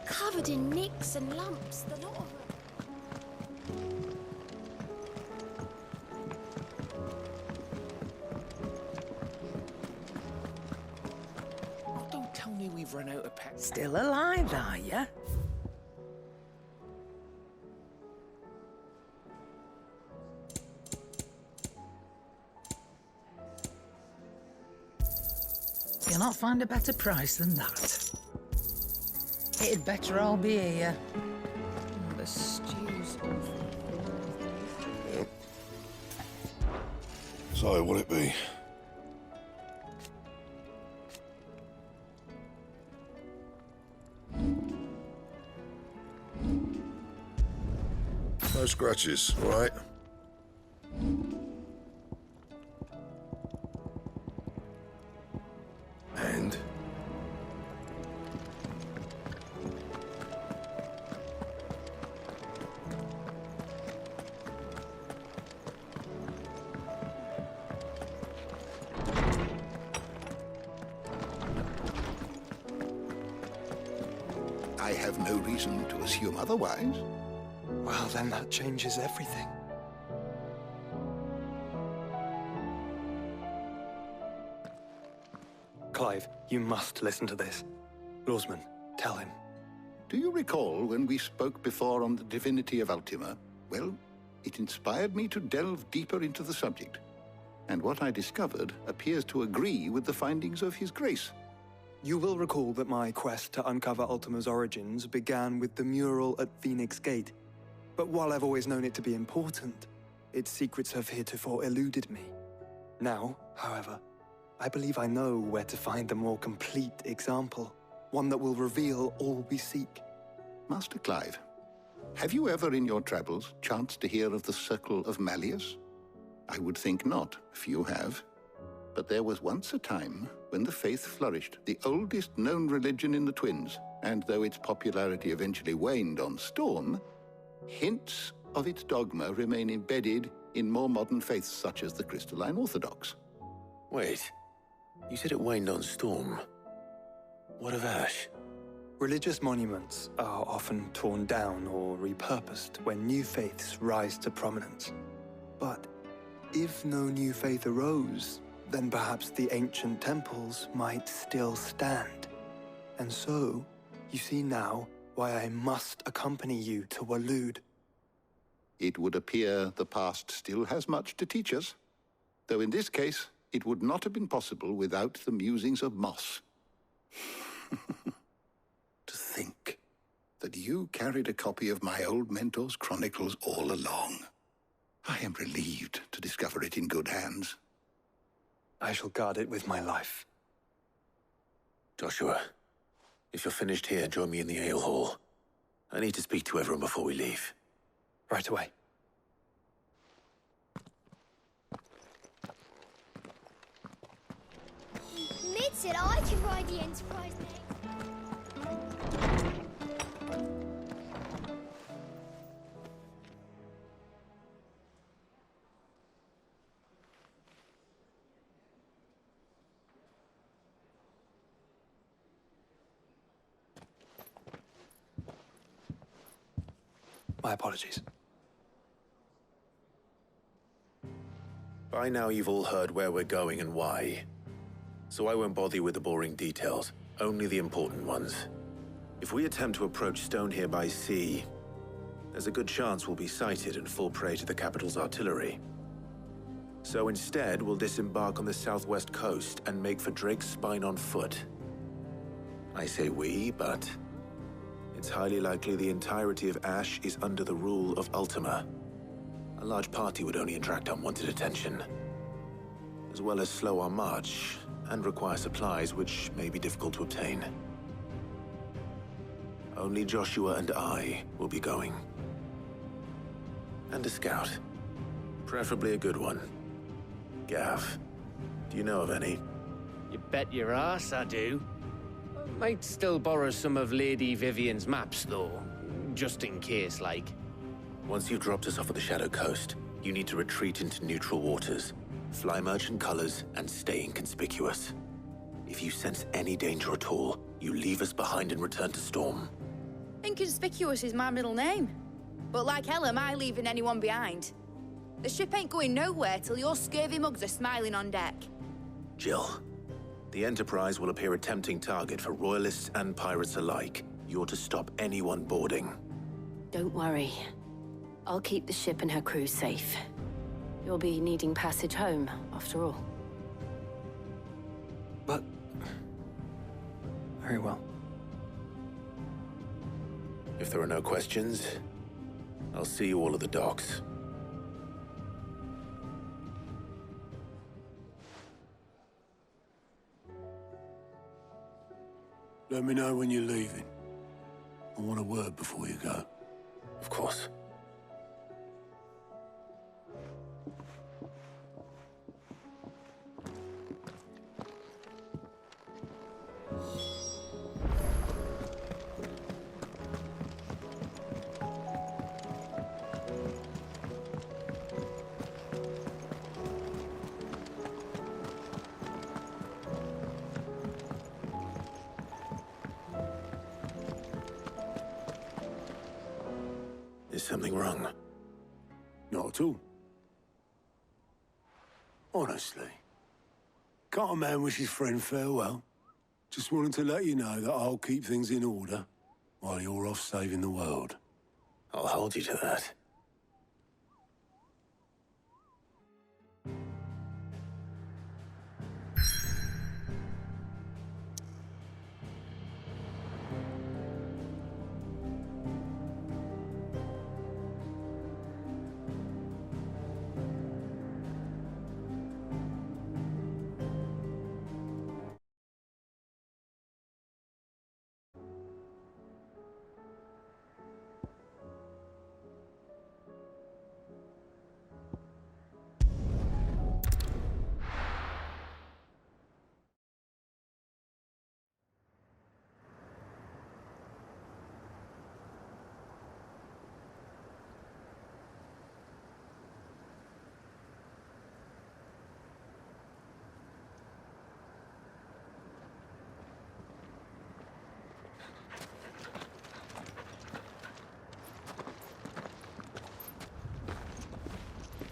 Covered in nicks and lumps, the lot of them. Tell me we've run out of pets. Still alive, are you? You'll not find a better price than that. It'd better all be here. Oh, the stew's awful. Yep. So, what'll it be? No scratches, all right? And? I have no reason to assume otherwise. Well, then that changes everything. Clive, you must listen to this. Lawsman, tell him. Do you recall when we spoke before on the divinity of Ultima? Well, it inspired me to delve deeper into the subject. And what I discovered appears to agree with the findings of His Grace. You will recall that my quest to uncover Ultima's origins began with the mural at Phoenix Gate. But while I've always known it to be important, its secrets have heretofore eluded me. Now, however, I believe I know where to find the more complete example, one that will reveal all we seek. Master Clive, have you ever in your travels chanced to hear of the Circle of Malleus? I would think not, few have. But there was once a time when the faith flourished, the oldest known religion in the Twins, and though its popularity eventually waned on Storm, hints of its dogma remain embedded in more modern faiths such as the Crystalline Orthodox. Wait, you said it waned on Storm. What of Ash? Religious monuments are often torn down or repurposed when new faiths rise to prominence. But if no new faith arose, then perhaps the ancient temples might still stand. And so, you see now why I must accompany you to Waloed. It would appear the past still has much to teach us, though in this case, it would not have been possible without the musings of Moss. To think that you carried a copy of my old mentor's chronicles all along. I am relieved to discover it in good hands. I shall guard it with my life. Joshua, if you're finished here, join me in the ale hall. I need to speak to everyone before we leave. Right away. Mid said I can ride the Enterprise next. My apologies. By now you've all heard where we're going and why. So I won't bother you with the boring details, only the important ones. If we attempt to approach Stone here by sea, there's a good chance we'll be sighted and fall prey to the capital's artillery. So instead, we'll disembark on the southwest coast and make for Drake's Spine on foot. I say we, but it's highly likely the entirety of Ash is under the rule of Ultima. A large party would only attract unwanted attention, as well as slow our march and require supplies which may be difficult to obtain. Only Joshua and I will be going. And a scout. Preferably a good one. Gav, do you know of any? You bet your ass I do. Might still borrow some of Lady Vivian's maps, though. Just in case, like. Once you've dropped us off at the Shadow Coast, you need to retreat into neutral waters, fly merchant colors, and stay inconspicuous. If you sense any danger at all, you leave us behind and return to Storm. Inconspicuous is my middle name. But like hell am I leaving anyone behind. The ship ain't going nowhere till your scurvy mugs are smiling on deck. Jill, The Enterprise will appear a tempting target for royalists and pirates alike. You're to stop anyone boarding. Don't worry. I'll keep the ship and her crew safe. You'll be needing passage home, after all. But... very well. If there are no questions, I'll see you all at the docks. Let me know when you're leaving. I want a word before you go. Of course. Is something wrong? Not at all. Honestly. Can't a man wish his friend farewell? Just wanted to let you know that I'll keep things in order while you're off saving the world. I'll hold you to that.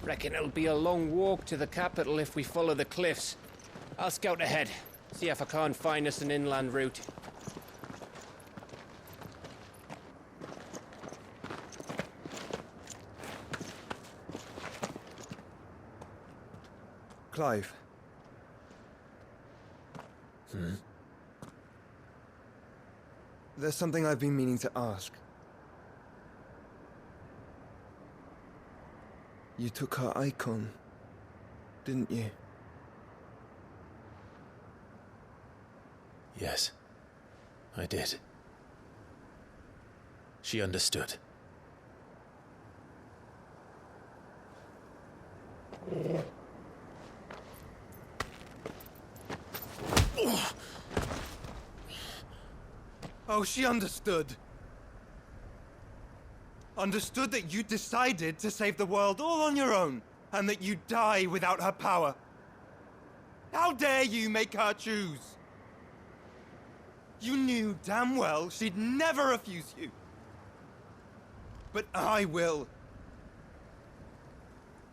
Reckon it'll be a long walk to the capital if we follow the cliffs. I'll scout ahead, see if I can't find us an inland route. Clive. There's something I've been meaning to ask. You took her icon, didn't you? Yes, I did. She understood. Oh, she understood. Understood that you decided to save the world all on your own, and that you'd die without her power. How dare you make her choose? You knew damn well she'd never refuse you. But I will.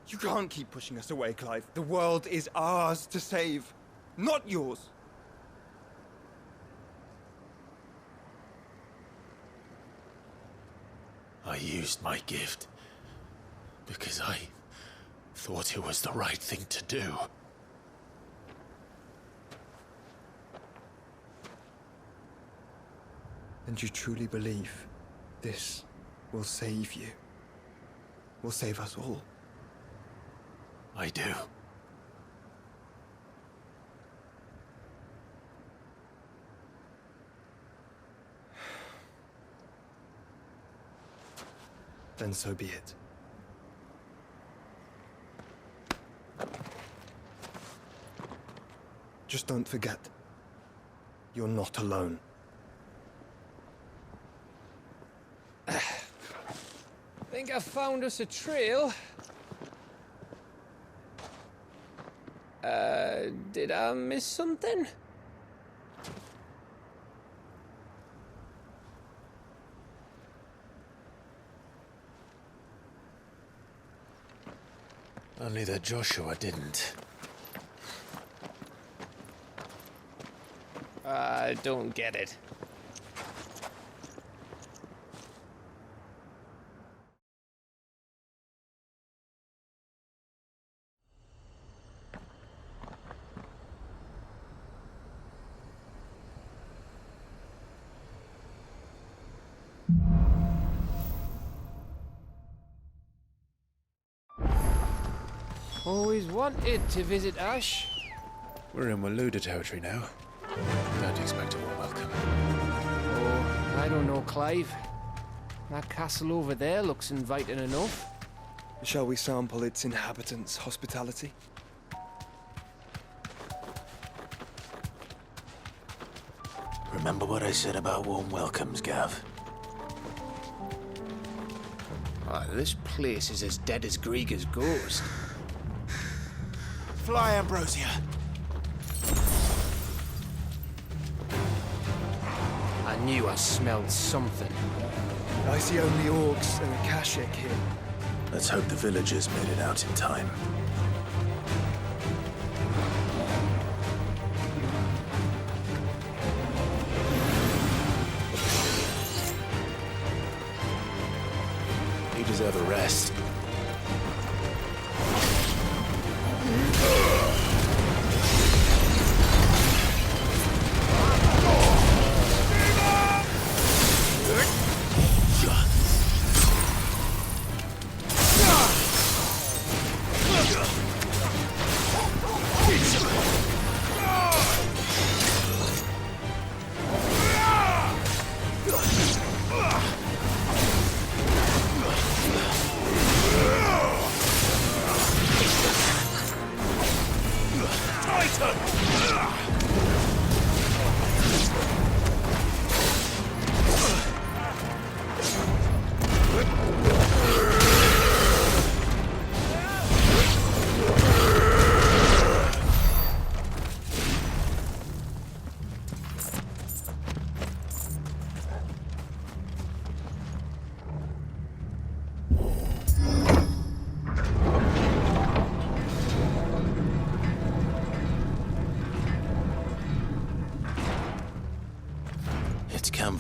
You can't keep pushing us away, Clive. The world is ours to save, not yours. I used my gift because I thought it was the right thing to do. And you truly believe this will save you? Will save us all? I do. Then so be it. Just don't forget, you're not alone. Think I found us a trail. Did I miss something? Only that Joshua didn't. I don't get it. Always wanted to visit Ash. We're in Waluda territory now. Don't expect a warm welcome. Oh, I don't know, Clive. That castle over there looks inviting enough. Shall we sample its inhabitants' hospitality? Remember what I said about warm welcomes, Gav? Oh, this place is as dead as Grieger's ghost. Fly, Ambrosia. I knew I smelled something. I see only orcs and a Kashik here. Let's hope the villagers made it out in time. You deserve a rest.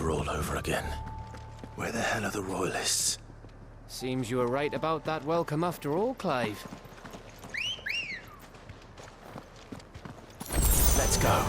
All over again. Where the hell are the royalists? Seems you were right about that welcome after all, Clive. Let's go.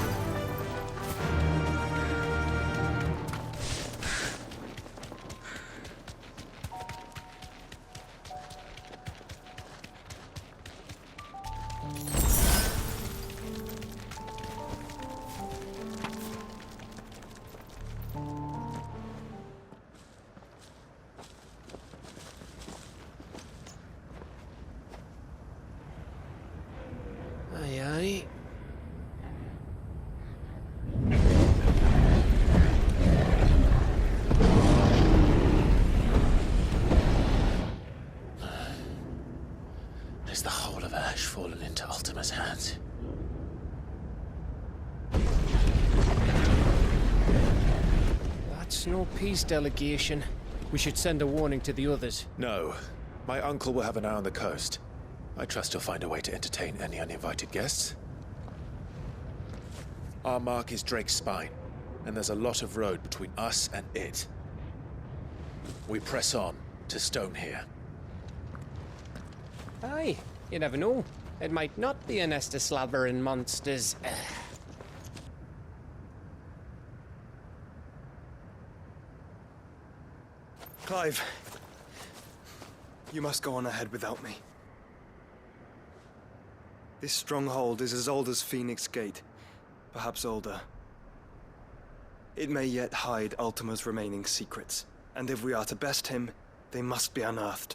Is the whole of Ash fallen into Ultima's hands? That's no peace delegation. We should send a warning to the others. No. My uncle will have an eye on the coast. I trust he'll find a way to entertain any uninvited guests. Our mark is Drake's Spine, and there's a lot of road between us and it. We press on to Stone here. Aye, you never know. It might not be a nest of slabbering monsters. Clive, you must go on ahead without me. This stronghold is as old as Phoenix Gate, perhaps older. It may yet hide Ultima's remaining secrets, and if we are to best him, they must be unearthed.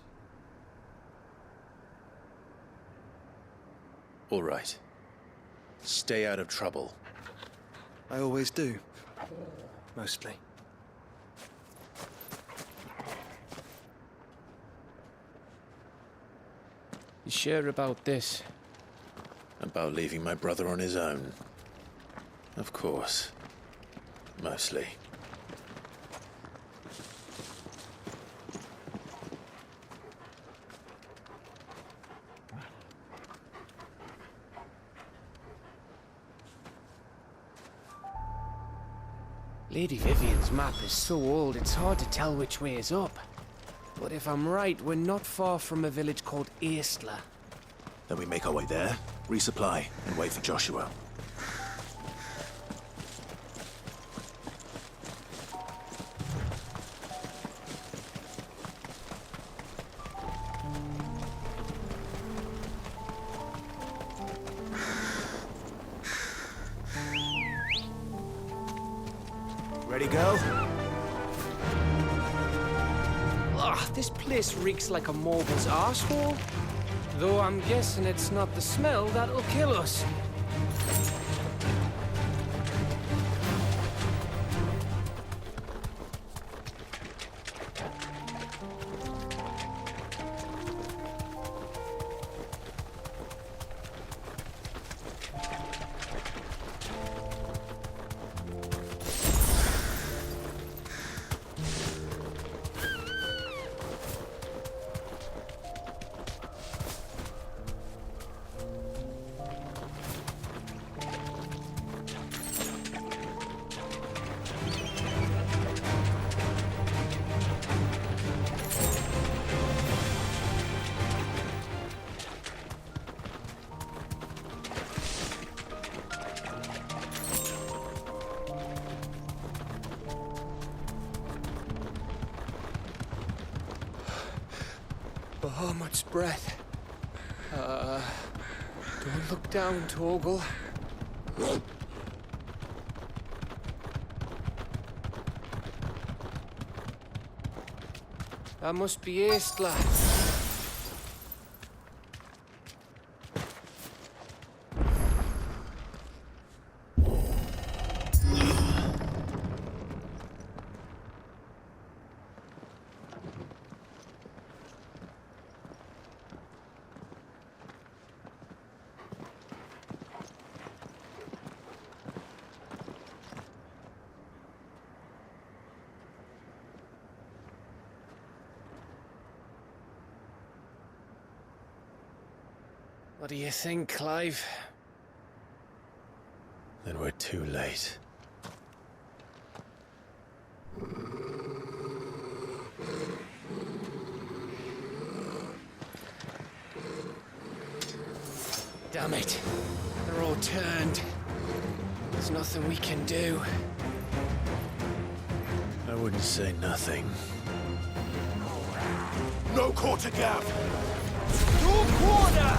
All right. Stay out of trouble. I always do. Mostly. You sure about this? About leaving my brother on his own? Of course. Mostly. Lady Vivian's map is so old it's hard to tell which way is up. But if I'm right, we're not far from a village called Eastla. Then we make our way there, resupply, and wait for Joshua. Ready, girl? Ugh, this place reeks like a mobile's arsehole. Though I'm guessing it's not the smell that'll kill us. Oh, much breath. Don't look down, Torgal. That must be Eastla. What do you think, Clive? Then we're too late. Damn it. They're all turned. There's nothing we can do. I wouldn't say nothing. No quarter gap! No quarter!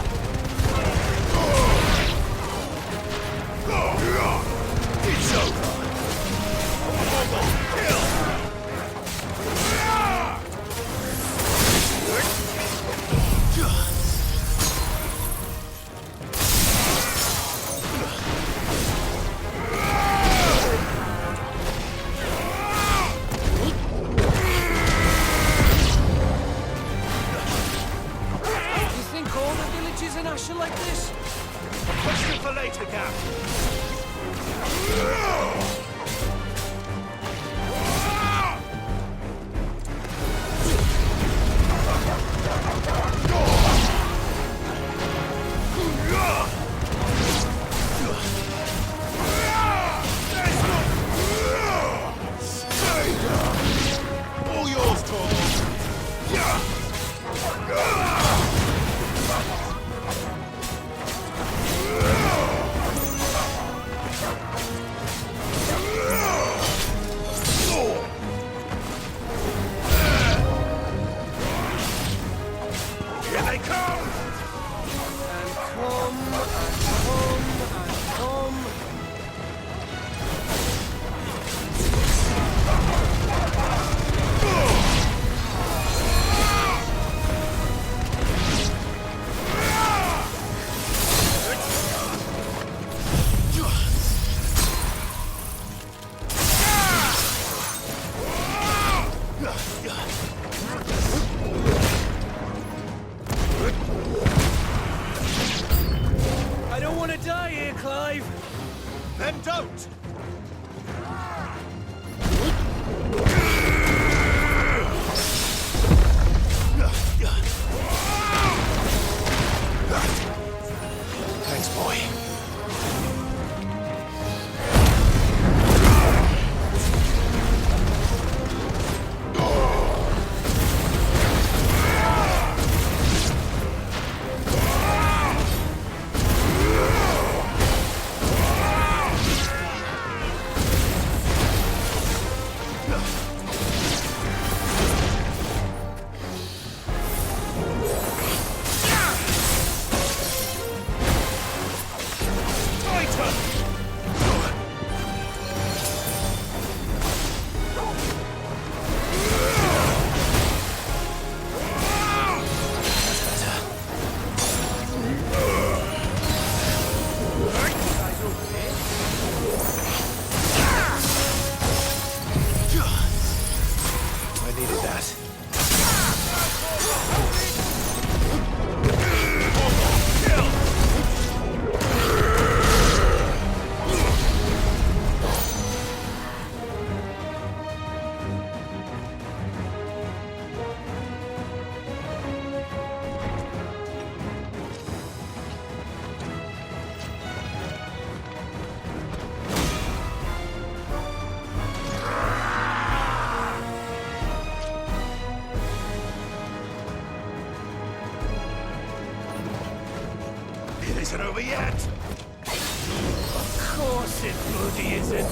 It's over! Kill! You think all the villages in Asher like this? A question for later, Cap. isn't over yet. Of course it bloody isn't.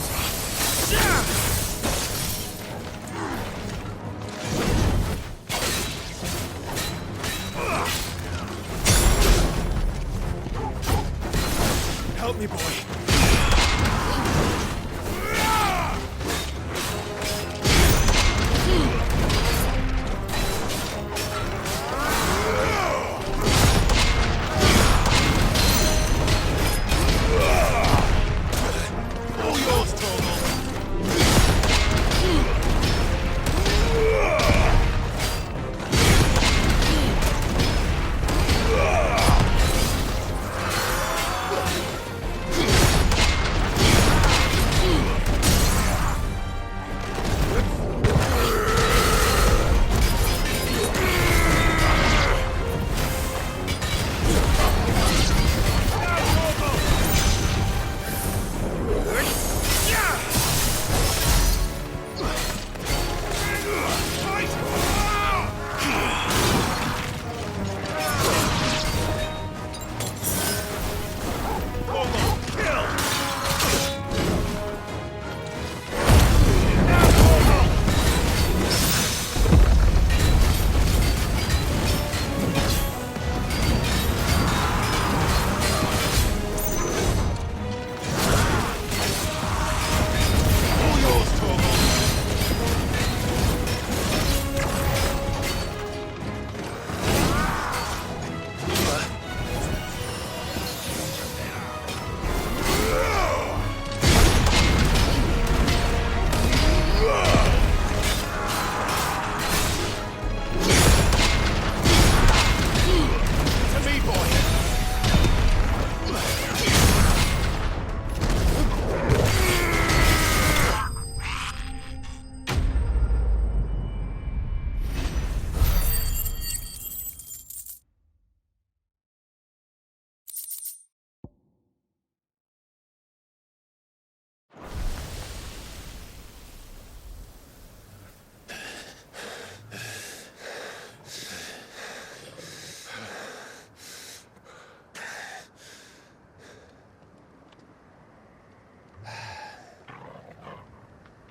Help me, boy. All yours, Torgal.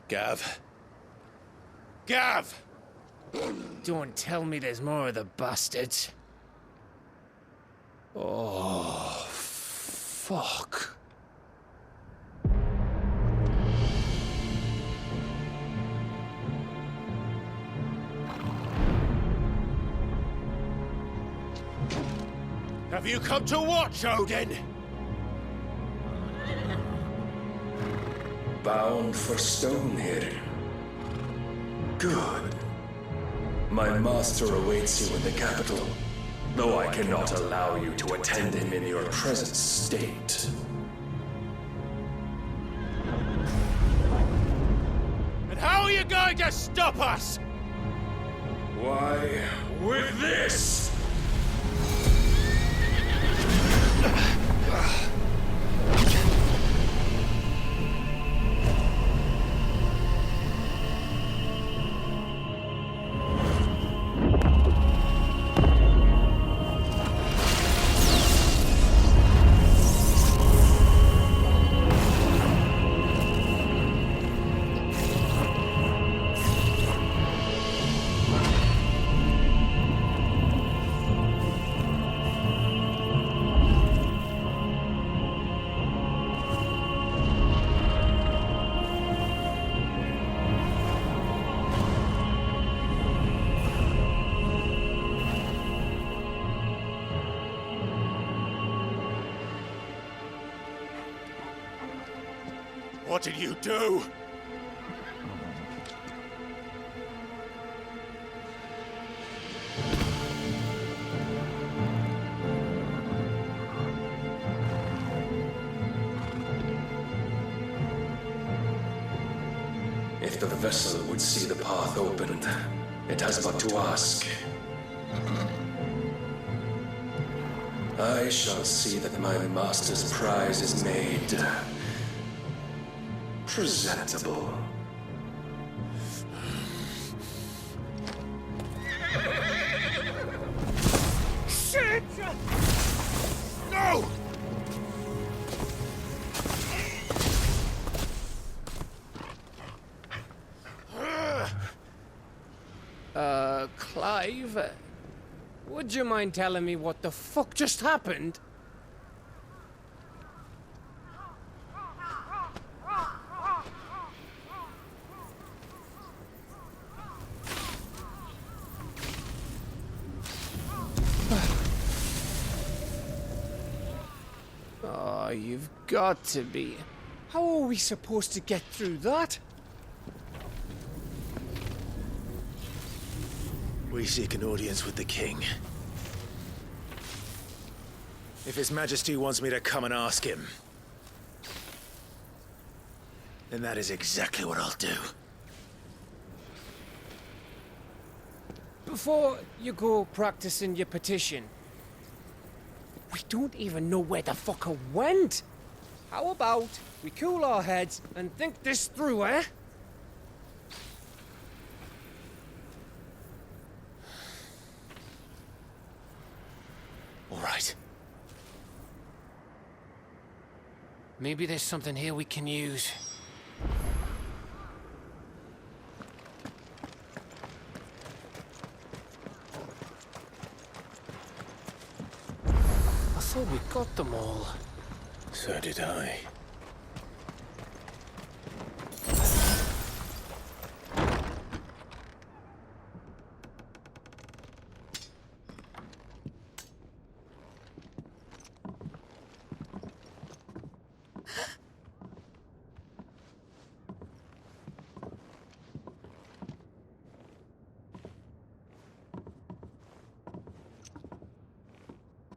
Gav. Gav! Don't tell me there's more of the bastards. Oh, fuck. Have you come to watch, Odin? Bound for Stonehill. Good. My master awaits you in the capital, though I cannot allow you to attend him in your present state. And how are you going to stop us? Why, with this! What did you do? If the vessel would see the path opened, it has but to ask. I shall see that my master's prize is made presentable. Shit! No! Clive? Would you mind telling me what the fuck just happened? Oh, you've got to be. How are we supposed to get through that? We seek an audience with the king. If His Majesty wants me to come and ask him, then that is exactly what I'll do. Before you go practicing your petition, we don't even know where the fucker went. How about we cool our heads and think this through, eh? All right. Maybe there's something here we can use. I thought we got them all. So did I.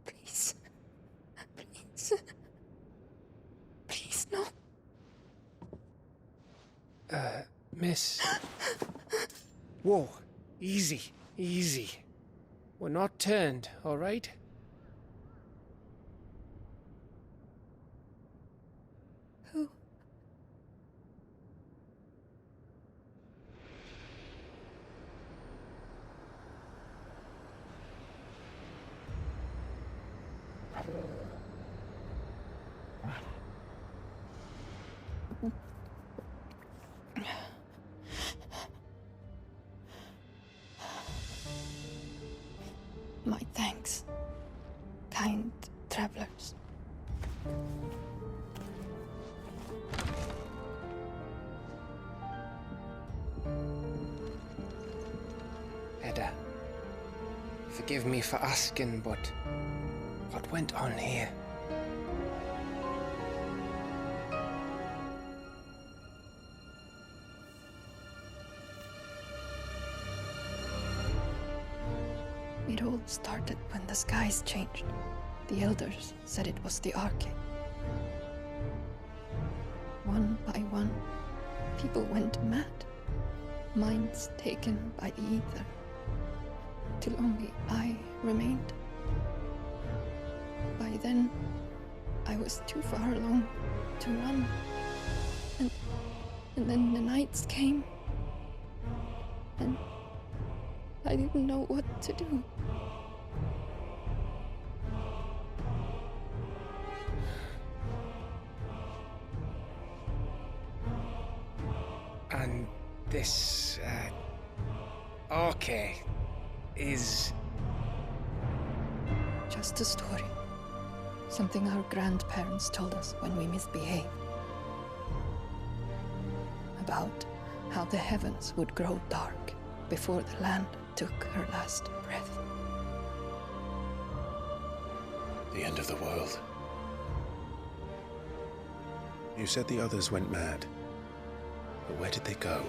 Please. Please. Please, no. Miss. Whoa. Easy. Easy. We're not turned, all right? Who? My thanks, kind travelers. Edda, forgive me for asking, but what went on here? It all started when the skies changed. The elders said it was the Arche. One by one, people went mad. Minds taken by the ether. Till only I remained. By then, I was too far along to run. And then the nights came. And I didn't know what to do. And this, Arche is... Just a story. Something our grandparents told us when we misbehaved. About how the heavens would grow dark before the land took her last breath. The end of the world. You said the others went mad. But where did they go?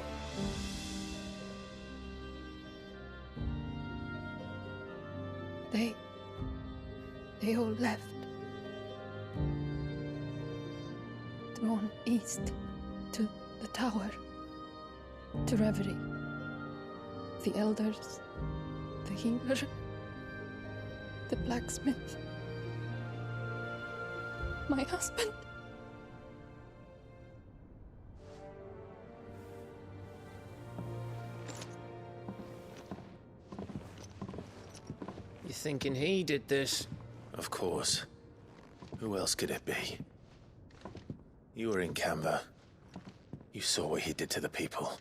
They all left. Drawn east to the tower, to reverie. The elders, the healer, the blacksmith, my husband. You thinking he did this? Of course. Who else could it be? You were in Canva. You saw what he did to the people.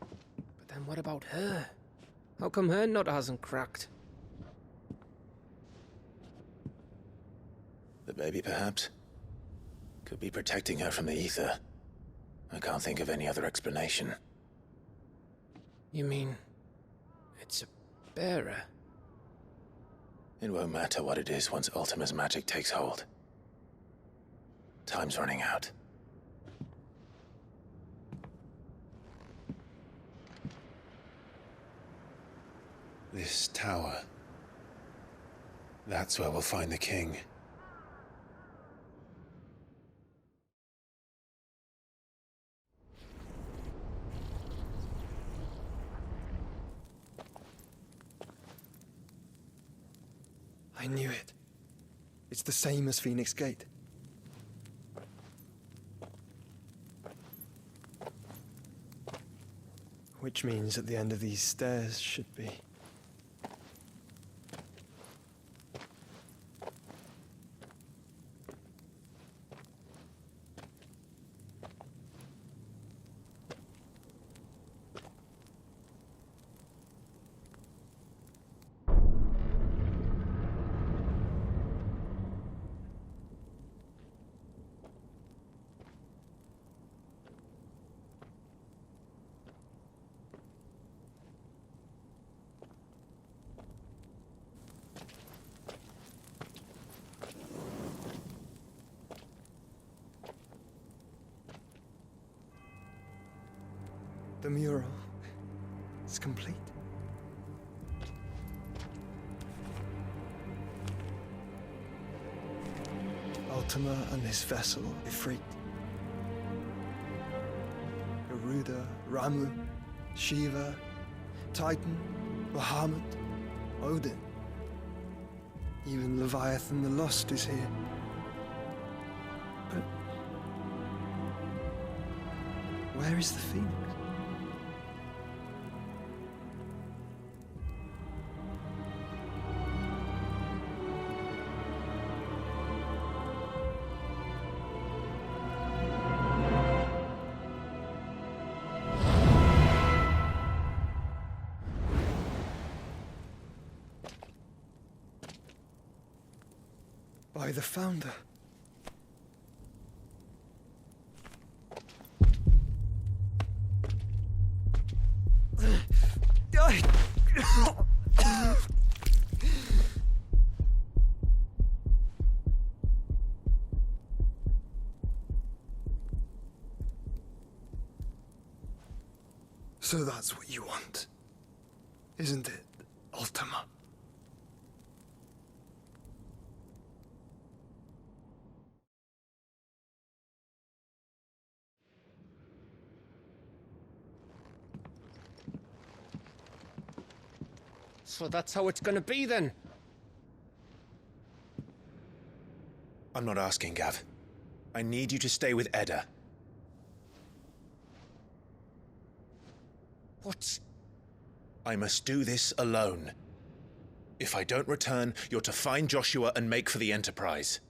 But then what about her? How come her nut hasn't cracked? The baby, perhaps? Could be protecting her from the ether. I can't think of any other explanation. You mean... it's a bearer? It won't matter what it is once Ultima's magic takes hold. Time's running out. This tower. That's where we'll find the king. I knew it. It's the same as Phoenix Gate. Which means at the end of these stairs should be... The mural is complete. Ultima and his vessel, Ifrit. Garuda, Ramu, Shiva, Titan, Bahamut, Odin. Even Leviathan the Lost is here. But where is the Phoenix? By the Founder. So that's what you want, isn't it, Ultima? So that's how it's gonna be then? I'm not asking, Gav. I need you to stay with Edda. What? I must do this alone. If I don't return, you're to find Joshua and make for the Enterprise.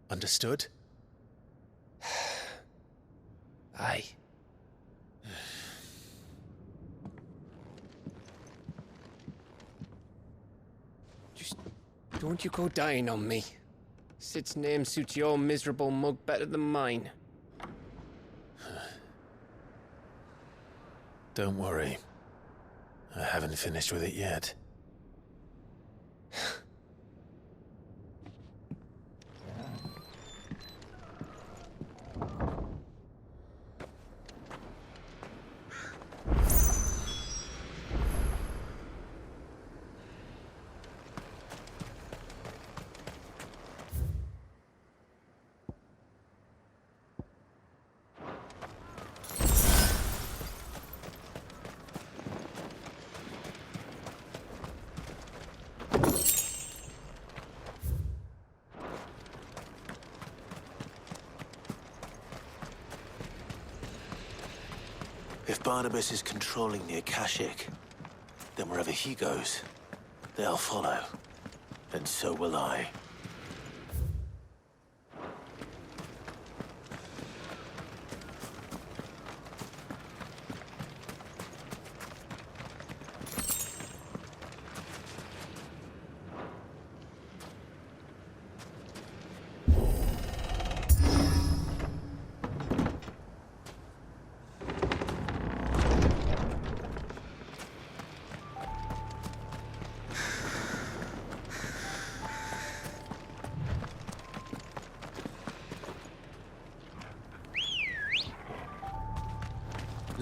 Understood? Aye. Just don't you go dying on me. Sid's name suits your miserable mug better than mine. Don't worry. I haven't finished with it yet. If Barnabas is controlling the Akashic, then wherever he goes, they'll follow. And so will I.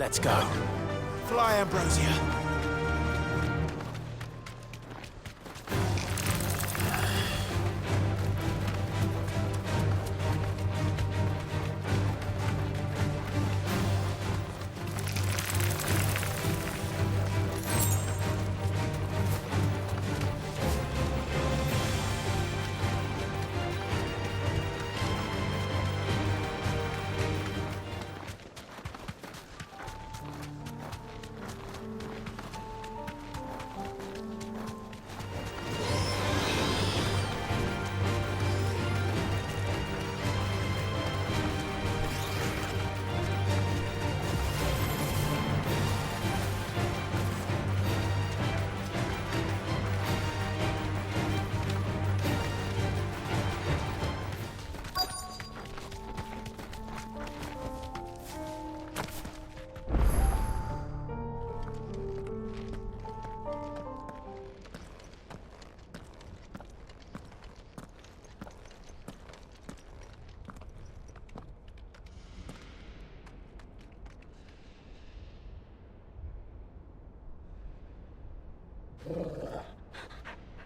Let's go. Fly, Ambrosia.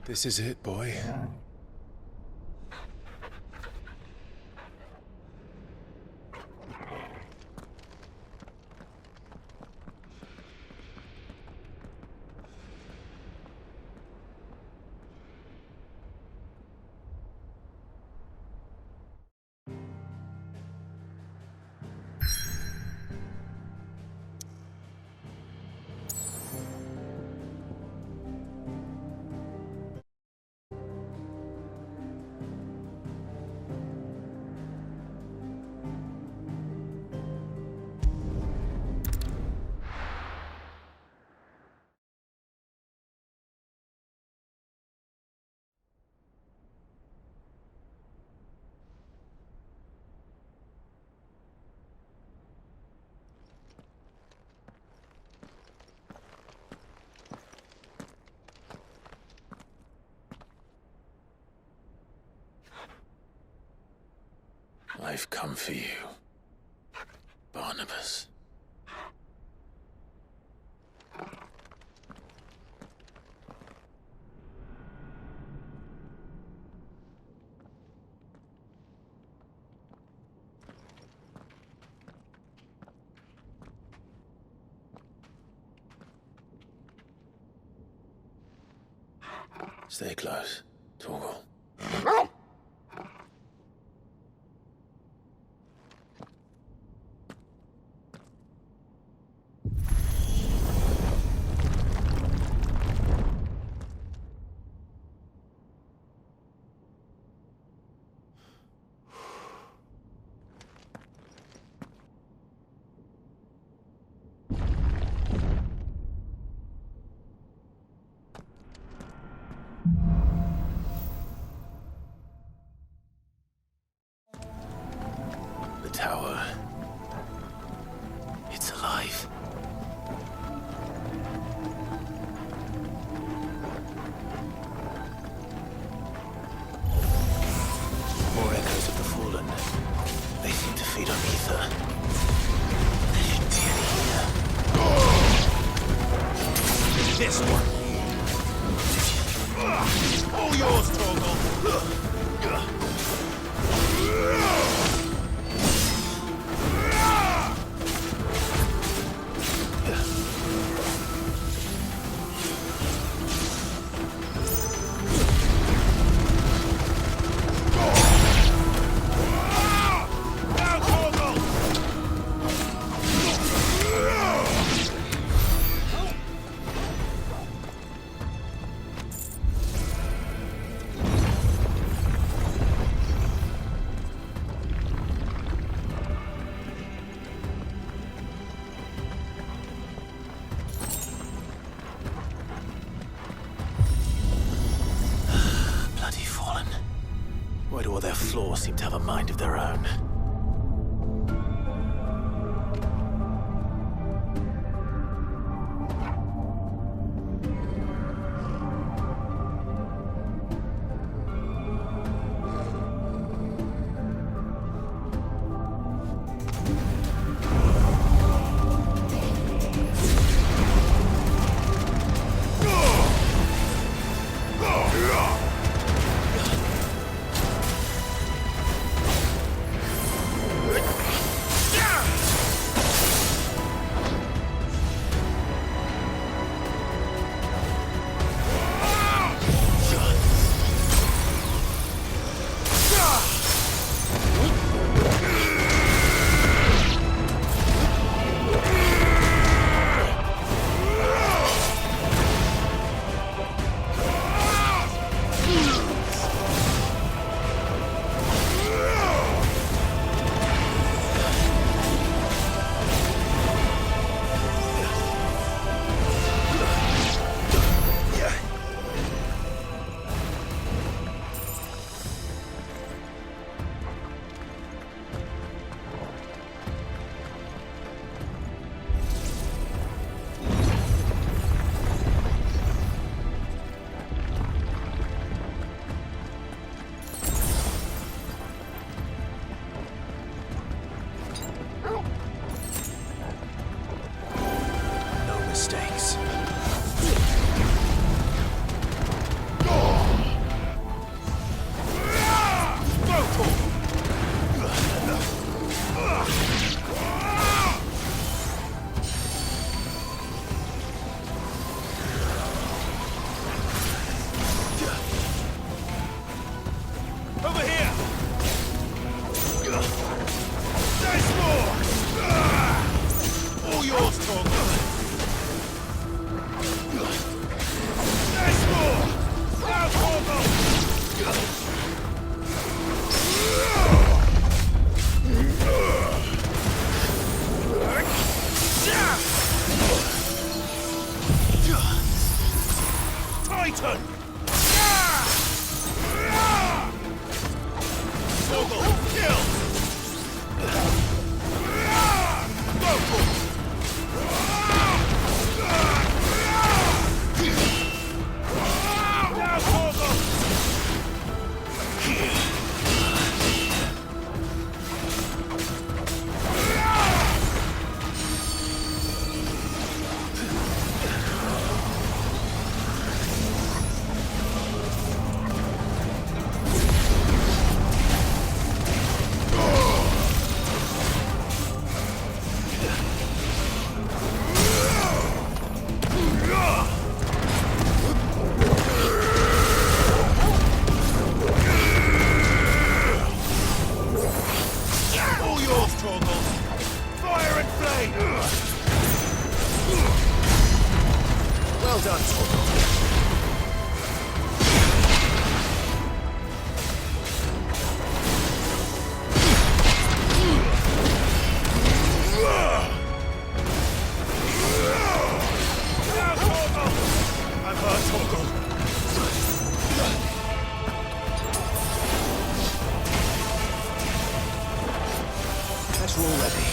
This is it, boy. I've come for you, Barnabas. Stay close, Torgal. The tower. It's alive. More echoes of the fallen. They seem to feed on ether. There should be any here. This one. All yours, Torgal. Why do all their flaws seem to have a mind of their own? mistakes. Over here! There's more! All yours, Torgal! There's more! Now, Torgal! Titan! Torgal, kill! Go! Now, Torgal! All yours, Torgal! Fire and flame! Well done, Torgal. Now, Torgal! I'm hurt, Torgal. Guess we're all ready.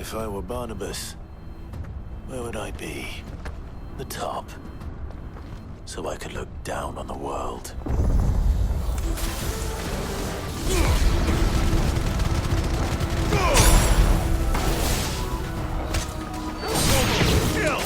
If I were Barnabas, where would I be? The top. So I could look down on the world. Kill!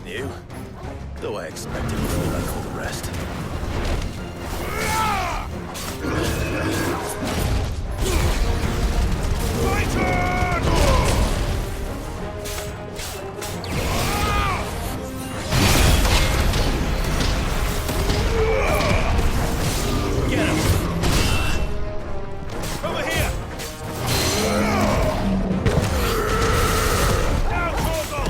New. Though I expected it to be like all the rest. My turn! Get him! Over here! Down, Torgal!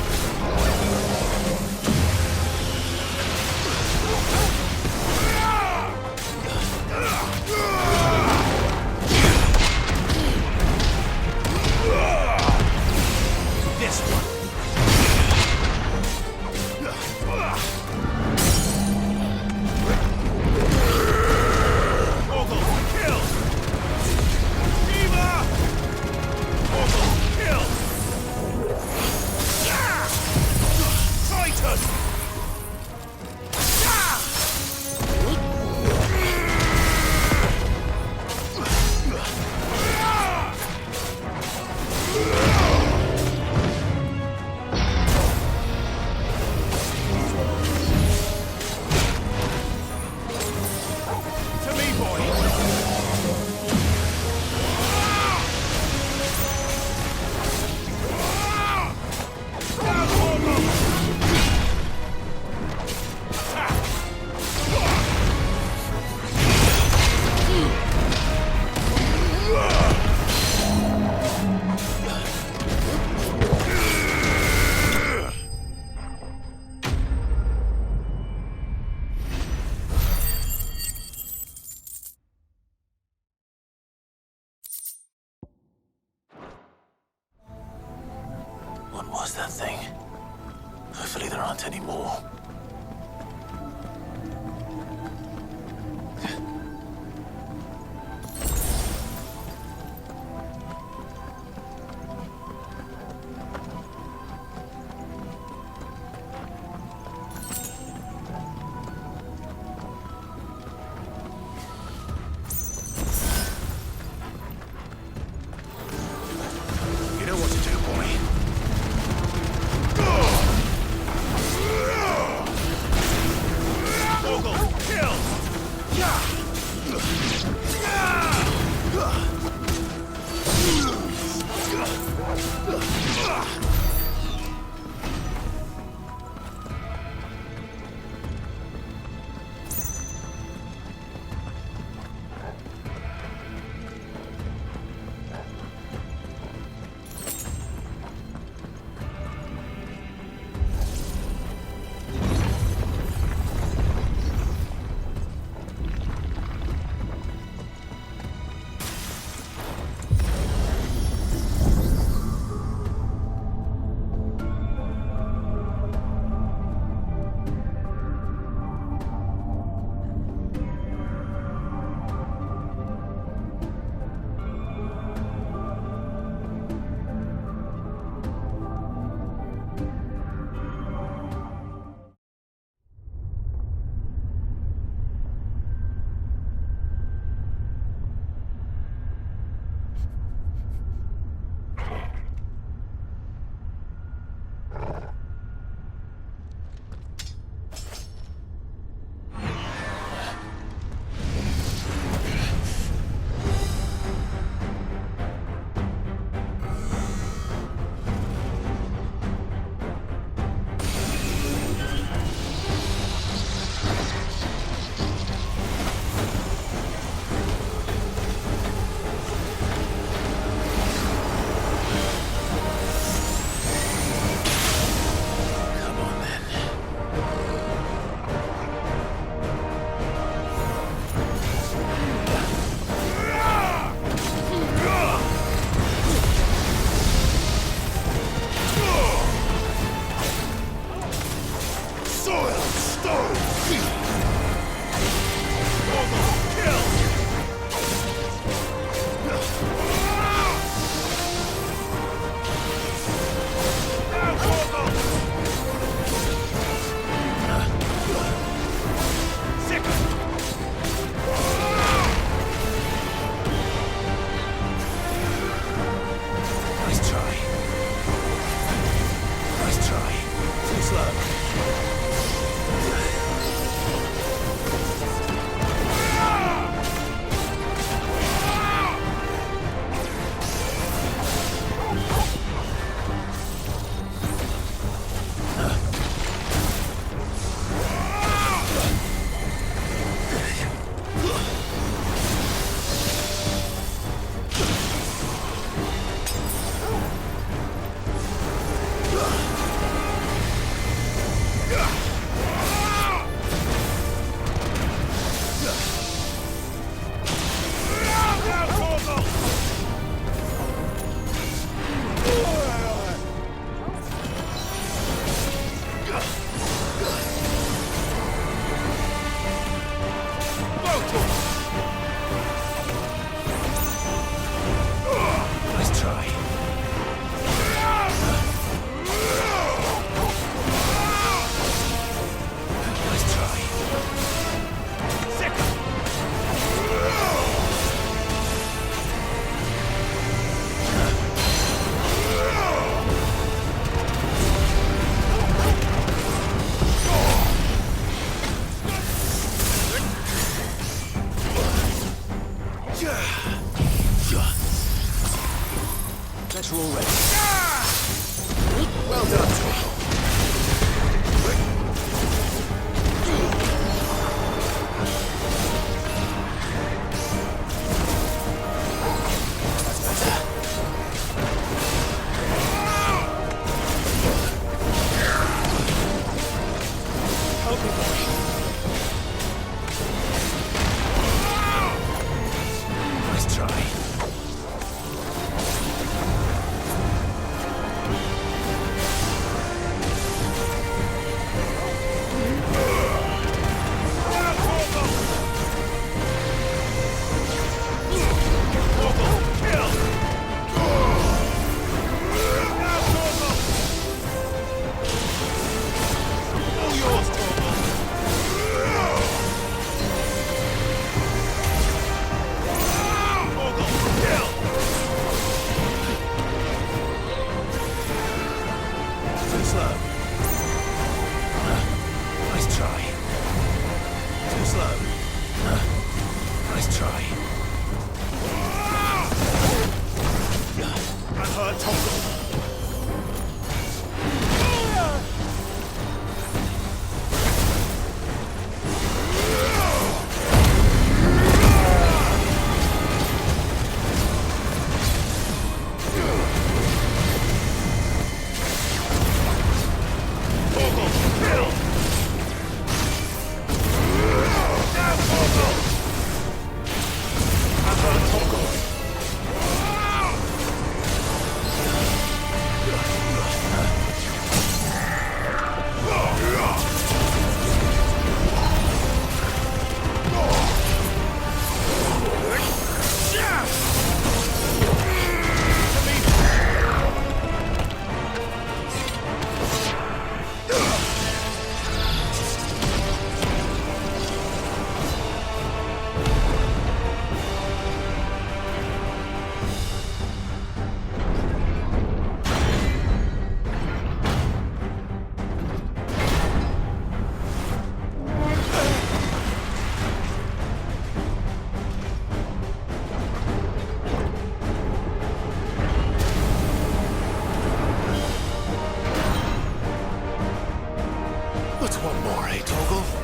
What was that thing? Hopefully there aren't any more. You know what to do, boy. Vogel, kill! Better already. Well done. Nice try. eh, Torgal?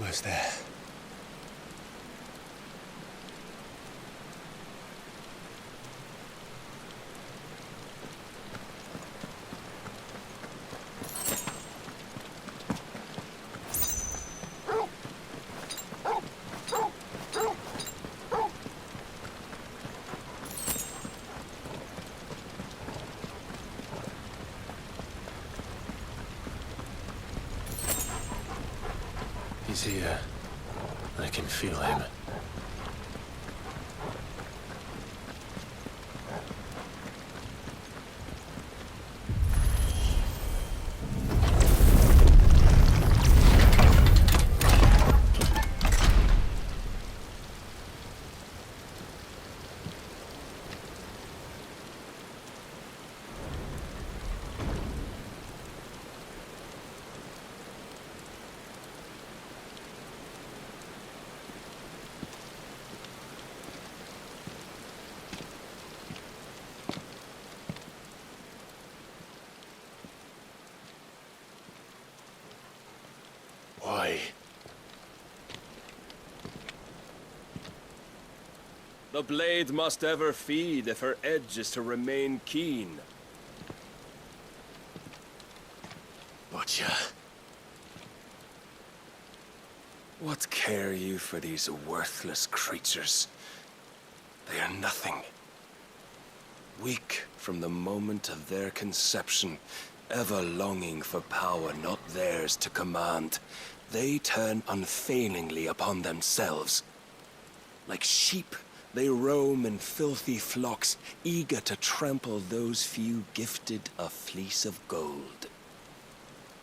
almost there. He's here. I can feel him. Why? The blade must ever feed if her edge is to remain keen. Butcher. What care you for these worthless creatures? They are nothing. Weak from the moment of their conception, ever longing for power not theirs to command, they turn unfailingly upon themselves. Like sheep, they roam in filthy flocks, eager to trample those few gifted a fleece of gold.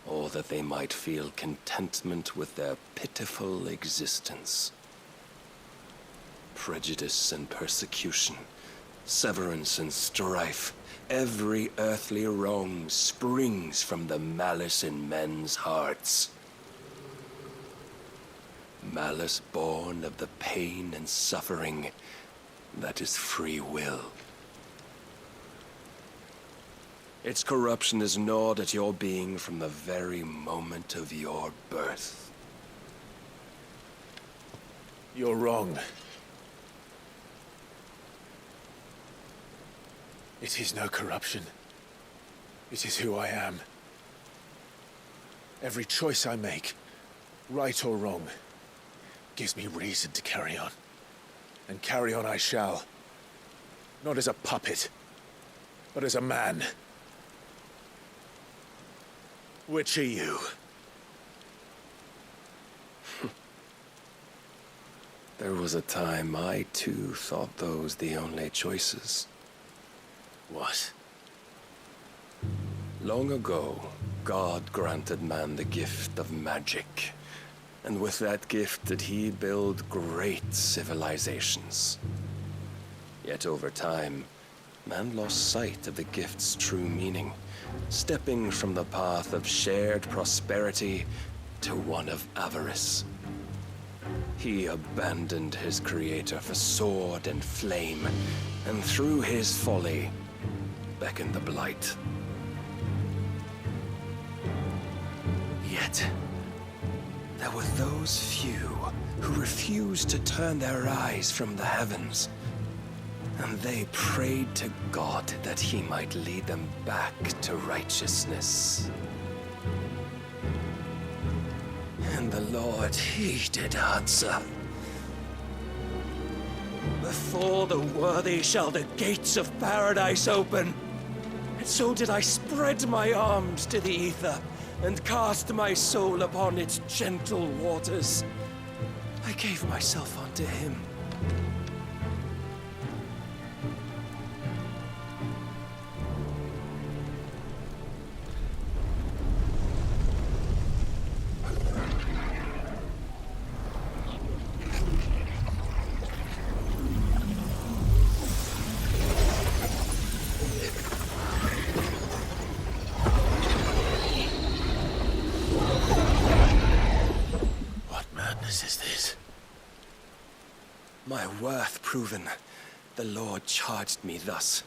Or that they might feel contentment with their pitiful existence. Prejudice and persecution, severance and strife, every earthly wrong springs from the malice in men's hearts. Malice born of the pain and suffering that is free will. Its corruption is gnawed at your being from the very moment of your birth. You're wrong. It is no corruption. It is who I am. Every choice I make, right or wrong, gives me reason to carry on. And carry on I shall. Not as a puppet, but as a man. Which are you? There was a time I too thought those the only choices. What? Long ago, God granted man the gift of magic. And with that gift did he build great civilizations. Yet over time, man lost sight of the gift's true meaning, stepping from the path of shared prosperity to one of avarice. He abandoned his creator for sword and flame, and through his folly, beckoned the blight. Yet, there were those few who refused to turn their eyes from the heavens, and they prayed to God that he might lead them back to righteousness. And the Lord, he did answer. Before the worthy shall the gates of paradise open. And so did I spread my arms to the ether, and cast my soul upon its gentle waters. I gave myself unto him. My worth proven, the Lord charged me thus.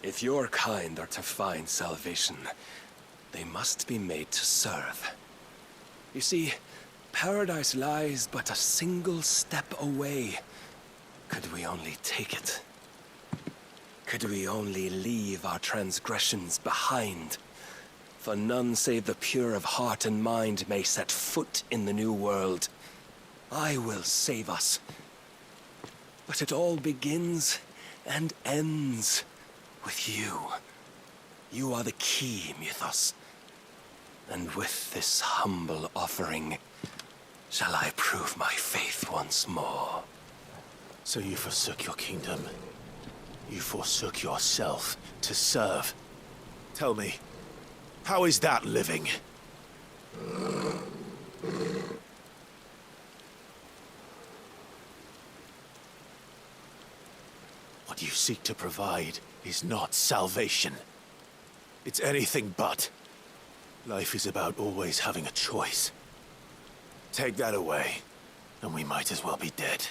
If your kind are to find salvation, they must be made to serve. You see, Paradise lies but a single step away. Could we only take it? Could we only leave our transgressions behind? For none save the pure of heart and mind may set foot in the new world. I will save us. But it all begins and ends with you. You are the key, Mythos. And with this humble offering, shall I prove my faith once more. So you forsook your kingdom. You forsook yourself to serve. Tell me, how is that living? What you seek to provide is not salvation. It's anything but. Life is about always having a choice. Take that away, and we might as well be dead.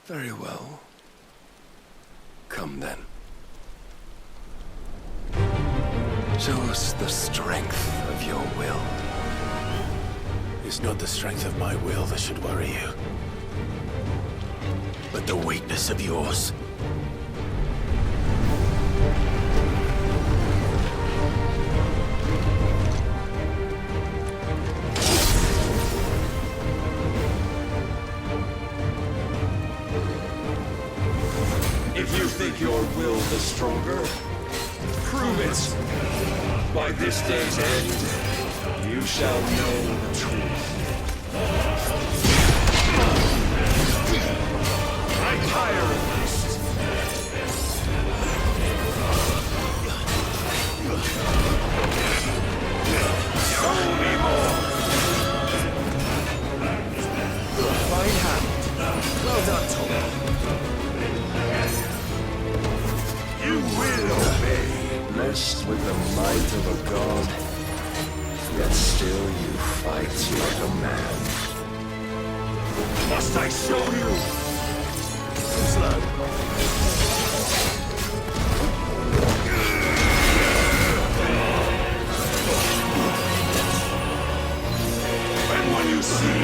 Very well. Come then. Show us the strength of your will. It's not the strength of my will that should worry you, but the weakness of yours. If you think your will the stronger, prove it. By this day's end, you shall know the truth. I'm tired of this. Show me more. Fine hand. Well done, Tom. You will obey. Blessed with the might of a god, yet still you fight like a man. Must I show you? Slow. And when you see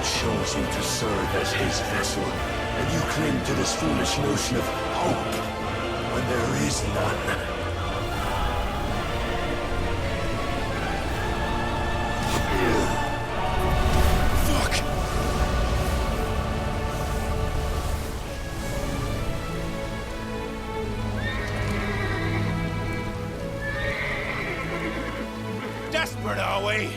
chose you to serve as his vessel, and you cling to this foolish notion of hope when there is none. Fuck! Desperate, are we?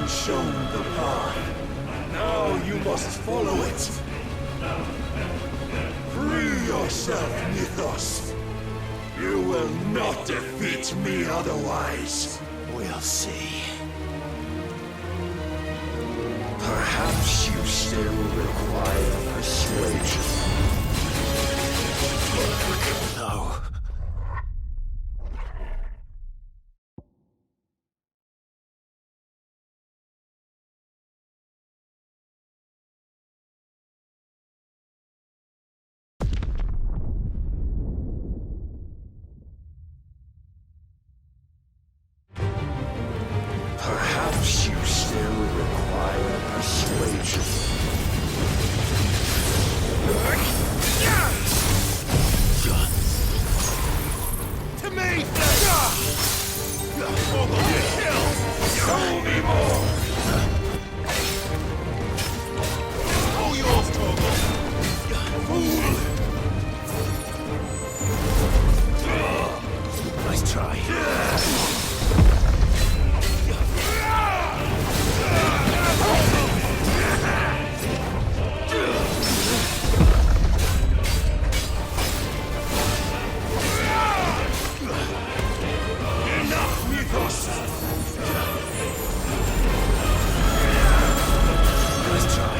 Shown the path. Now you must follow it. Free yourself, Mythos. You will not defeat me otherwise. We'll see. Perhaps you still require persuasion. No. Perhaps you still require persuasion. To me! Show me more! All yours, Torgal! Fool! Nice try. Enough, Mythos! Nice try.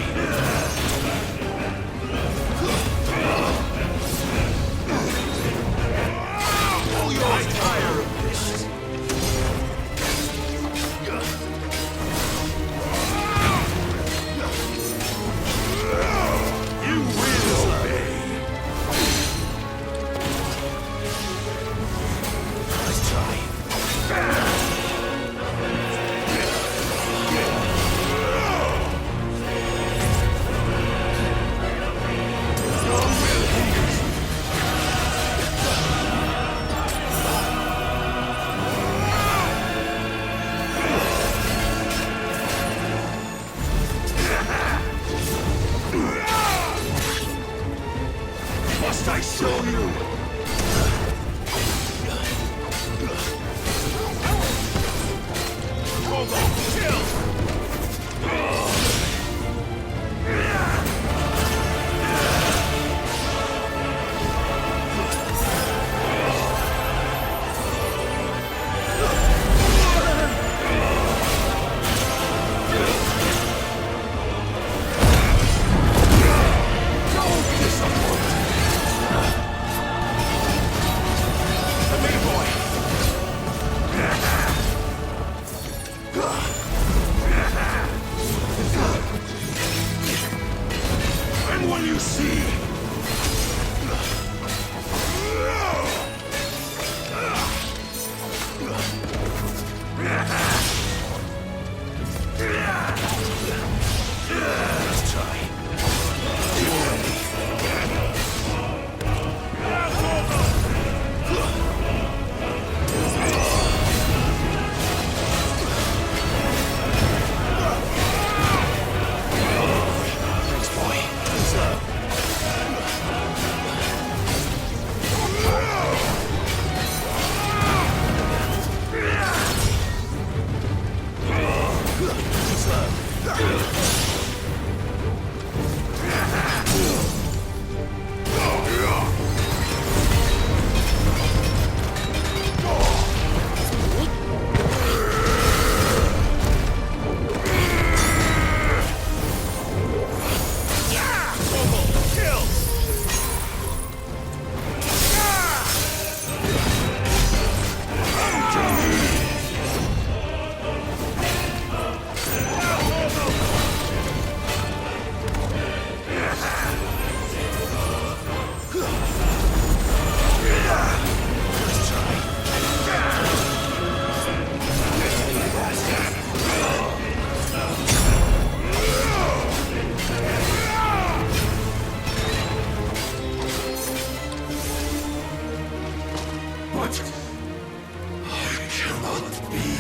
not be.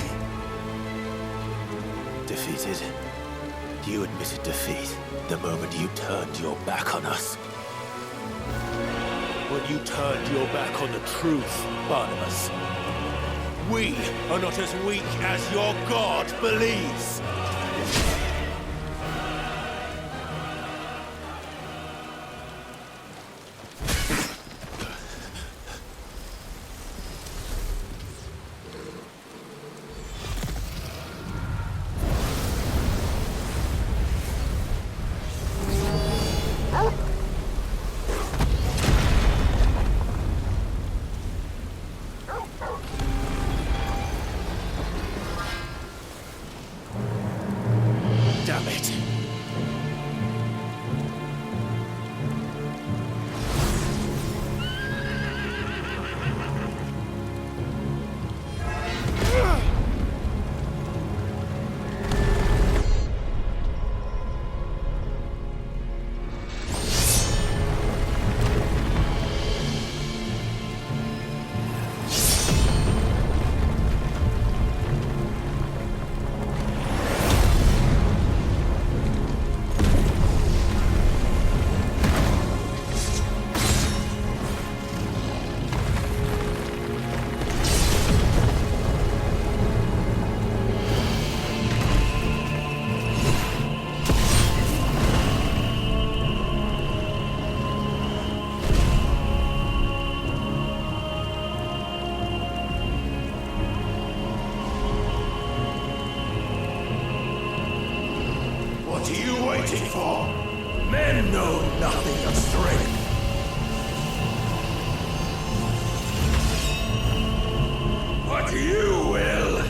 Defeated. You admitted defeat the moment you turned your back on us. When you turned your back on the truth, Barnabas. We are not as weak as your god believes. Damn it. What are you waiting for? Men know nothing of strength. But you will.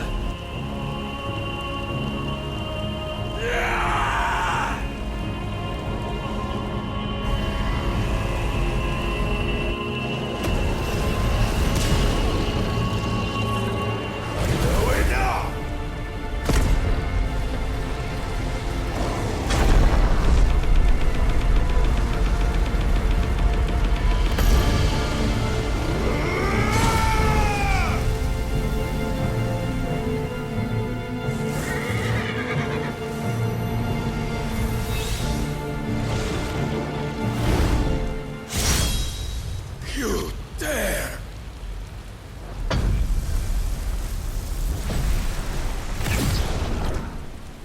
You dare!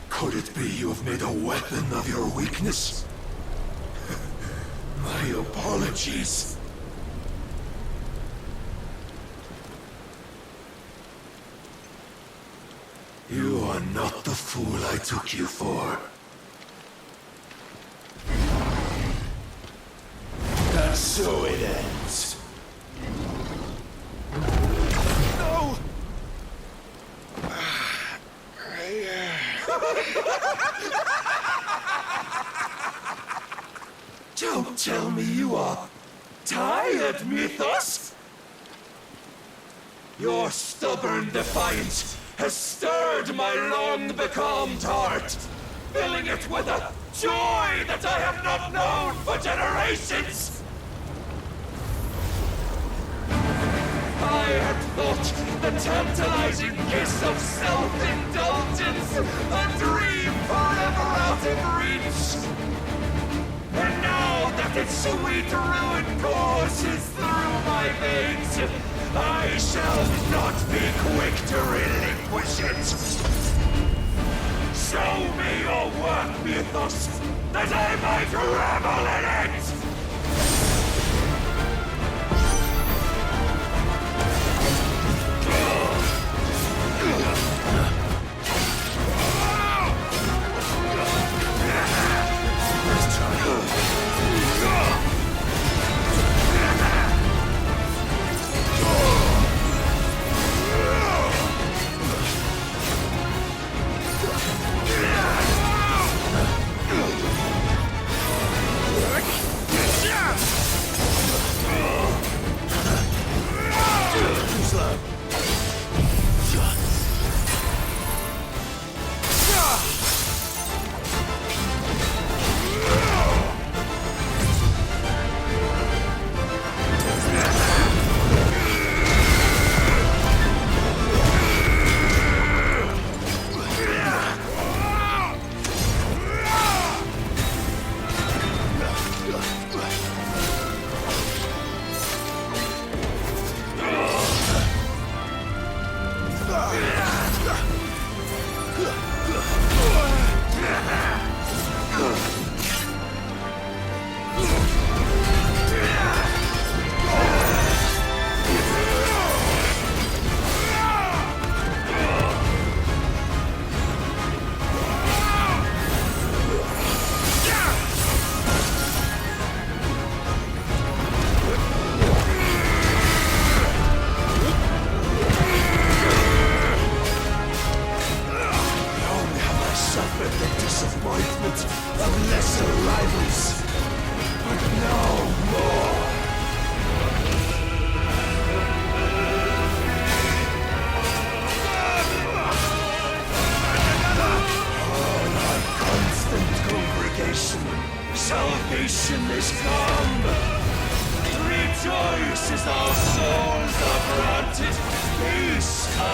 Could it be you have made a weapon of your weakness? My apologies. You are not the fool I took you for. And so it ends. No! Don't tell me you are tired, Mythos! Your stubborn defiance has stirred my long-becalmed heart, filling it with a joy that I have not known for generations! I had thought the tantalizing kiss of self-indulgence a dream forever out of reach. And now that its sweet ruin courses through my veins, I shall not be quick to relinquish it. Show me your work, Mythos, that I might revel in it!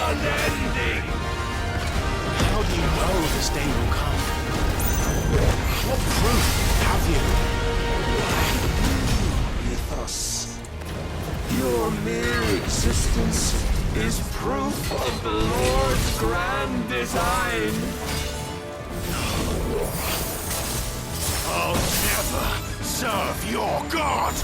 unending! How do you know this day will come? What proof have you? Mythos. Your mere existence is proof of the Lord's grand design. I'll never serve your god!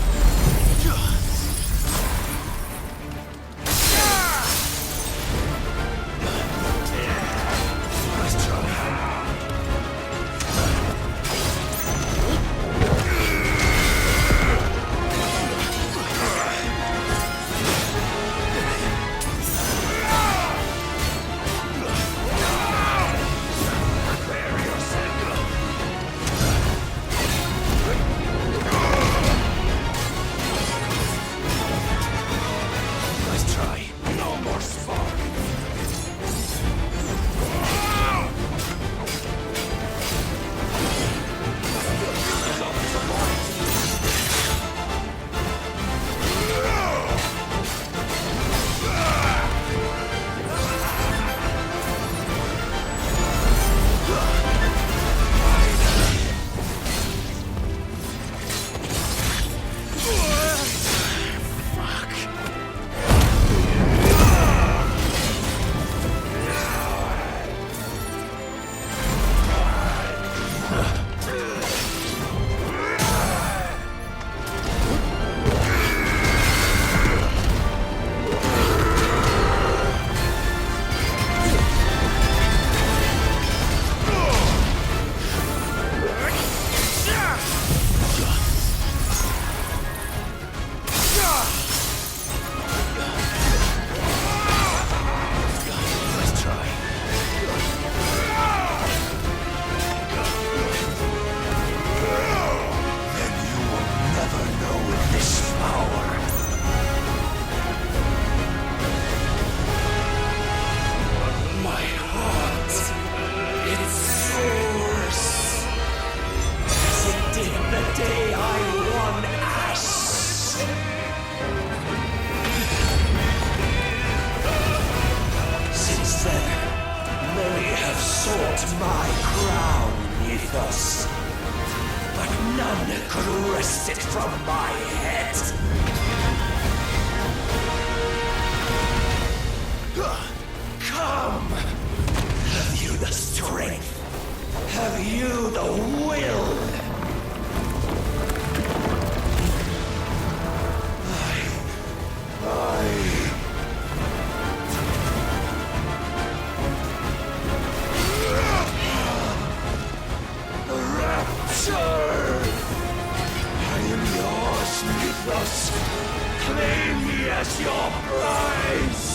Sought my crown, Mythos, but none could wrest it from my head. Come! Have you the strength? Have you the will? Mythos, claim me as your prize!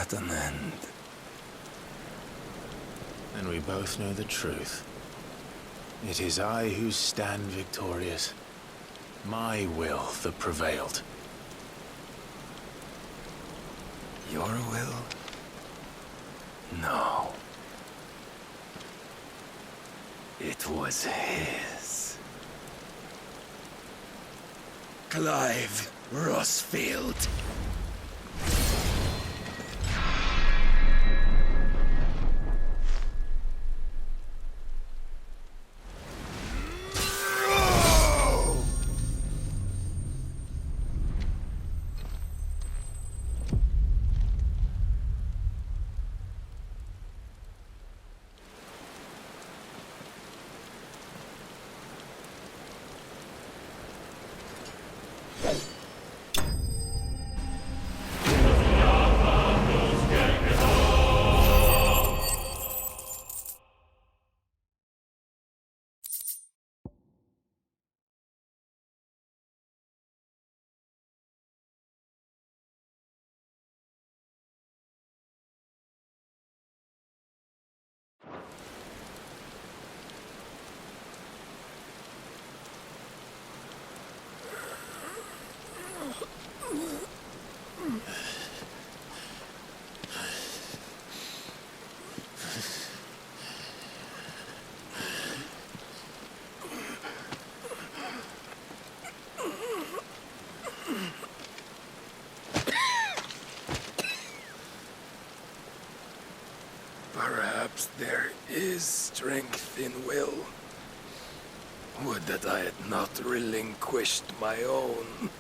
at an end. And we both know the truth. It is I who stand victorious. My will that prevailed. Your will? No. It was his. Clive Rossfield. Perhaps there is strength in will. Would that I had not relinquished my own.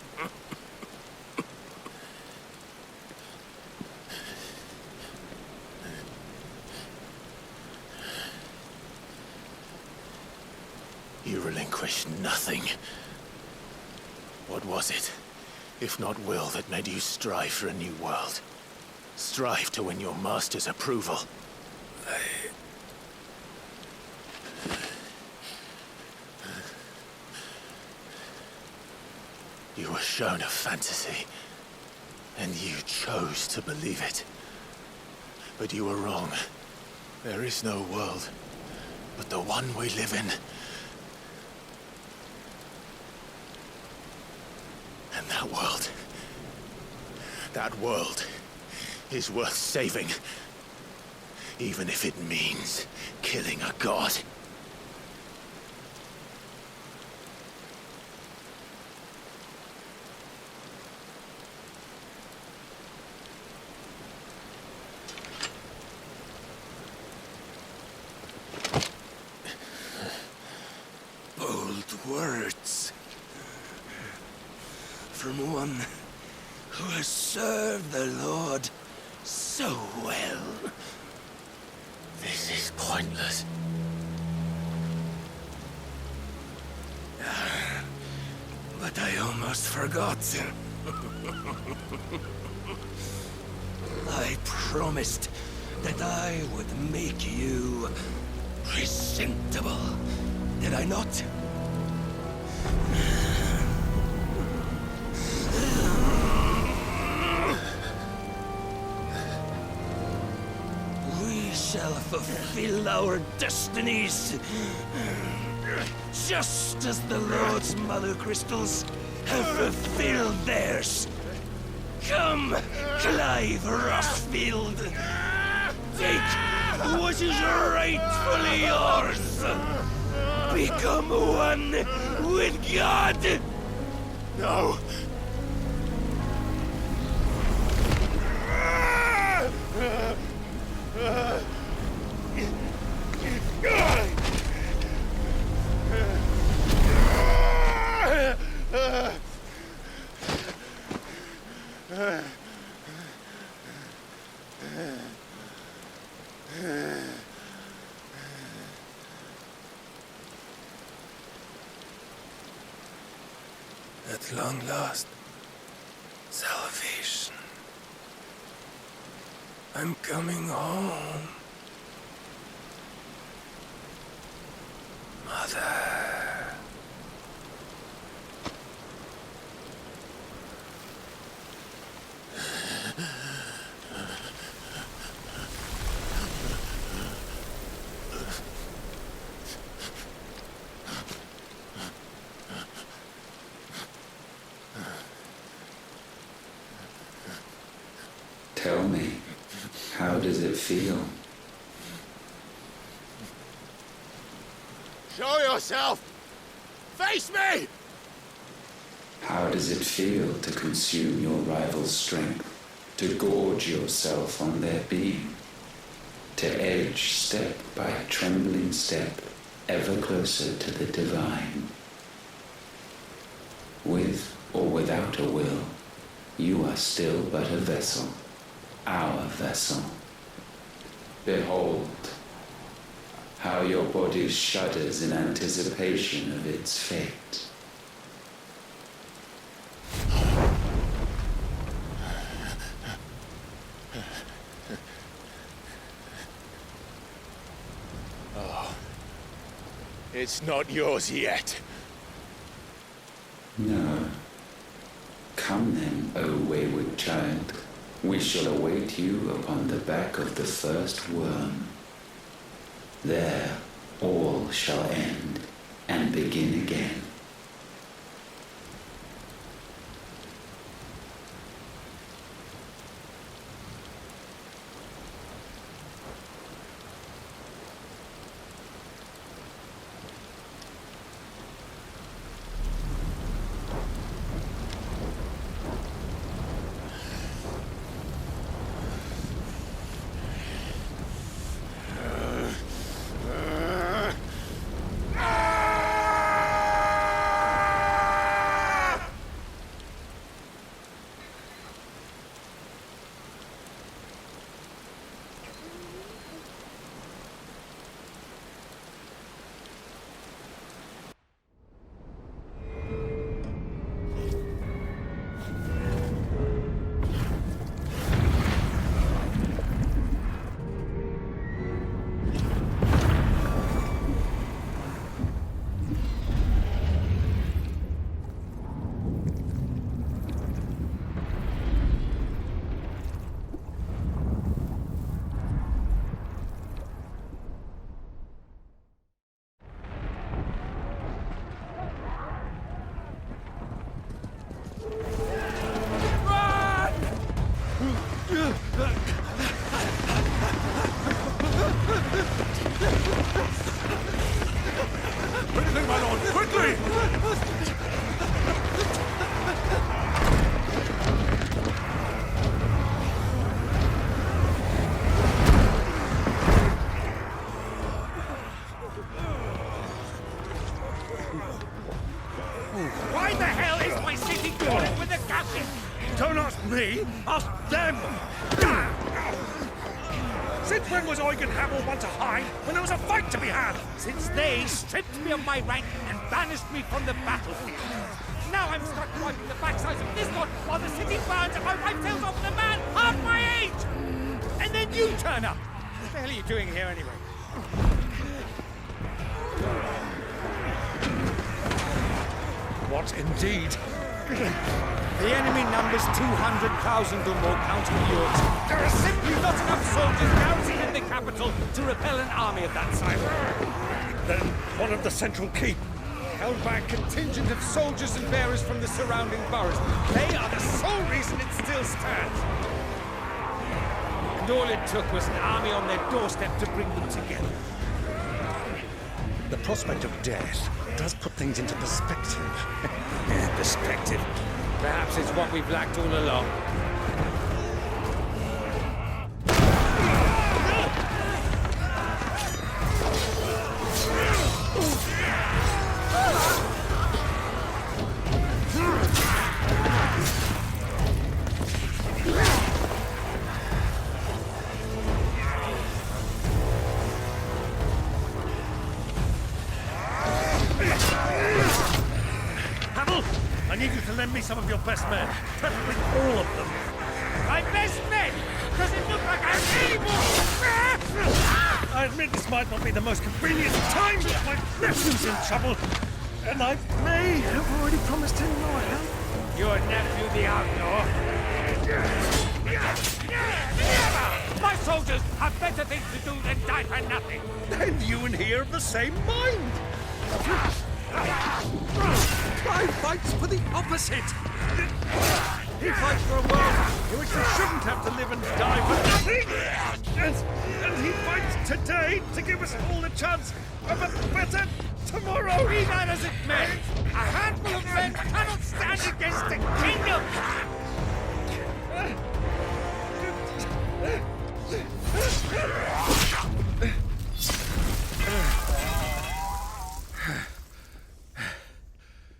You relinquished nothing. What was it, if not will, that made you strive for a new world? Strive to win your master's approval? You were shown a fantasy, and you chose to believe it. But you were wrong. There is no world, but the one we live in. And that world is worth saving, even if it means killing a god. Bold words. From one who has served the Lord so well. This is pointless. But I almost forgot. I promised that I would make you presentable. Did I not? We shall fulfill our destinies, just as the Lord's Mother Crystals have fulfilled theirs. Come, Clive Rossfield. Take what is rightfully yours. Become one with God. No. At long last, salvation. I'm coming home. Mother. Tell me, how does it feel? Show yourself! Face me! How does it feel to consume your rival's strength, to gorge yourself on their beam, to edge step by trembling step ever closer to the divine? With or without a will, you are still but a vessel, our vessel. Behold, how your body shudders in anticipation of its fate. Oh, it's not yours yet. No. Come then, O wayward child. We shall await you upon the back of the first worm. There all shall end and begin again. Quickly, my lord, quickly! Why the hell is my city crawling with the captain? Don't ask me, ask them! Since when was Eugen Hamel one to hide when there was a fight to be had? Since they stripped me of my rank and banished me from the battlefield. Now I'm stuck wiping the backsides of this lot while the city burns and my wife tells off the man half my age! And then you turn up! What the hell are you doing here anyway? What indeed? The enemy numbers 200,000 or more, counting yours. There are simply not enough soldiers garrisoned in the capital to repel an army of that size. Then one of the central keep. Held by a contingent of soldiers and bearers from the surrounding boroughs. They are the sole reason it still stands. And all it took was an army on their doorstep to bring them together. The prospect of death does put things into perspective. Perspective. Perhaps it's what we've lacked all along. I need you to lend me some of your best men. Preferably all of them. My best men? Does it look like I'm able? I admit this might not be the most convenient time, but my nephew's in trouble. And I may have already promised him more help. Your nephew, the outlaw? Never! My soldiers have better things to do than die for nothing. And you and he are of the same mind. I fight for the opposite. He fights for a world in which they shouldn't have to live and die for nothing! And he fights today to give us all a chance of a better tomorrow! Be that as it may, a handful of men cannot stand against a kingdom!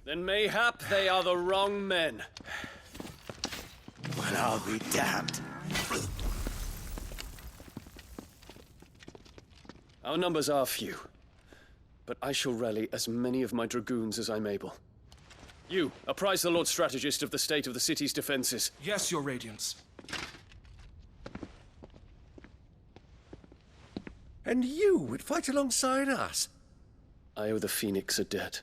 Then mayhap they are the wrong men. Well, I'll be damned. Our numbers are few, but I shall rally as many of my dragoons as I'm able. You, apprise the Lord Strategist of the state of the city's defenses. Yes, Your Radiance. And you would fight alongside us? I owe the Phoenix a debt.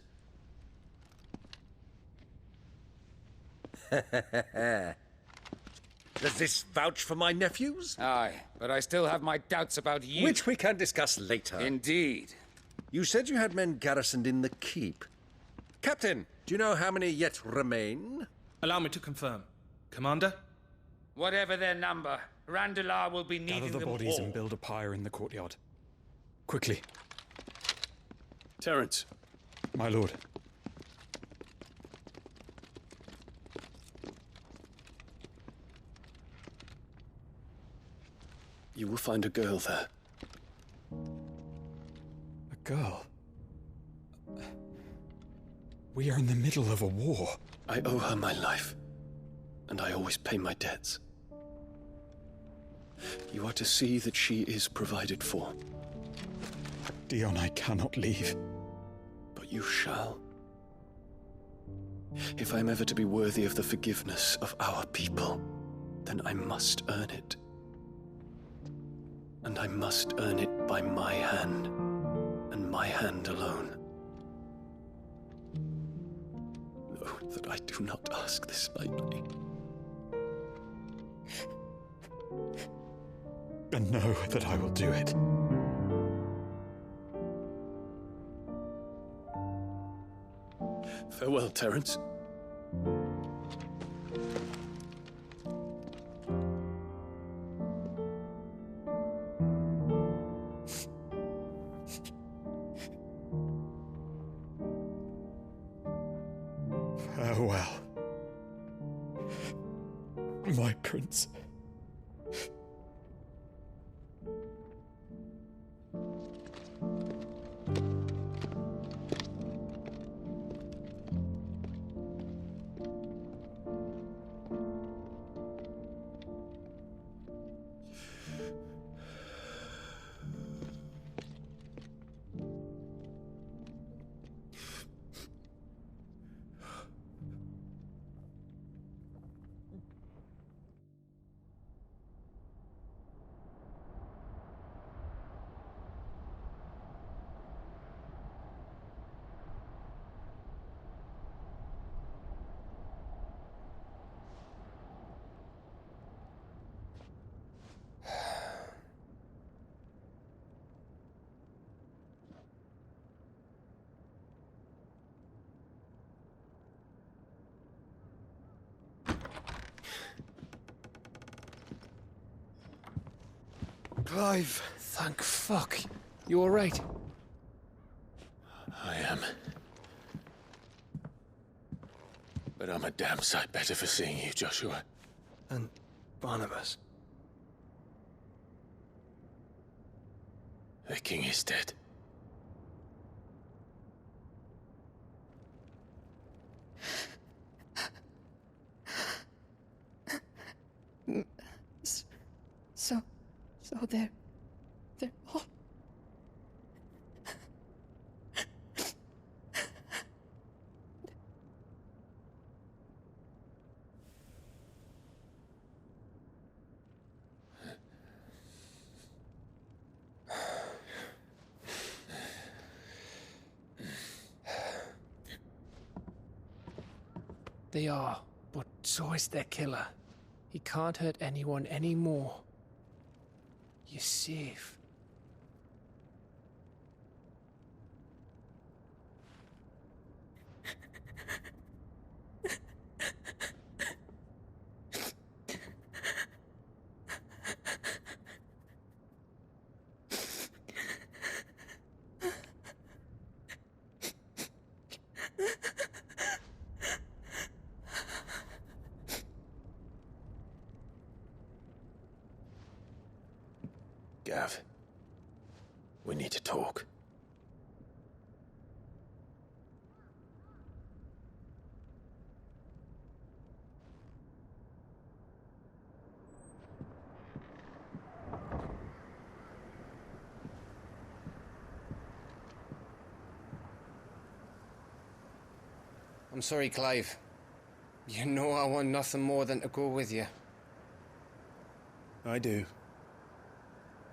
Does this vouch for my nephews? Aye, but I still have my doubts about you. Which we can discuss later. Indeed. You said you had men garrisoned in the keep. Captain, do you know how many yet remain? Allow me to confirm. Commander? Whatever their number, Randalar will be needing Gather the them bodies all. and build a pyre in the courtyard. Quickly. Terence. My lord. You will find a girl there. A girl? We are in the middle of a war. I owe her my life, and I always pay my debts. You are to see that she is provided for. Dion, I cannot leave. But you shall. If I am ever to be worthy of the forgiveness of our people, then I must earn it. And I must earn it by my hand, and my hand alone. Know that I do not ask this lightly. And know that I will do it. Farewell, Terence. Farewell, my prince. Clive! Thank fuck. You alright? I am. But I'm a damn sight better for seeing you, Joshua. And Barnabas. The king is dead. So they're all... They are, but so is their killer. He can't hurt anyone anymore. You're safe. Gav, we need to talk. I'm sorry, Clive. You know I want nothing more than to go with you. I do.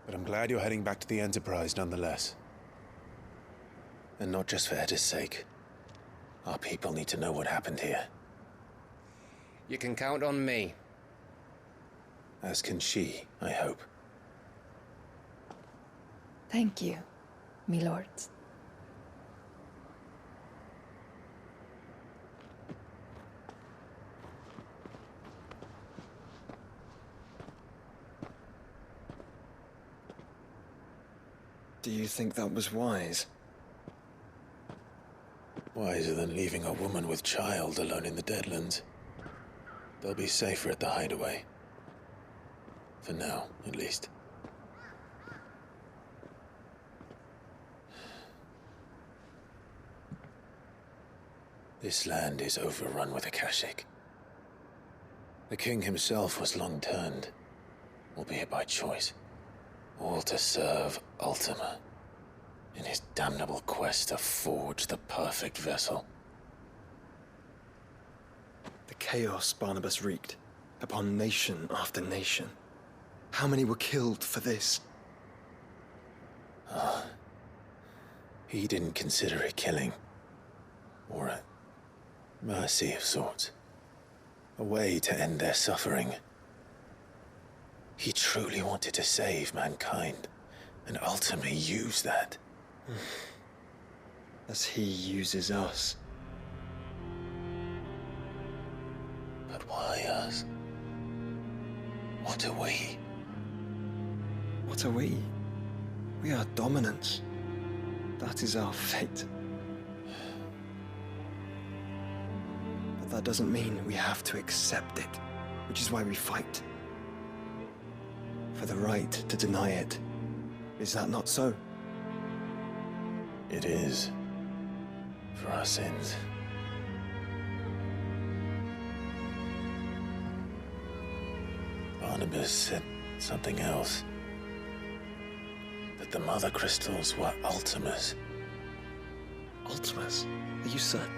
But I'm glad you're heading back to the Enterprise nonetheless. And not just for Edda's sake. Our people need to know what happened here. You can count on me. As can she, I hope. Thank you, me lords. Do you think that was wise? Wiser than leaving a woman with child alone in the Deadlands. They'll be safer at the hideaway. For now, at least. This land is overrun with Akashic. The king himself was long turned, albeit by choice, all to serve Ultima, in his damnable quest to forge the perfect vessel. The chaos Barnabas wreaked upon nation after nation. How many were killed for this? He didn't consider it killing, or a mercy of sorts. A way to end their suffering. He truly wanted to save mankind, and ultimately use that. As he uses us. But why us? What are we? What are we? We are dominance. That is our fate. But that doesn't mean we have to accept it, which is why we fight. For the right to deny it. Is that not so? It is. For our sins. Barnabas said something else. That the Mother Crystals were Ultimas. Ultimas? Are you certain?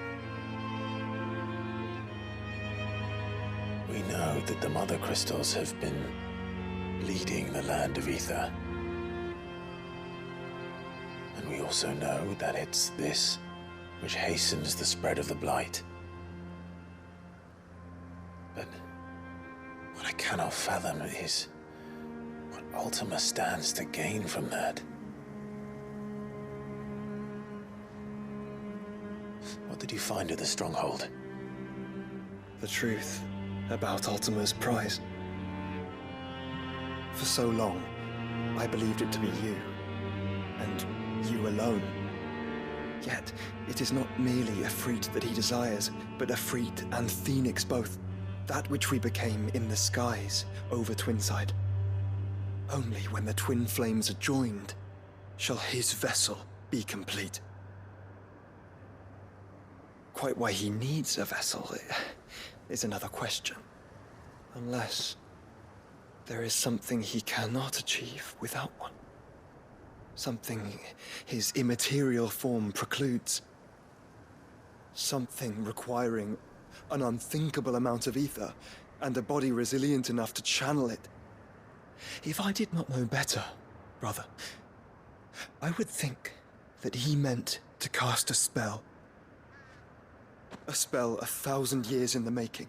We know that the Mother Crystals have been leading the land of Ether. And we also know that it's this which hastens the spread of the Blight. But what I cannot fathom is what Ultima stands to gain from that. What did you find at the Stronghold? The truth about Ultima's prize. For so long, I believed it to be you, and you alone. Yet, it is not merely a freat that he desires, but a freat and phoenix both. That which we became in the skies over Twinside. Only when the twin flames are joined shall his vessel be complete. Quite why he needs a vessel is another question. Unless there is something he cannot achieve without one. Something his immaterial form precludes. Something requiring an unthinkable amount of ether and a body resilient enough to channel it. If I did not know better, brother, I would think that he meant to cast a spell. A spell 1,000 years in the making.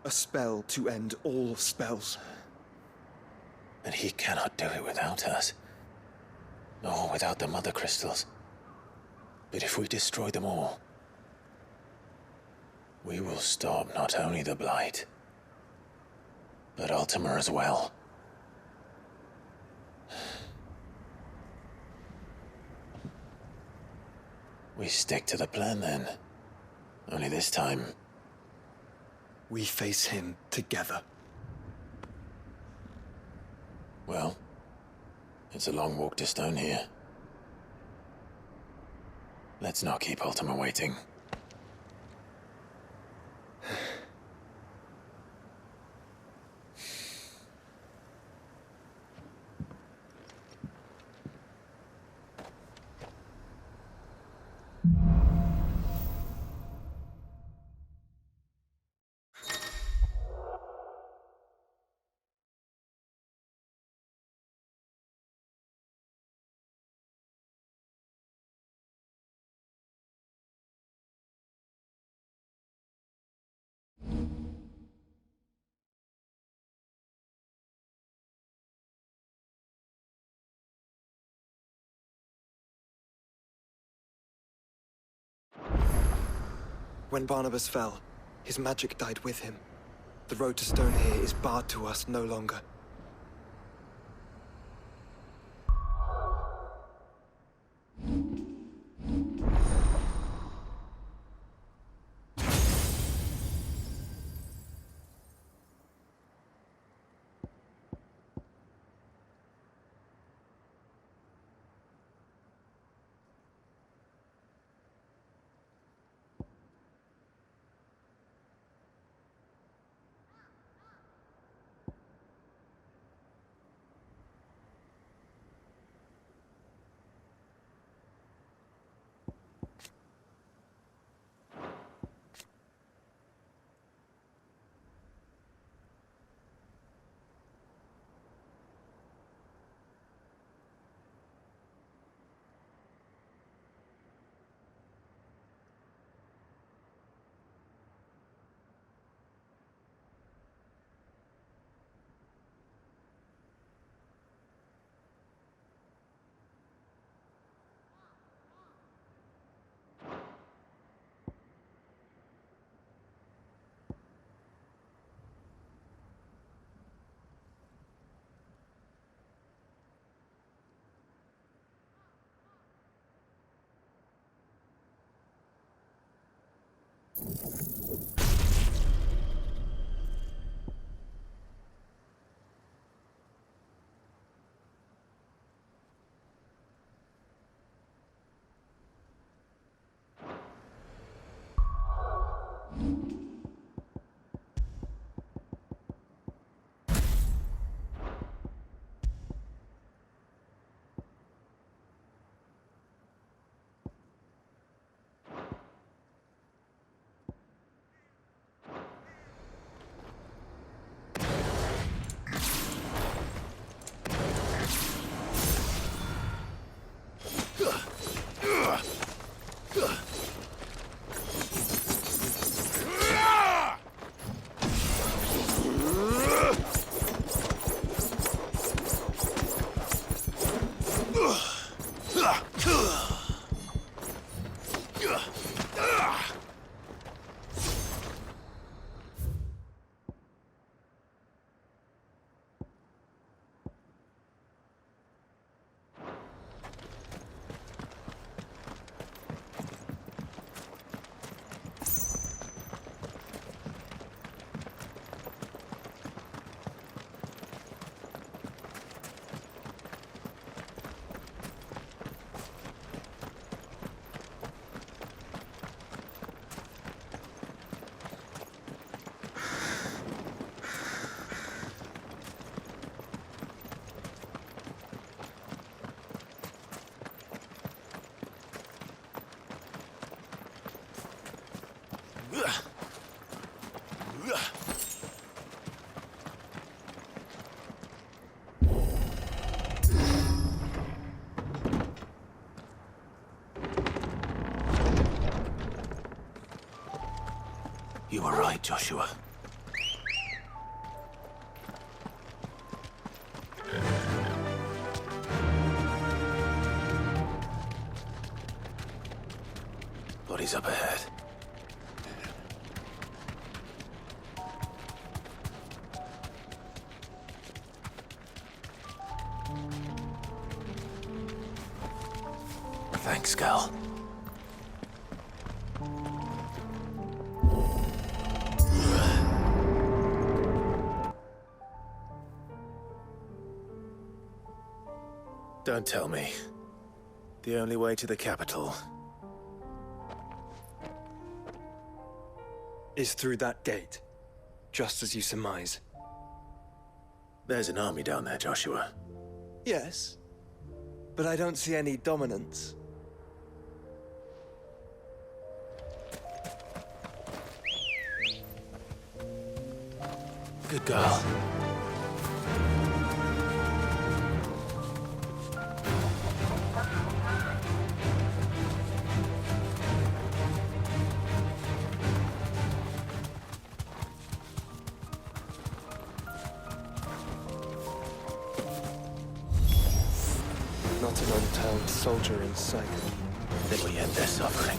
A spell to end all spells. And he cannot do it without us. Nor without the Mother Crystals. But if we destroy them all, we will stop not only the Blight, but Ultima as well. We stick to the plan then. Only this time, we face him together. Well, It's a long walk to Stone here. Let's not keep Ultima waiting. When Barnabas fell, his magic died with him. The road to Stone here is barred to us no longer. You were right, Joshua. Bodies up ahead. Thanks, Cal. Don't tell me. The only way to the capital is through that gate, just as you surmise. There's an army down there, Joshua. Yes, but I don't see any dominance. Good girl. Not an untold soldier in sight. Then we end their suffering.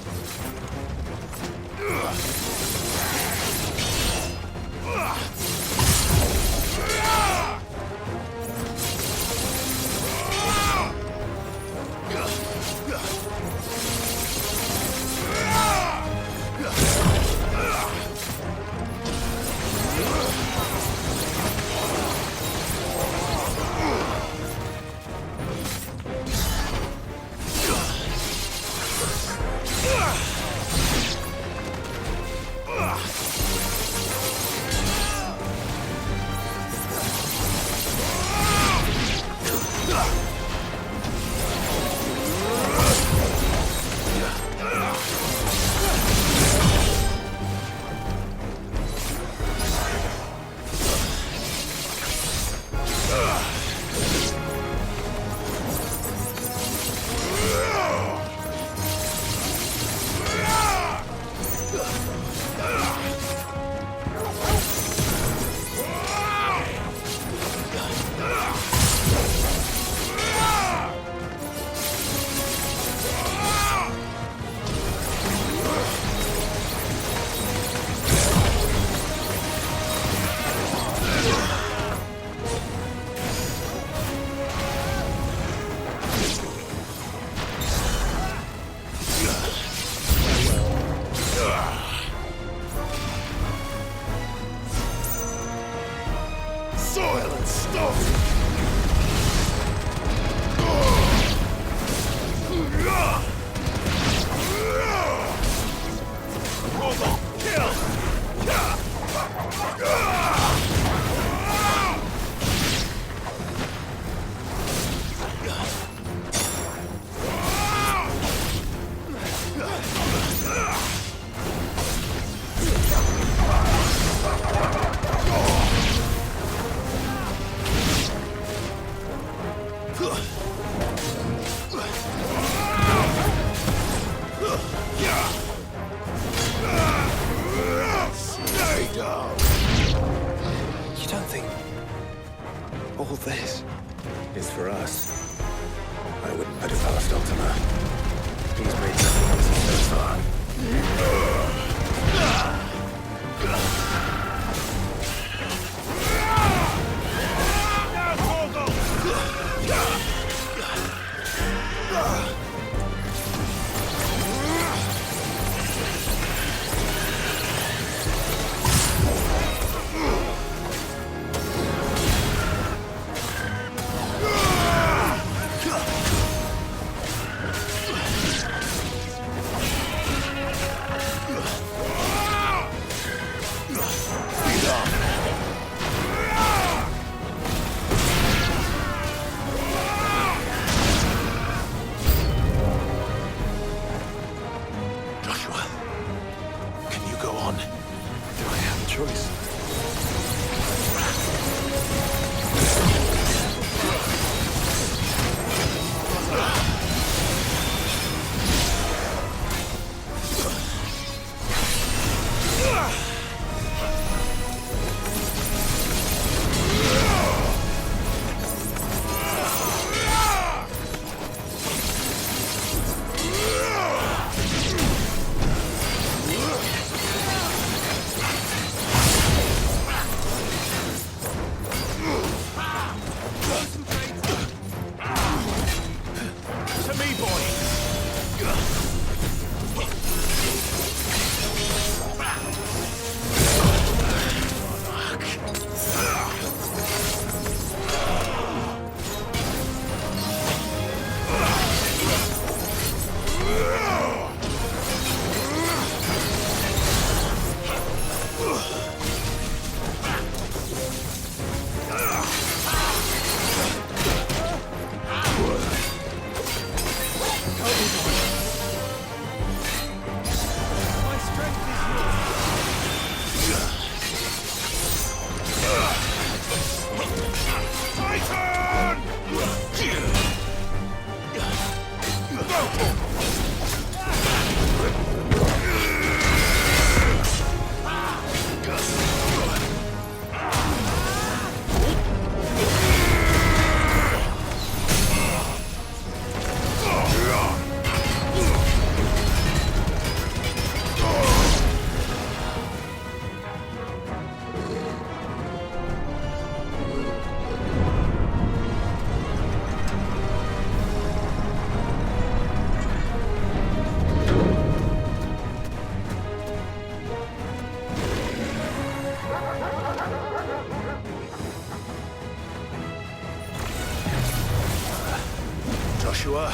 Joshua.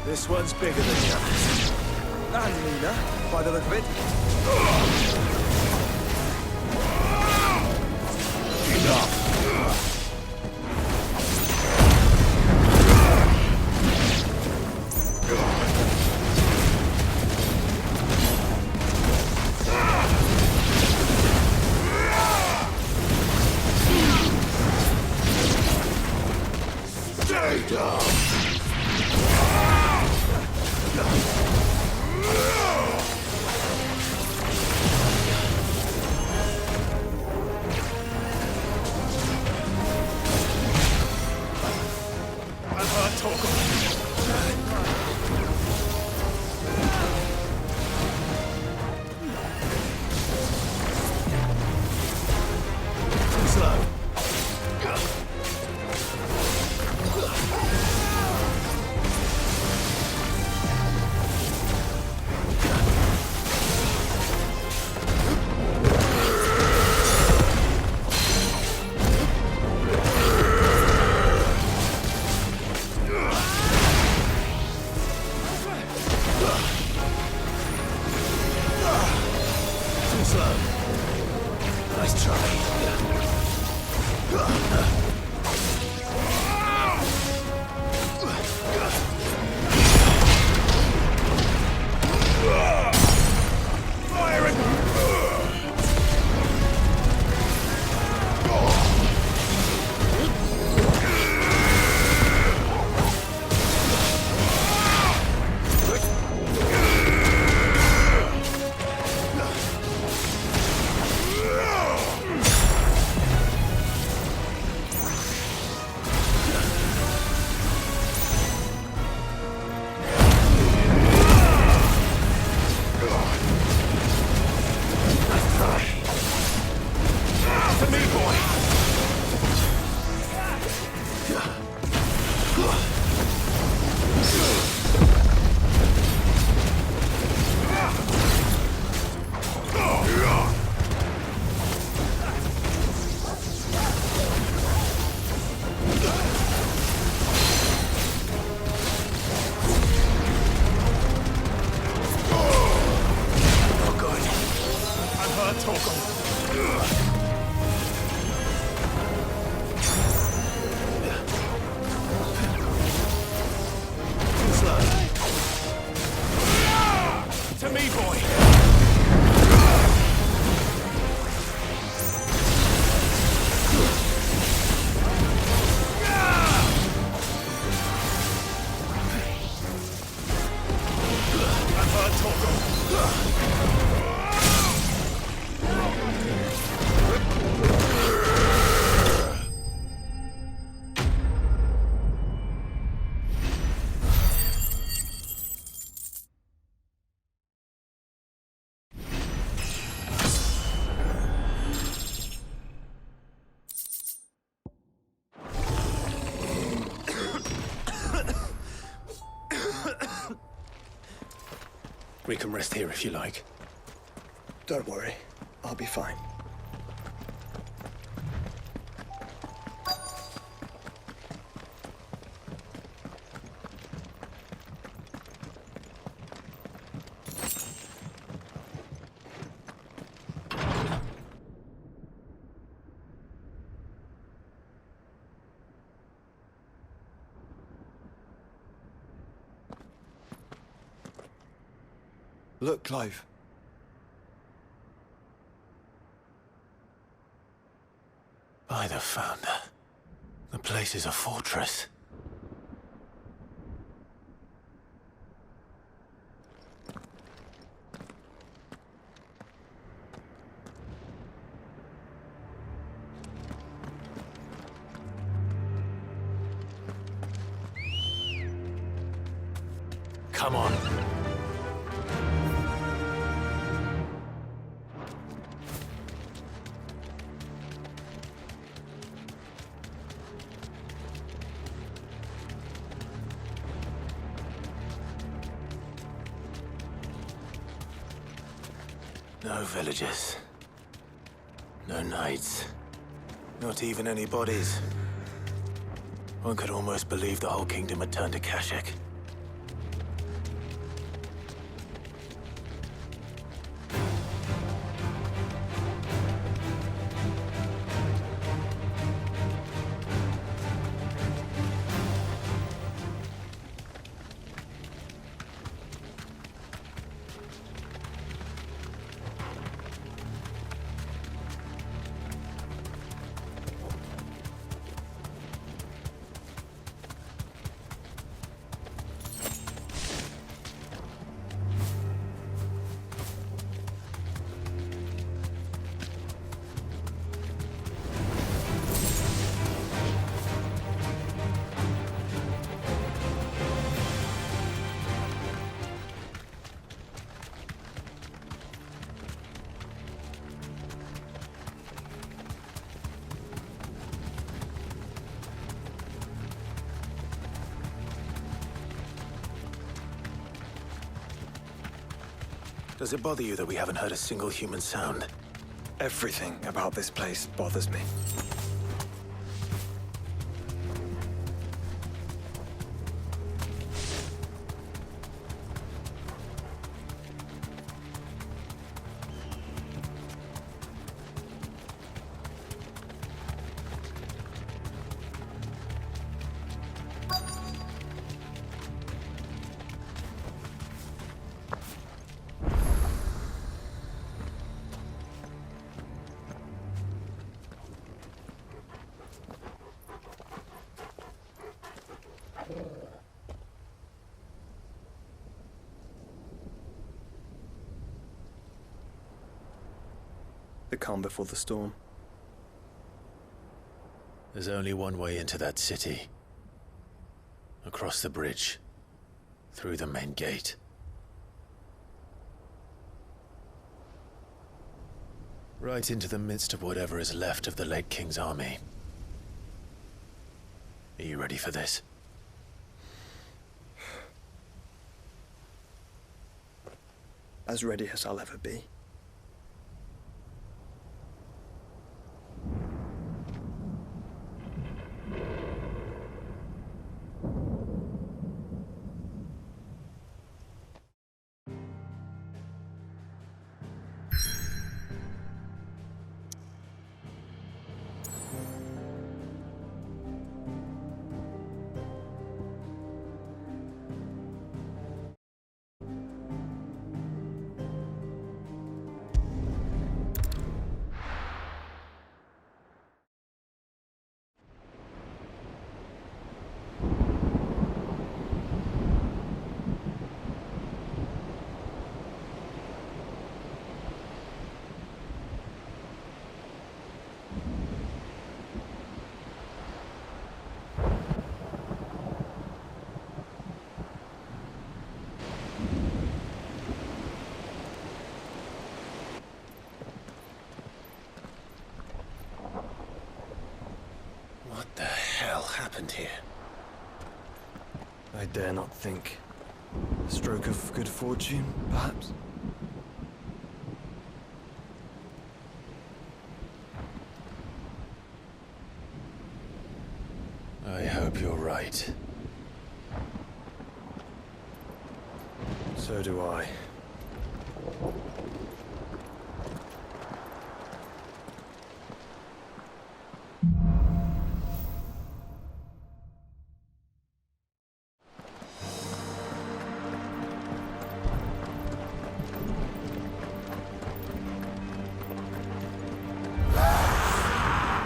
This one's bigger than the others. And Lena, by the look of it. Enough. Stay down. Nice try. We can rest here if you like. Don't worry, I'll be fine. Look, Clive. By the Founder. The place is a fortress. Come on. No villagers. No knights. Not even any bodies. One could almost believe the whole kingdom had turned to Kashek. Does it bother you that we haven't heard a single human sound? Everything about this place bothers me. The calm before the storm. There's only one way into that city. Across the bridge. Through the main gate. Right into the midst of whatever is left of the late King's army. Are you ready for this? As ready as I'll ever be. What the hell happened here? I dare not think. A stroke of good fortune, perhaps? I hope you're right. So do I.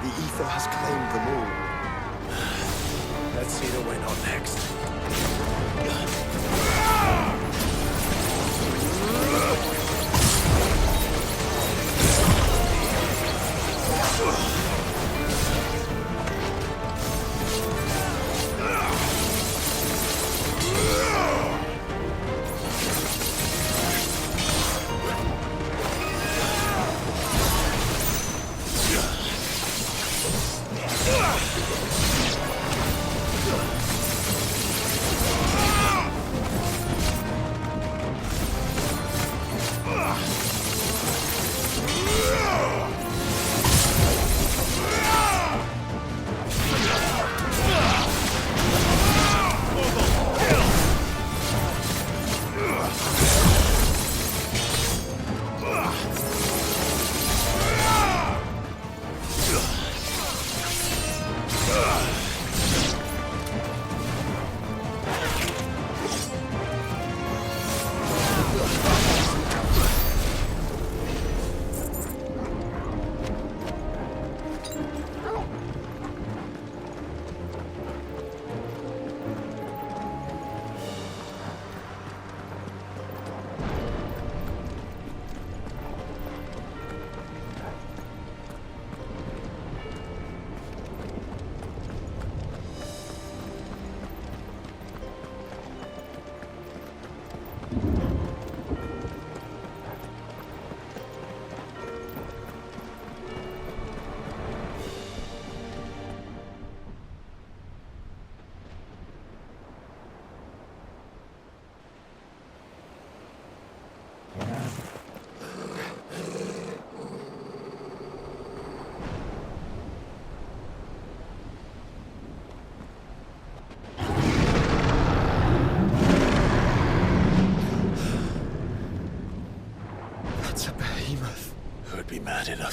The ether has claimed them all. Let's see the win on next.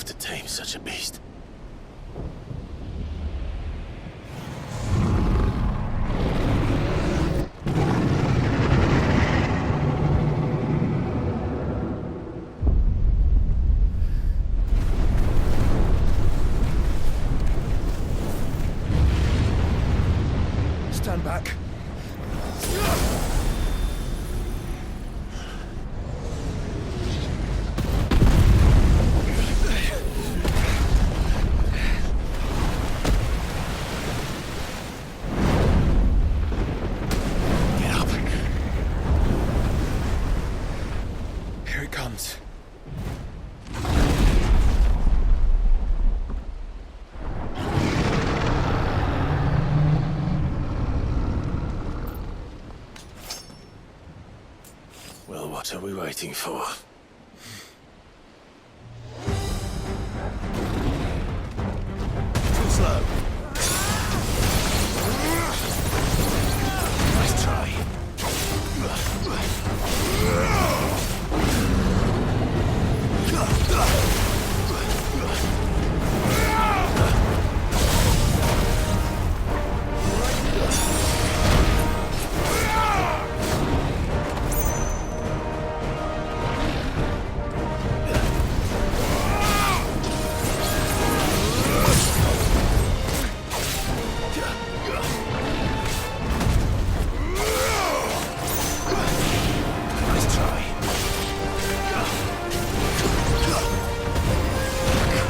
have to tame such a beast. Stand back. Get up. Here it comes. Well, what are we waiting for? Too slow. Nice try. Nice try.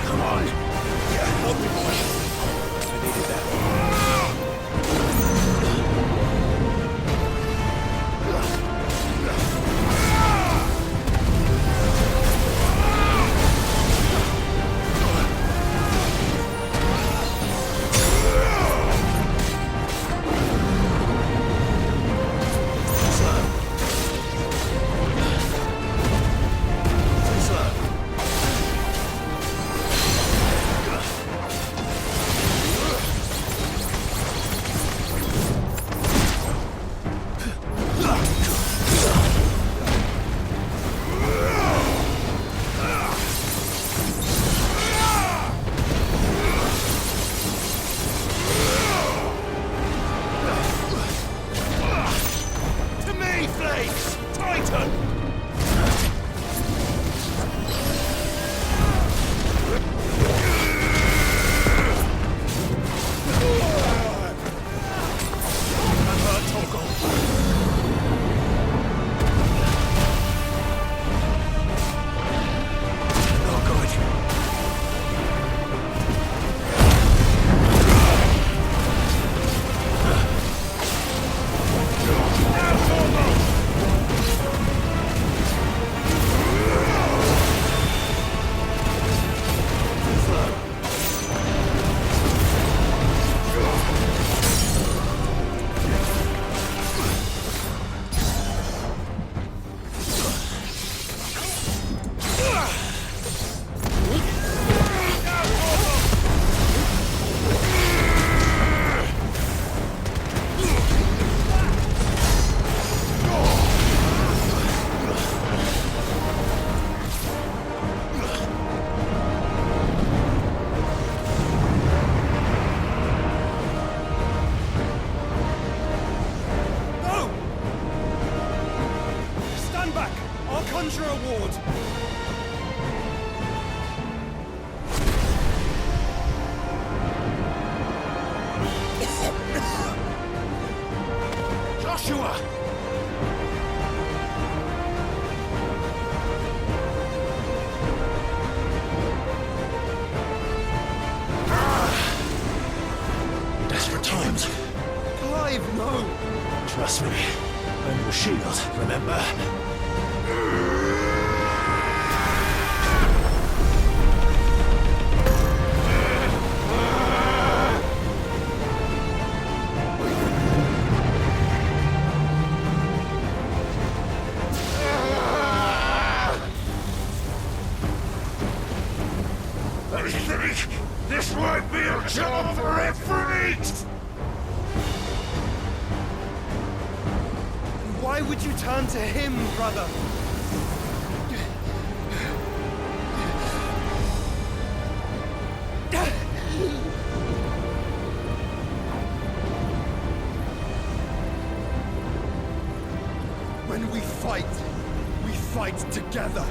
Come on. Help me, boy. I needed that. To me, Flakes! Titan! I'm hurt, Torgal. Not good. Stand back! I'll conjure a ward! Joshua! Desperate times. Clive, no! Trust me. I'm your shield, remember? I think this might be a job for Ifrit! Why would you turn to him, brother? When we fight together.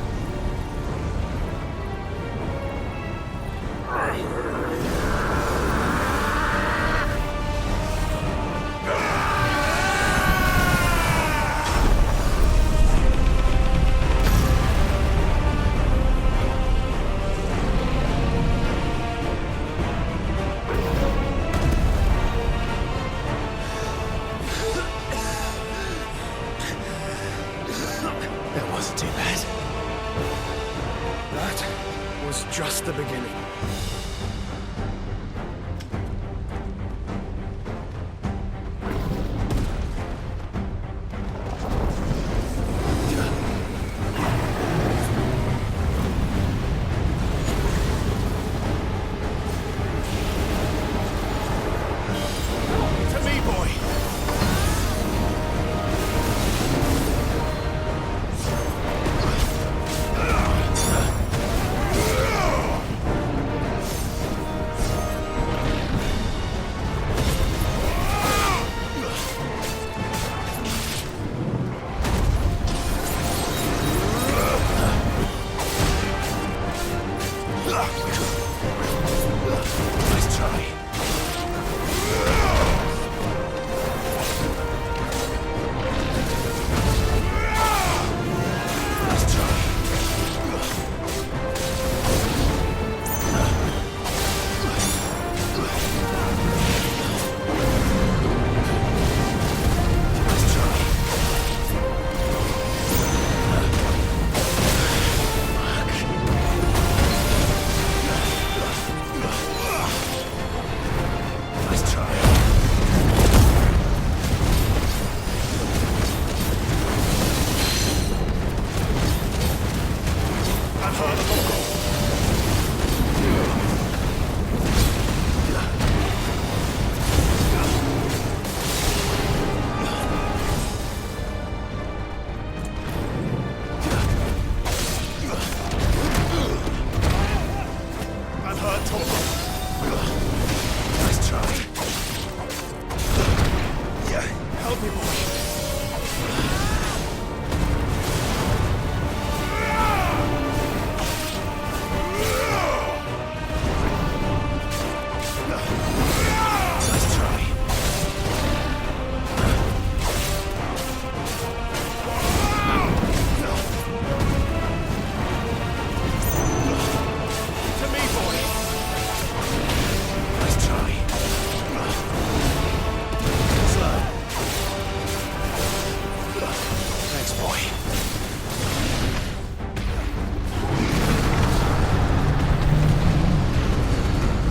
That wasn't too bad. That was just the beginning. To me, boy! Nice try. Nice try. Nice try. Nice try. I've heard of them. I've heard talk of. Nice try. Yeah, help me, boy. Nice try. To me, boy. Nice try. Slow. Thanks, boy.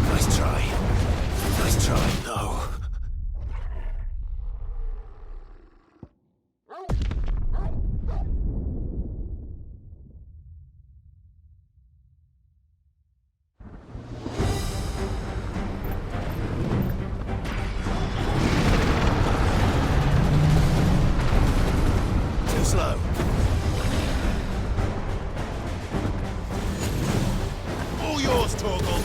Nice try. Nice try. No. Too slow. All yours, Torgal.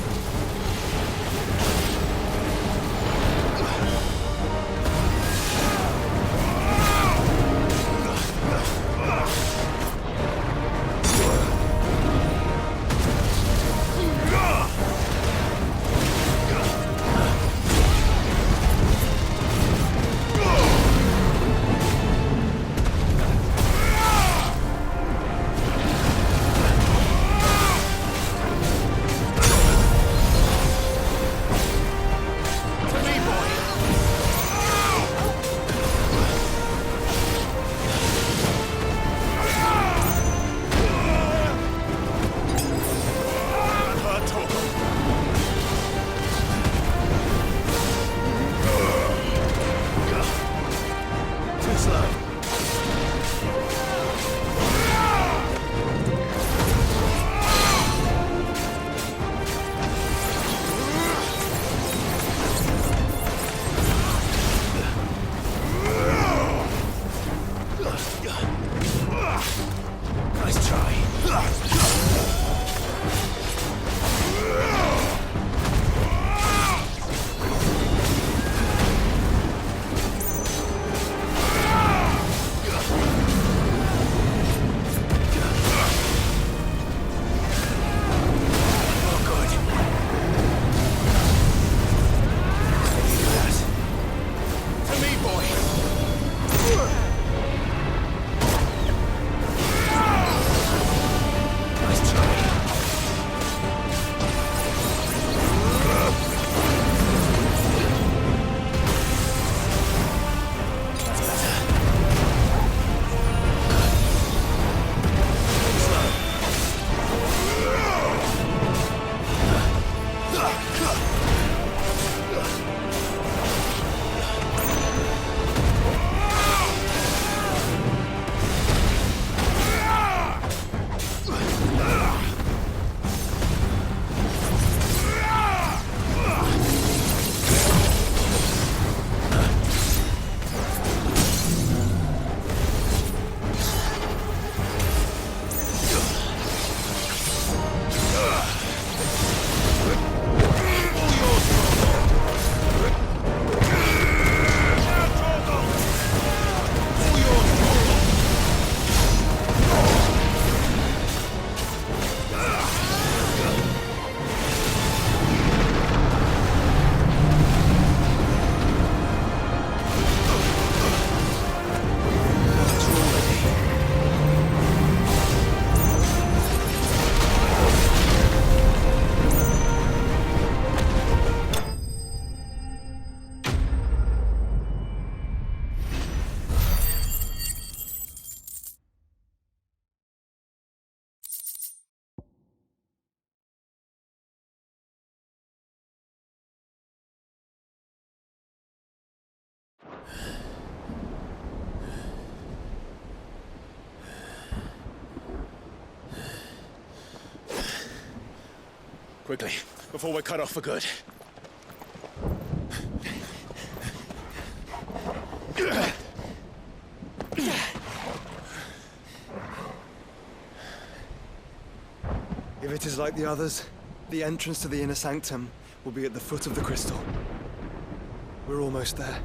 Quickly, before we're cut off for good. If it is like the others, the entrance to the inner sanctum will be at the foot of the crystal. We're almost there.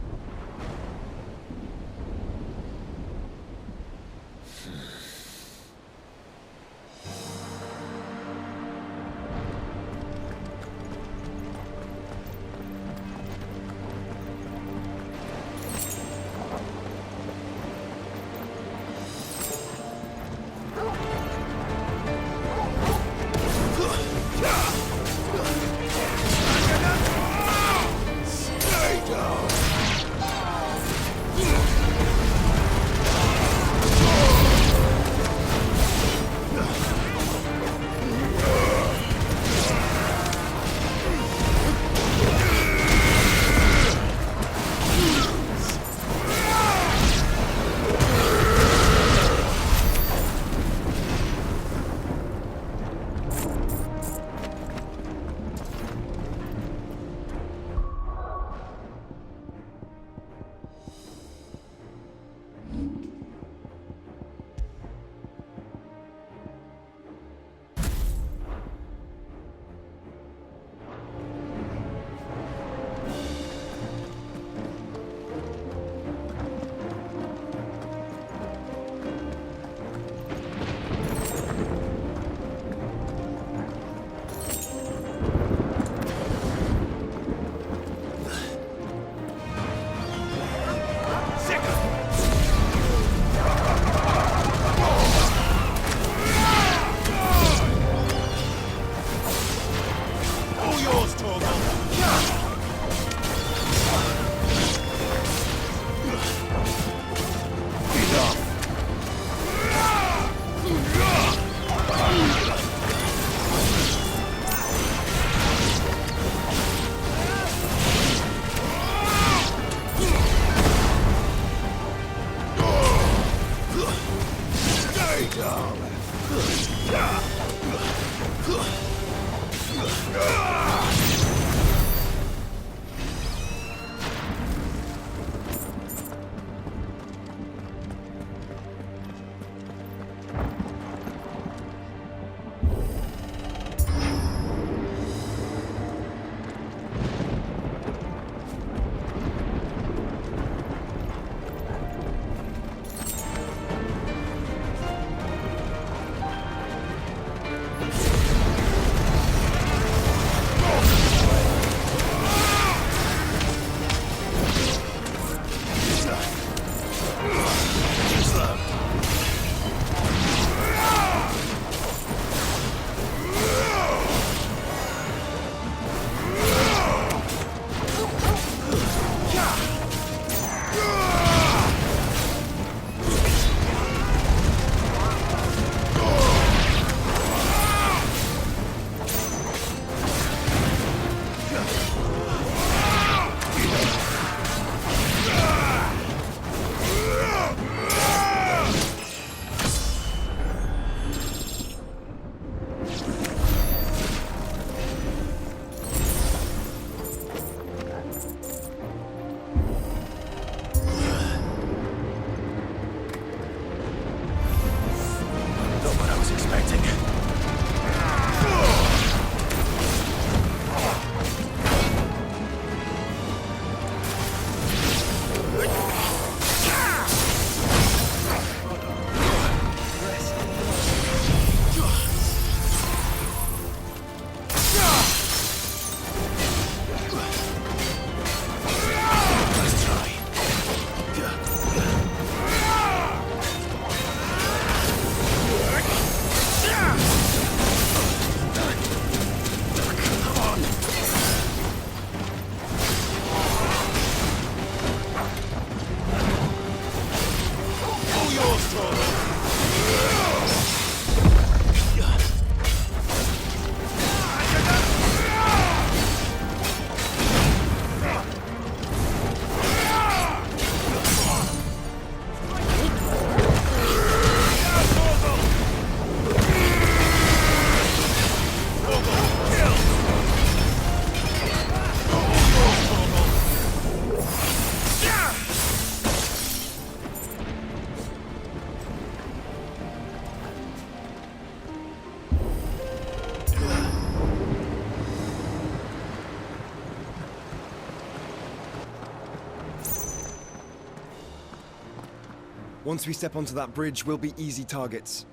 Once we step onto that bridge, we'll be easy targets.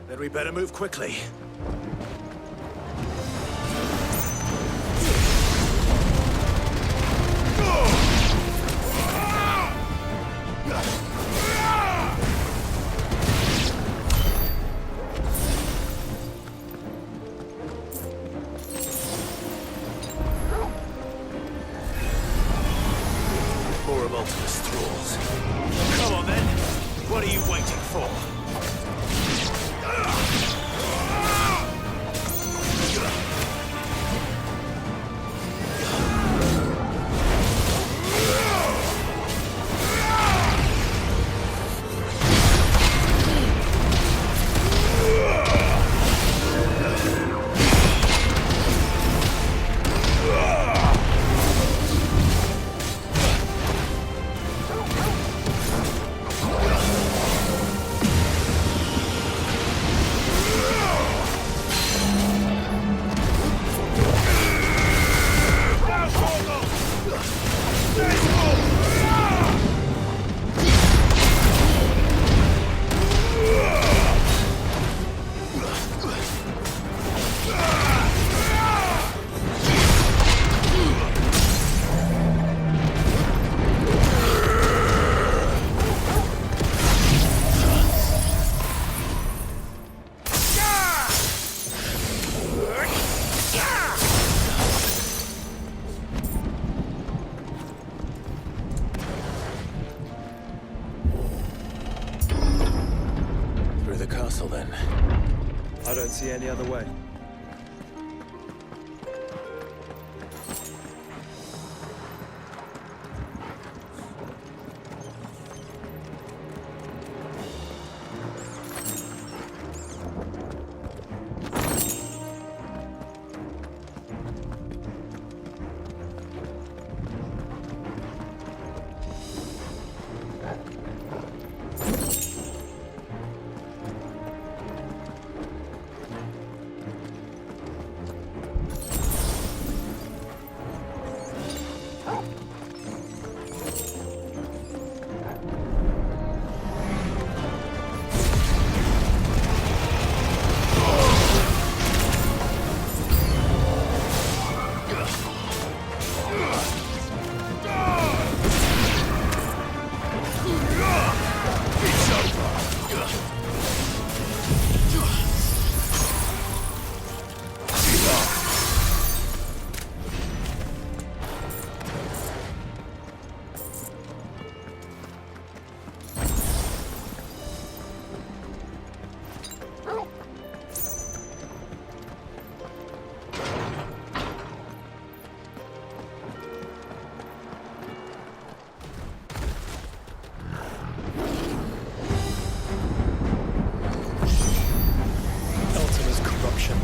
Then we better move quickly. More of Ultimus thralls. Come on then. What are you waiting for? Then. I don't see any other way.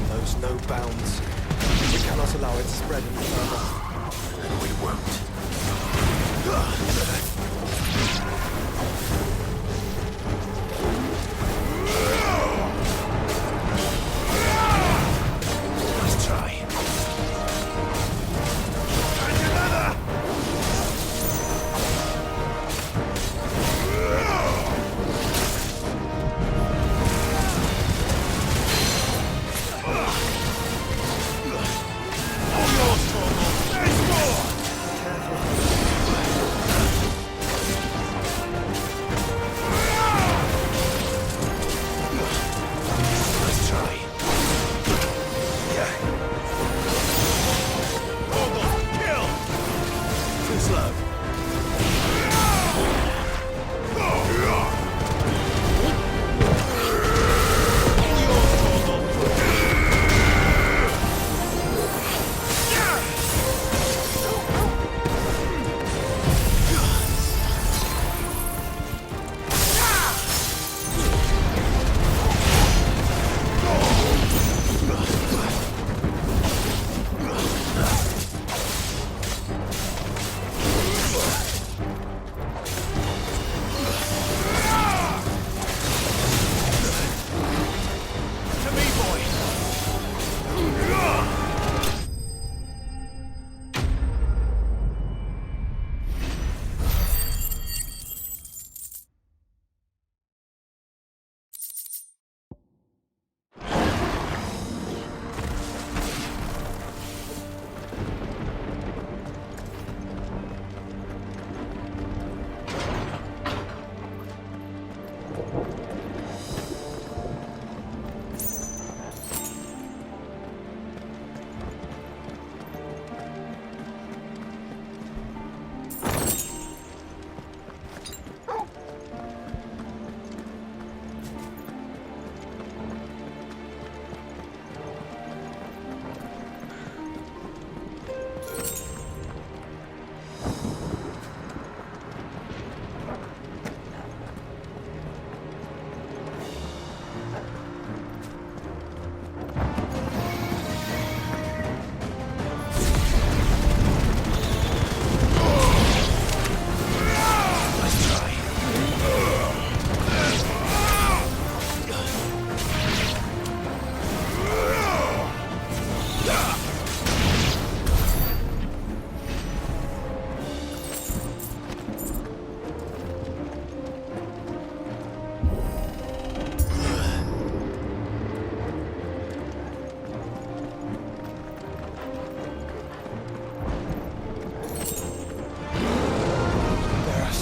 Knows no bounds. We cannot allow it to spread any further. And we won't. Let's try. And another!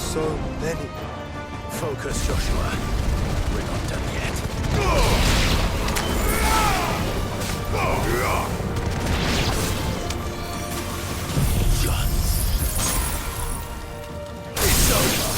so many. Focus, Joshua. We're not done yet. It's over.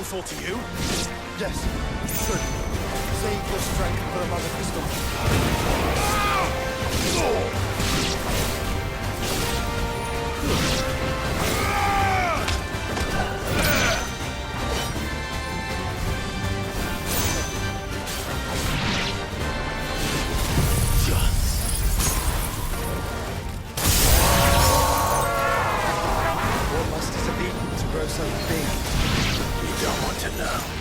fall to you? Yes, you should. Save your strength for the Mother Crystal. What must it have eaten to grow so big? You don't want to know.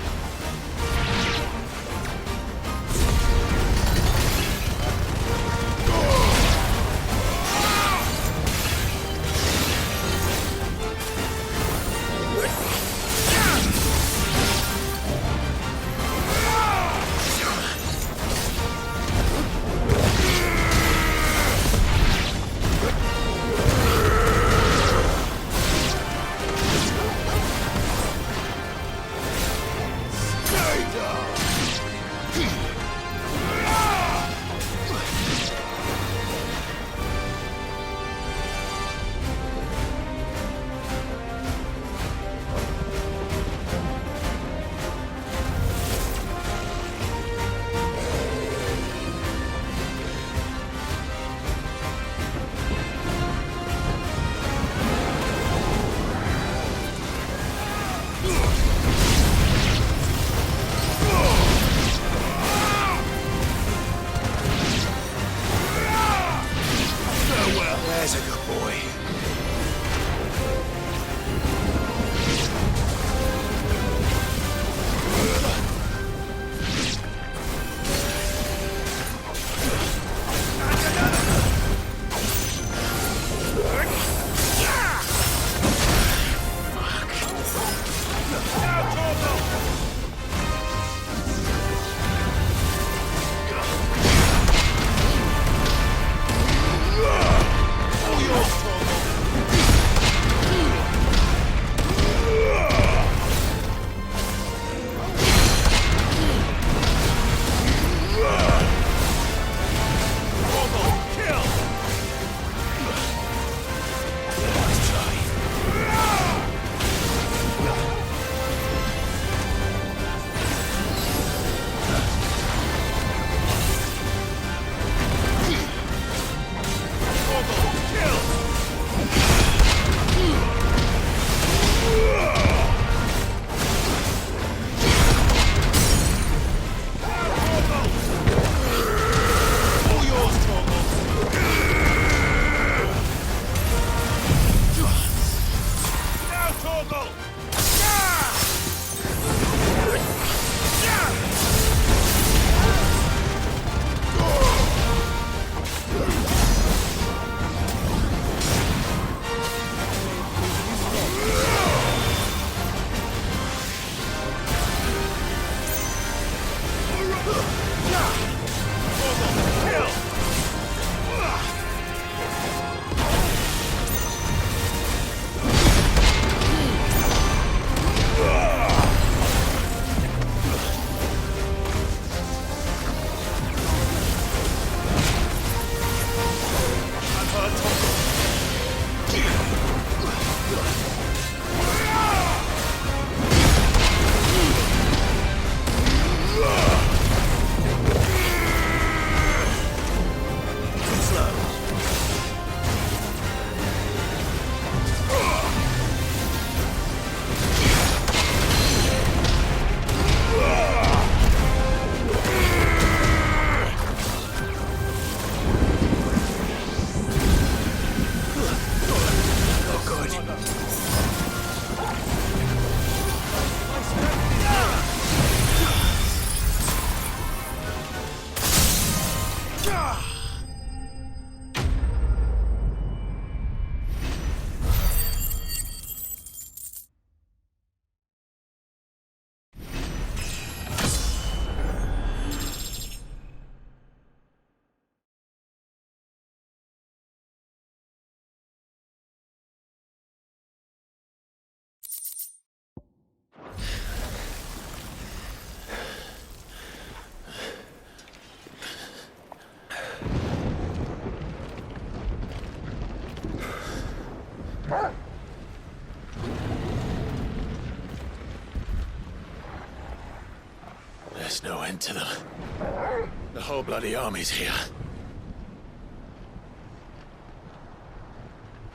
happened to them? The whole bloody army's here.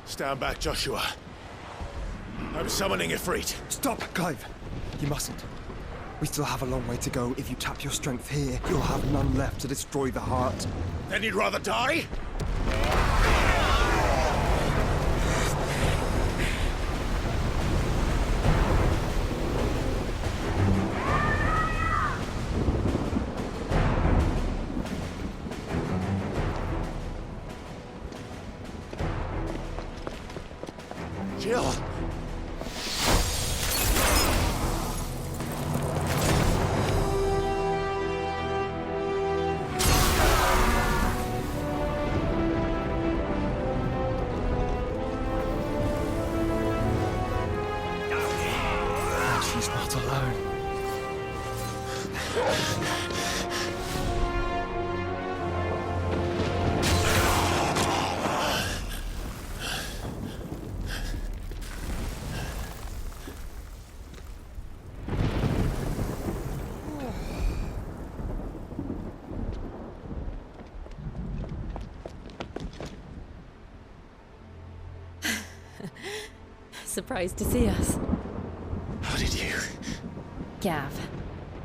Stand back, Joshua. I'm summoning Ifrit. Stop, Clive! You mustn't. We still have a long way to go. If you tap your strength here, you'll have none left to destroy the heart. Then you'd rather die? Jill! She's not alone. Surprised to see us. How did you? Gav.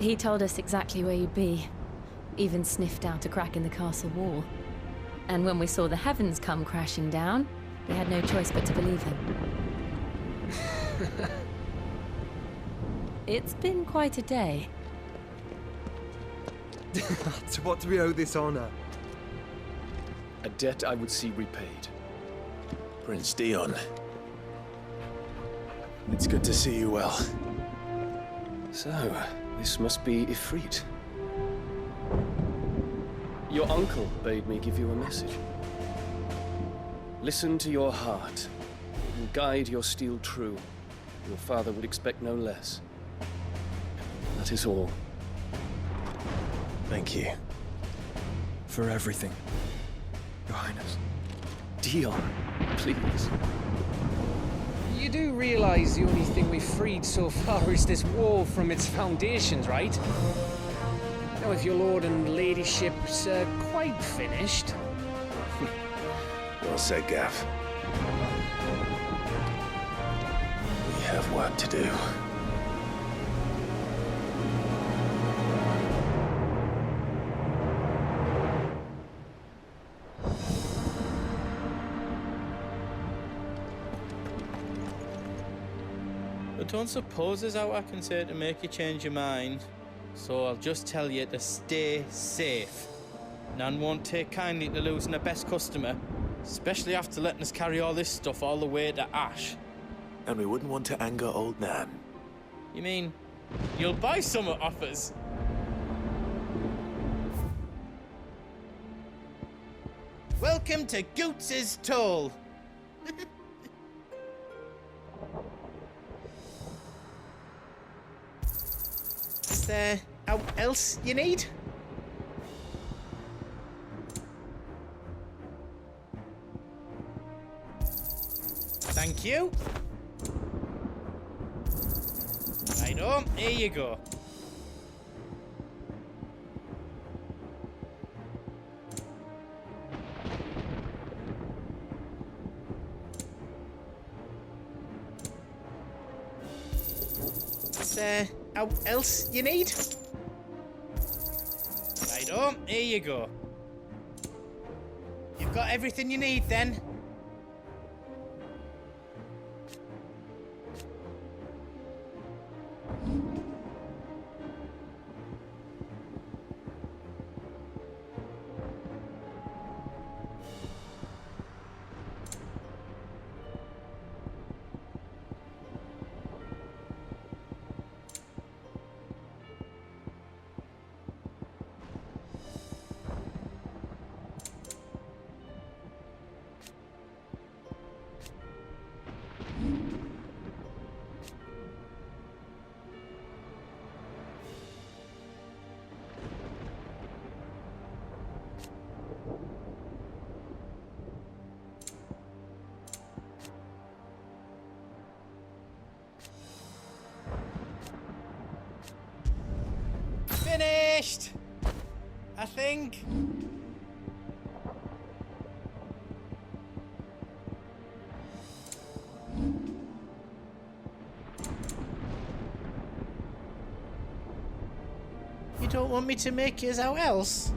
He told us exactly where you'd be. Even sniffed out a crack in the castle wall. And when we saw the heavens come crashing down, we had no choice but to believe him. It's been quite a day. To what do we owe this honor? A debt I would see repaid. Prince Dion. It's good to see you well. So, this must be Ifrit. Your uncle bade me give you a message. Listen to your heart, and guide your steel true. Your father would expect no less. That is all. Thank you. For everything, Your Highness. Dion, please. You do realize the only thing we've freed so far is this wall from its foundations, right? Now, if your lord and ladyship's quite finished... Well said, Gav. We have work to do. I don't suppose there's out I can say to make you change your mind. So I'll just tell you to stay safe. Nan won't take kindly to losing her best customer, especially after letting us carry all this stuff all the way to Ash. And we wouldn't want to anger old Nan. You mean, you'll buy some off us? Welcome to Goots's Toll. Is there out else you need? Thank you. Righto, here you go. Is there out else you need? Righto, here you go. You've got everything you need then. coming! You don't want me to make yours out else?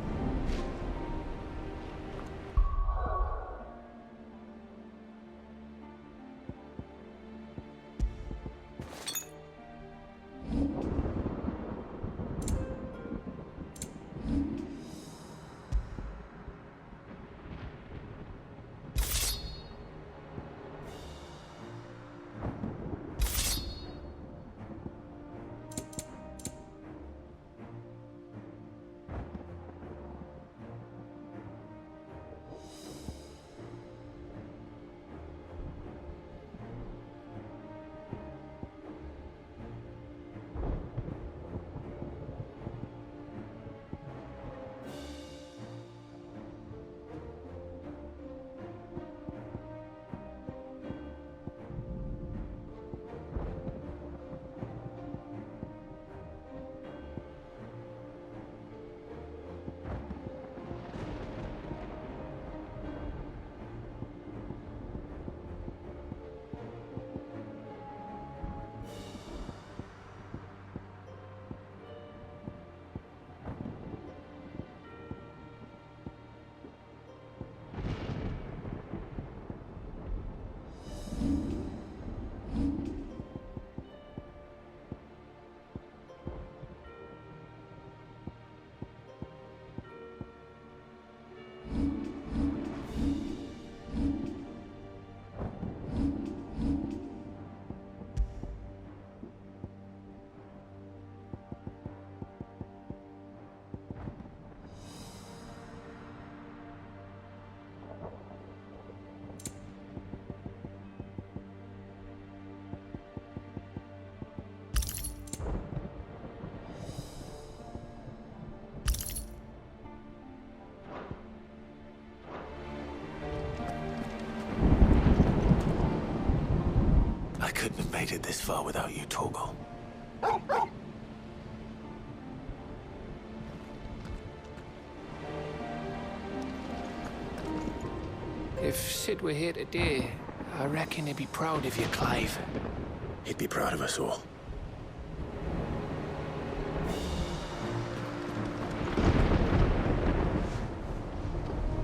I couldn't have made it this far without you, Torgal. If Sid were here today, I reckon he'd be proud of you, Clive. He'd be proud of us all.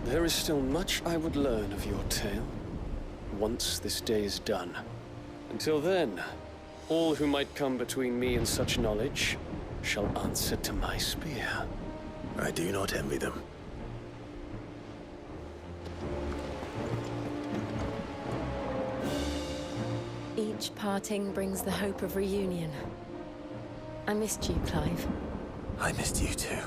There is still much I would learn of your tale, once this day is done. Until then, all who might come between me and such knowledge shall answer to my spear. I do not envy them. Each parting brings the hope of reunion. I missed you, Clive. I missed you too.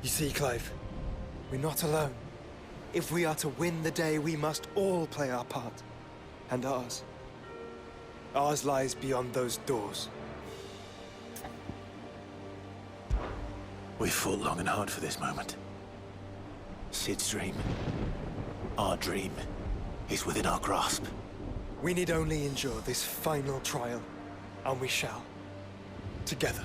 You see, Clive, we're not alone. If we are to win the day, we must all play our part. And ours. Ours lies beyond those doors. We fought long and hard for this moment. Sid's dream, our dream, is within our grasp. We need only endure this final trial, and we shall. Together.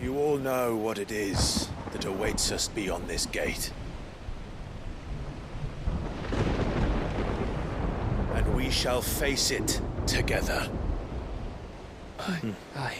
You all know what it is that awaits us beyond this gate. And we shall face it together. Aye.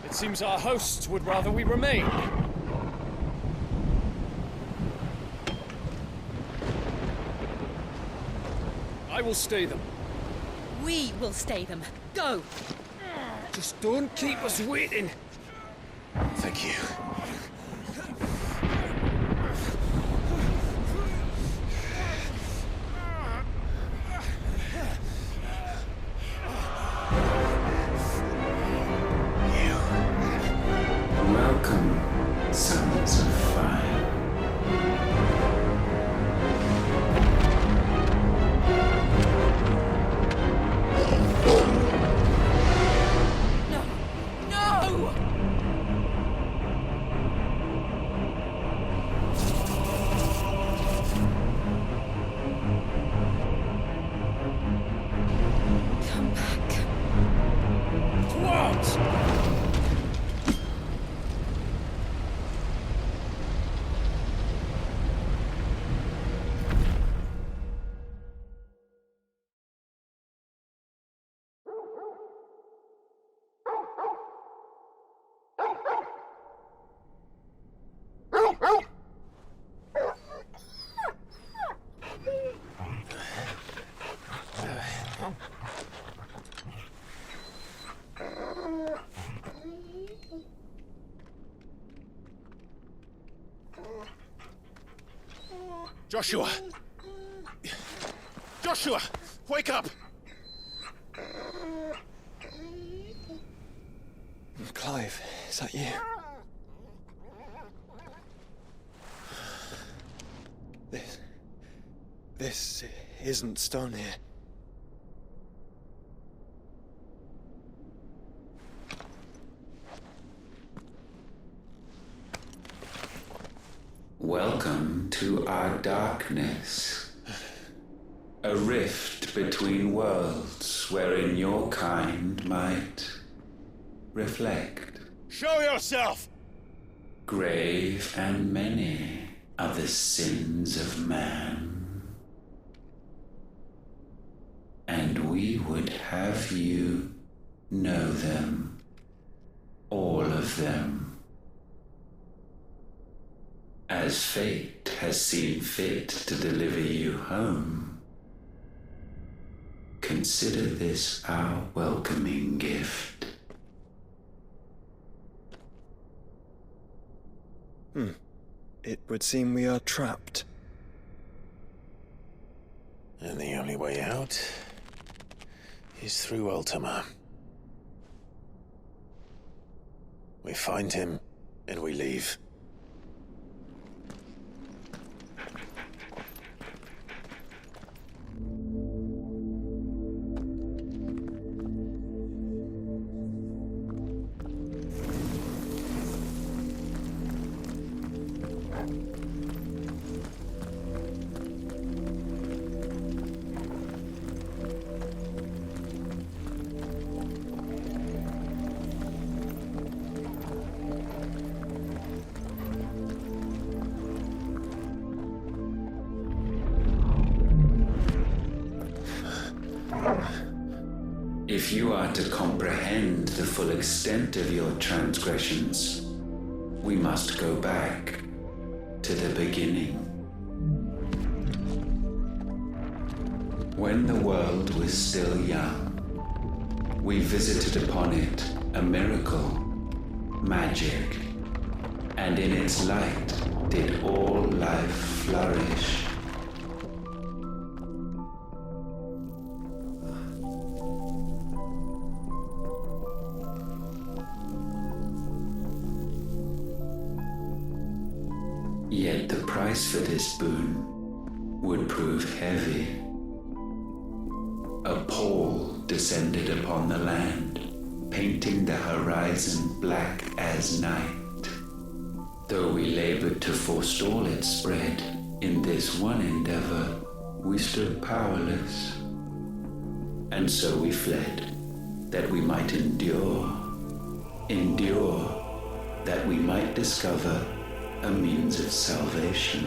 It seems our hosts would rather we remain. I will stay them. We will stay them. Go! Just don't keep us waiting. Thank you. Welcome, sons of fire. No! Come back. What? Joshua! Joshua! Wake up! Clive, is that you? This isn't stone here. Welcome to our darkness. A rift between worlds wherein your kind might reflect. Show yourself! Grave and many are the sins of man. And we would have you know them. All of them. As fate has seen fit to deliver you home, consider this our welcoming gift. It would seem we are trapped. And the only way out is through Ultima. We find him, and we leave. If you are to comprehend the full extent of your transgressions, we must go back to the beginning. When the world was still young, we visited upon it a miracle, magic, and in its light did all life flourish. Yet the price for this boon would prove heavy. A pall descended upon the land, painting the horizon black as night. Though we labored to forestall its spread, in this one endeavor we stood powerless. And so we fled, that we might endure, that we might discover a means of salvation.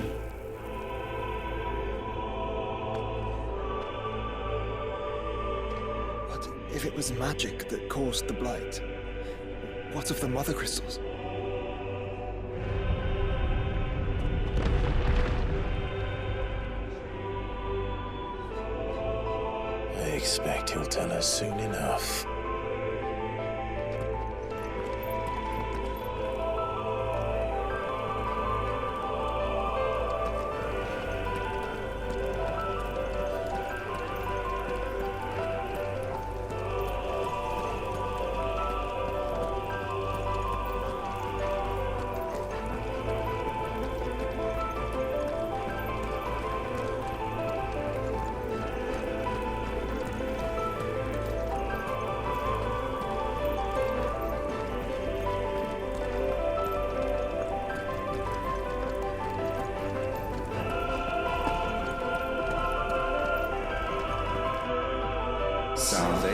What if it was magic that caused the blight? What of the mother crystals? I expect he'll tell us soon enough.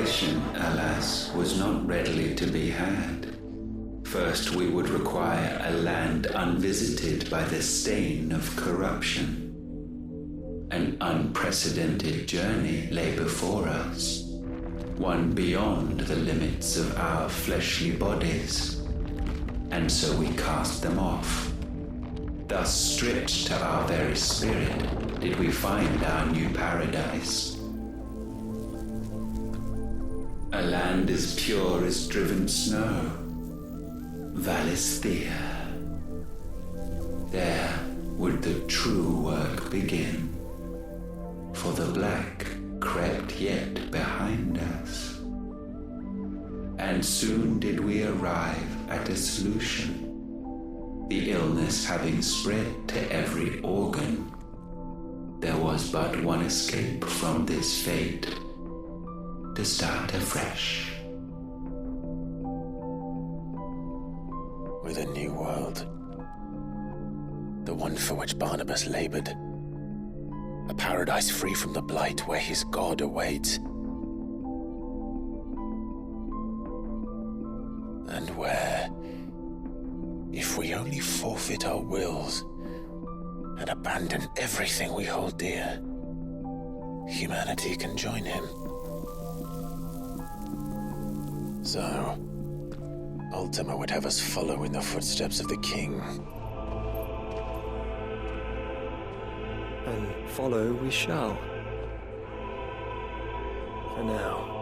salvation, alas, was not readily to be had. First, we would require a land unvisited by the stain of corruption. An unprecedented journey lay before us, one beyond the limits of our fleshly bodies, and so we cast them off. Thus, stripped to our very spirit, did we find our new paradise. A land as pure as driven snow, Valisthea. There would the true work begin, for the black crept yet behind us. And soon did we arrive at a solution. The illness having spread to every organ, there was but one escape from this fate, to start afresh. With a new world. The one for which Barnabas labored. A paradise free from the blight where his God awaits. And where, if we only forfeit our wills and abandon everything we hold dear, humanity can join him. So, Ultima would have us follow in the footsteps of the king. And follow we shall. For now.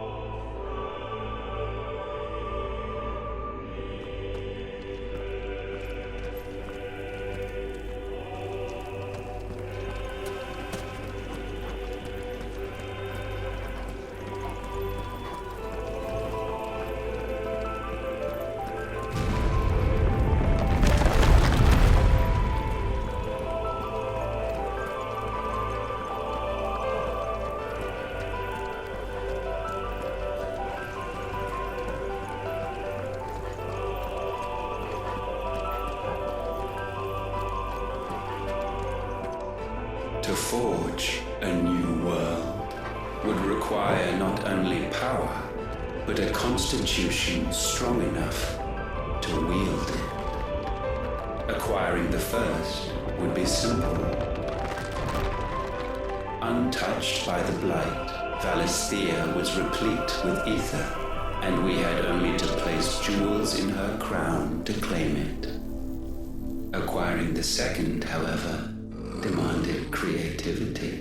To forge a new world would require not only power, but a constitution strong enough to wield it. Acquiring the first would be simple. Untouched by the blight, Valisthea was replete with ether, and we had only to place jewels in her crown to claim it. Acquiring the second, however, demanded creativity.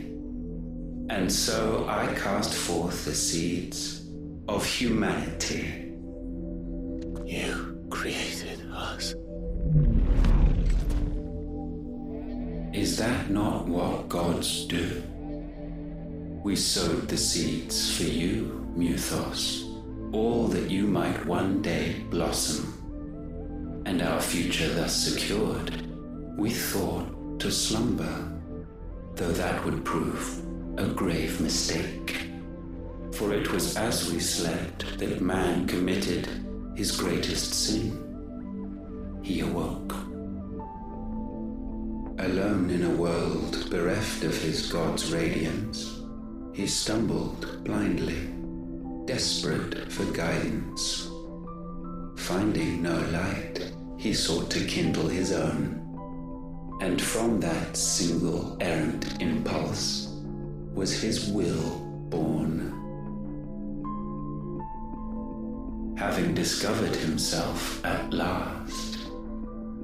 And so I cast forth the seeds of humanity. You created us. Is that not what gods do? We sowed the seeds for you, Muthos, all that you might one day blossom. And our future thus secured, we thought to slumber, though that would prove a grave mistake. For it was as we slept that man committed his greatest sin. He awoke. Alone in a world bereft of his God's radiance, he stumbled blindly, desperate for guidance. Finding no light, he sought to kindle his own. And from that single errant impulse was his will born. Having discovered himself at last,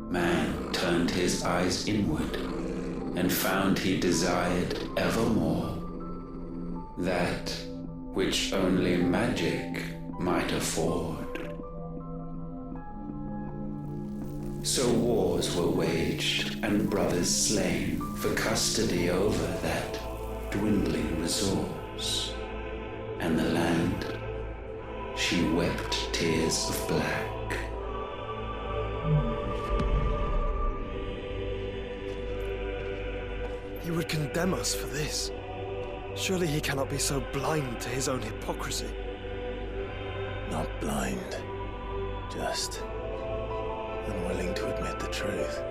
man turned his eyes inward and found he desired evermore that which only magic might afford. So wars were waged and brothers slain for custody over that dwindling resource. And the land, she wept tears of black. He would condemn us for this. Surely he cannot be so blind to his own hypocrisy. Not blind, just unwilling to admit the truth.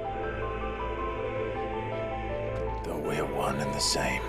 Though we're one and the same.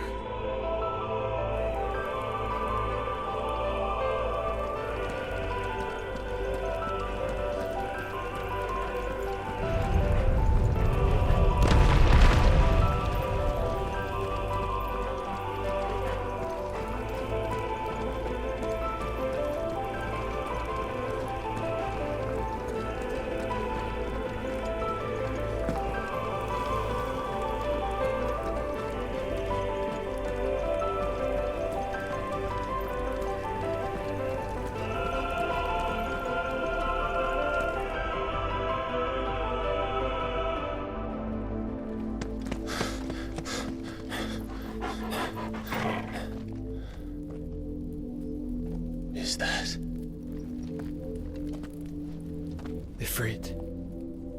Siegfried,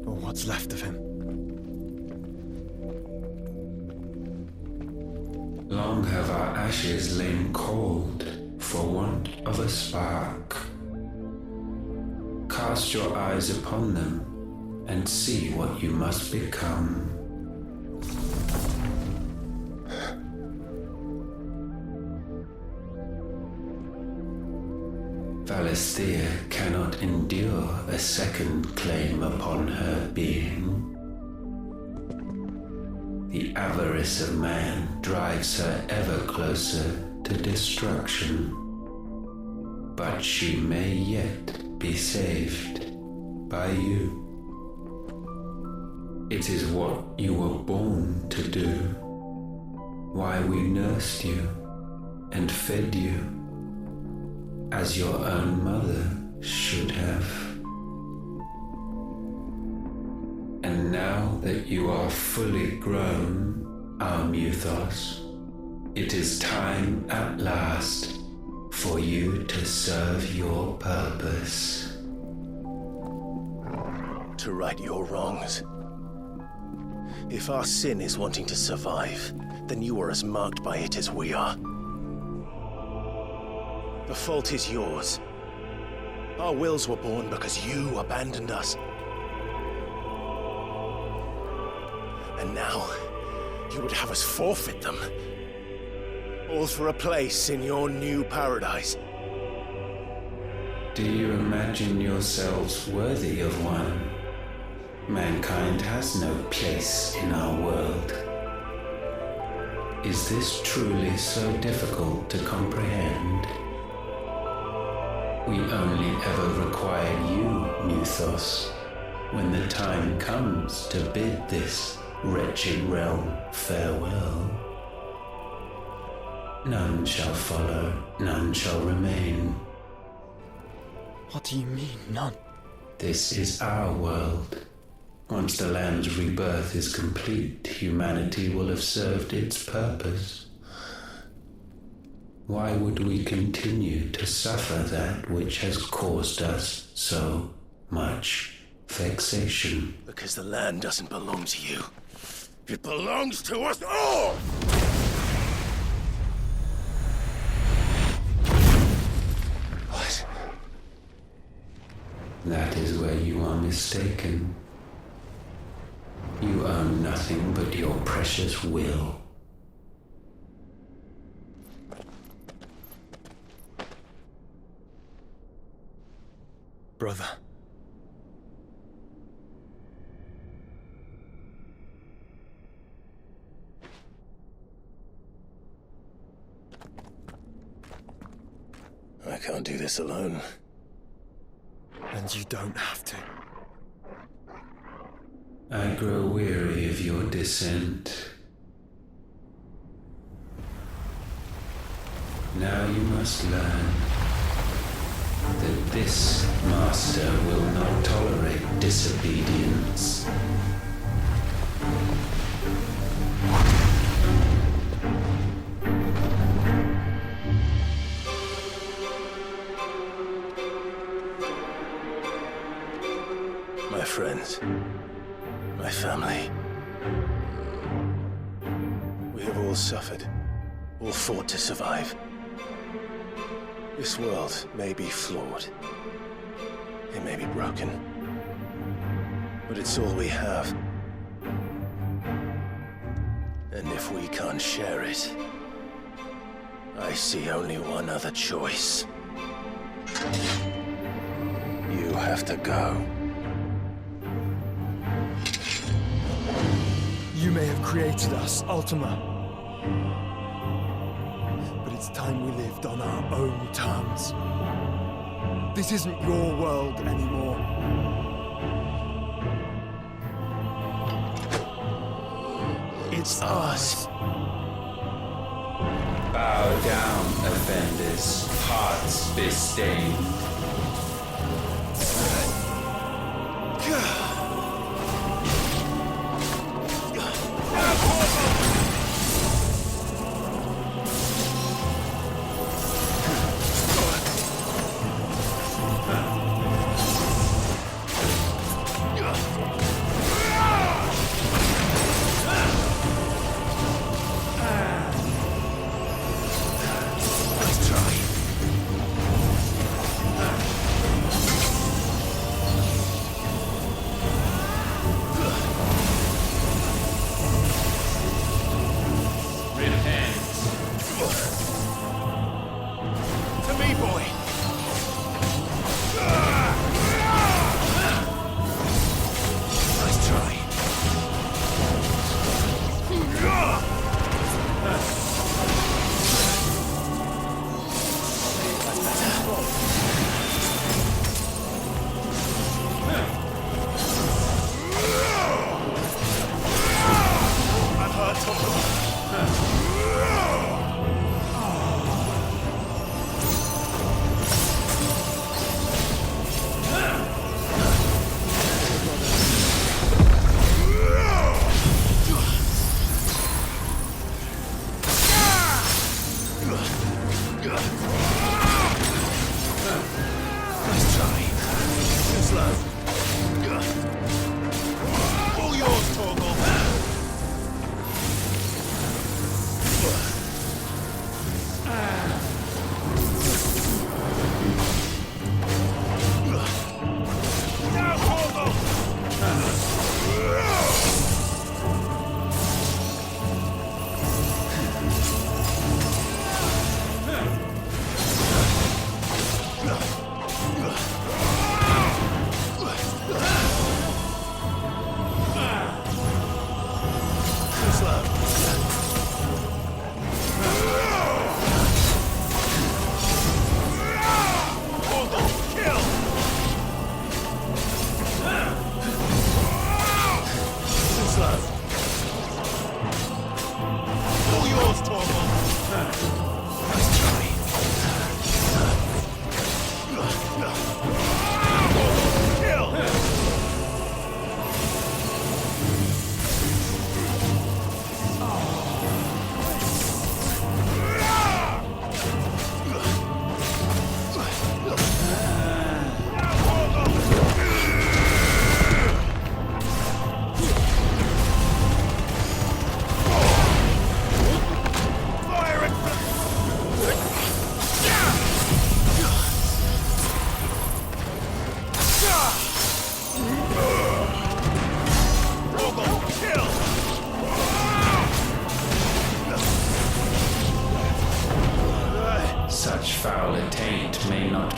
or what's left of him. Long have our ashes lain cold for want of a spark. Cast your eyes upon them and see what you must become. Valisthea cannot endure a second claim upon her being. The avarice of man drives her ever closer to destruction. But she may yet be saved by you. It is what you were born to do, why we nursed you and fed you, as your own mother should have. And now that you are fully grown, our Muthos, it is time at last for you to serve your purpose. To right your wrongs. If our sin is wanting to survive, then you are as marked by it as we are. The fault is yours. Our wills were born because you abandoned us. And now, you would have us forfeit them. All for a place in your new paradise. Do you imagine yourselves worthy of one? Mankind has no place in our world. Is this truly so difficult to comprehend? We only ever require you, Muthos, when the time comes to bid this wretched realm farewell. None shall follow, none shall remain. What do you mean, none? This is our world. Once the land's rebirth is complete, humanity will have served its purpose. Why would we continue to suffer that which has caused us so much vexation? Because the land doesn't belong to you. It belongs to us all! What? That is where you are mistaken. You own nothing but your precious will. Brother. I can't do this alone. And you don't have to. I grow weary of your dissent. Now you must learn that this master will not tolerate disobedience. My friends, my family. We have all suffered, all fought to survive. This world may be flawed. It may be broken. But it's all we have. And if we can't share it, I see only one other choice. You have to go. You may have created us, Ultima. But it's time we lived on our own terms. This isn't your world anymore. It's ours. Bow down, offenders, hearts bestained.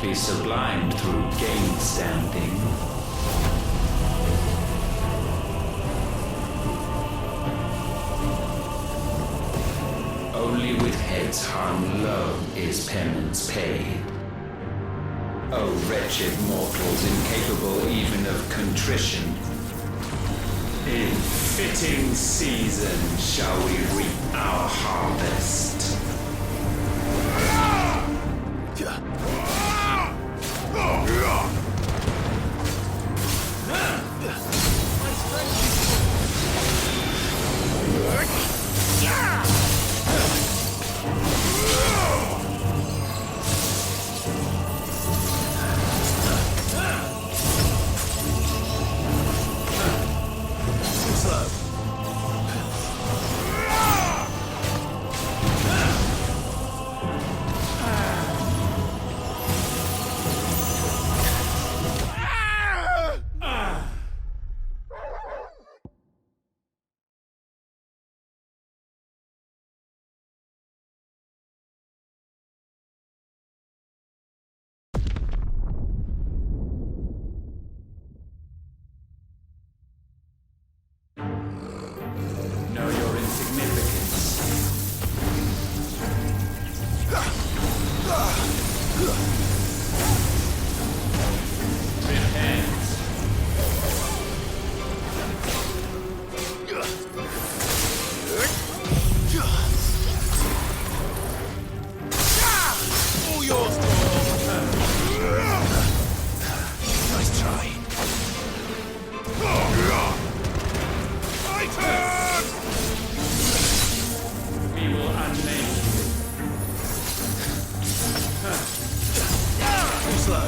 be sublimed through game standing. Only with heads hung low is penance paid. O wretched mortals incapable even of contrition, in fitting season shall we reap our harvest. Know your insignificance. Repent. All yours, nice try. We will unmake you. Too slow.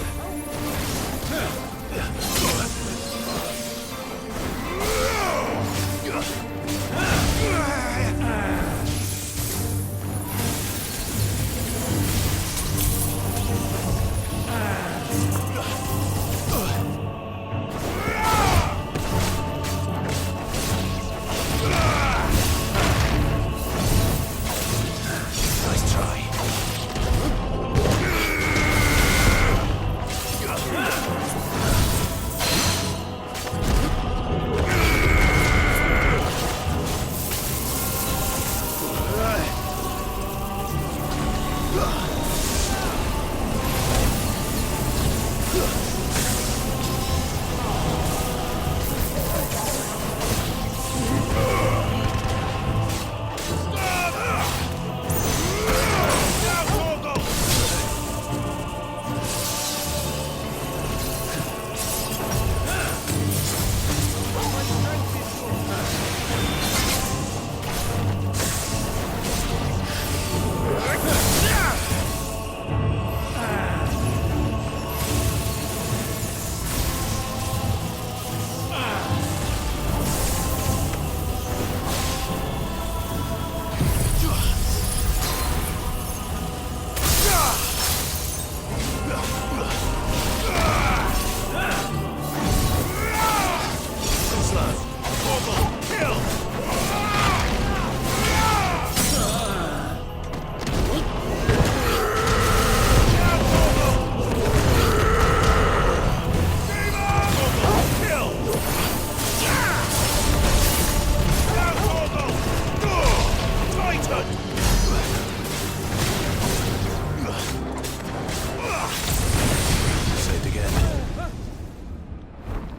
Nice try.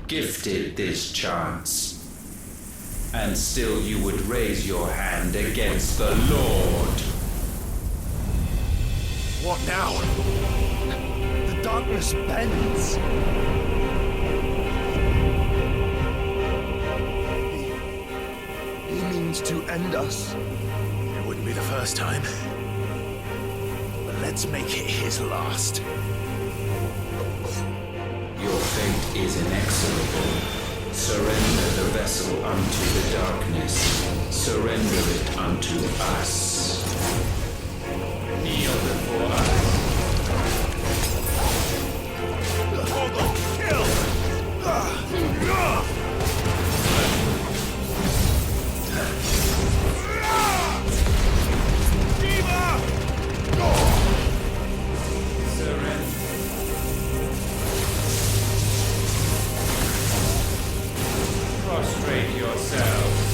Gifted this chance, and still you would raise your hand against the Lord. What now? The darkness bends. He means to end us. It wouldn't be the first time. But let's make it his last. Your fate is inexorable. Surrender the vessel unto the darkness. Surrender it unto us. Kneel before us. Kill! Surrender. Demonstrate yourselves.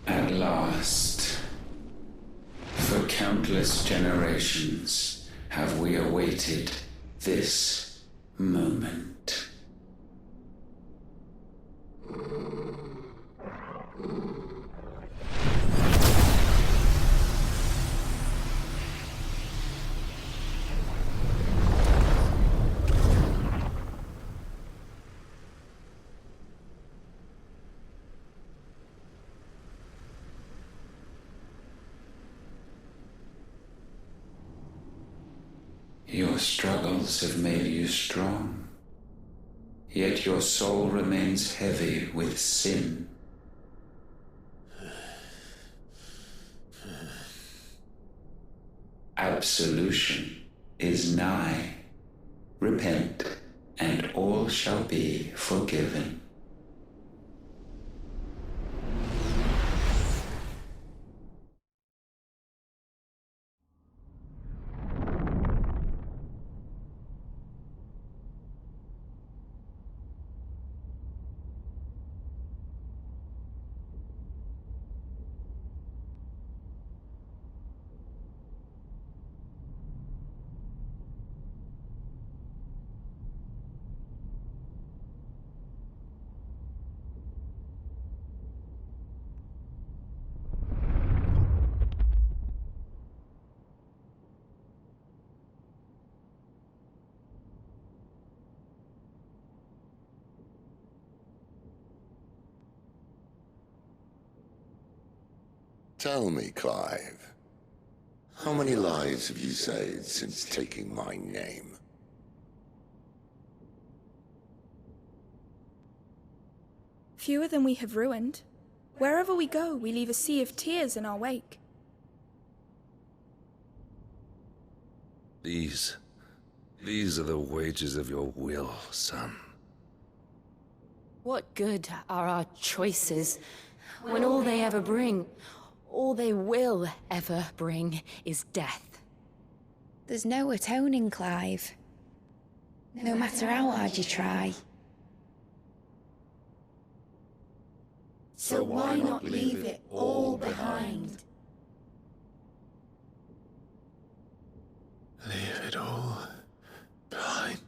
At last, for countless generations, have we awaited this moment. Your struggles have made you strong, yet your soul remains heavy with sin. Absolution is nigh. Repent, and all shall be forgiven. Tell me, Clive, how many lives have you saved since taking my name? Fewer than we have ruined. Wherever we go, we leave a sea of tears in our wake. These are the wages of your will, son. What good are our choices when all they ever bring, all they will ever bring, is death? There's no atoning, Clive. No matter how hard you try. So why not leave it all behind? Leave it all behind.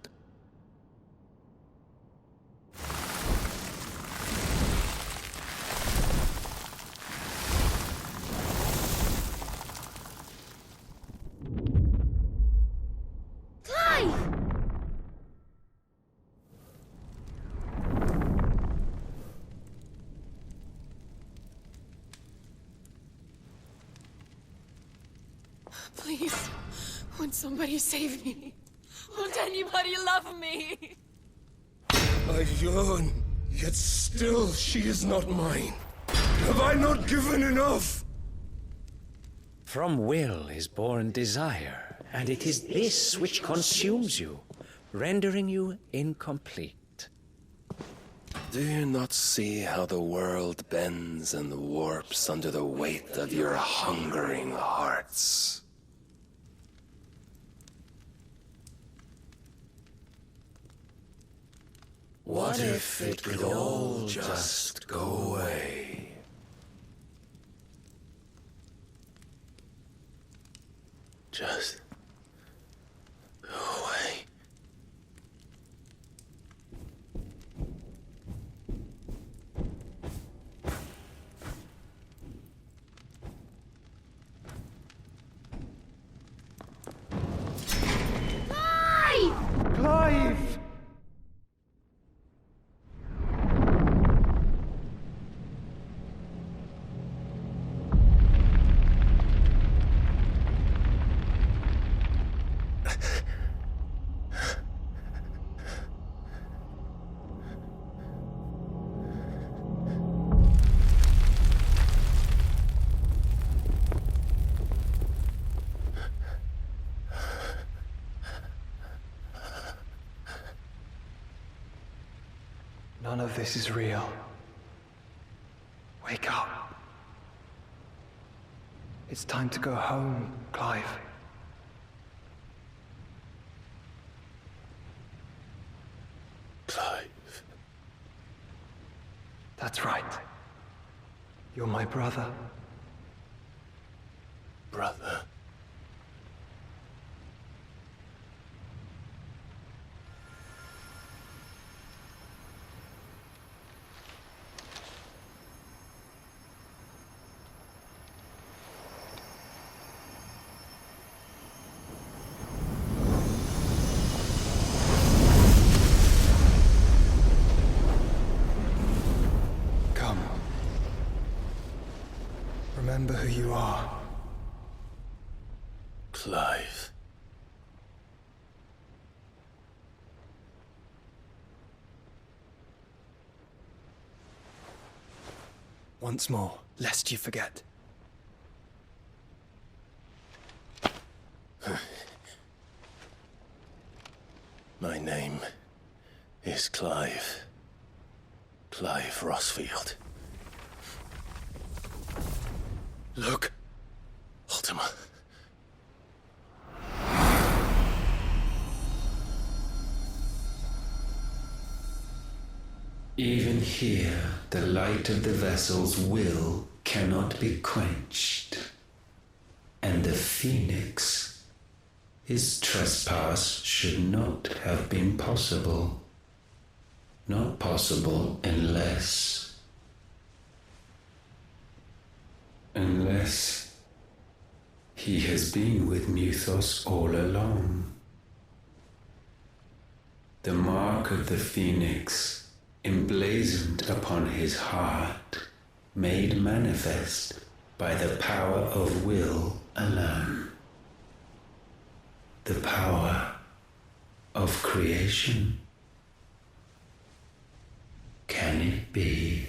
Clive! Please, won't somebody save me? Won't anybody love me? I yearn, yet still she is not mine. Have I not given enough? From will is born desire, and it is this which consumes you, rendering you incomplete. Do you not see how the world bends and warps under the weight of your hungering hearts? What if it could all just go away? Just go away. Clive! None of this is real. Wake up. It's time to go home, Clive. Clive. That's right. You're my brother. Brother. Come. Remember who you are. Clive. Once more, lest you forget. My name is Clive. Clive Rossfield. Look, Ultima. Even here, the light of the vessel's will cannot be quenched. And the Phoenix, his trespass should not have been possible. Not possible unless he has been with Muthos all along. The mark of the Phoenix, emblazoned upon his heart, made manifest by the power of will alone. The power of creation. Can it be?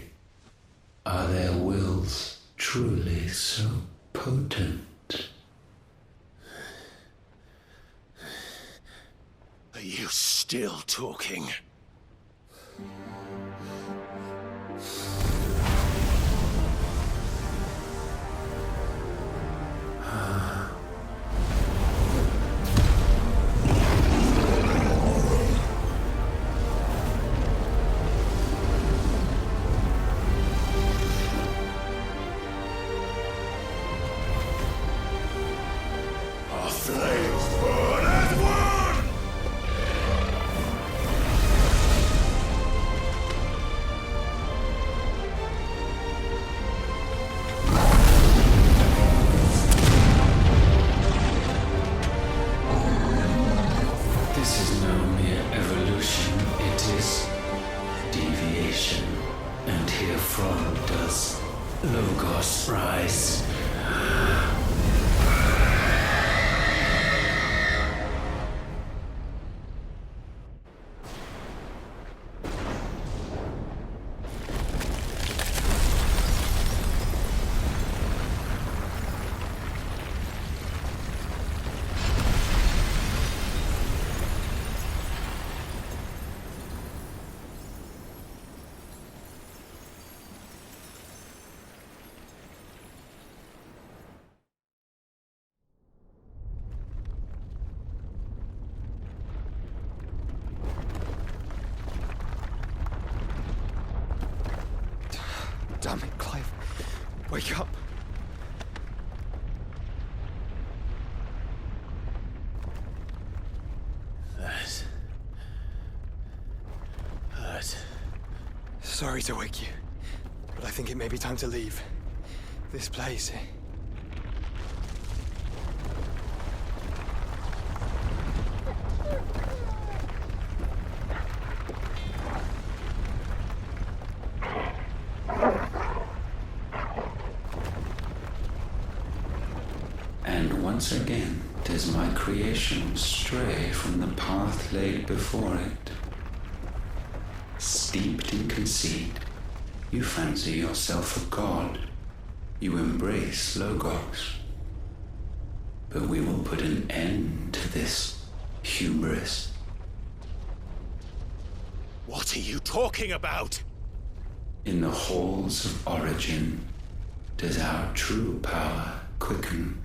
Are their wills truly so potent? Are you still talking? Our flames burn as one! This is no mere evolution, it is deviation. And herefrom does Logos rise. Damn it, Clive. Wake up. That hurt. Sorry to wake you, but I think it may be time to leave. This place. And once again does my creation stray from the path laid before it. Steeped in conceit, you fancy yourself a god. You embrace Logos. But we will put an end to this hubris. What are you talking about? In the halls of origin does our true power quicken.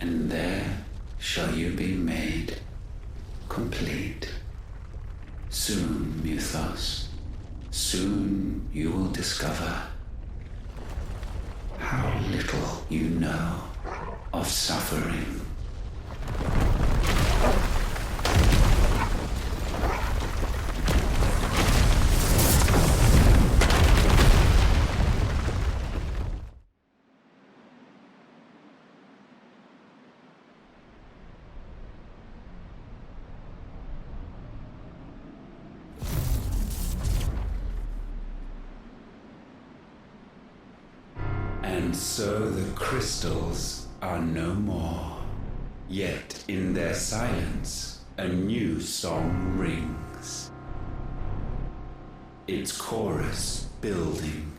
And there shall you be made complete. Soon, Mythos, soon you will discover how little you know of suffering. And so the crystals are no more. Yet in their silence, a new song rings. Its chorus building,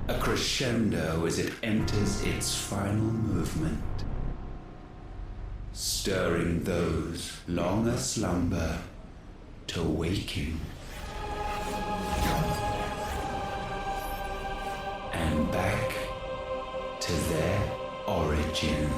a crescendo as it enters its final movement, stirring those long aslumber to waking. And back to their origin.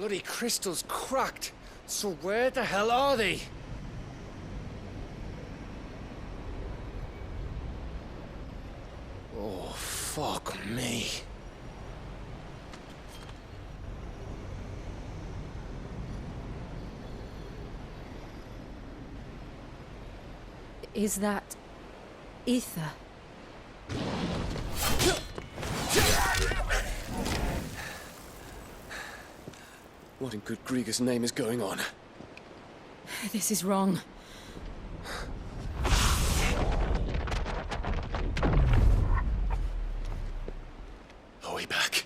bloody crystal's cracked. So where the hell are they? Oh, fuck me. Is that ether? What in good Grieger's name is going on? This is wrong. Are we back?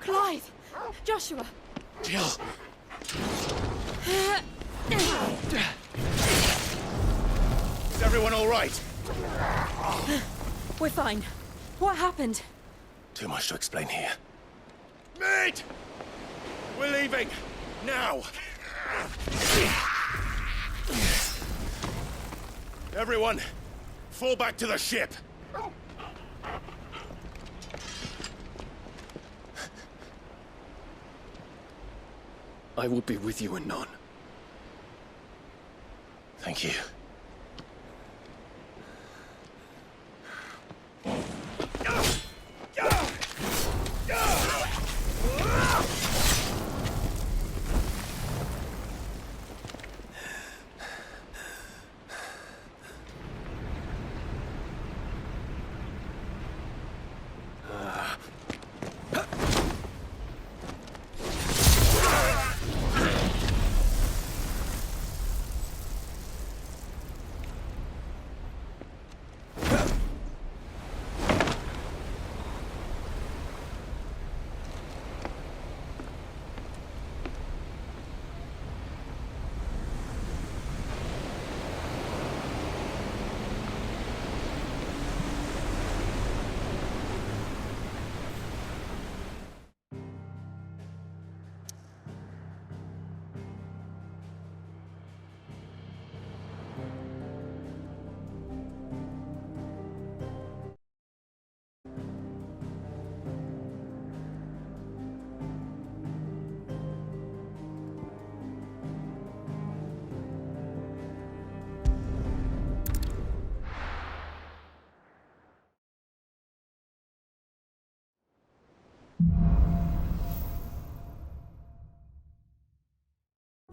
Clive! Joshua! Jill! Is everyone all right? We're fine. What happened? Too much to explain here. Mate! We're leaving! Now! Everyone, fall back to the ship! I will be with you anon. Thank you.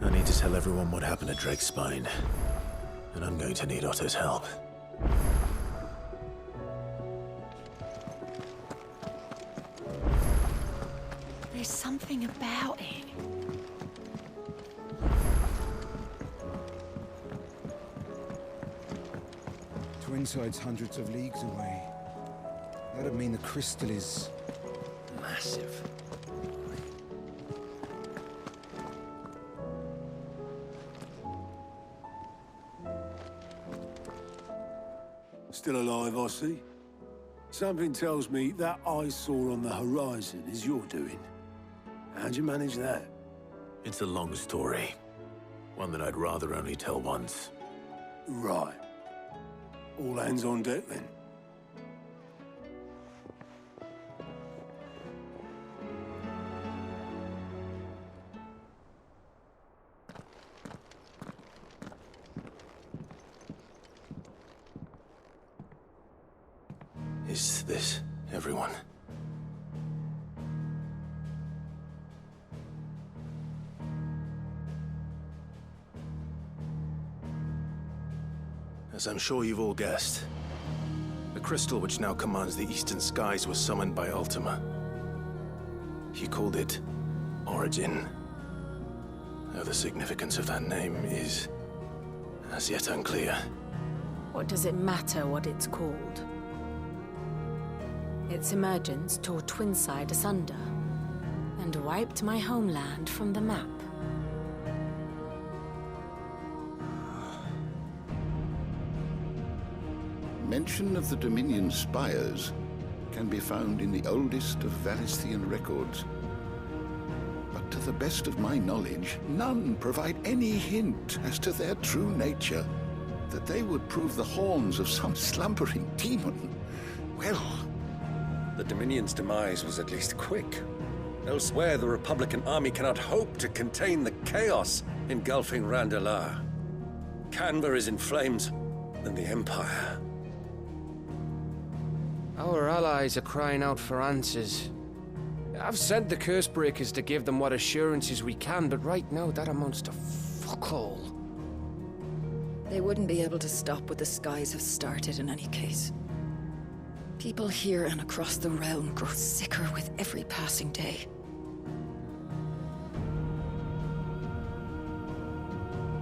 I need to tell everyone what happened at Drake's Spine. And I'm going to need Otto's help. There's something about it. Twinside's hundreds of leagues away. That'd mean the crystal is... massive. Still alive, I see. Something tells me that eyesore on the horizon is your doing. How'd you manage that? It's a long story. One that I'd rather only tell once. Right. All hands on deck, then. Is this everyone? As I'm sure you've all guessed, the crystal which now commands the eastern skies was summoned by Ultima. He called it Origin. Though the significance of that name is as yet unclear. What does it matter what it's called? Its emergence tore Twinside asunder and wiped my homeland from the map. Mention of the Dominion spires can be found in the oldest of Valisthian records. But to the best of my knowledge, none provide any hint as to their true nature. That they would prove the horns of some slumbering demon. Well... The Dominion's demise was at least quick. Elsewhere, the Republican army cannot hope to contain the chaos engulfing Randalar. Canva is in flames, and the Empire. Our allies are crying out for answers. I've sent the Cursebreakers to give them what assurances we can, but right now that amounts to fuck all. They wouldn't be able to stop what the skies have started in any case. People here and across the realm grow sicker with every passing day.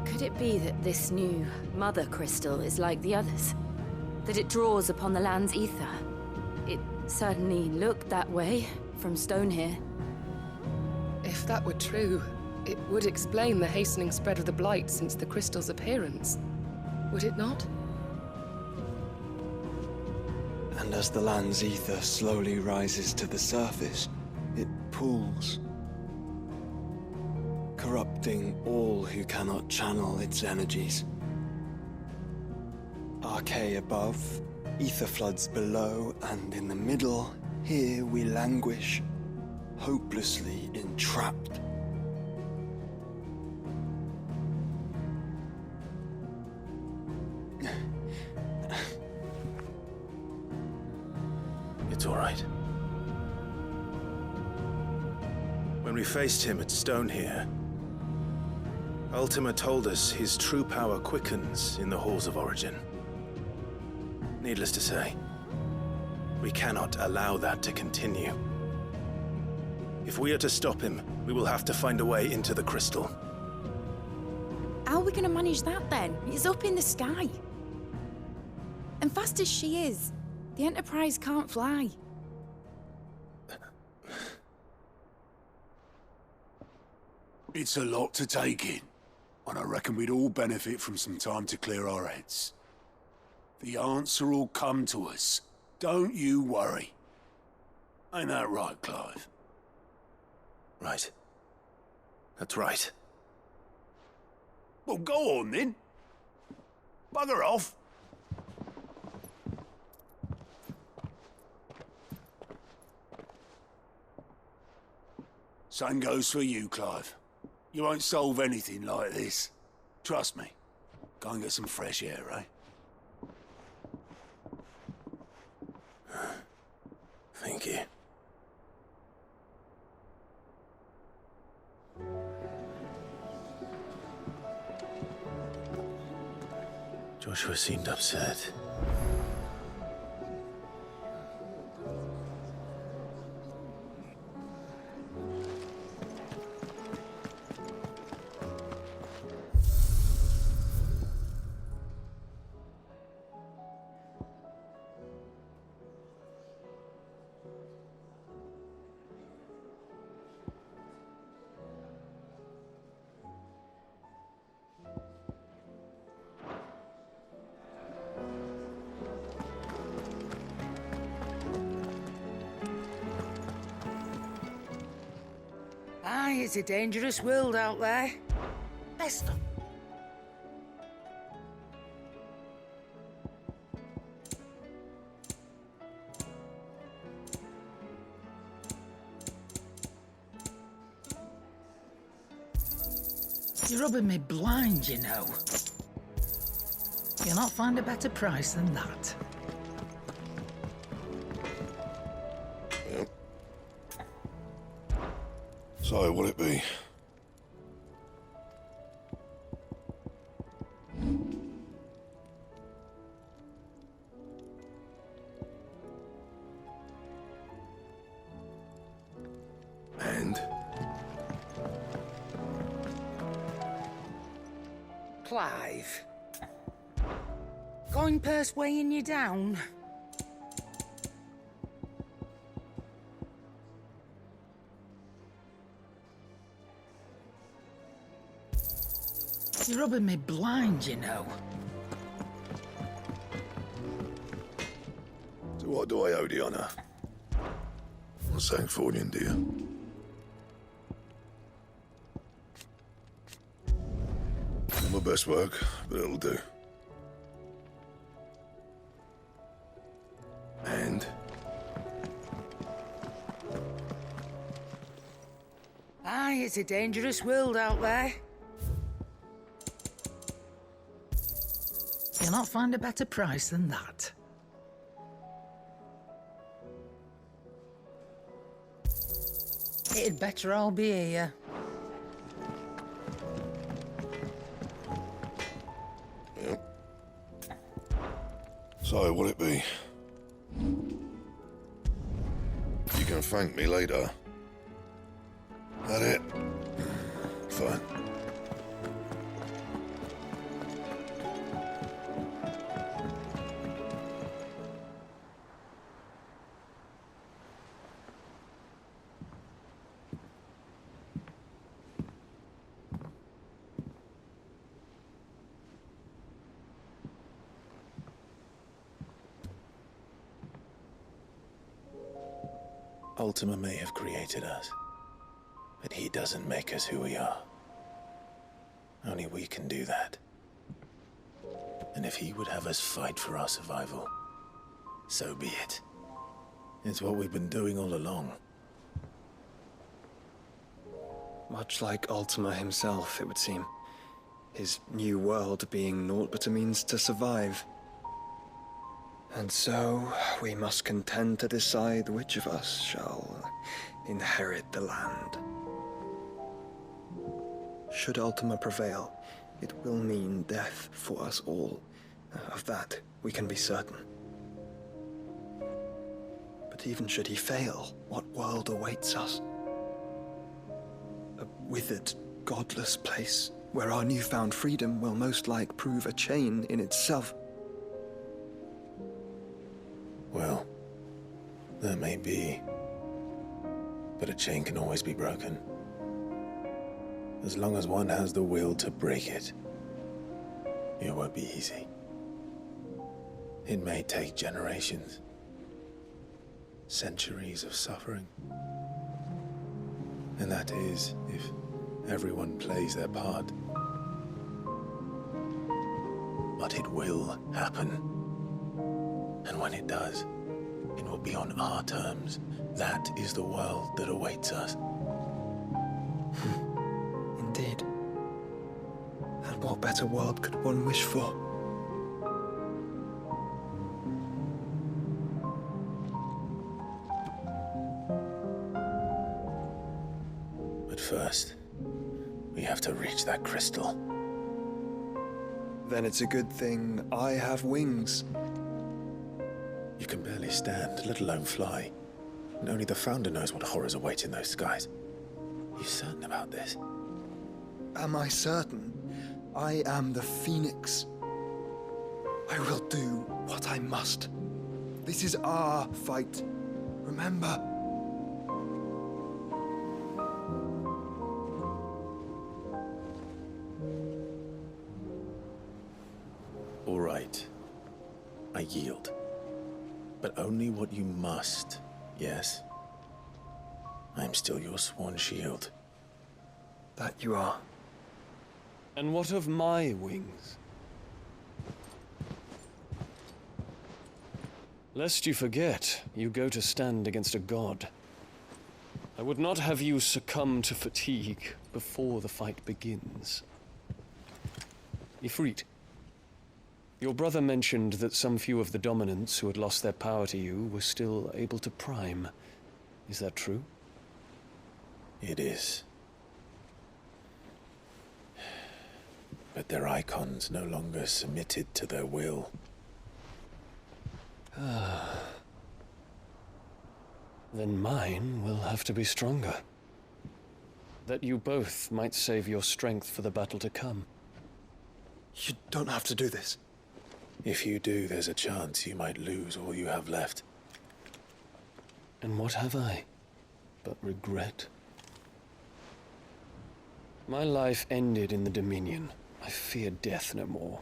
Could it be that this new Mother Crystal is like the others? That it draws upon the land's ether? It certainly looked that way from stone here. If that were true, it would explain the hastening spread of the Blight since the crystal's appearance. Would it not? And as the land's ether slowly rises to the surface, it pools, corrupting all who cannot channel its energies. Archay above, ether floods below, and in the middle, here we languish, hopelessly entrapped. It's all right. When we faced him at Stone here, Ultima told us his true power quickens in the halls of origin. Needless to say, we cannot allow that to continue. If we are to stop him, we will have to find a way into the crystal. How are we going to manage that then? It's up in the sky. And fast as she is, the Enterprise can't fly. It's a lot to take in, and I reckon we'd all benefit from some time to clear our heads. The answer will come to us. Don't you worry. Ain't that right, Clive? Right. That's right. Well, go on then. Bugger off. Same goes for you, Clive. You won't solve anything like this. Trust me. Go and get some fresh air, eh? Thank you. Joshua seemed upset. Aye, it's a dangerous world out there. Best of. You're rubbing me blind, you know. You'll not find a better price than that. So, will it be? And? Clive. Going purse weighing you down? You're rubbing me blind, you know. So what do I owe the honour? What's Sancfordian, dear? Not my best work, but it'll do. And? it's a dangerous world out there. You'll not find a better price than that. It'd better all be here. So, what'll it be? You can thank me later. That it? Fine. Ultima may have created us, but he doesn't make us who we are. Only we can do that. And if he would have us fight for our survival, so be it. It's what we've been doing all along. Much like Ultima himself, it would seem. His new world being naught but a means to survive. And so, we must contend to decide which of us shall inherit the land. Should Ultima prevail, it will mean death for us all. Of that, we can be certain. But even should he fail, what world awaits us? A withered, godless place, where our newfound freedom will most like prove a chain in itself. Well, that may be. But a chain can always be broken. As long as one has the will to break it. It won't be easy. It may take generations. Centuries of suffering. And that is, if everyone plays their part. But it will happen. And when it does, it will be on our terms. That is the world that awaits us. Indeed. And what better world could one wish for? But first, we have to reach that crystal. Then it's a good thing I have wings. You can barely stand, let alone fly. And only the Founder knows what horrors await in those skies. You certain about this? Am I certain? I am the Phoenix. I will do what I must. This is our fight. Remember? All right. I yield. But only what you must, yes? I am still your sworn shield. That you are. And what of my wings? Lest you forget, you go to stand against a god. I would not have you succumb to fatigue before the fight begins. Ifrit, your brother mentioned that some few of the dominants who had lost their power to you were still able to prime. Is that true? It is. But their icons no longer submitted to their will. Then mine will have to be stronger. That you both might save your strength for the battle to come. You don't have to do this. If you do, there's a chance you might lose all you have left. And what have I but regret? My life ended in the Dominion. I fear death no more.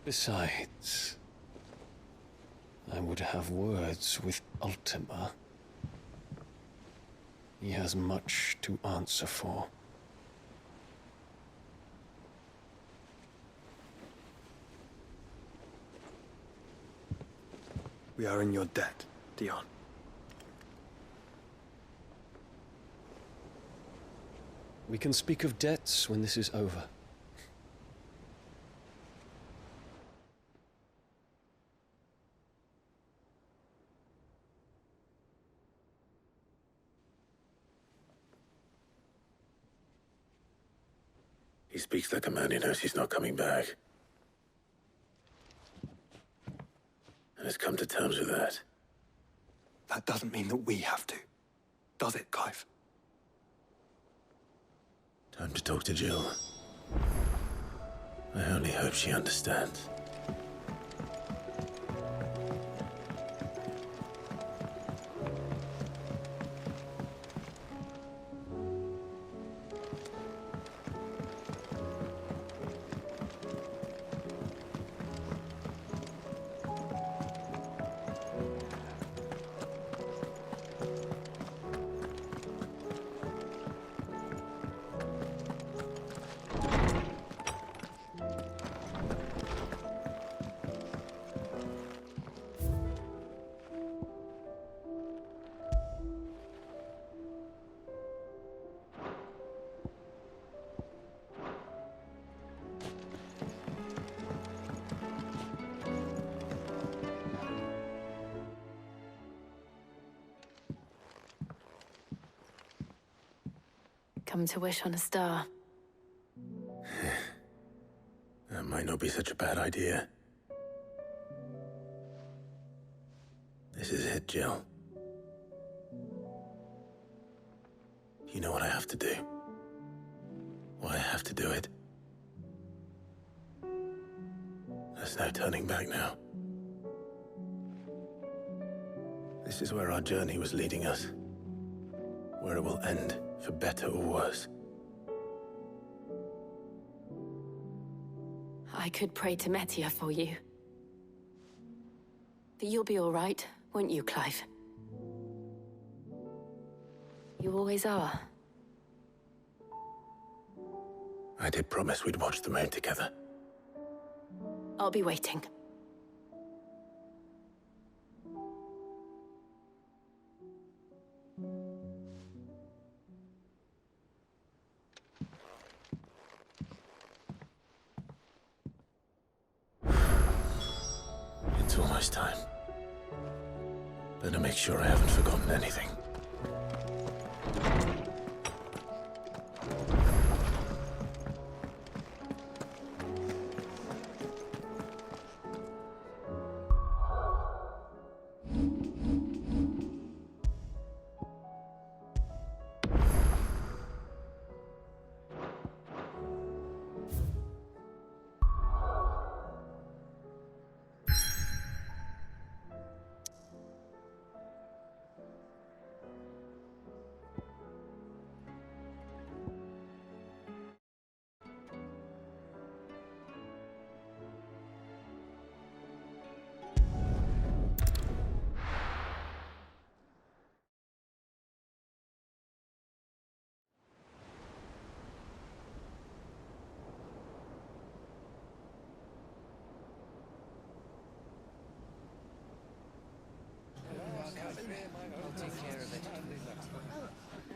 Besides, I would have words with Ultima. He has much to answer for. We are in your debt, Dion. We can speak of debts when this is over. He speaks like a man who knows he's not coming back. And has come to terms with that. That doesn't mean that we have to, does it, Clive? Time to talk to Jill. I only hope she understands. Come to wish on a star. That might not be such a bad idea. This is it, Jill. You know what I have to do. Why I have to do it. There's no turning back now. This is where our journey was leading us. Where it will end, for better or worse. I could pray to Metia for you. But you'll be all right, won't you, Clive? You always are. I did promise we'd watch the moon together. I'll be waiting. It's almost time. Better make sure I haven't forgotten anything.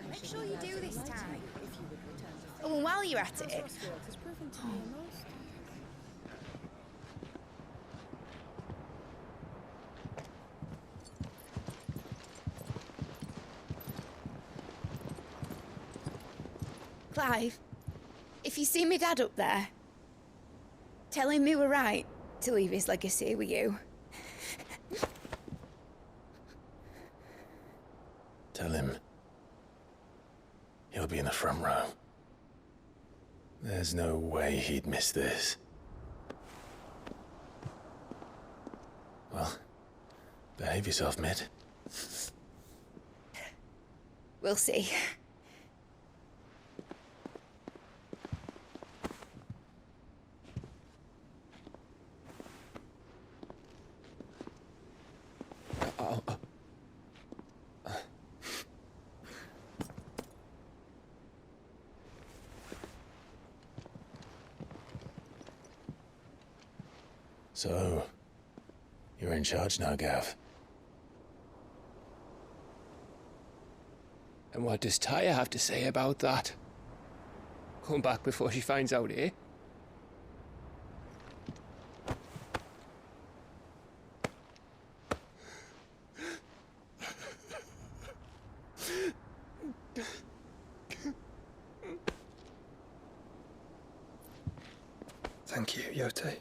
Make sure you do this time. Oh, and while you're at it... Clive, if you see me dad up there, tell him we were right to leave his legacy with you. Tell him he'll be in the front row. There's no way he'd miss this. Well, behave yourself, Mitt. We'll see. So, you're in charge now, Gav. And what does Tyre have to say about that? Come back before she finds out, eh? Thank you, Yote.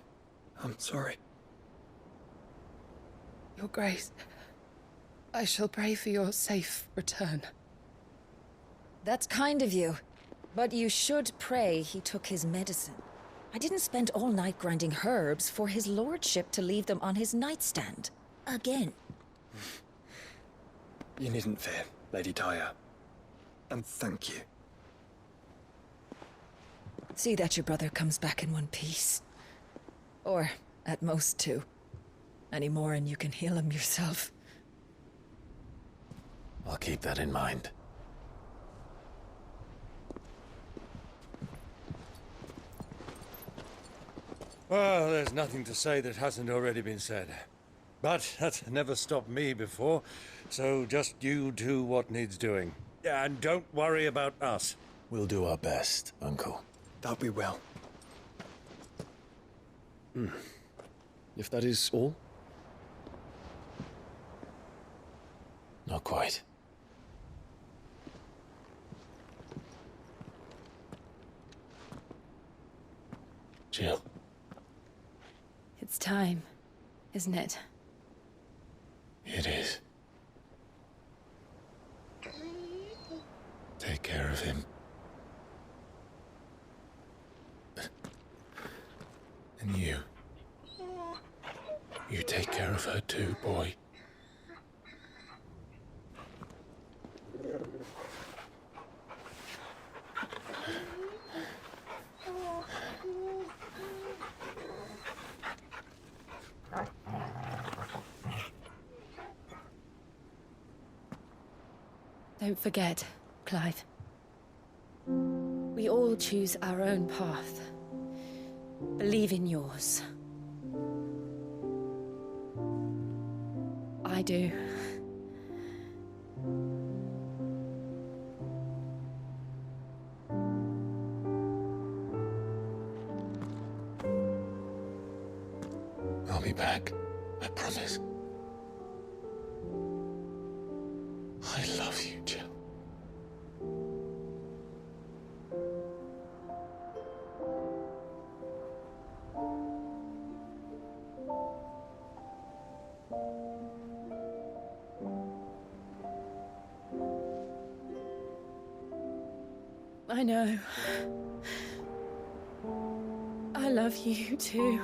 I'm sorry. Your Grace, I shall pray for your safe return. That's kind of you. But you should pray he took his medicine. I didn't spend all night grinding herbs for his lordship to leave them on his nightstand. Again. You needn't fear, Lady Daya. And thank you. See that your brother comes back in one piece. Or, at most, two. Any more and you can heal him yourself. I'll keep that in mind. Well, there's nothing to say that hasn't already been said. But that's never stopped me before, so just you do what needs doing. And don't worry about us. We'll do our best, Uncle. That we will. If that is all? Not quite. Jill. It's time, isn't it? It is. Take care of him. And you. You take care of her too, boy. Don't forget, Clive. We all choose our own path. Believe in yours. I do. I'll be back. I promise. I love you, Jill. I know. I love you too.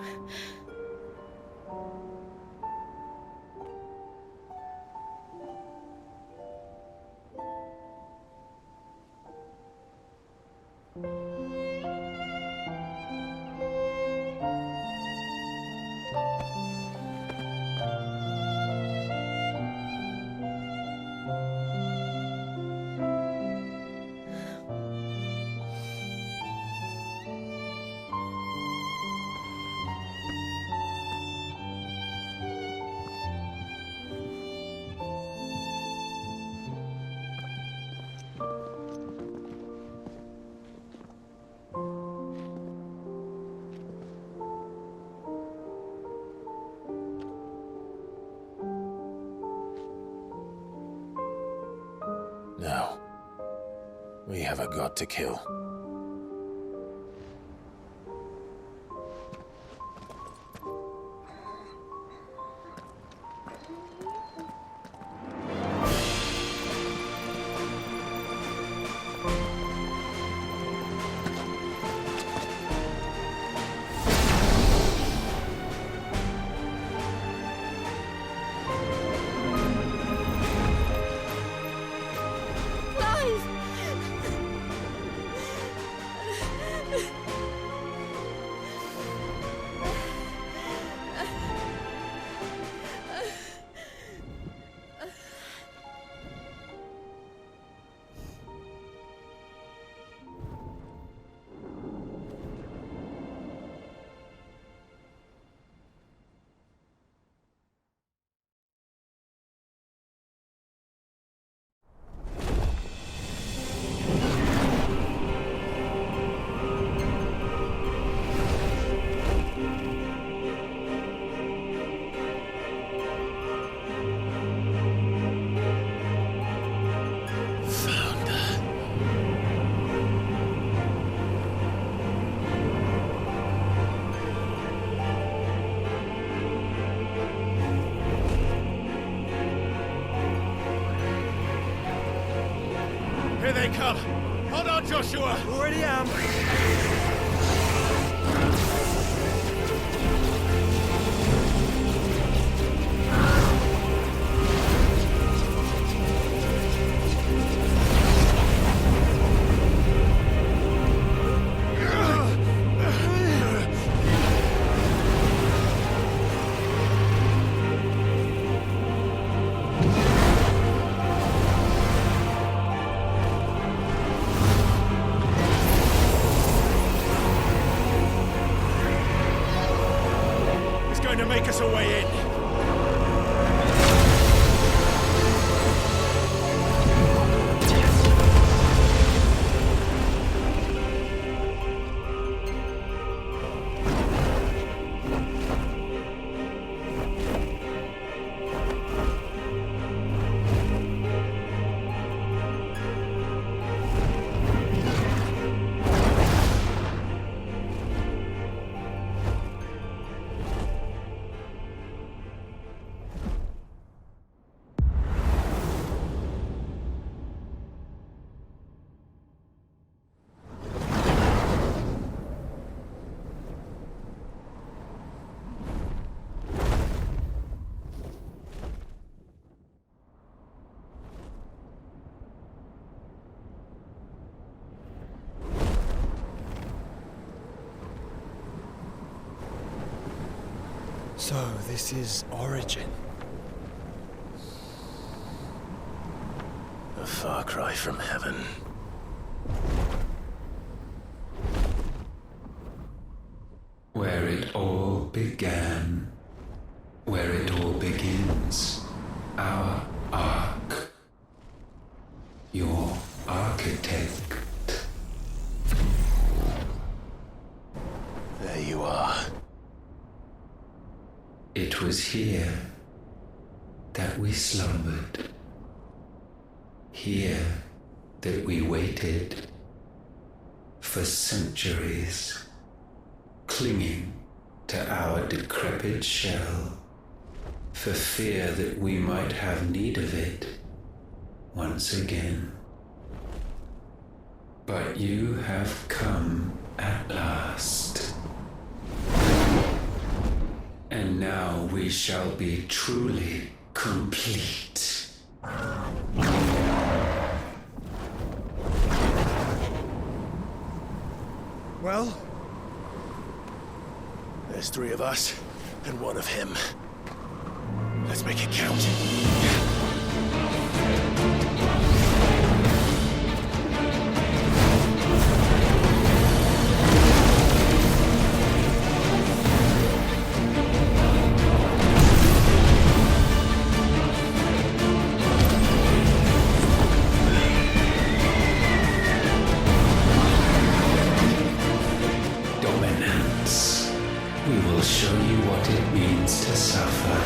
Now, we have a god to kill. come! Hold on, Joshua! Already am! To make us a way in. So, this is Origin. A far cry from heaven. Where it all began, where it all begins, our ark, your architect. There you are. It was here that we slumbered, here that we waited for centuries, clinging to our decrepit shell, for fear that we might have need of it once again. But you have come at last. And now we shall be truly complete. Well, there's 3 of us and 1 of him. Let's make it count. We will show you what it means to suffer.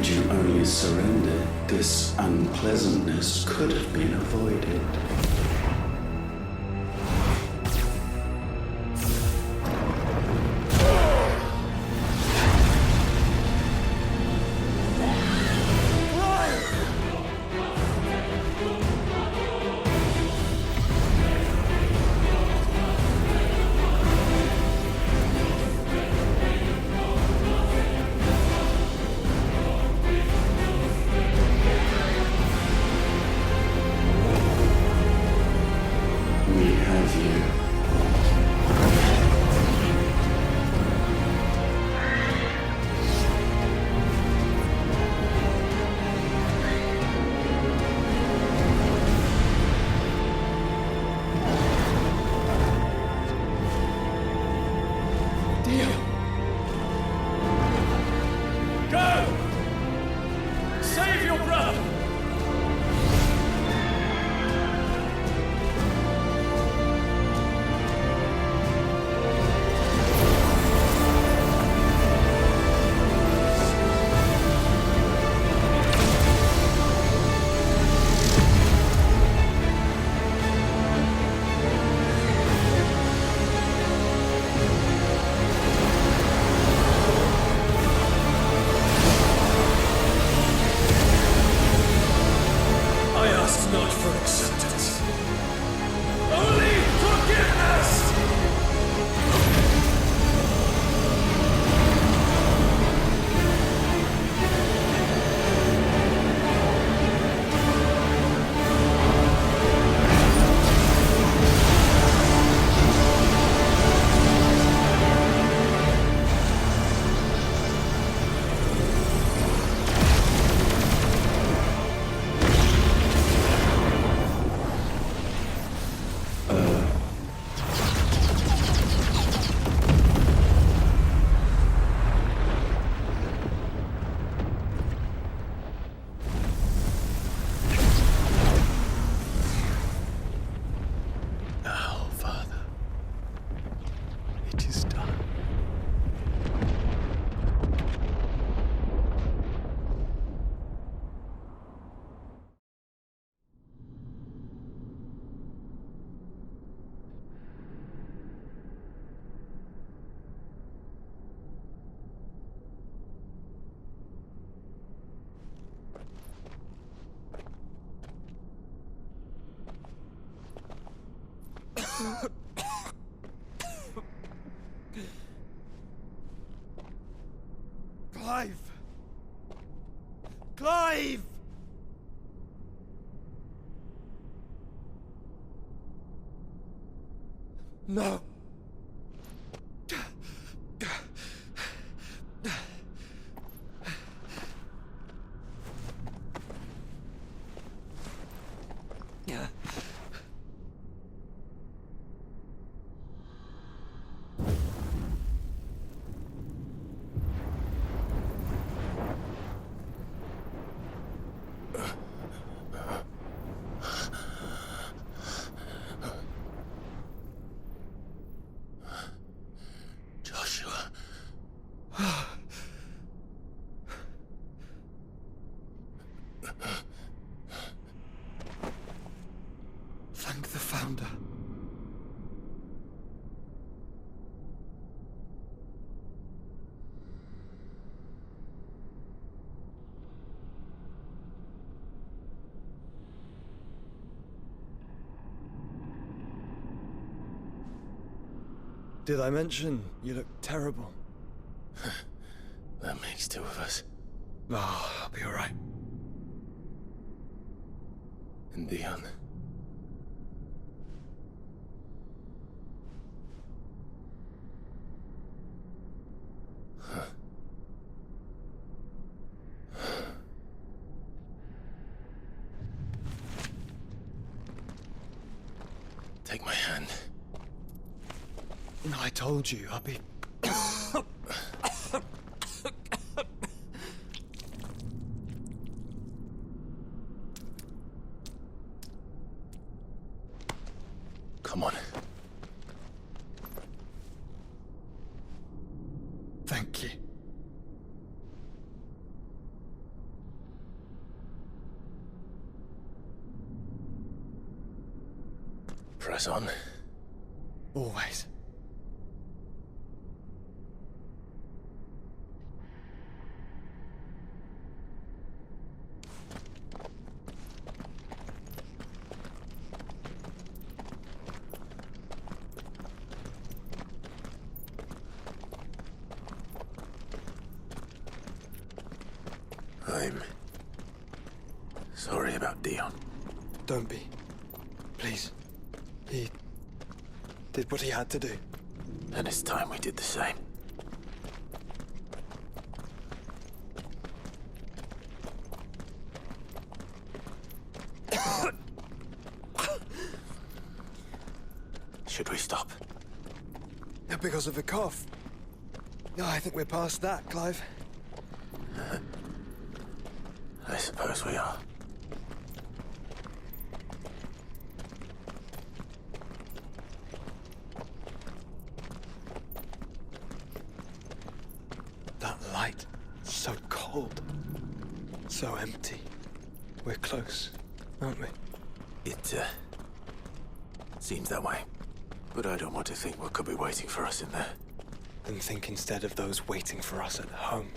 Had you only surrendered, this unpleasantness could have been avoided. Clive! Clive! No! Thank the Founder. Did I mention you look terrible? That makes two of us. Oh, I'll be alright. And Dion. Take my hand. I told you I'll be... Come on. Thank you. Press on. Always. I'm sorry about Dion. Don't be. Please. He did what he had to do. And it's time we did the same. Should we stop? Because of the cough. No, I think we're past that, Clive. I suppose we are. That light, so cold. So empty. We're close, aren't we? It, seems that way. But I don't want to think what could be waiting for us in there. Then think instead of those waiting for us at home.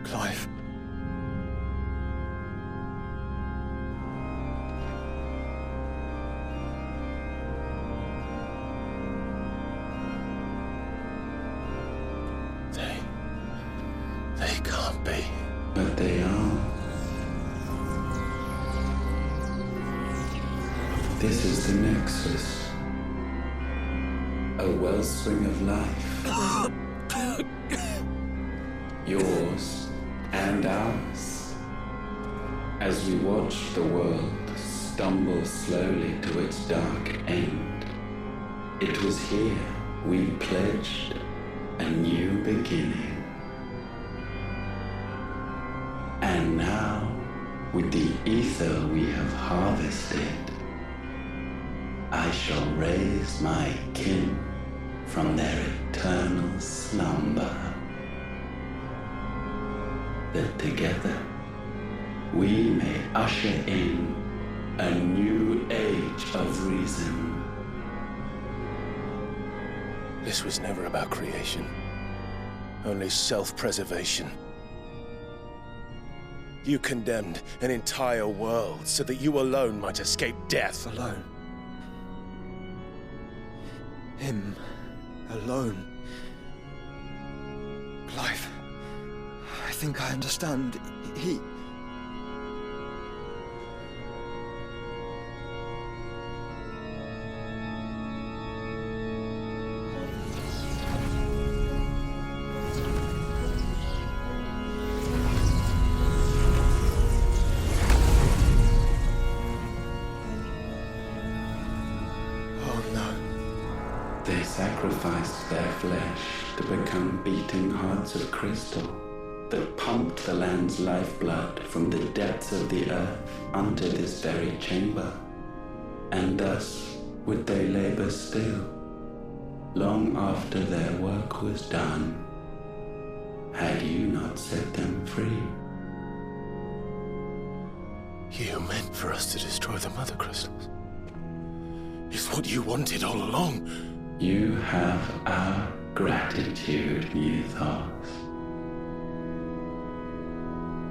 Clive. They can't be. But they are. This is the Nexus. A wellspring of life. Yours and ours. As we watch the world stumble slowly to its dark end, it was here we pledged a new beginning. And now, with the ether we have harvested, I shall raise my kin from their eternal slumber, that together we may usher in a new age of reason. This was never about creation, only self-preservation. You condemned an entire world so that you alone might escape death. Alone. Him. Alone. Clive. I think I understand. He... They sacrificed their flesh to become beating hearts of crystal that pumped the land's lifeblood from the depths of the earth unto this very chamber. And thus would they labor still, long after their work was done, had you not set them free. You meant for us to destroy the mother crystals. It's what you wanted all along. You have our gratitude, Mythos.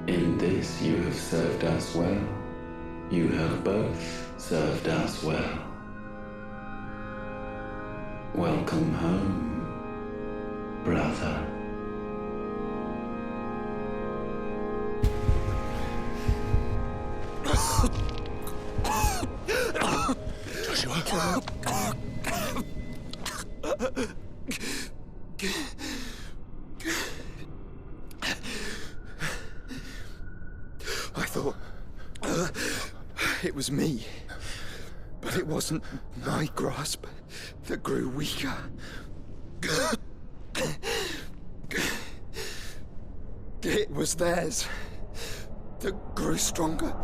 In this you have served us well. You have both served us well. Welcome home, brother. Joshua. I thought... it was me. But it wasn't my grasp that grew weaker. It was theirs that grew stronger.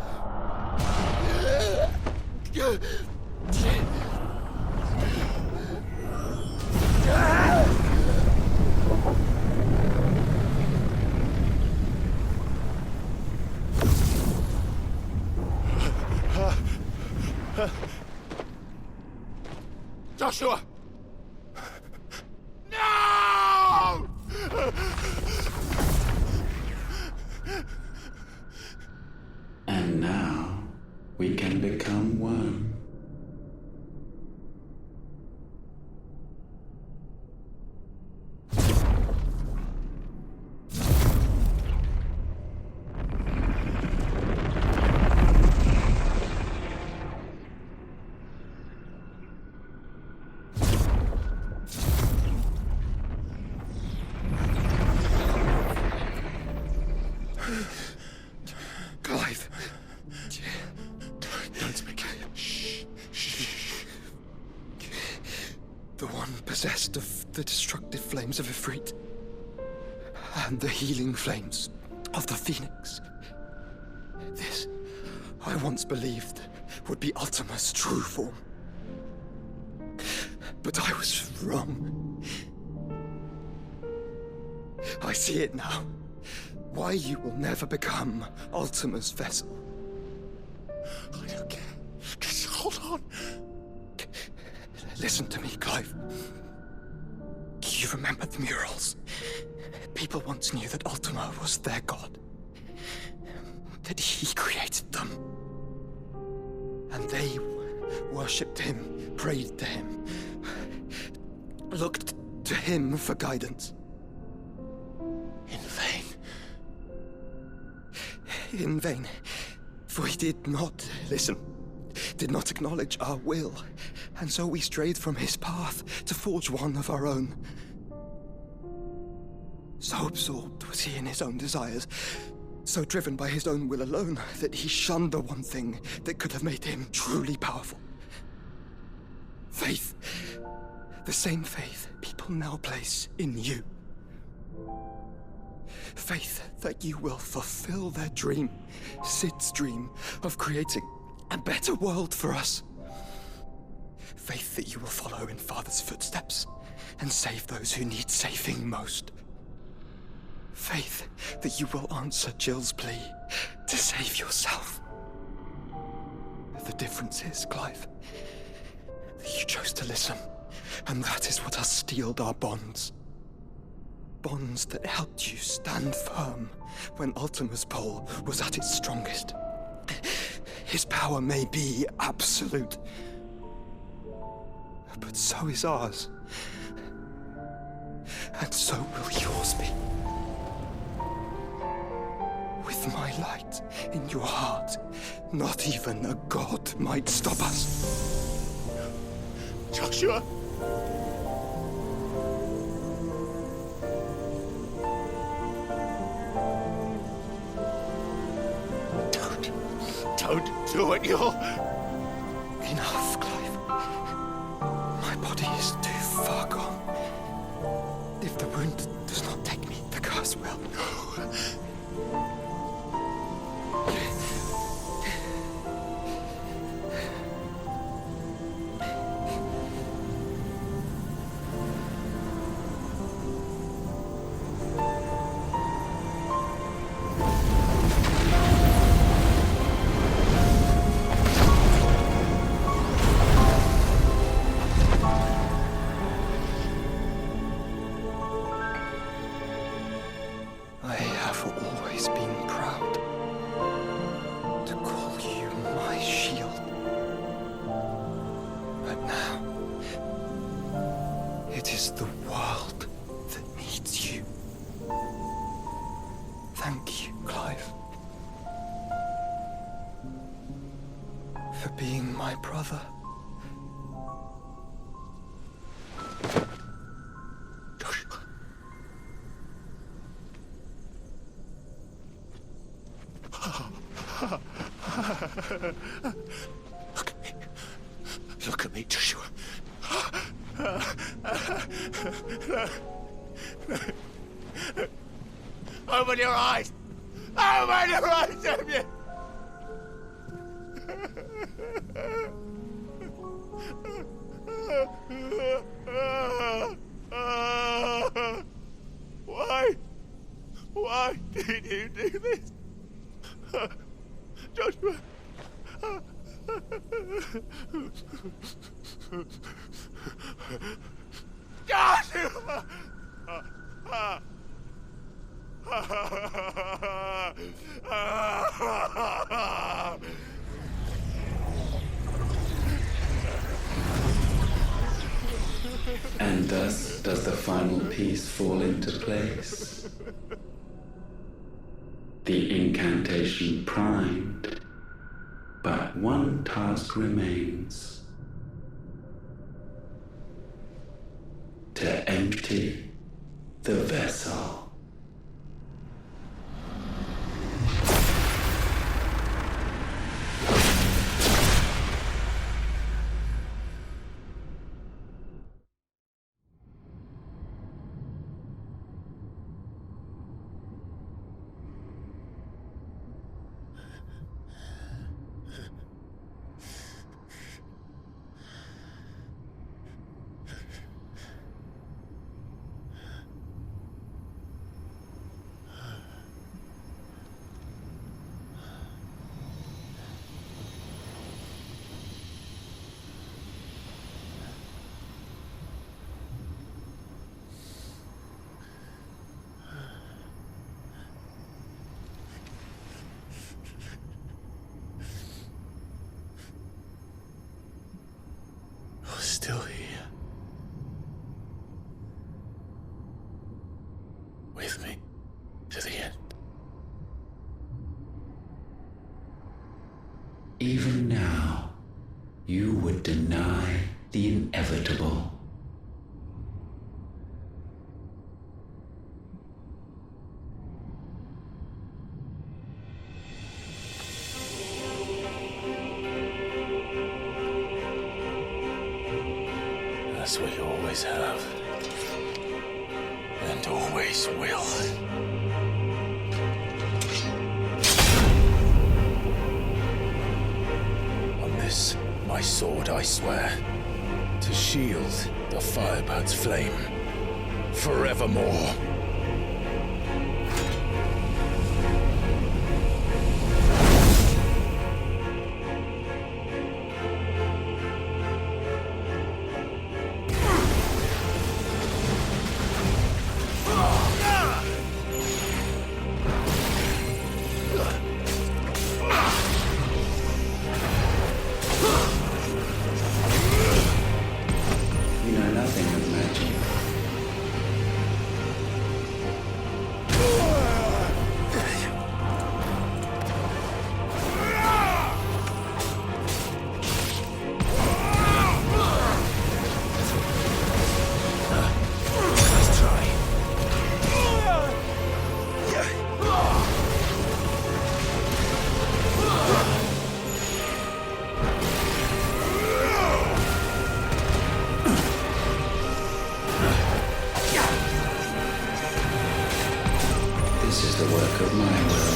Joshua! No! And now we can become one. Clive. Don't speak. Shh. The one possessed of the destructive flames of Ifrit and the healing flames of the Phoenix. This, I once believed, would be Ultima's true form. But I was wrong. I see it now. Why you will never become Ultima's vessel. I don't care. Just hold on. Listen to me, Clive. You remember the murals? People once knew that Ultima was their god. That he created them. And they worshipped him, prayed to him, looked to him for guidance. In vain. In vain. For he did not listen, did not acknowledge our will, and so we strayed from his path to forge one of our own. So absorbed was he in his own desires, so driven by his own will alone, that he shunned the one thing that could have made him truly powerful. Faith. The same faith people now place in you. Faith that you will fulfill their dream, Sid's dream, of creating a better world for us. Faith that you will follow in Father's footsteps and save those who need saving most. Faith that you will answer Jill's plea to save yourself. The difference is, Clive, that you chose to listen, and that is what has steeled our bonds. Bonds that helped you stand firm when Ultima's pull was at its strongest. His power may be absolute, but so is ours. And so will yours be. With my light in your heart, not even a god might stop us. Joshua! Don't do it, you'll... Enough, Clive. My body is too far gone. If the wound does not take me, the curse will. I have always been proud to call you my shield. But now, it is the world that needs you. Thank you, Clive, for being my brother. Look at me, Joshua. Open your eyes! Open your eyes, Damien! Why? Why did you do this? Joshua! Joshua! And thus does the final piece fall into place. The incantation primed, but one task remains. To empty the vessel. Still here. With me to the end. Even now, you would deny the inevitable. As we always have. And always will. On this, my sword, I swear, to shield the Firebird's flame forevermore. You know nothing of magic. Let's try. This is the work of my will.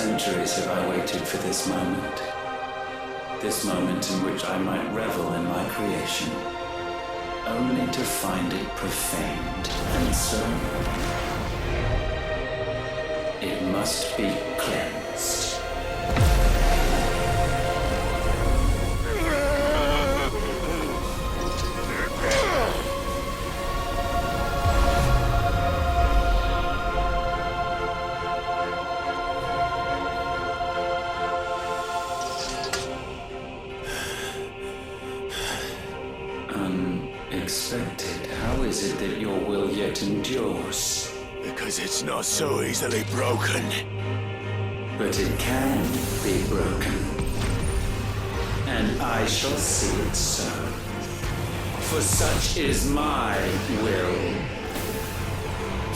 centuries have I waited for this moment. This moment in which I might revel in my creation, only to find it profaned, and so it must be cleansed. Unexpected. How is it that your will yet endures? Because it's not so easily broken. But it can be broken. And I shall see it so. For such is my will.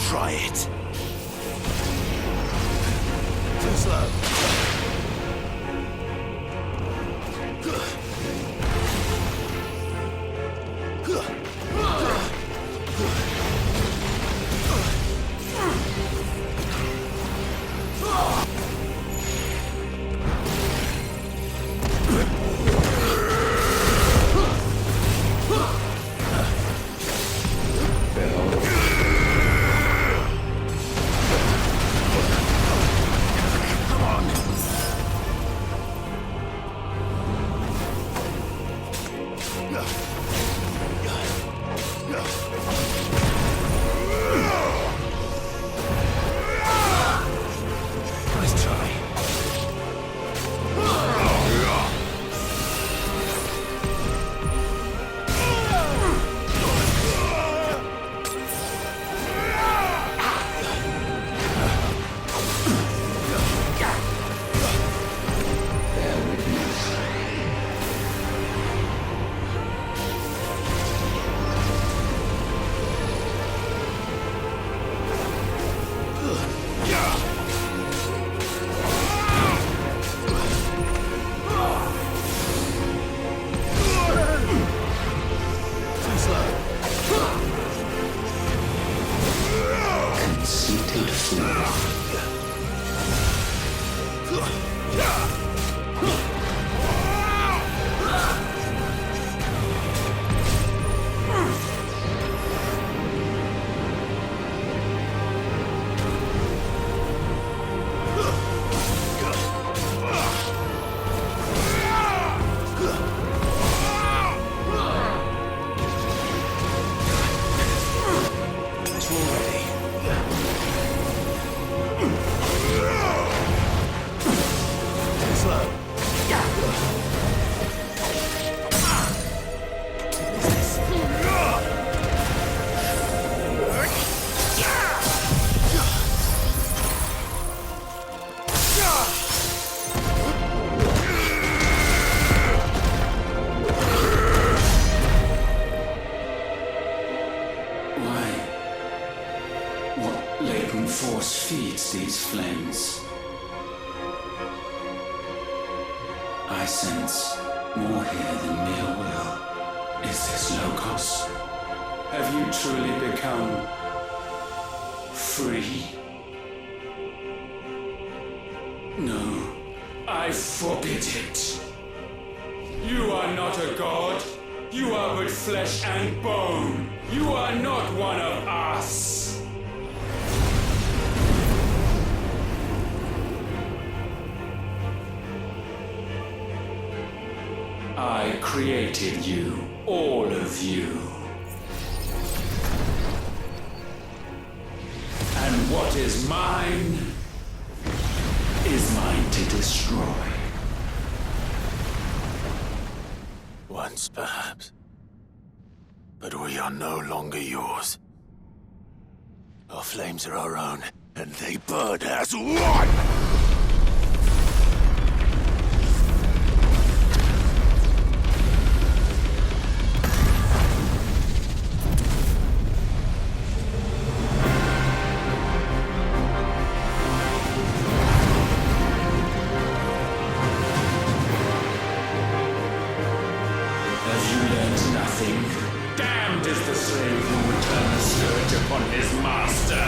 Try it. Too slow. force feeds these flames. I sense more here than mere will. Is this Logos? Have you truly become free? No, I forbid it. You are not a god. You are but flesh and bone. You are not one of us. I created you, all of you. And what is mine is mine to destroy. Once, perhaps. But we are no longer yours. Our flames are our own, and they burn as one! Damned is the slave who would turn the scourge upon his master.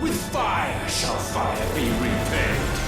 With fire shall fire be repaid.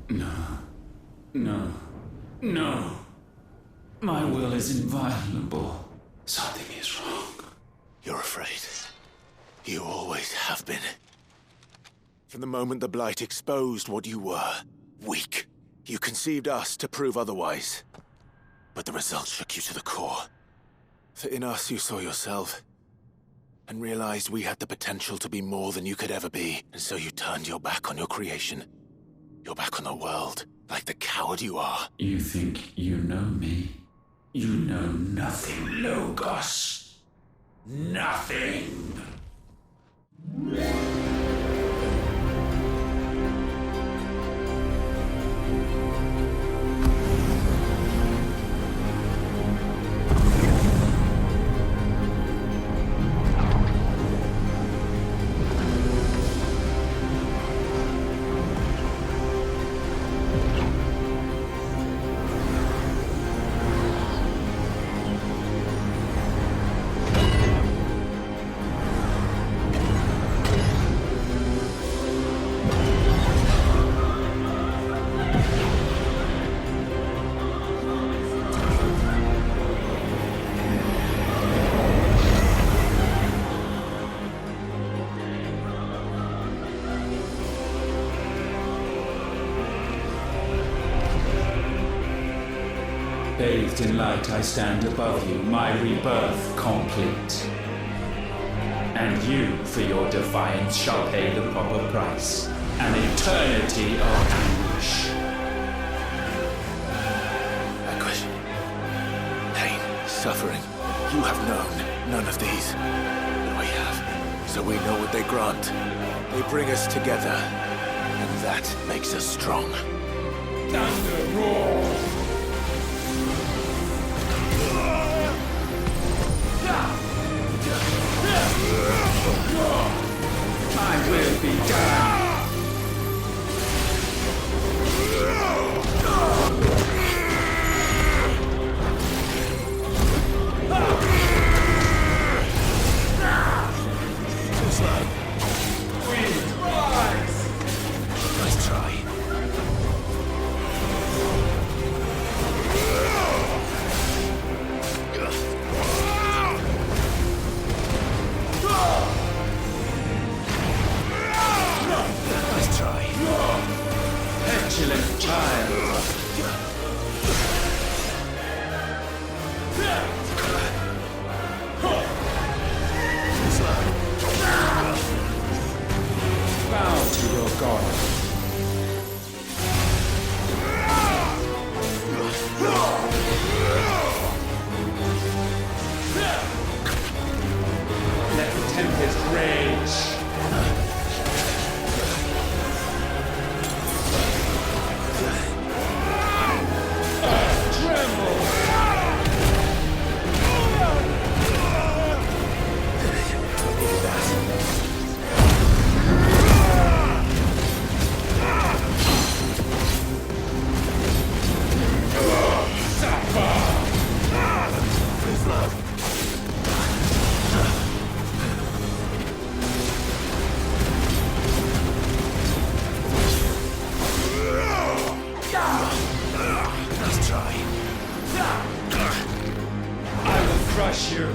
No. My will is inviolable. Something is wrong. You're afraid. You always have been. From the moment the Blight exposed what you were, weak, you conceived us to prove otherwise. But the results shook you to the core. For in us you saw yourself, and realized we had the potential to be more than you could ever be, and so you turned your back on your creation. Your back on the world, like the coward you are. You think you know me? You know nothing, Logos. Nothing! Bathed in light, I stand above you, my rebirth complete. And you, for your defiance, shall pay the proper price. An eternity of anguish. Anguish. Pain. Suffering. You have known none of these. But we have. So we know what they grant. They bring us together. And that makes us strong. Thunder roar! My will be done. Too slow. Wind, rise! Nice try. Nice try. Petulant child. Bow to your god. Let the tempest rage. Nice try. I will crush you.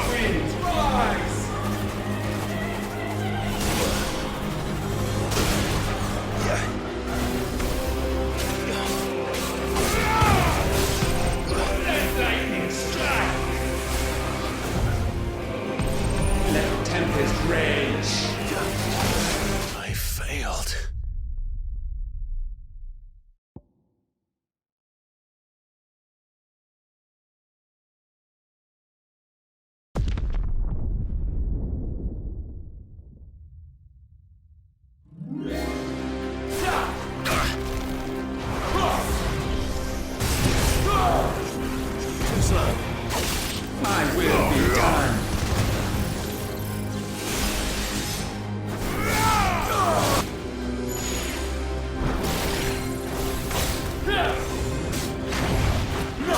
Wind, rise! Let lightning strike! Let the tempest rage! I failed. Too slow. My will be done. No!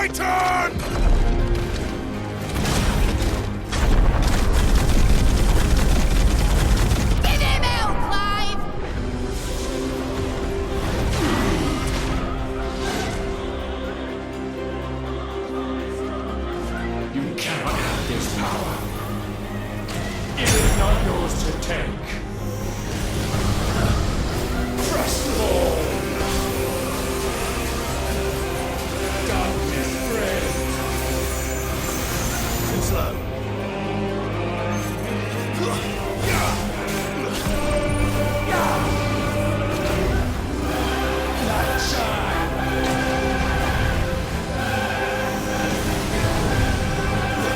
my turn! Give him hell, Clive! You cannot have this power. It is not yours to take. Frostborn! Darkness spread. Too slow. Light shine!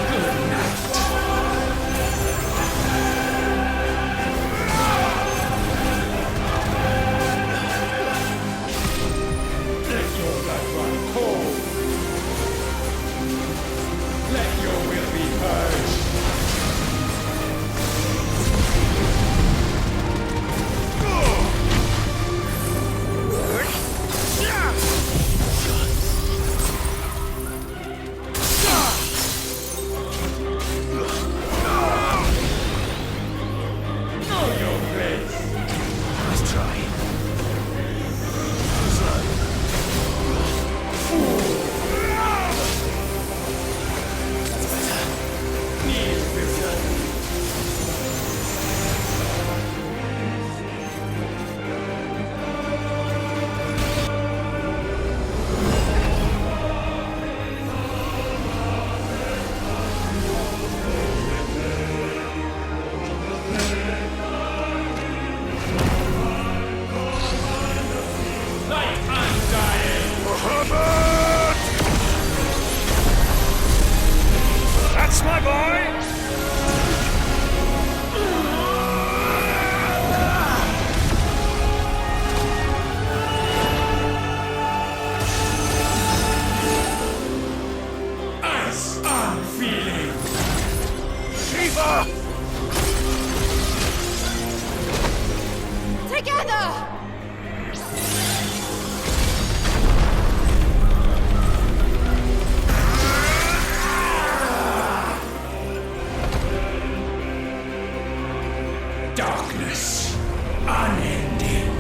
Good night! Let your blood run cold. Let your will be purged. Know your place. Let's try. Light undying! That's my boy! Ice unfeeling! Shiva! Together! Darkness unending.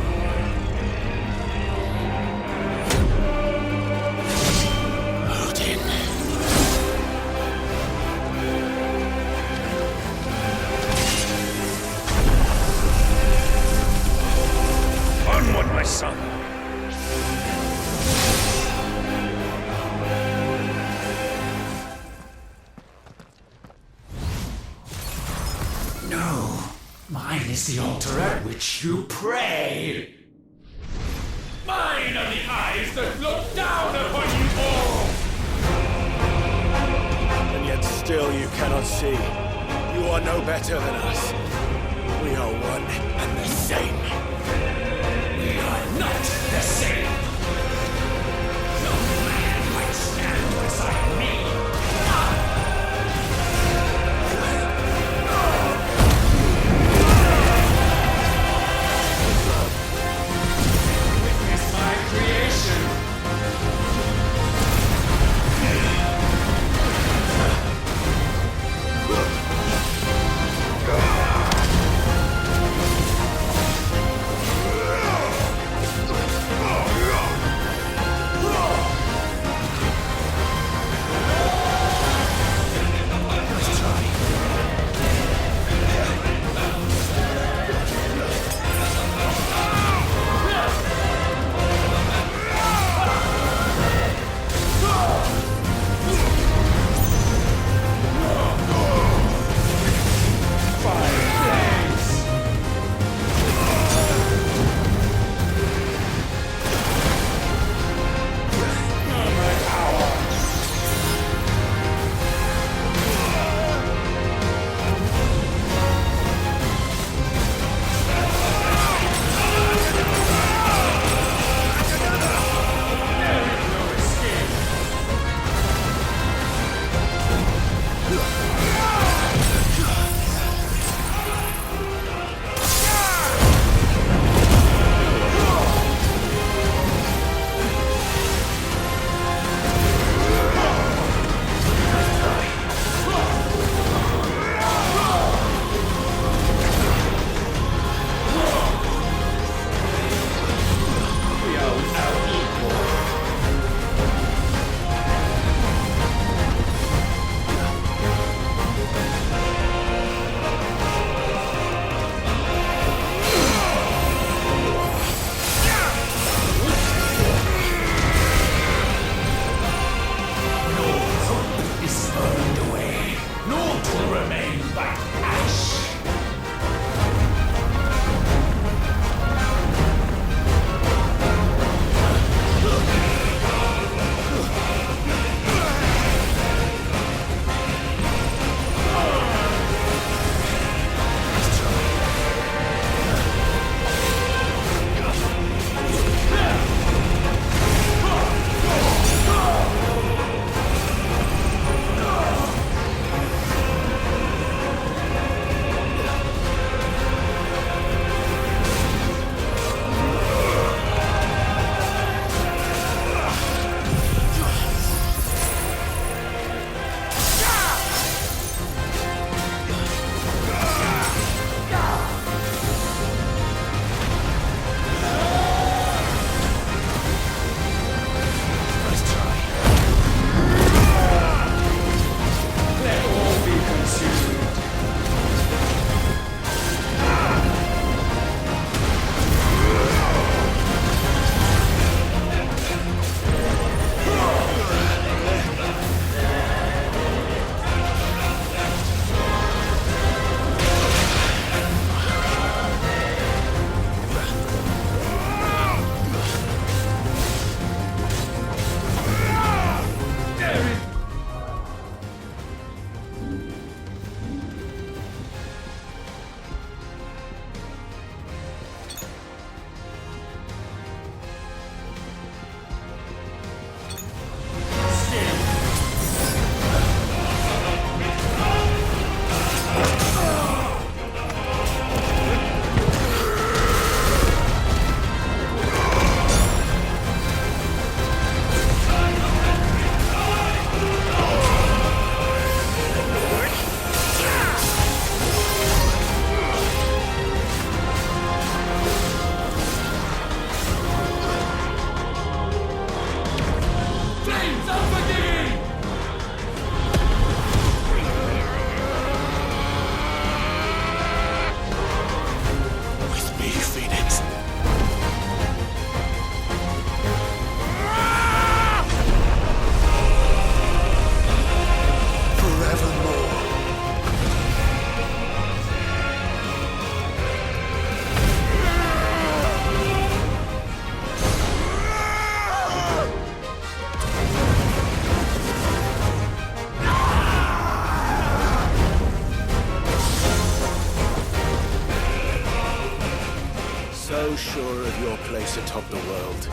Odin. Onward, my son. No, mine is the altar at which you pray. Mine are the eyes that look down upon you all. And yet still you cannot see. You are no better than us. We are one and the same. We are not the same. No man might stand beside me. Witness my creation. sure of your place atop the world.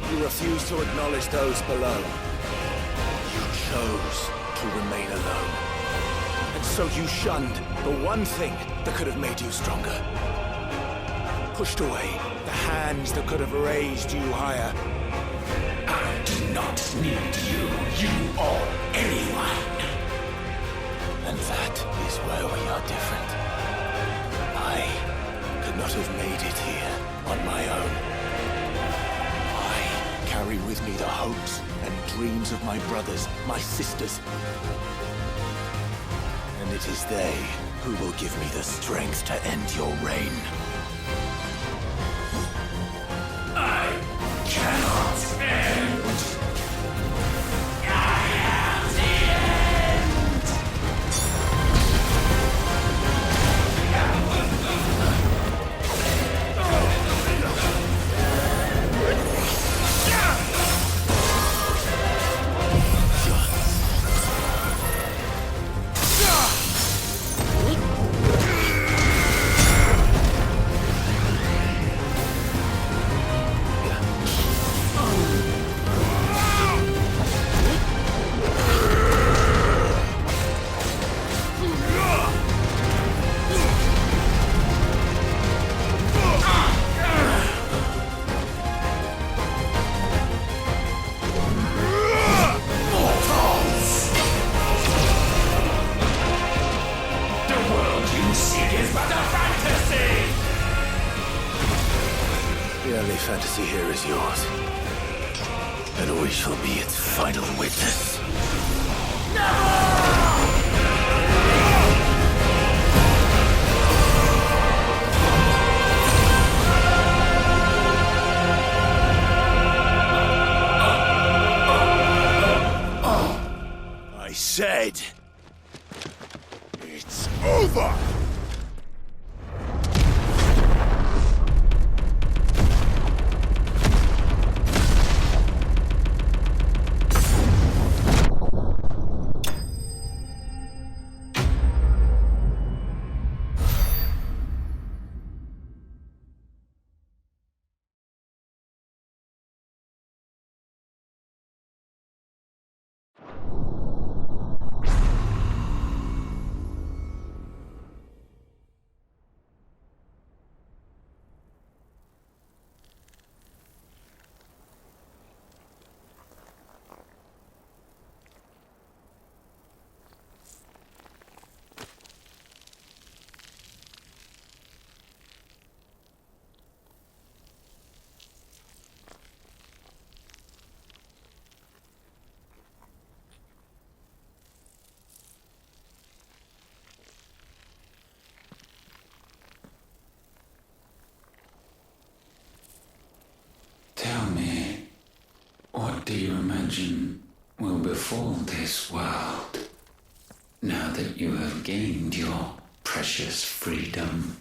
You refuse to acknowledge those below. You chose to remain alone. And so you shunned the one thing that could have made you stronger. Pushed away the hands that could have raised you higher. I do not need you or anyone. And that is where we are different. I could not have made it here on my own. I carry with me the hopes and dreams of my brothers, my sisters. And it is they who will give me the strength to end your reign. I cannot end. I am the end. The only fantasy here is yours. And we shall be its final witness. I said, it's over! Tell me, what do you imagine will befall this world now that you have gained your precious freedom?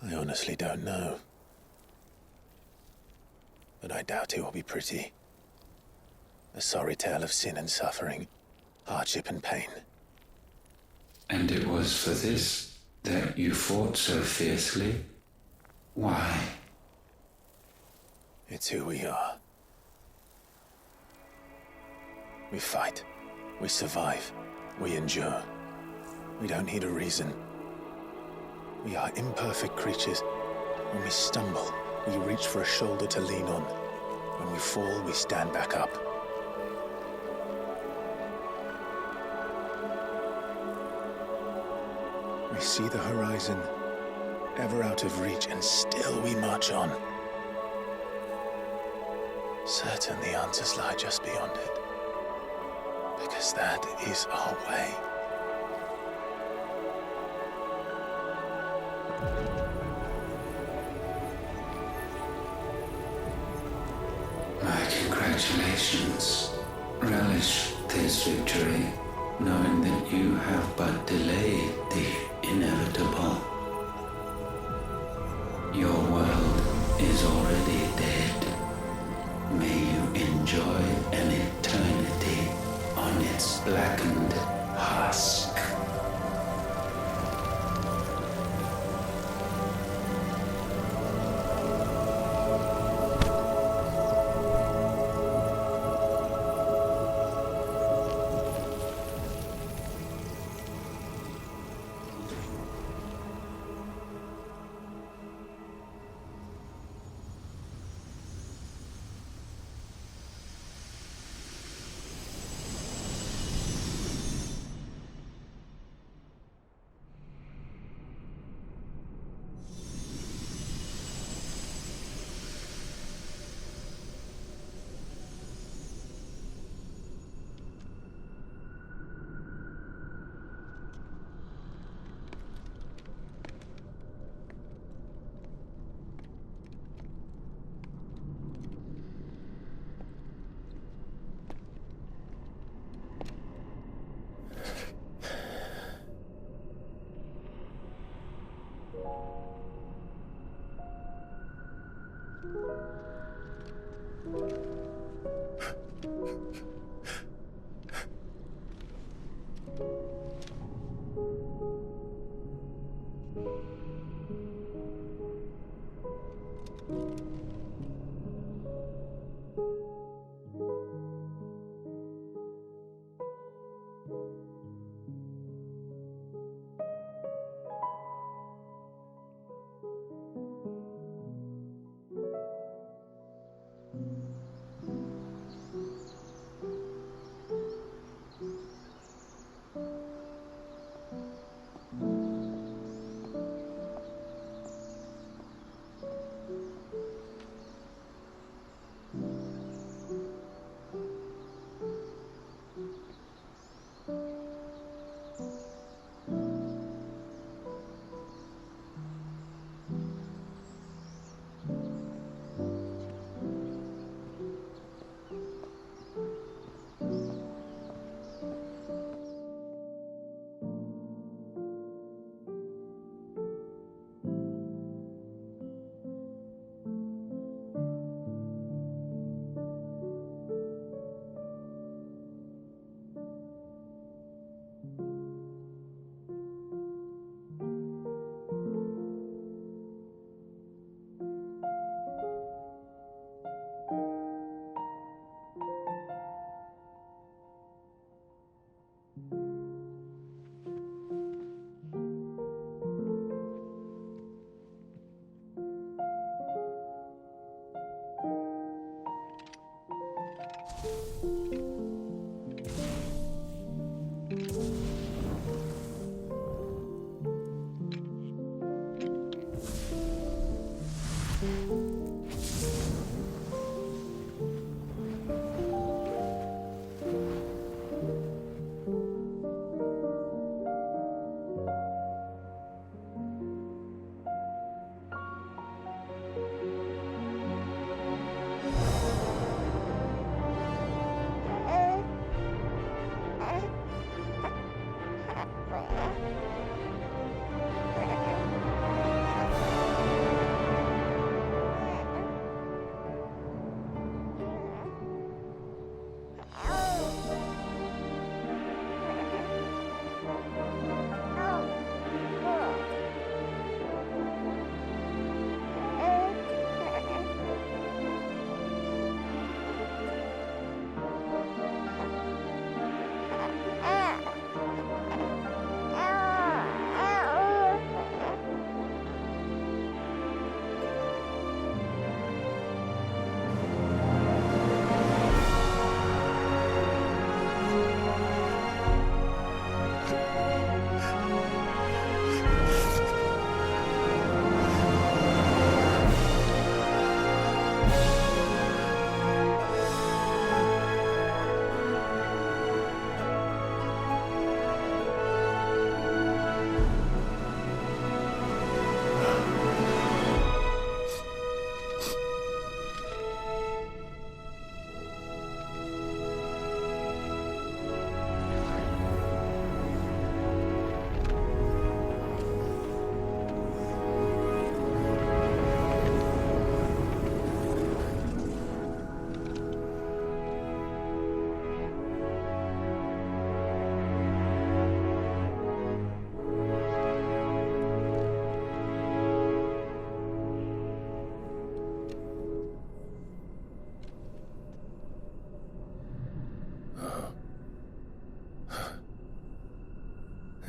I honestly don't know. But I doubt it will be pretty. A sorry tale of sin and suffering, hardship and pain. And it was for this that you fought so fiercely? Why? It's who we are. We fight. We survive. We endure. We don't need a reason. We are imperfect creatures. When we stumble, we reach for a shoulder to lean on. When we fall, we stand back up. We see the horizon, ever out of reach, and still we march on. Certain the answers lie just beyond it. Because that is our way. My congratulations. Relish this victory, knowing that you have but delayed the inevitable. Your world is already dead. May you enjoy an eternity on its blackened husk.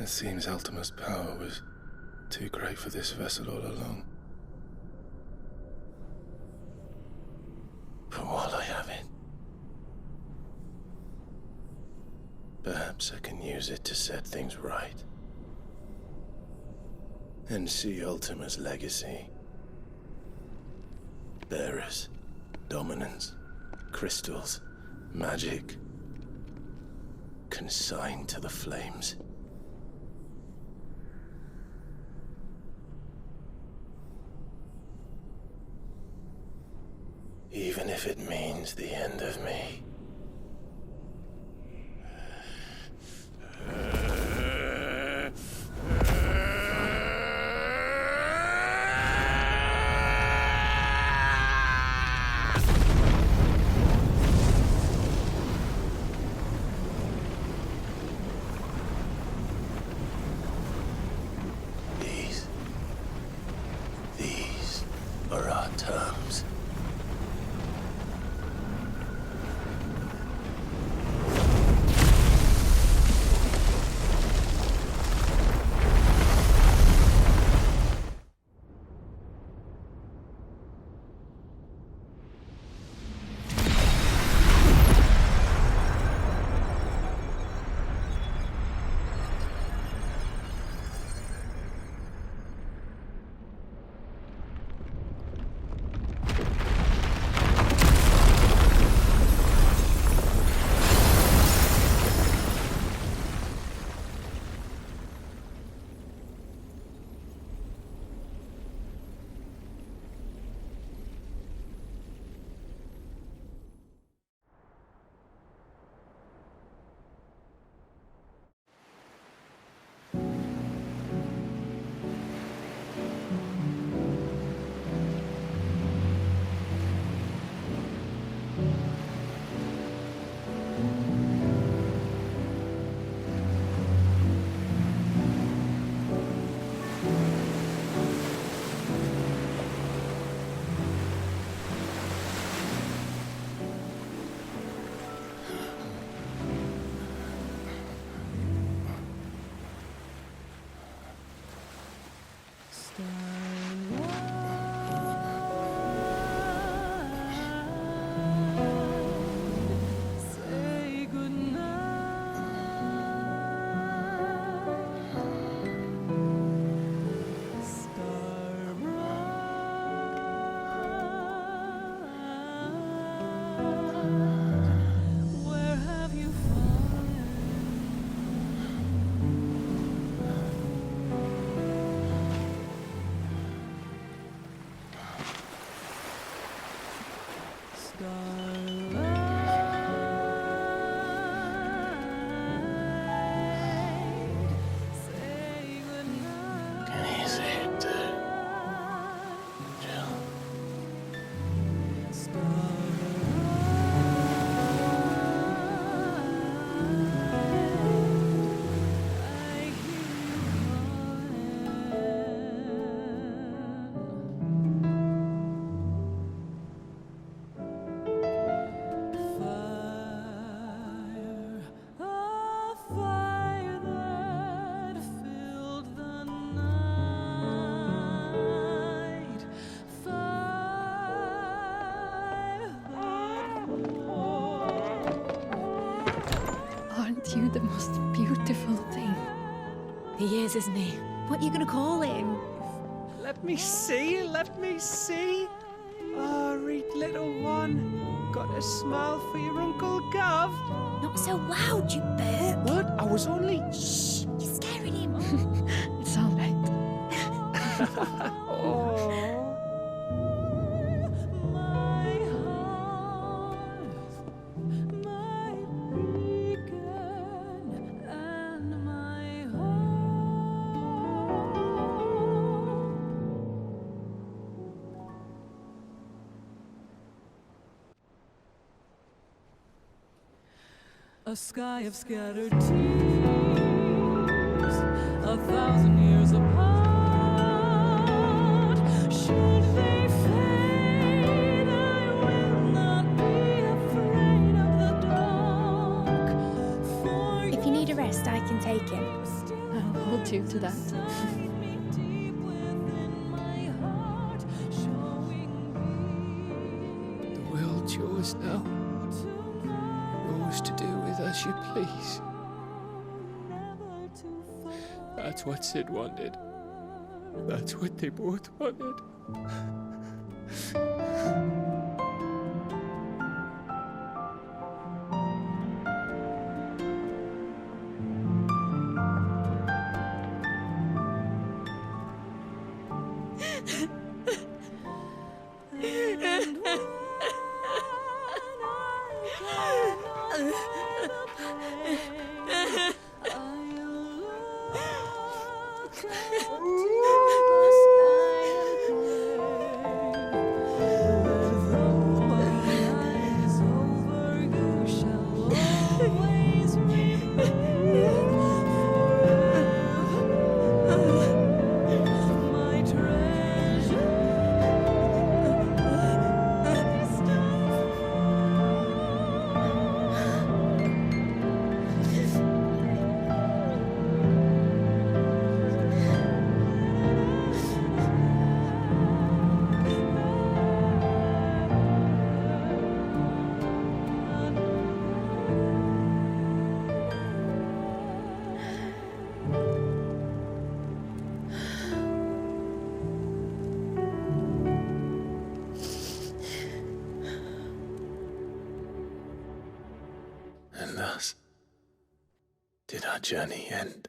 It seems Ultima's power was too great for this vessel all along. But while I have it, perhaps I can use it to set things right. And see Ultima's legacy. Bearers, dominance, crystals, magic, consigned to the flames. Even if it means the end of me. These are our terms. Aren't you the most beautiful thing? He is, isn't he? What are you gonna call him? Let me see, let me see. Oh, read little one. Got a smile for your Uncle Gov. Not so loud, you bird. What? I was only... Shh. You're scaring him. It's all right. Oh. A sky of scattered tears, 1,000 years apart. Should they fade, I will not be afraid of the dark. For If you need a rest, I can take him. I'll hold you to that. The world's yours now. Yours to do with as you please. That's what Sid wanted. That's what they both wanted. And thus did our journey end.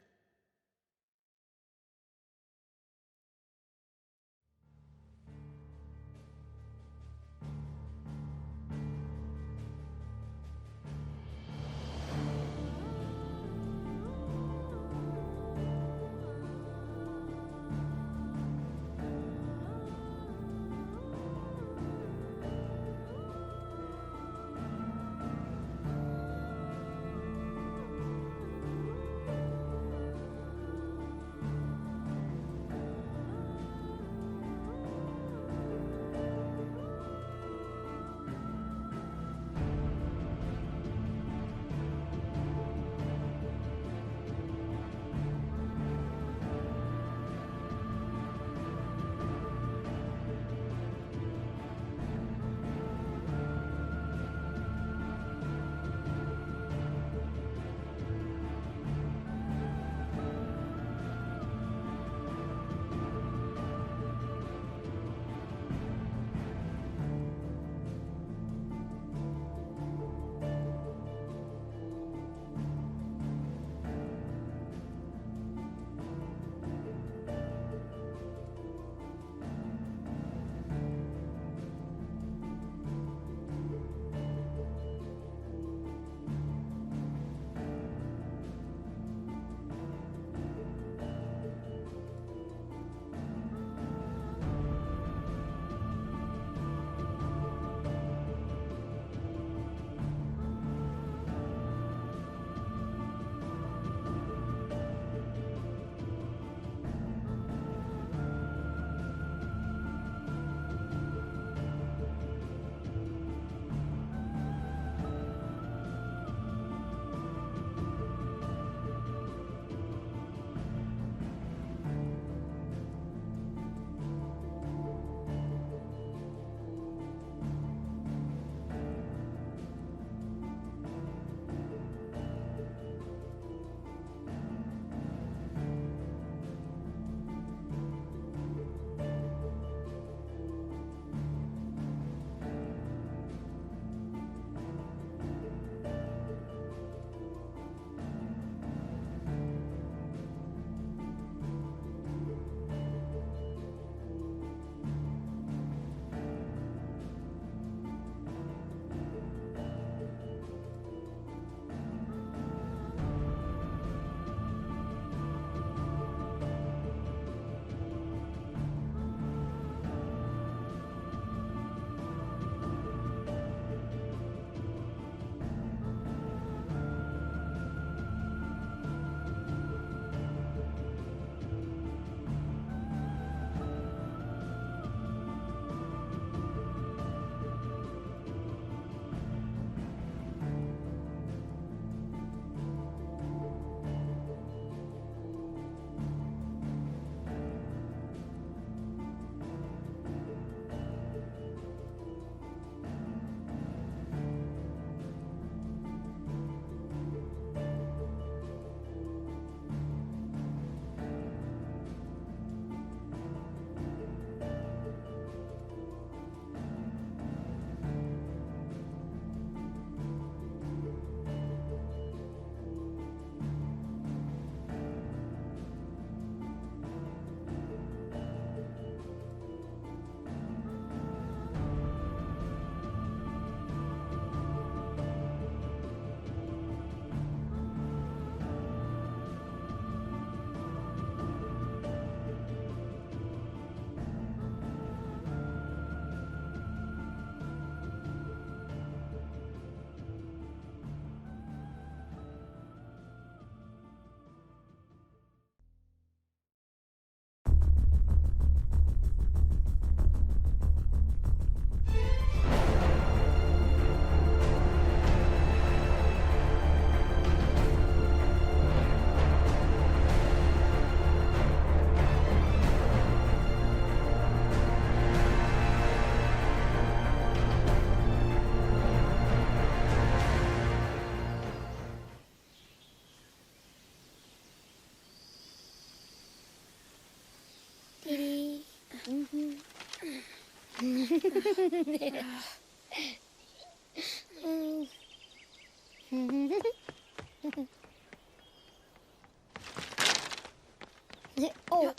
Oh.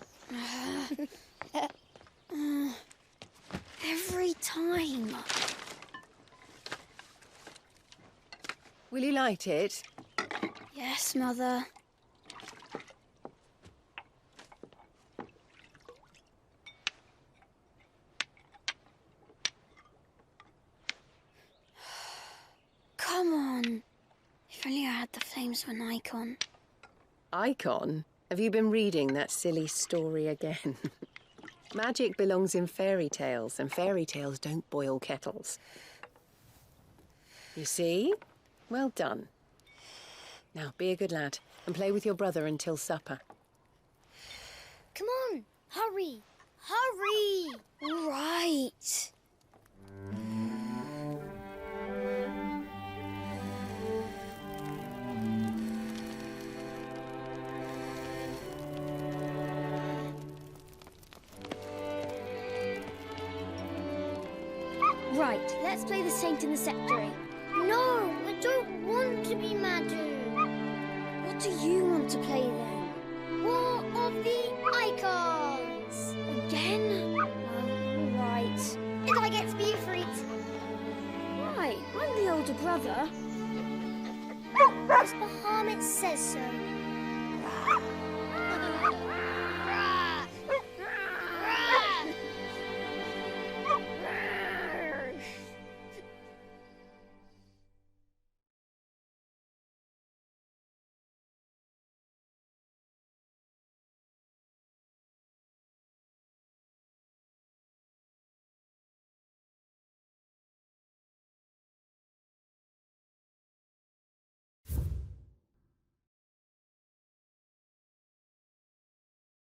Every time. Will you light it? Yes, Mother. Come on. If only I had the flames of an icon. Icon? Have you been reading that silly story again? Magic belongs in fairy tales, and fairy tales don't boil kettles. You see? Well done. Now, be a good lad, and play with your brother until supper. Come on, hurry! Hurry! All right. Right, let's play the Saint in the Secretary. No, I don't want to be Madhu. What do you want to play then? War of the Icons! Again? Oh, right. And I get to be a freak. Right, I'm the older brother. Because Bahamut says so.